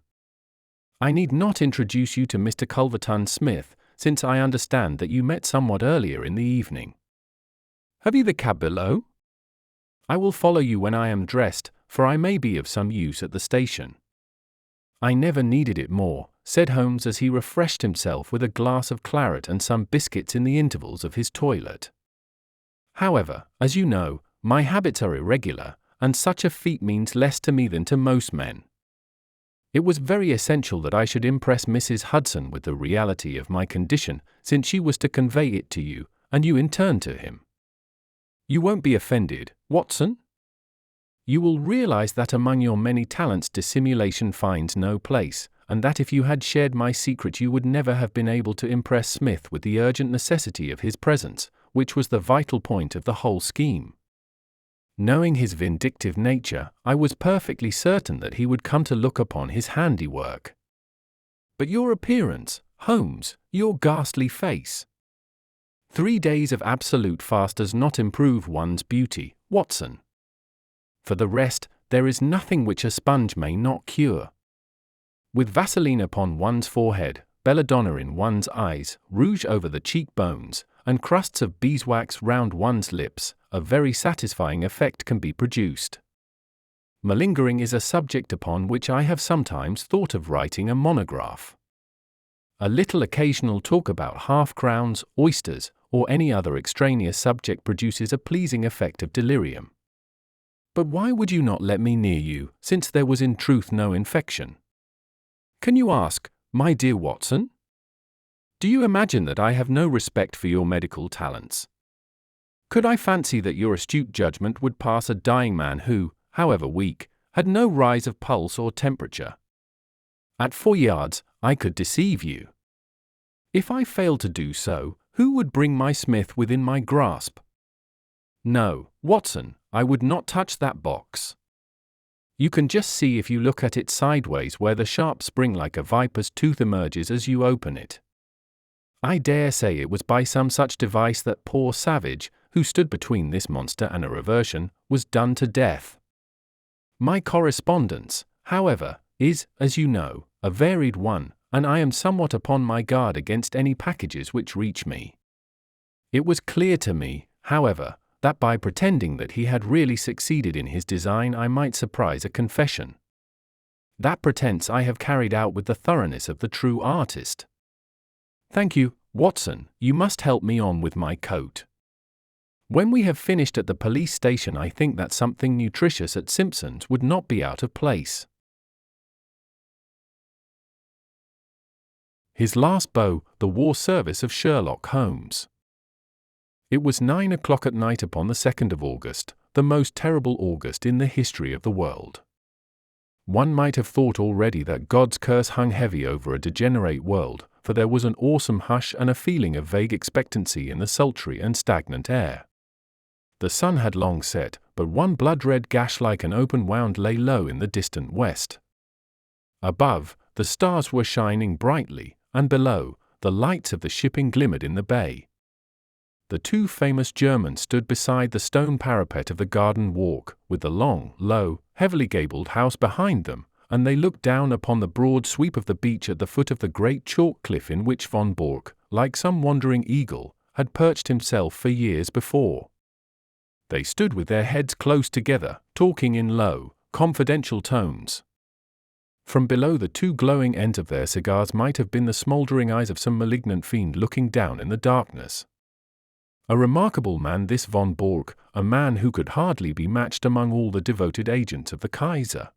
A: I need not introduce you to Mr. Culverton Smith, since I understand that you met somewhat earlier in the evening. Have you the cab below? I will follow you when I am dressed, for I may be of some use at the station. I never needed it more, said Holmes as he refreshed himself with a glass of claret and some biscuits in the intervals of his toilet. However, as you know, my habits are irregular, and such a feat means less to me than to most men. It was very essential that I should impress Mrs. Hudson with the reality of my condition, since she was to convey it to you, and you in turn to him. You won't be offended, Watson? You will realize that among your many talents dissimulation finds no place, and that if you had shared my secret you would never have been able to impress Smith with the urgent necessity of his presence, which was the vital point of the whole scheme. Knowing his vindictive nature, I was perfectly certain that he would come to look upon his handiwork. But your appearance, Holmes, your ghastly face. 3 days of absolute fast does not improve one's beauty, Watson. For the rest, there is nothing which a sponge may not cure. With Vaseline upon one's forehead, belladonna in one's eyes, rouge over the cheekbones, and crusts of beeswax round one's lips, a very satisfying effect can be produced. Malingering is a subject upon which I have sometimes thought of writing a monograph. A little occasional talk about half-crowns, oysters, or any other extraneous subject produces a pleasing effect of delirium. But why would you not let me near you, since there was in truth no infection? Can you ask, my dear Watson? Do you imagine that I have no respect for your medical talents? Could I fancy that your astute judgment would pass a dying man who, however weak, had no rise of pulse or temperature? At 4 yards, I could deceive you. If I failed to do so, who would bring my Smith within my grasp? No, Watson, I would not touch that box. You can just see if you look at it sideways where the sharp spring like a viper's tooth emerges as you open it. I dare say it was by some such device that poor Savage, who stood between this monster and a reversion, was done to death. My correspondence, however, is, as you know, a varied one, and I am somewhat upon my guard against any packages which reach me. It was clear to me, however, that by pretending that he had really succeeded in his design I might surprise a confession. That pretense I have carried out with the thoroughness of the true artist. Thank you, Watson, you must help me on with my coat. When we have finished at the police station I think that something nutritious at Simpson's would not be out of place. His last beau, the war service of Sherlock Holmes. It was 9 o'clock at night upon the 2nd of August, the most terrible August in the history of the world. One might have thought already that God's curse hung heavy over a degenerate world, for there was an awesome hush and a feeling of vague expectancy in the sultry and stagnant air. The sun had long set, but one blood-red gash like an open wound lay low in the distant west. Above, the stars were shining brightly, and below, the lights of the shipping glimmered in the bay. The two famous Germans stood beside the stone parapet of the garden walk, with the long, low, heavily gabled house behind them, and they looked down upon the broad sweep of the beach at the foot of the great chalk cliff in which von Bork, like some wandering eagle, had perched himself for years before. They stood with their heads close together, talking in low, confidential tones. From below the two glowing ends of their cigars might have been the smouldering eyes of some malignant fiend looking down in the darkness. A remarkable man this von Bork, a man who could hardly be matched among all the devoted agents of the Kaiser.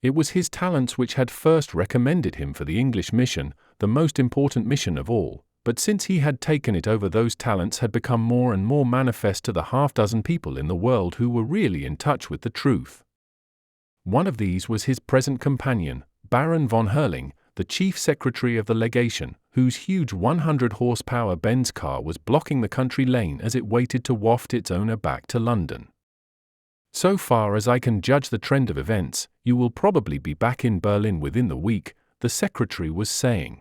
A: It was his talents which had first recommended him for the English mission, the most important mission of all, but since he had taken it over, those talents had become more and more manifest to the half-dozen people in the world who were really in touch with the truth. One of these was his present companion, Baron von Herling, the chief secretary of the legation, whose huge 100-horsepower Benz car was blocking the country lane as it waited to waft its owner back to London. So far as I can judge the trend of events, you will probably be back in Berlin within the week, the secretary was saying.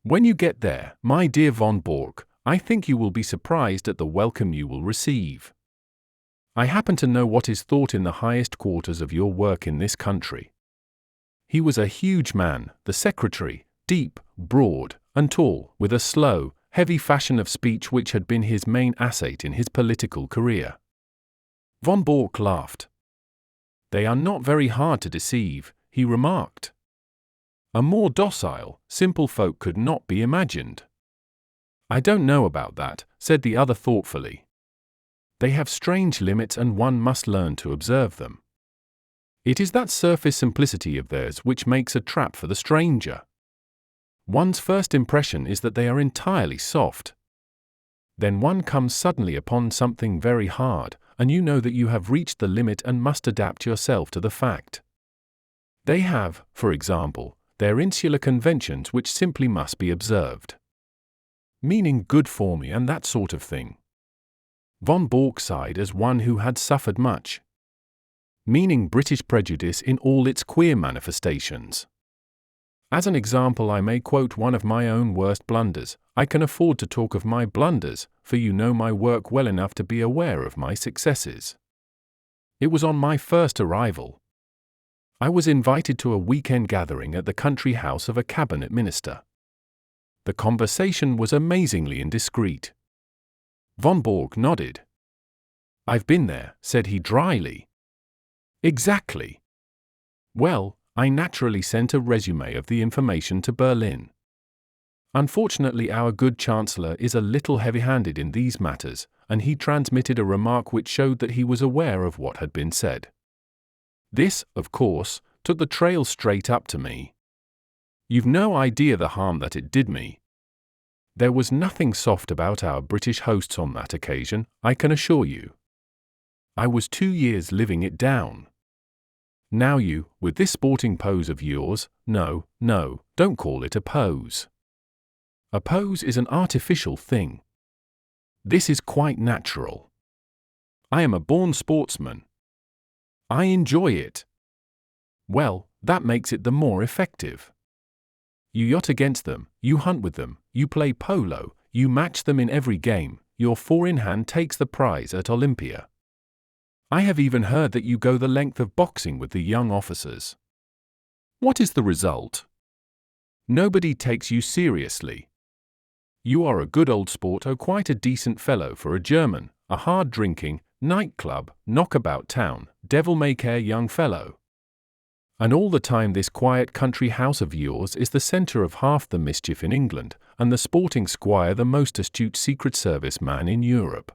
A: When you get there, my dear von Bork, I think you will be surprised at the welcome you will receive. I happen to know what is thought in the highest quarters of your work in this country. He was a huge man, the secretary, deep, broad, and tall, with a slow, heavy fashion of speech which had been his main asset in his political career. Von Bork laughed. They are not very hard to deceive, he remarked. A more docile, simple folk could not be imagined. I don't know about that, said the other thoughtfully. They have strange limits and one must learn to observe them. It is that surface simplicity of theirs which makes a trap for the stranger. One's first impression is that they are entirely soft. Then one comes suddenly upon something very hard, and you know that you have reached the limit and must adapt yourself to the fact. They have, for example, their insular conventions which simply must be observed. Meaning good for me and that sort of thing. Von Bork sighed as one who had suffered much. Meaning British prejudice in all its queer manifestations. As an example, I may quote one of my own worst blunders. I can afford to talk of my blunders, for you know my work well enough to be aware of my successes. It was on my first arrival. I was invited to a weekend gathering at the country house of a cabinet minister. The conversation was amazingly indiscreet. Von Bork nodded. I've been there, said he dryly. Exactly. Well, I naturally sent a resume of the information to Berlin. Unfortunately, our good Chancellor is a little heavy-handed in these matters, and he transmitted a remark which showed that he was aware of what had been said. This, of course, took the trail straight up to me. You've no idea the harm that it did me. There was nothing soft about our British hosts on that occasion, I can assure you. I was 2 years living it down. Now you, with this sporting pose of yours, no, don't call it a pose. A pose is an artificial thing. This is quite natural. I am a born sportsman. I enjoy it. Well, that makes it the more effective. You yacht against them, you hunt with them, you play polo, you match them in every game, your four-in-hand takes the prize at Olympia. I have even heard that you go the length of boxing with the young officers. What is the result? Nobody takes you seriously. You are a good old sport, quite a decent fellow for a German, a hard-drinking, nightclub, knockabout town, devil-may-care young fellow. And all the time this quiet country house of yours is the centre of half the mischief in England, and the sporting squire the most astute Secret Service man in Europe.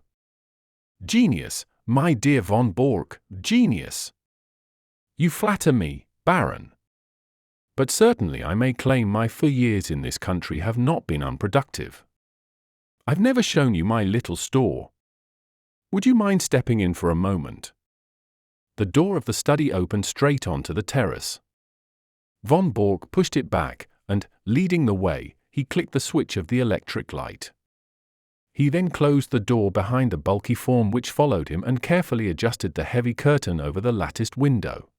A: Genius, my dear von Bork, genius. You flatter me, Baron. But certainly I may claim my 4 years in this country have not been unproductive. I've never shown you my little store. Would you mind stepping in for a moment? The door of the study opened straight onto the terrace. Von Bork pushed it back, and, leading the way, he clicked the switch of the electric light. He then closed the door behind the bulky form which followed him and carefully adjusted the heavy curtain over the latticed window.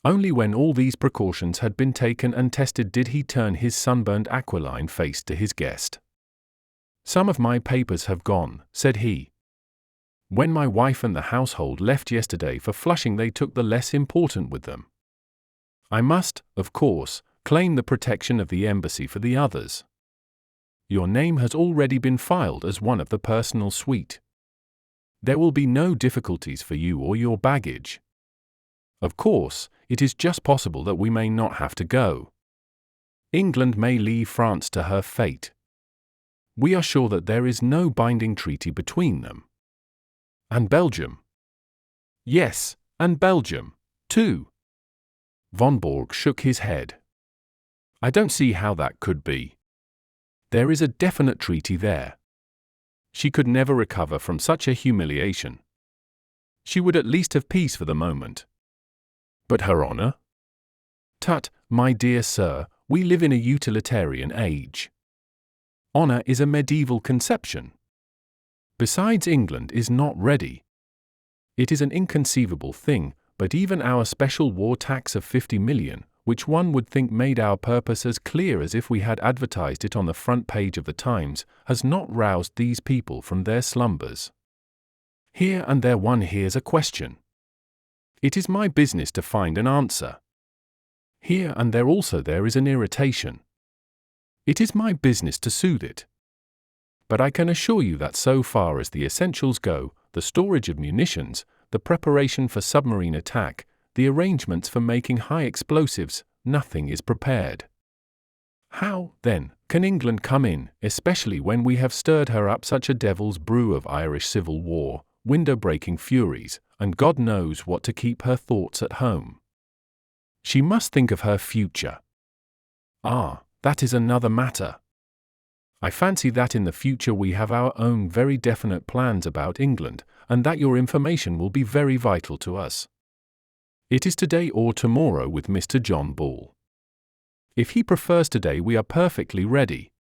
A: Only when all these precautions had been taken and tested did he turn his sunburned aquiline face to his guest. "Some of my papers have gone," said he. "When my wife and the household left yesterday for Flushing, they took the less important with them. I must, of course, claim the protection of the embassy for the others. Your name has already been filed as one of the personal suite. There will be no difficulties for you or your baggage. Of course, it is just possible that we may not have to go. England may leave France to her fate. We are sure that there is no binding treaty between them. And Belgium." "Yes, and Belgium, too." Von Borg shook his head. "I don't see how that could be. There is a definite treaty there. She could never recover from such a humiliation. She would at least have peace for the moment. But her honor? Tut, my dear sir, we live in a utilitarian age. Honor is a medieval conception. Besides, England is not ready. It is an inconceivable thing, but even our special war tax of 50 million, which one would think made our purpose as clear as if we had advertised it on the front page of the Times, has not roused these people from their slumbers. Here and there one hears a question. It is my business to find an answer. Here and there also there is an irritation. It is my business to soothe it. But I can assure you that so far as the essentials go, the storage of munitions, the preparation for submarine attack, the arrangements for making high explosives, nothing is prepared. How, then, can England come in, especially when we have stirred her up such a devil's brew of Irish civil war, window-breaking furies, and God knows what to keep her thoughts at home? She must think of her future. Ah, that is another matter. I fancy that in the future we have our own very definite plans about England, and that your information will be very vital to us. It is today or tomorrow with Mr. John Bull. If he prefers today, we are perfectly ready.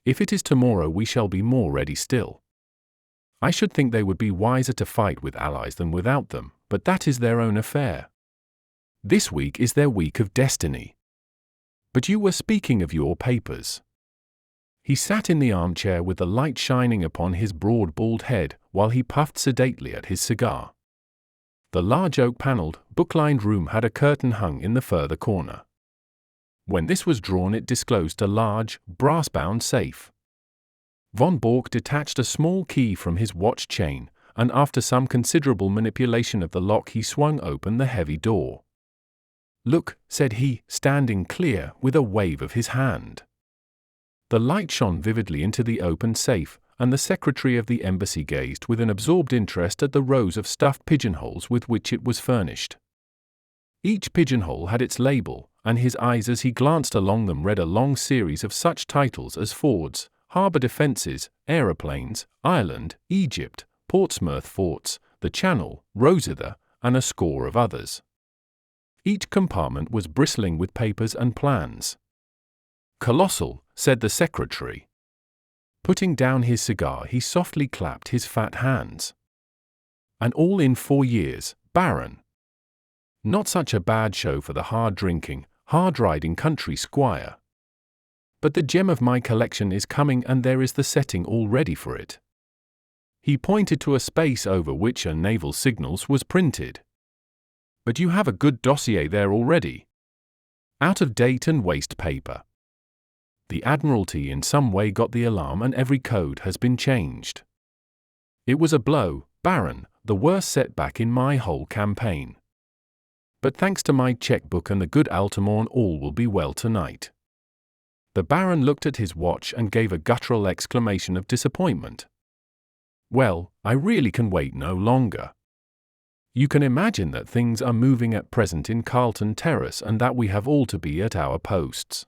A: If it is tomorrow, we shall be more ready still. I should think they would be wiser to fight with allies than without them, but that is their own affair. This week is their week of destiny. But you were speaking of your papers." He sat in the armchair with the light shining upon his broad bald head while he puffed sedately at his cigar. The large oak-panelled, book-lined room had a curtain hung in the further corner. When this was drawn, it disclosed a large, brass-bound safe. Von Bork detached a small key from his watch chain, and after some considerable manipulation of the lock he swung open the heavy door. "Look," said he, standing clear, with a wave of his hand. The light shone vividly into the open safe, and the secretary of the embassy gazed with an absorbed interest at the rows of stuffed pigeonholes with which it was furnished. Each pigeonhole had its label, and his eyes as he glanced along them read a long series of such titles as Fords, Harbour Defences, Aeroplanes, Ireland, Egypt, Portsmouth Forts, the Channel, Rositha, and a score of others. Each compartment was bristling with papers and plans. "Colossal," said the secretary. Putting down his cigar, he softly clapped his fat hands. "And all in 4 years, Baron. Not such a bad show for the hard-drinking, hard-riding country squire. But the gem of my collection is coming, and there is the setting all ready for it." He pointed to a space over which a naval signals was printed. "But you have a good dossier there already. Out of date and waste paper. The Admiralty in some way got the alarm and every code has been changed. It was a blow, Baron, the worst setback in my whole campaign. But thanks to my checkbook and the good Altamont, all will be well tonight." The Baron looked at his watch and gave a guttural exclamation of disappointment. "Well, I really can wait no longer. You can imagine that things are moving at present in Carlton Terrace and that we have all to be at our posts.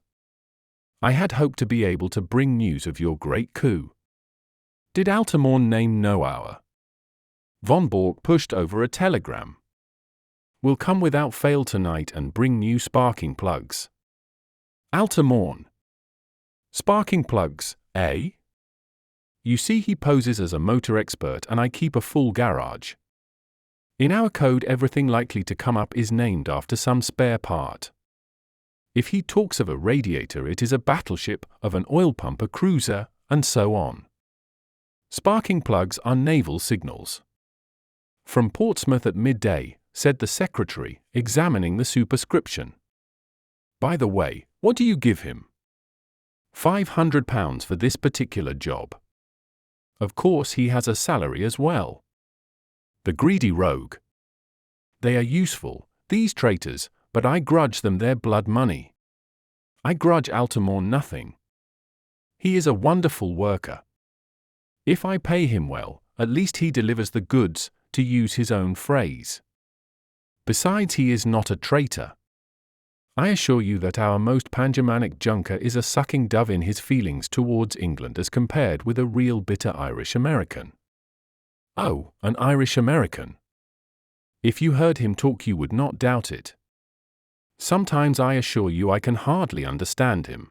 A: I had hoped to be able to bring news of your great coup. Did Altamont name no hour?" Von Bork pushed over a telegram. "Will come without fail tonight and bring new sparking plugs." "Altamont? Sparking plugs, eh? You see, he poses as a motor expert and I keep a full garage. In our code, everything likely to come up is named after some spare part. If he talks of a radiator, it is a battleship, of an oil pump a cruiser, and so on. Sparking plugs are naval signals. From Portsmouth at midday, said the secretary, examining the superscription. By the way, what do you give him? £500 for this particular job. Of course he has a salary as well. The greedy rogue. They are useful, these traitors, but I grudge them their blood money. I grudge Altamont nothing. He is a wonderful worker. If I pay him well, at least he delivers the goods, to use his own phrase. Besides, he is not a traitor. I assure you that our most Pangermanic junker is a sucking dove in his feelings towards England as compared with a real bitter Irish American. Oh, an Irish American. If you heard him talk you would not doubt it. Sometimes I assure you I can hardly understand him.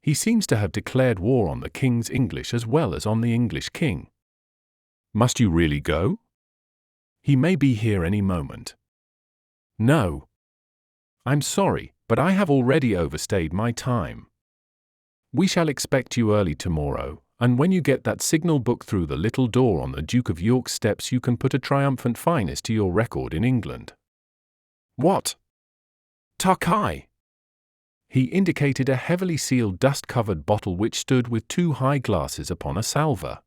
A: He seems to have declared war on the King's English as well as on the English King. Must you really go? He may be here any moment. No. I'm sorry, but I have already overstayed my time. We shall expect you early tomorrow, and when you get that signal book through the little door on the Duke of York's steps you can put a triumphant fineness to your record in England. What? Tuck-eye! He indicated a heavily sealed dust-covered bottle which stood with two high glasses upon a salver.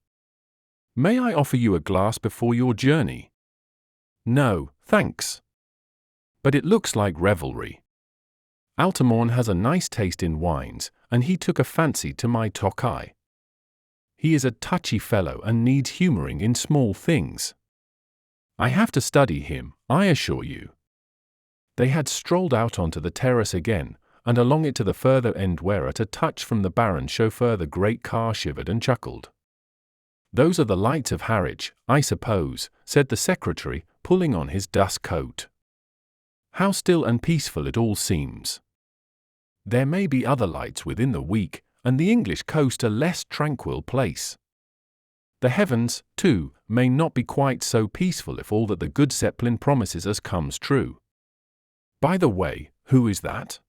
A: May I offer you a glass before your journey? No, thanks. But it looks like revelry. Altamont has a nice taste in wines, and he took a fancy to my Tuck-eye. He is a touchy fellow and needs humouring in small things. I have to study him, I assure you. They had strolled out onto the terrace again, and along it to the further end where at a touch from the Baron's chauffeur the great car shivered and chuckled. Those are the lights of Harwich, I suppose, said the secretary, pulling on his dust coat. How still and peaceful it all seems. There may be other lights within the week, and the English coast a less tranquil place. The heavens, too, may not be quite so peaceful if all that the good Zeppelin promises us comes true. By the way, who is that?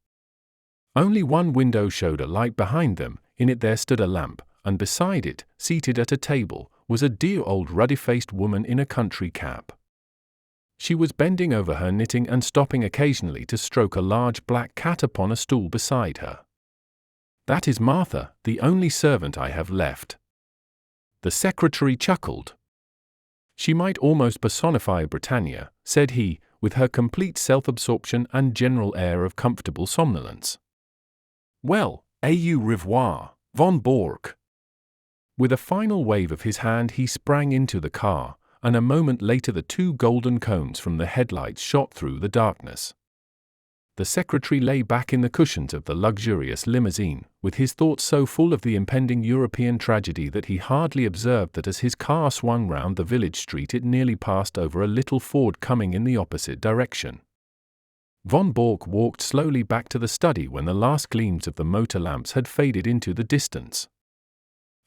A: Only one window showed a light behind them, in it there stood a lamp, and beside it, seated at a table, was a dear old ruddy-faced woman in a country cap. She was bending over her knitting and stopping occasionally to stroke a large black cat upon a stool beside her. That is Martha, the only servant I have left. The secretary chuckled. She might almost personify Britannia, said he, with her complete self-absorption and general air of comfortable somnolence. Well, au revoir, von Bork. With a final wave of his hand he sprang into the car, and a moment later the two golden cones from the headlights shot through the darkness. The secretary lay back in the cushions of the luxurious limousine, with his thoughts so full of the impending European tragedy that he hardly observed that as his car swung round the village street it nearly passed over a little Ford coming in the opposite direction. Von Bork walked slowly back to the study when the last gleams of the motor lamps had faded into the distance.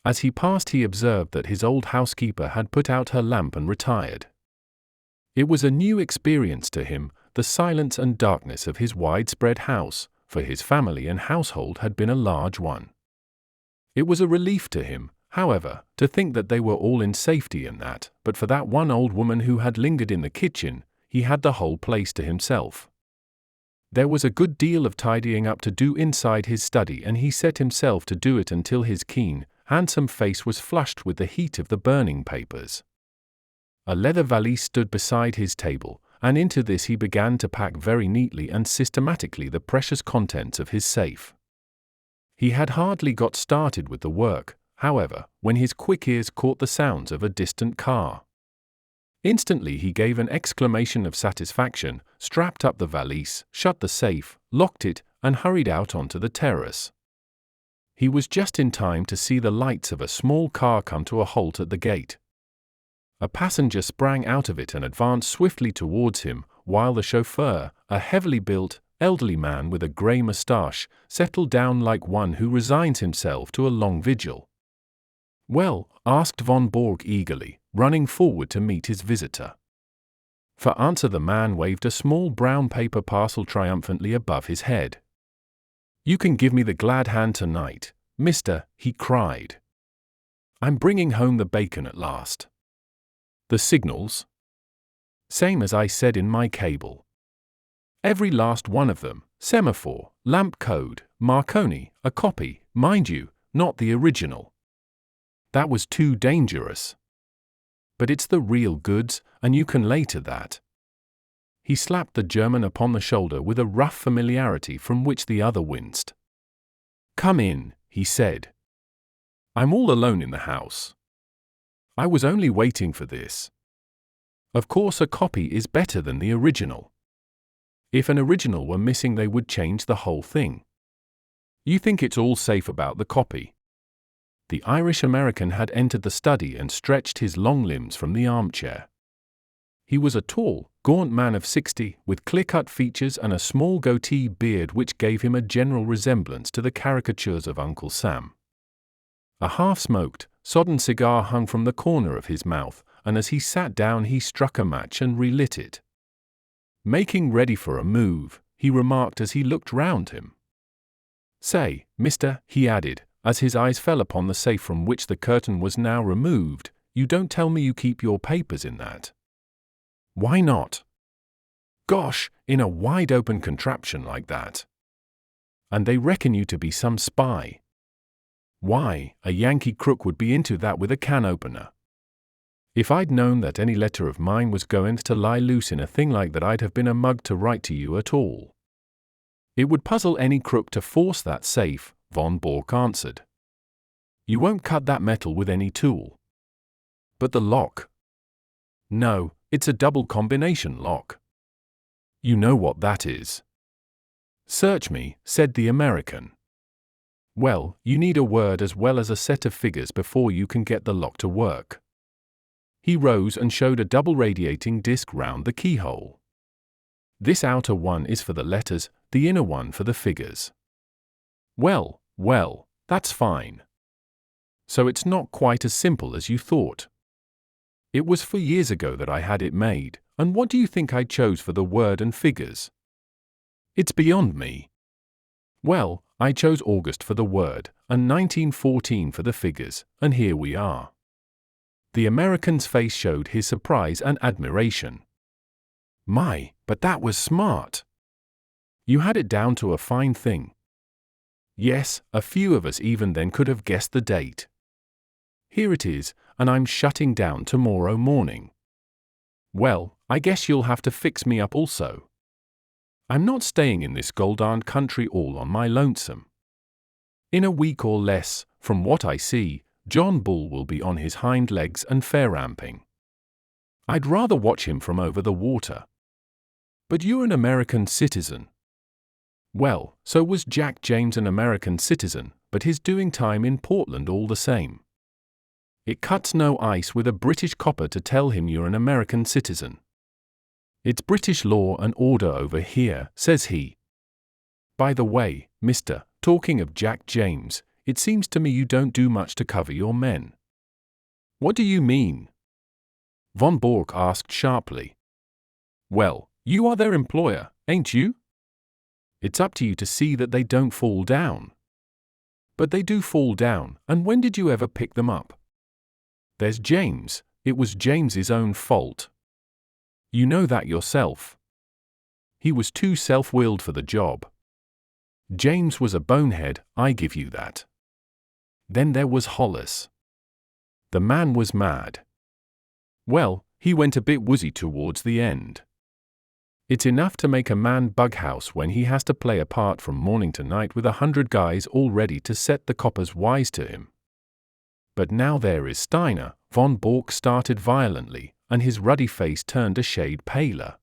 A: As he passed he observed that his old housekeeper had put out her lamp and retired. It was a new experience to him, the silence and darkness of his widespread house, for his family and household had been a large one. It was a relief to him, however, to think that they were all in safety and that, but for that one old woman who had lingered in the kitchen, he had the whole place to himself. There was a good deal of tidying up to do inside his study, and he set himself to do it until his keen, handsome face was flushed with the heat of the burning papers. A leather valise stood beside his table, and into this he began to pack very neatly and systematically the precious contents of his safe. He had hardly got started with the work, however, when his quick ears caught the sounds of a distant car. Instantly he gave an exclamation of satisfaction, strapped up the valise, shut the safe, locked it, and hurried out onto the terrace. He was just in time to see the lights of a small car come to a halt at the gate. A passenger sprang out of it and advanced swiftly towards him, while the chauffeur, a heavily built, elderly man with a grey moustache, settled down like one who resigns himself to a long vigil. "Well?" asked von Bork eagerly, running forward to meet his visitor. For answer the man waved a small brown paper parcel triumphantly above his head. "You can give me the glad hand tonight, mister," he cried. "I'm bringing home the bacon at last." "The signals?" "Same as I said in my cable. Every last one of them, semaphore, lamp code, Marconi, a copy, mind you, not the original. That was too dangerous. But it's the real goods, and you can lay to that." He slapped the German upon the shoulder with a rough familiarity from which the other winced. "Come in," he said. "I'm all alone in the house. I was only waiting for this. Of course a copy is better than the original. If an original were missing they would change the whole thing. You think it's all safe about the copy?" The Irish-American had entered the study and stretched his long limbs from the armchair. He was a tall, gaunt man of 60, with clear-cut features and a small goatee beard which gave him a general resemblance to the caricatures of Uncle Sam. A half-smoked, sodden cigar hung from the corner of his mouth, and as he sat down he struck a match and relit it. Making ready for a move, he remarked as he looked round him. "Say, mister," he added, as his eyes fell upon the safe from which the curtain was now removed, "you don't tell me you keep your papers in that?" "Why not?" "Gosh, in a wide-open contraption like that. And they reckon you to be some spy. Why, a Yankee crook would be into that with a can opener. If I'd known that any letter of mine was going to lie loose in a thing like that, I'd have been a mug to write to you at all." "It would puzzle any crook to force that safe," von Bork answered. "You won't cut that metal with any tool." "But the lock?" "No, it's a double combination lock." "You know what that is." "Search me," said the American. "Well, you need a word as well as a set of figures before you can get the lock to work." He rose and showed a double radiating disc round the keyhole. "This outer one is for the letters, the inner one for the figures." Well, that's fine. So it's not quite as simple as you thought." "It was 4 years ago that I had it made, and what do you think I chose for the word and figures?" "It's beyond me." "Well, I chose August for the word, and 1914 for the figures, and here we are." The American's face showed his surprise and admiration. "My, but that was smart. You had it down to a fine thing." "Yes, a few of us even then could have guessed the date. Here it is, and I'm shutting down tomorrow morning." "Well, I guess you'll have to fix me up also. I'm not staying in this gold-darned country all on my lonesome. In a week or less, from what I see, John Bull will be on his hind legs and fair-ramping. I'd rather watch him from over the water." "But you're an American citizen." "Well, so was Jack James an American citizen, but he's doing time in Portland all the same. It cuts no ice with a British copper to tell him you're an American citizen. It's British law and order over here," says he. "By the way, mister, talking of Jack James, it seems to me you don't do much to cover your men." "What do you mean?" Von Bork asked sharply. "Well, you are their employer, ain't you? It's up to you to see that they don't fall down." "But they do fall down, and when did you ever pick them up?" "There's James, it was James's own fault. You know that yourself. He was too self-willed for the job. James was a bonehead, I give you that. Then there was Hollis. The man was mad. Well, he went a bit woozy towards the end. It's enough to make a man bughouse when he has to play a part from morning to night with 100 guys all ready to set the coppers wise to him. But now there is Steiner." Von Bork started violently, and his ruddy face turned a shade paler.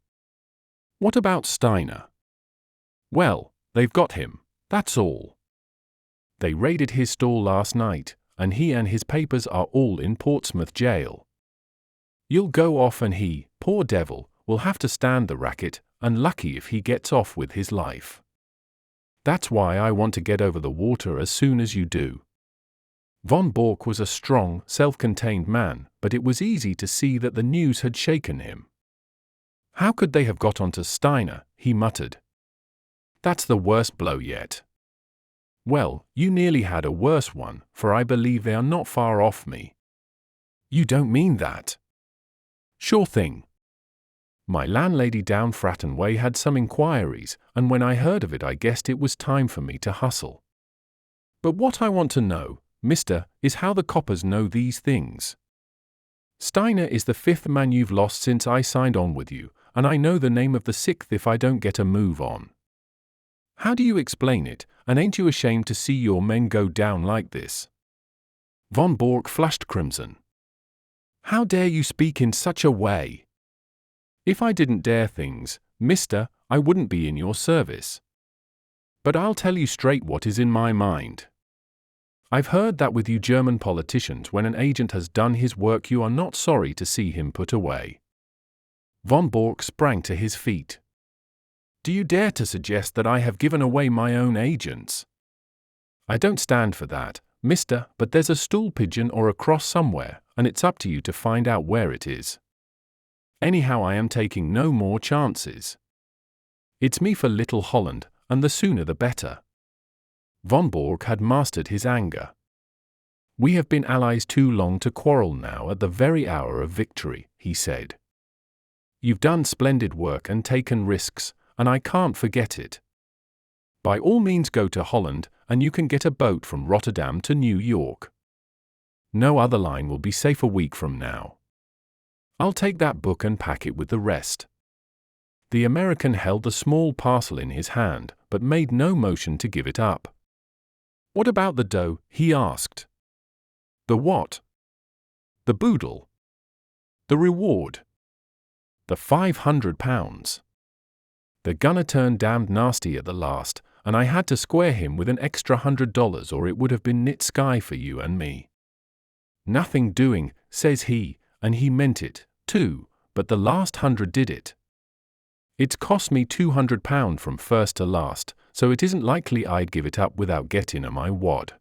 A: "What about Steiner?" "Well, they've got him, that's all. They raided his store last night, and he and his papers are all in Portsmouth jail. You'll go off and he, poor devil, will have to stand the racket, and lucky if he gets off with his life. That's why I want to get over the water as soon as you do." Von Bork was a strong, self-contained man, but it was easy to see that the news had shaken him. How could they have got onto Steiner? He muttered. That's the worst blow yet. Well, you nearly had a worse one, for I believe they are not far off me. You don't mean that? Sure thing. My landlady down Fratton Way had some inquiries, and when I heard of it I guessed it was time for me to hustle. But what I want to know, mister, is how the coppers know these things. Steiner is the 5th man you've lost since I signed on with you, and I know the name of the 6th if I don't get a move on. How do you explain it, and ain't you ashamed to see your men go down like this? Von Bork flushed crimson. How dare you speak in such a way? If I didn't dare things, mister, I wouldn't be in your service. But I'll tell you straight what is in my mind. I've heard that with you German politicians, when an agent has done his work you are not sorry to see him put away. Von Bork sprang to his feet. Do you dare to suggest that I have given away my own agents? I don't stand for that, mister, but there's a stool pigeon or a cross somewhere, and it's up to you to find out where it is. Anyhow, I am taking no more chances. It's me for Little Holland, and the sooner the better. Von Bork had mastered his anger. We have been allies too long to quarrel now at the very hour of victory, he said. You've done splendid work and taken risks, and I can't forget it. By all means go to Holland, and you can get a boat from Rotterdam to New York. No other line will be safe a week from now. I'll take that book and pack it with the rest. The American held the small parcel in his hand, but made no motion to give it up. What about the dough? He asked. The what? The boodle. The reward. The £500. The gunner turned damned nasty at the last, and I had to square him with an extra $100 or it would have been knit sky for you and me. Nothing doing, says he, and he meant it, too, but the last 100 did it. It's cost me £200 from first to last, so it isn't likely I'd give it up without getting a my wad.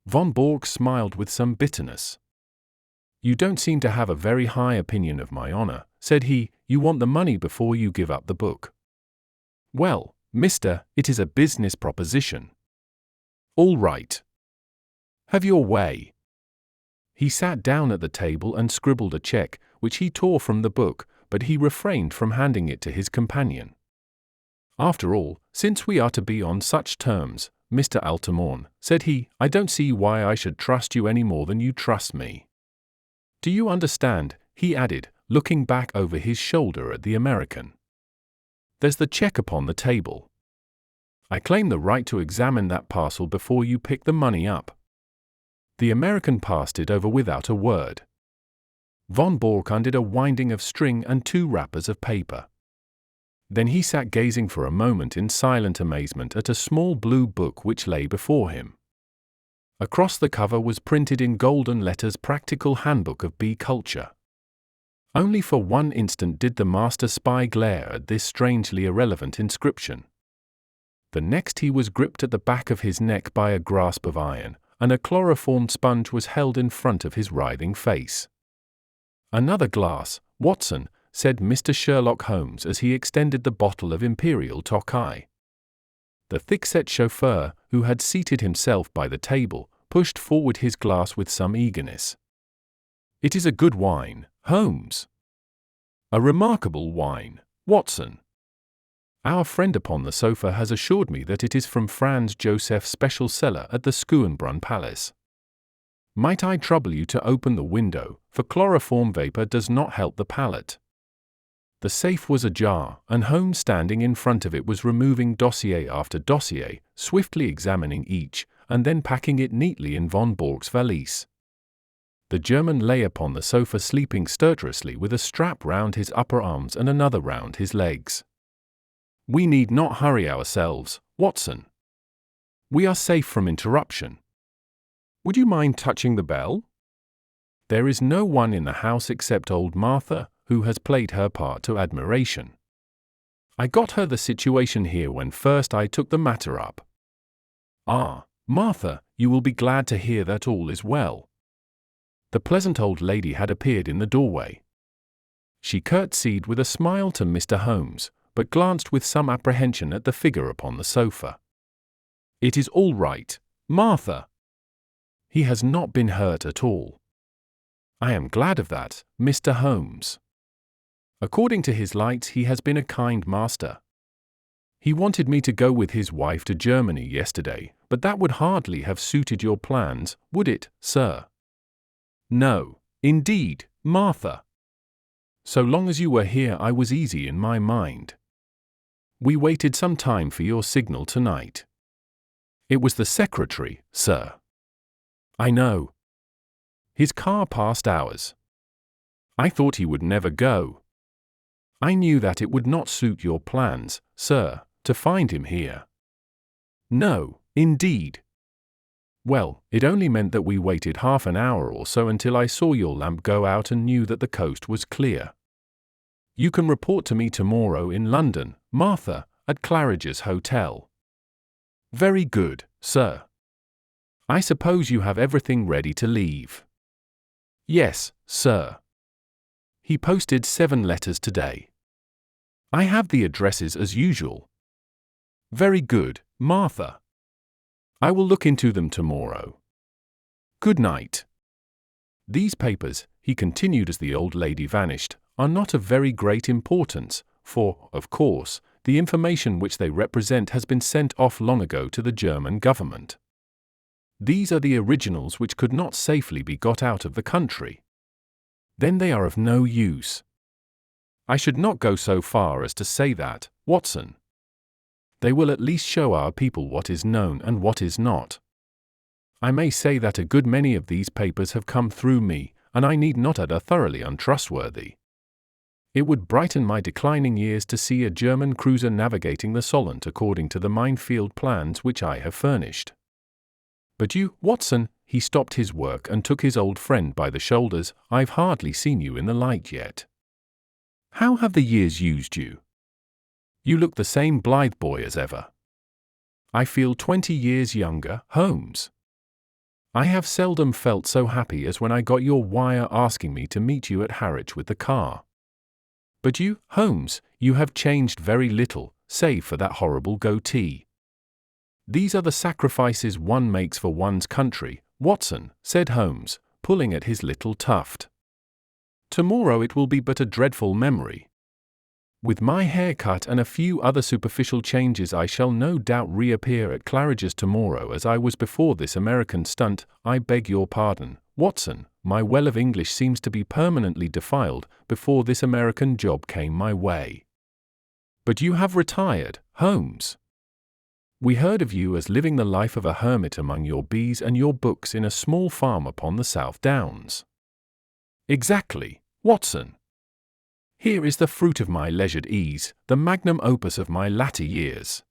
A: Von Bork smiled with some bitterness. You don't seem to have a very high opinion of my honor, said he. You want the money before you give up the book. Well, mister, it is a business proposition. All right. Have your way. He sat down at the table and scribbled a check, which he tore from the book, but he refrained from handing it to his companion. After all, since we are to be on such terms, Mr. Altamont, said he, I don't see why I should trust you any more than you trust me. Do you understand, he added, looking back over his shoulder at the American. There's the check upon the table. I claim the right to examine that parcel before you pick the money up. The American passed it over without a word. Von Bork undid a winding of string and 2 wrappers of paper. Then he sat gazing for a moment in silent amazement at a small blue book which lay before him. Across the cover was printed in golden letters Practical Handbook of Bee Culture. Only for one instant did the master spy glare at this strangely irrelevant inscription. The next he was gripped at the back of his neck by a grasp of iron, and a chloroformed sponge was held in front of his writhing face. Another glass, Watson, said Mr. Sherlock Holmes as he extended the bottle of Imperial Tokay. The thick-set chauffeur, who had seated himself by the table, pushed forward his glass with some eagerness. It is a good wine, Holmes. A remarkable wine, Watson. Our friend upon the sofa has assured me that it is from Franz Joseph's special cellar at the Schoenbrunn Palace. Might I trouble you to open the window, for chloroform vapor does not help the palate. The safe was ajar, and Holmes standing in front of it was removing dossier after dossier, swiftly examining each, and then packing it neatly in von Bork's valise. The German lay upon the sofa sleeping stertorously with a strap round his upper arms and another round his legs. We need not hurry ourselves, Watson. We are safe from interruption. Would you mind touching the bell? There is no one in the house except old Martha, who has played her part to admiration. I got her the situation here when first I took the matter up. Ah, Martha, you will be glad to hear that all is well. The pleasant old lady had appeared in the doorway. She curtsied with a smile to Mr. Holmes, but glanced with some apprehension at the figure upon the sofa. "It is all right, Martha. He has not been hurt at all." "I am glad of that, Mr. Holmes. According to his lights, he has been a kind master. He wanted me to go with his wife to Germany yesterday, but that would hardly have suited your plans, would it, sir?" "No, indeed, Martha. So long as you were here, I was easy in my mind. We waited some time for your signal tonight." "It was the secretary, sir." "I know. His car passed ours. I thought he would never go. I knew that it would not suit your plans, sir, to find him here." "No, indeed." "Well, it only meant that we waited half an hour or so until I saw your lamp go out and knew that the coast was clear. You can report to me tomorrow in London, Martha, at Claridge's Hotel." "Very good, sir. I suppose you have everything ready to leave?" "Yes, sir. He posted 7 letters today." "I have the addresses as usual." "Very good, Martha. I will look into them tomorrow. Good night." "These papers," he continued as the old lady vanished, "are not of very great importance, for, of course, the information which they represent has been sent off long ago to the German government. These are the originals which could not safely be got out of the country. Then they are of no use. I should not go so far as to say that, Watson. They will at least show our people what is known and what is not. I may say that a good many of these papers have come through me, and I need not add are thoroughly untrustworthy. It would brighten my declining years to see a German cruiser navigating the Solent according to the minefield plans which I have furnished. But you, Watson," he stopped his work and took his old friend by the shoulders, "I've hardly seen you in the light yet. How have the years used you? You look the same blithe boy as ever. I feel 20 years younger, Holmes. I have seldom felt so happy as when I got your wire asking me to meet you at Harwich with the car. But you, Holmes, you have changed very little, save for that horrible goatee." "These are the sacrifices one makes for one's country, Watson," said Holmes, pulling at his little tuft. "Tomorrow it will be but a dreadful memory. With my hair cut and a few other superficial changes, I shall no doubt reappear at Claridge's tomorrow as I was before this American stunt. I beg your pardon, Watson, my well of English seems to be permanently defiled before this American job came my way. But you have retired, Holmes. We heard of you as living the life of a hermit among your bees and your books in a small farm upon the South Downs." "Exactly, Watson. Here is the fruit of my leisured ease, the magnum opus of my latter years."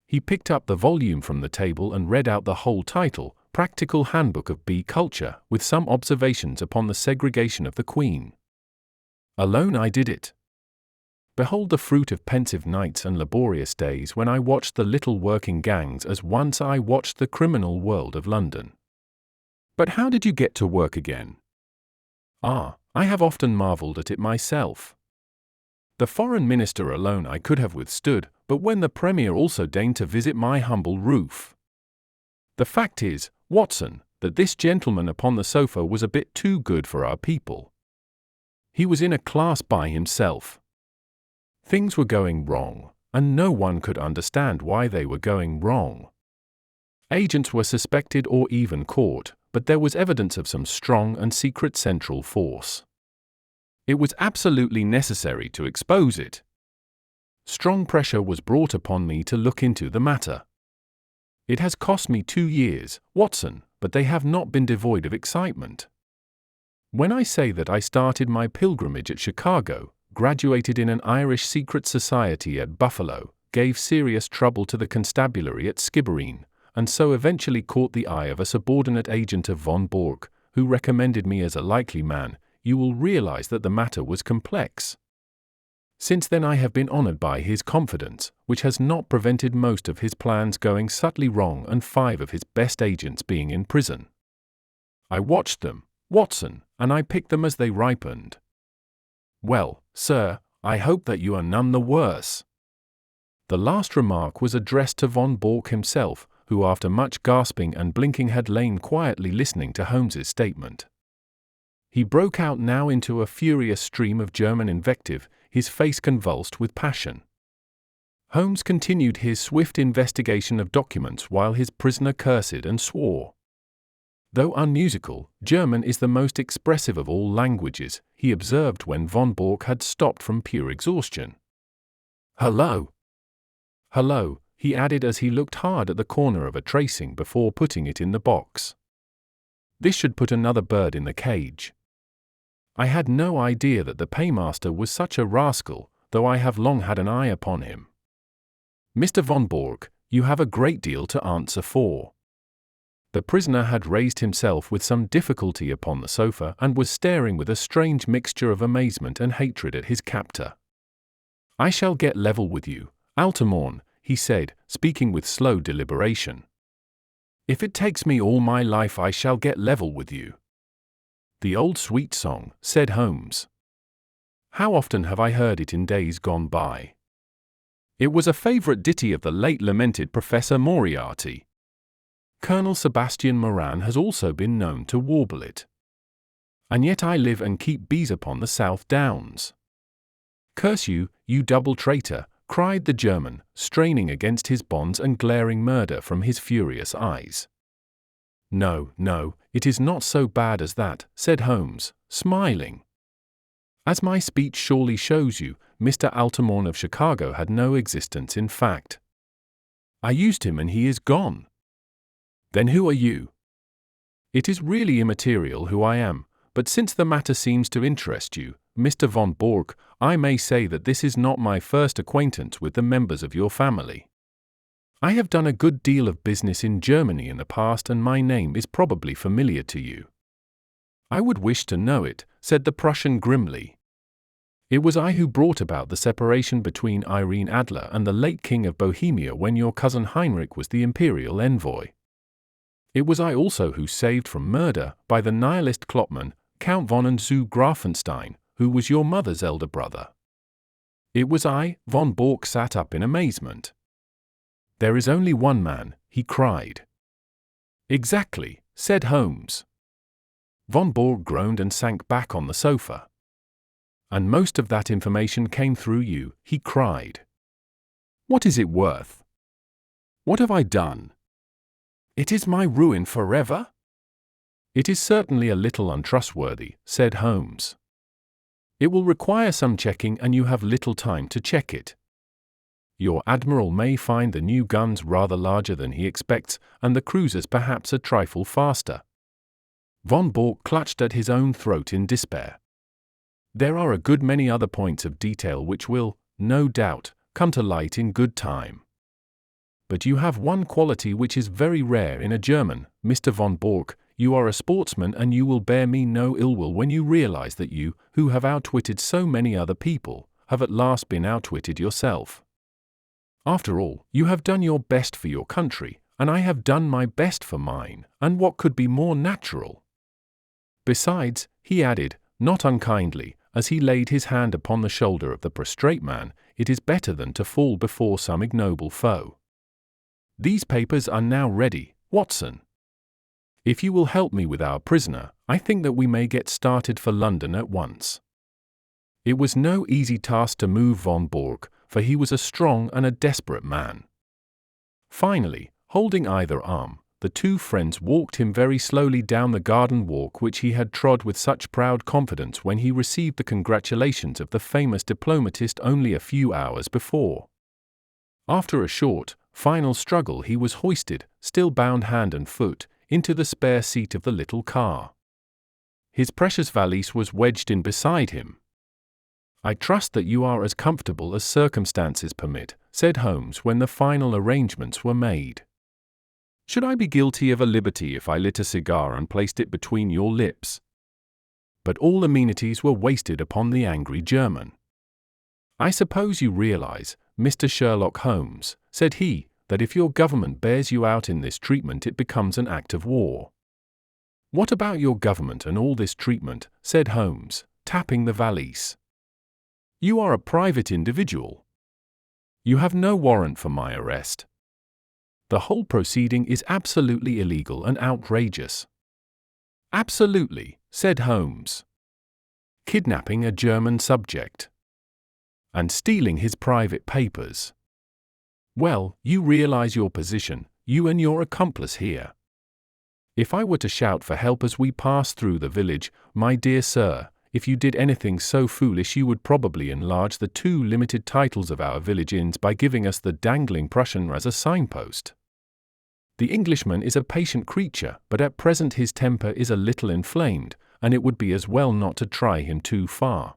A: He picked up the volume from the table and read out the whole title, Practical Handbook of Bee Culture, with some observations upon the segregation of the queen. "Alone I did it. Behold the fruit of pensive nights and laborious days when I watched the little working gangs as once I watched the criminal world of London." "But how did you get to work again?" "Ah, I have often marvelled at it myself. The foreign minister alone I could have withstood, but when the Premier also deigned to visit my humble roof. The fact is, Watson, that this gentleman upon the sofa was a bit too good for our people. He was in a class by himself. Things were going wrong, and no one could understand why they were going wrong. Agents were suspected or even caught, but there was evidence of some strong and secret central force. It was absolutely necessary to expose it. Strong pressure was brought upon me to look into the matter. It has cost me 2 years, Watson, but they have not been devoid of excitement. When I say that I started my pilgrimage at Chicago, graduated in an Irish secret society at Buffalo, gave serious trouble to the constabulary at Skibbereen, and so eventually caught the eye of a subordinate agent of von Bork, who recommended me as a likely man, you will realize that the matter was complex. Since then I have been honored by his confidence, which has not prevented most of his plans going subtly wrong and 5 of his best agents being in prison. I watched them, Watson, and I picked them as they ripened. "Well, sir, I hope that you are none the worse." The last remark was addressed to von Bork himself, who after much gasping and blinking had lain quietly listening to Holmes's statement. He broke out now into a furious stream of German invective, his face convulsed with passion. Holmes continued his swift investigation of documents while his prisoner cursed and swore. Though unmusical, German is the most expressive of all languages, he observed when von Bork had stopped from pure exhaustion. "Hello! Hello," he added as he looked hard at the corner of a tracing before putting it in the box. "This should put another bird in the cage. I had no idea that the paymaster was such a rascal, though I have long had an eye upon him. Mr. von Bork, you have a great deal to answer for." The prisoner had raised himself with some difficulty upon the sofa and was staring with a strange mixture of amazement and hatred at his captor. "I shall get level with you, Altamont," he said, speaking with slow deliberation. "If it takes me all my life, I shall get level with you." "The old sweet song," said Holmes. "How often have I heard it in days gone by? It was a favorite ditty of the late lamented Professor Moriarty. Colonel Sebastian Moran has also been known to warble it. And yet I live and keep bees upon the South Downs." "Curse you, you double traitor," cried the German, straining against his bonds and glaring murder from his furious eyes. "No, no, it is not so bad as that," said Holmes, smiling. "As my speech surely shows you, Mr. Altamont of Chicago had no existence in fact. I used him and he is gone." "Then who are you?" "It is really immaterial who I am, but since the matter seems to interest you, Mr. von Bork, I may say that this is not my first acquaintance with the members of your family. I have done a good deal of business in Germany in the past and my name is probably familiar to you." "I would wish to know it," said the Prussian grimly. "It was I who brought about the separation between Irene Adler and the late King of Bohemia when your cousin Heinrich was the imperial envoy. It was I also who saved from murder, by the nihilist Kloppmann, Count von zu Grafenstein, who was your mother's elder brother. It was I." Von Bork sat up in amazement. "There is only one man," he cried. "Exactly," said Holmes. Von Bork groaned and sank back on the sofa. "And most of that information came through you," he cried. "What is it worth? What have I done? It is my ruin forever?" "It is certainly a little untrustworthy," said Holmes. "It will require some checking and you have little time to check it. Your admiral may find the new guns rather larger than he expects, and the cruisers perhaps a trifle faster." Von Bork clutched at his own throat in despair. "There are a good many other points of detail which will, no doubt, come to light in good time. But you have one quality which is very rare in a German, Mr. von Bork. You are a sportsman and you will bear me no ill will when you realize that you, who have outwitted so many other people, have at last been outwitted yourself. After all, you have done your best for your country, and I have done my best for mine, and what could be more natural? Besides," he added, not unkindly, as he laid his hand upon the shoulder of the prostrate man, "it is better than to fall before some ignoble foe. These papers are now ready, Watson. If you will help me with our prisoner, I think that we may get started for London at once." It was no easy task to move von Bork, for he was a strong and a desperate man. Finally, holding either arm, the two friends walked him very slowly down the garden walk which he had trod with such proud confidence when he received the congratulations of the famous diplomatist only a few hours before. After a short, final struggle he was hoisted, still bound hand and foot, into the spare seat of the little car. His precious valise was wedged in beside him. "I trust that you are as comfortable as circumstances permit," said Holmes when the final arrangements were made. "Should I be guilty of a liberty if I lit a cigar and placed it between your lips?" But all amenities were wasted upon the angry German. "I suppose you realize, Mr. Sherlock Holmes," said he, "that if your government bears you out in this treatment it becomes an act of war." "What about your government and all this treatment?" said Holmes, tapping the valise. You are a private individual. You have no warrant for my arrest. The whole proceeding is absolutely illegal and outrageous. Absolutely, said Holmes. Kidnapping a German subject. And stealing his private papers. Well, you realize your position, you and your accomplice here. If I were to shout for help as we pass through the village, my dear sir, if you did anything so foolish you would probably enlarge the 2 limited titles of our village inns by giving us the dangling Prussian as a signpost. The Englishman is a patient creature, but at present his temper is a little inflamed, and it would be as well not to try him too far.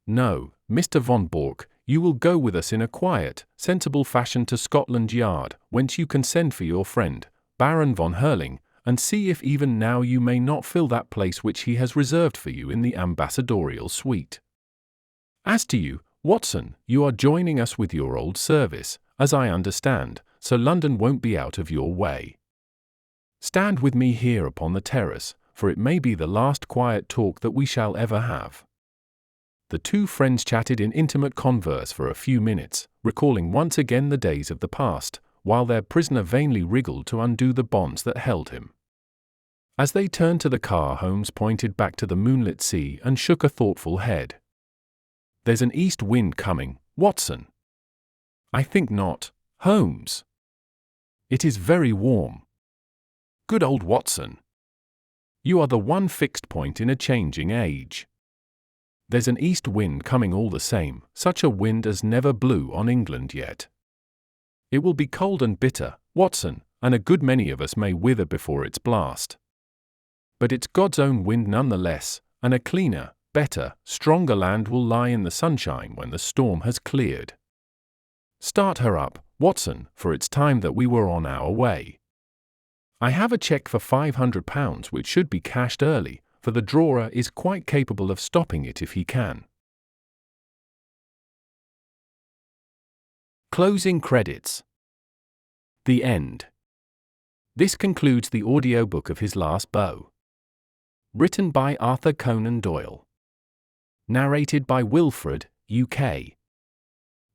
A: No, Mr. von Bork, you will go with us in a quiet, sensible fashion to Scotland Yard, whence you can send for your friend, Baron von Herling, and see if even now you may not fill that place which he has reserved for you in the ambassadorial suite. As to you, Watson, you are joining us with your old service, as I understand, so London won't be out of your way. Stand with me here upon the terrace, for it may be the last quiet talk that we shall ever have. The 2 friends chatted in intimate converse for a few minutes, recalling once again the days of the past, while their prisoner vainly wriggled to undo the bonds that held him. As they turned to the car, Holmes pointed back to the moonlit sea and shook a thoughtful head. There's an east wind coming, Watson. I think not, Holmes. It is very warm. Good old Watson. You are the one fixed point in a changing age. There's an east wind coming all the same, such a wind as never blew on England yet. It will be cold and bitter, Watson, and a good many of us may wither before its blast. But it's God's own wind nonetheless, and a cleaner, better, stronger land will lie in the sunshine when the storm has cleared. Start her up, Watson, for it's time that we were on our way. I have a cheque for £500 which should be cashed early, for the drawer is quite capable of stopping it if he can. Closing credits. The end. This concludes the audiobook of His Last Beau. Written by Arthur Conan Doyle. Narrated by Wilfred, UK.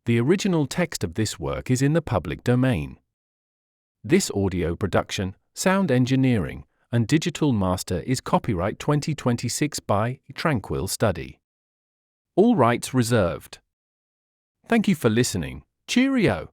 A: The original text of this work is in the public domain. This audio production, sound engineering, and digital master is copyright 2026 by Tranquil Study. All rights reserved. Thank you for listening. Cheerio!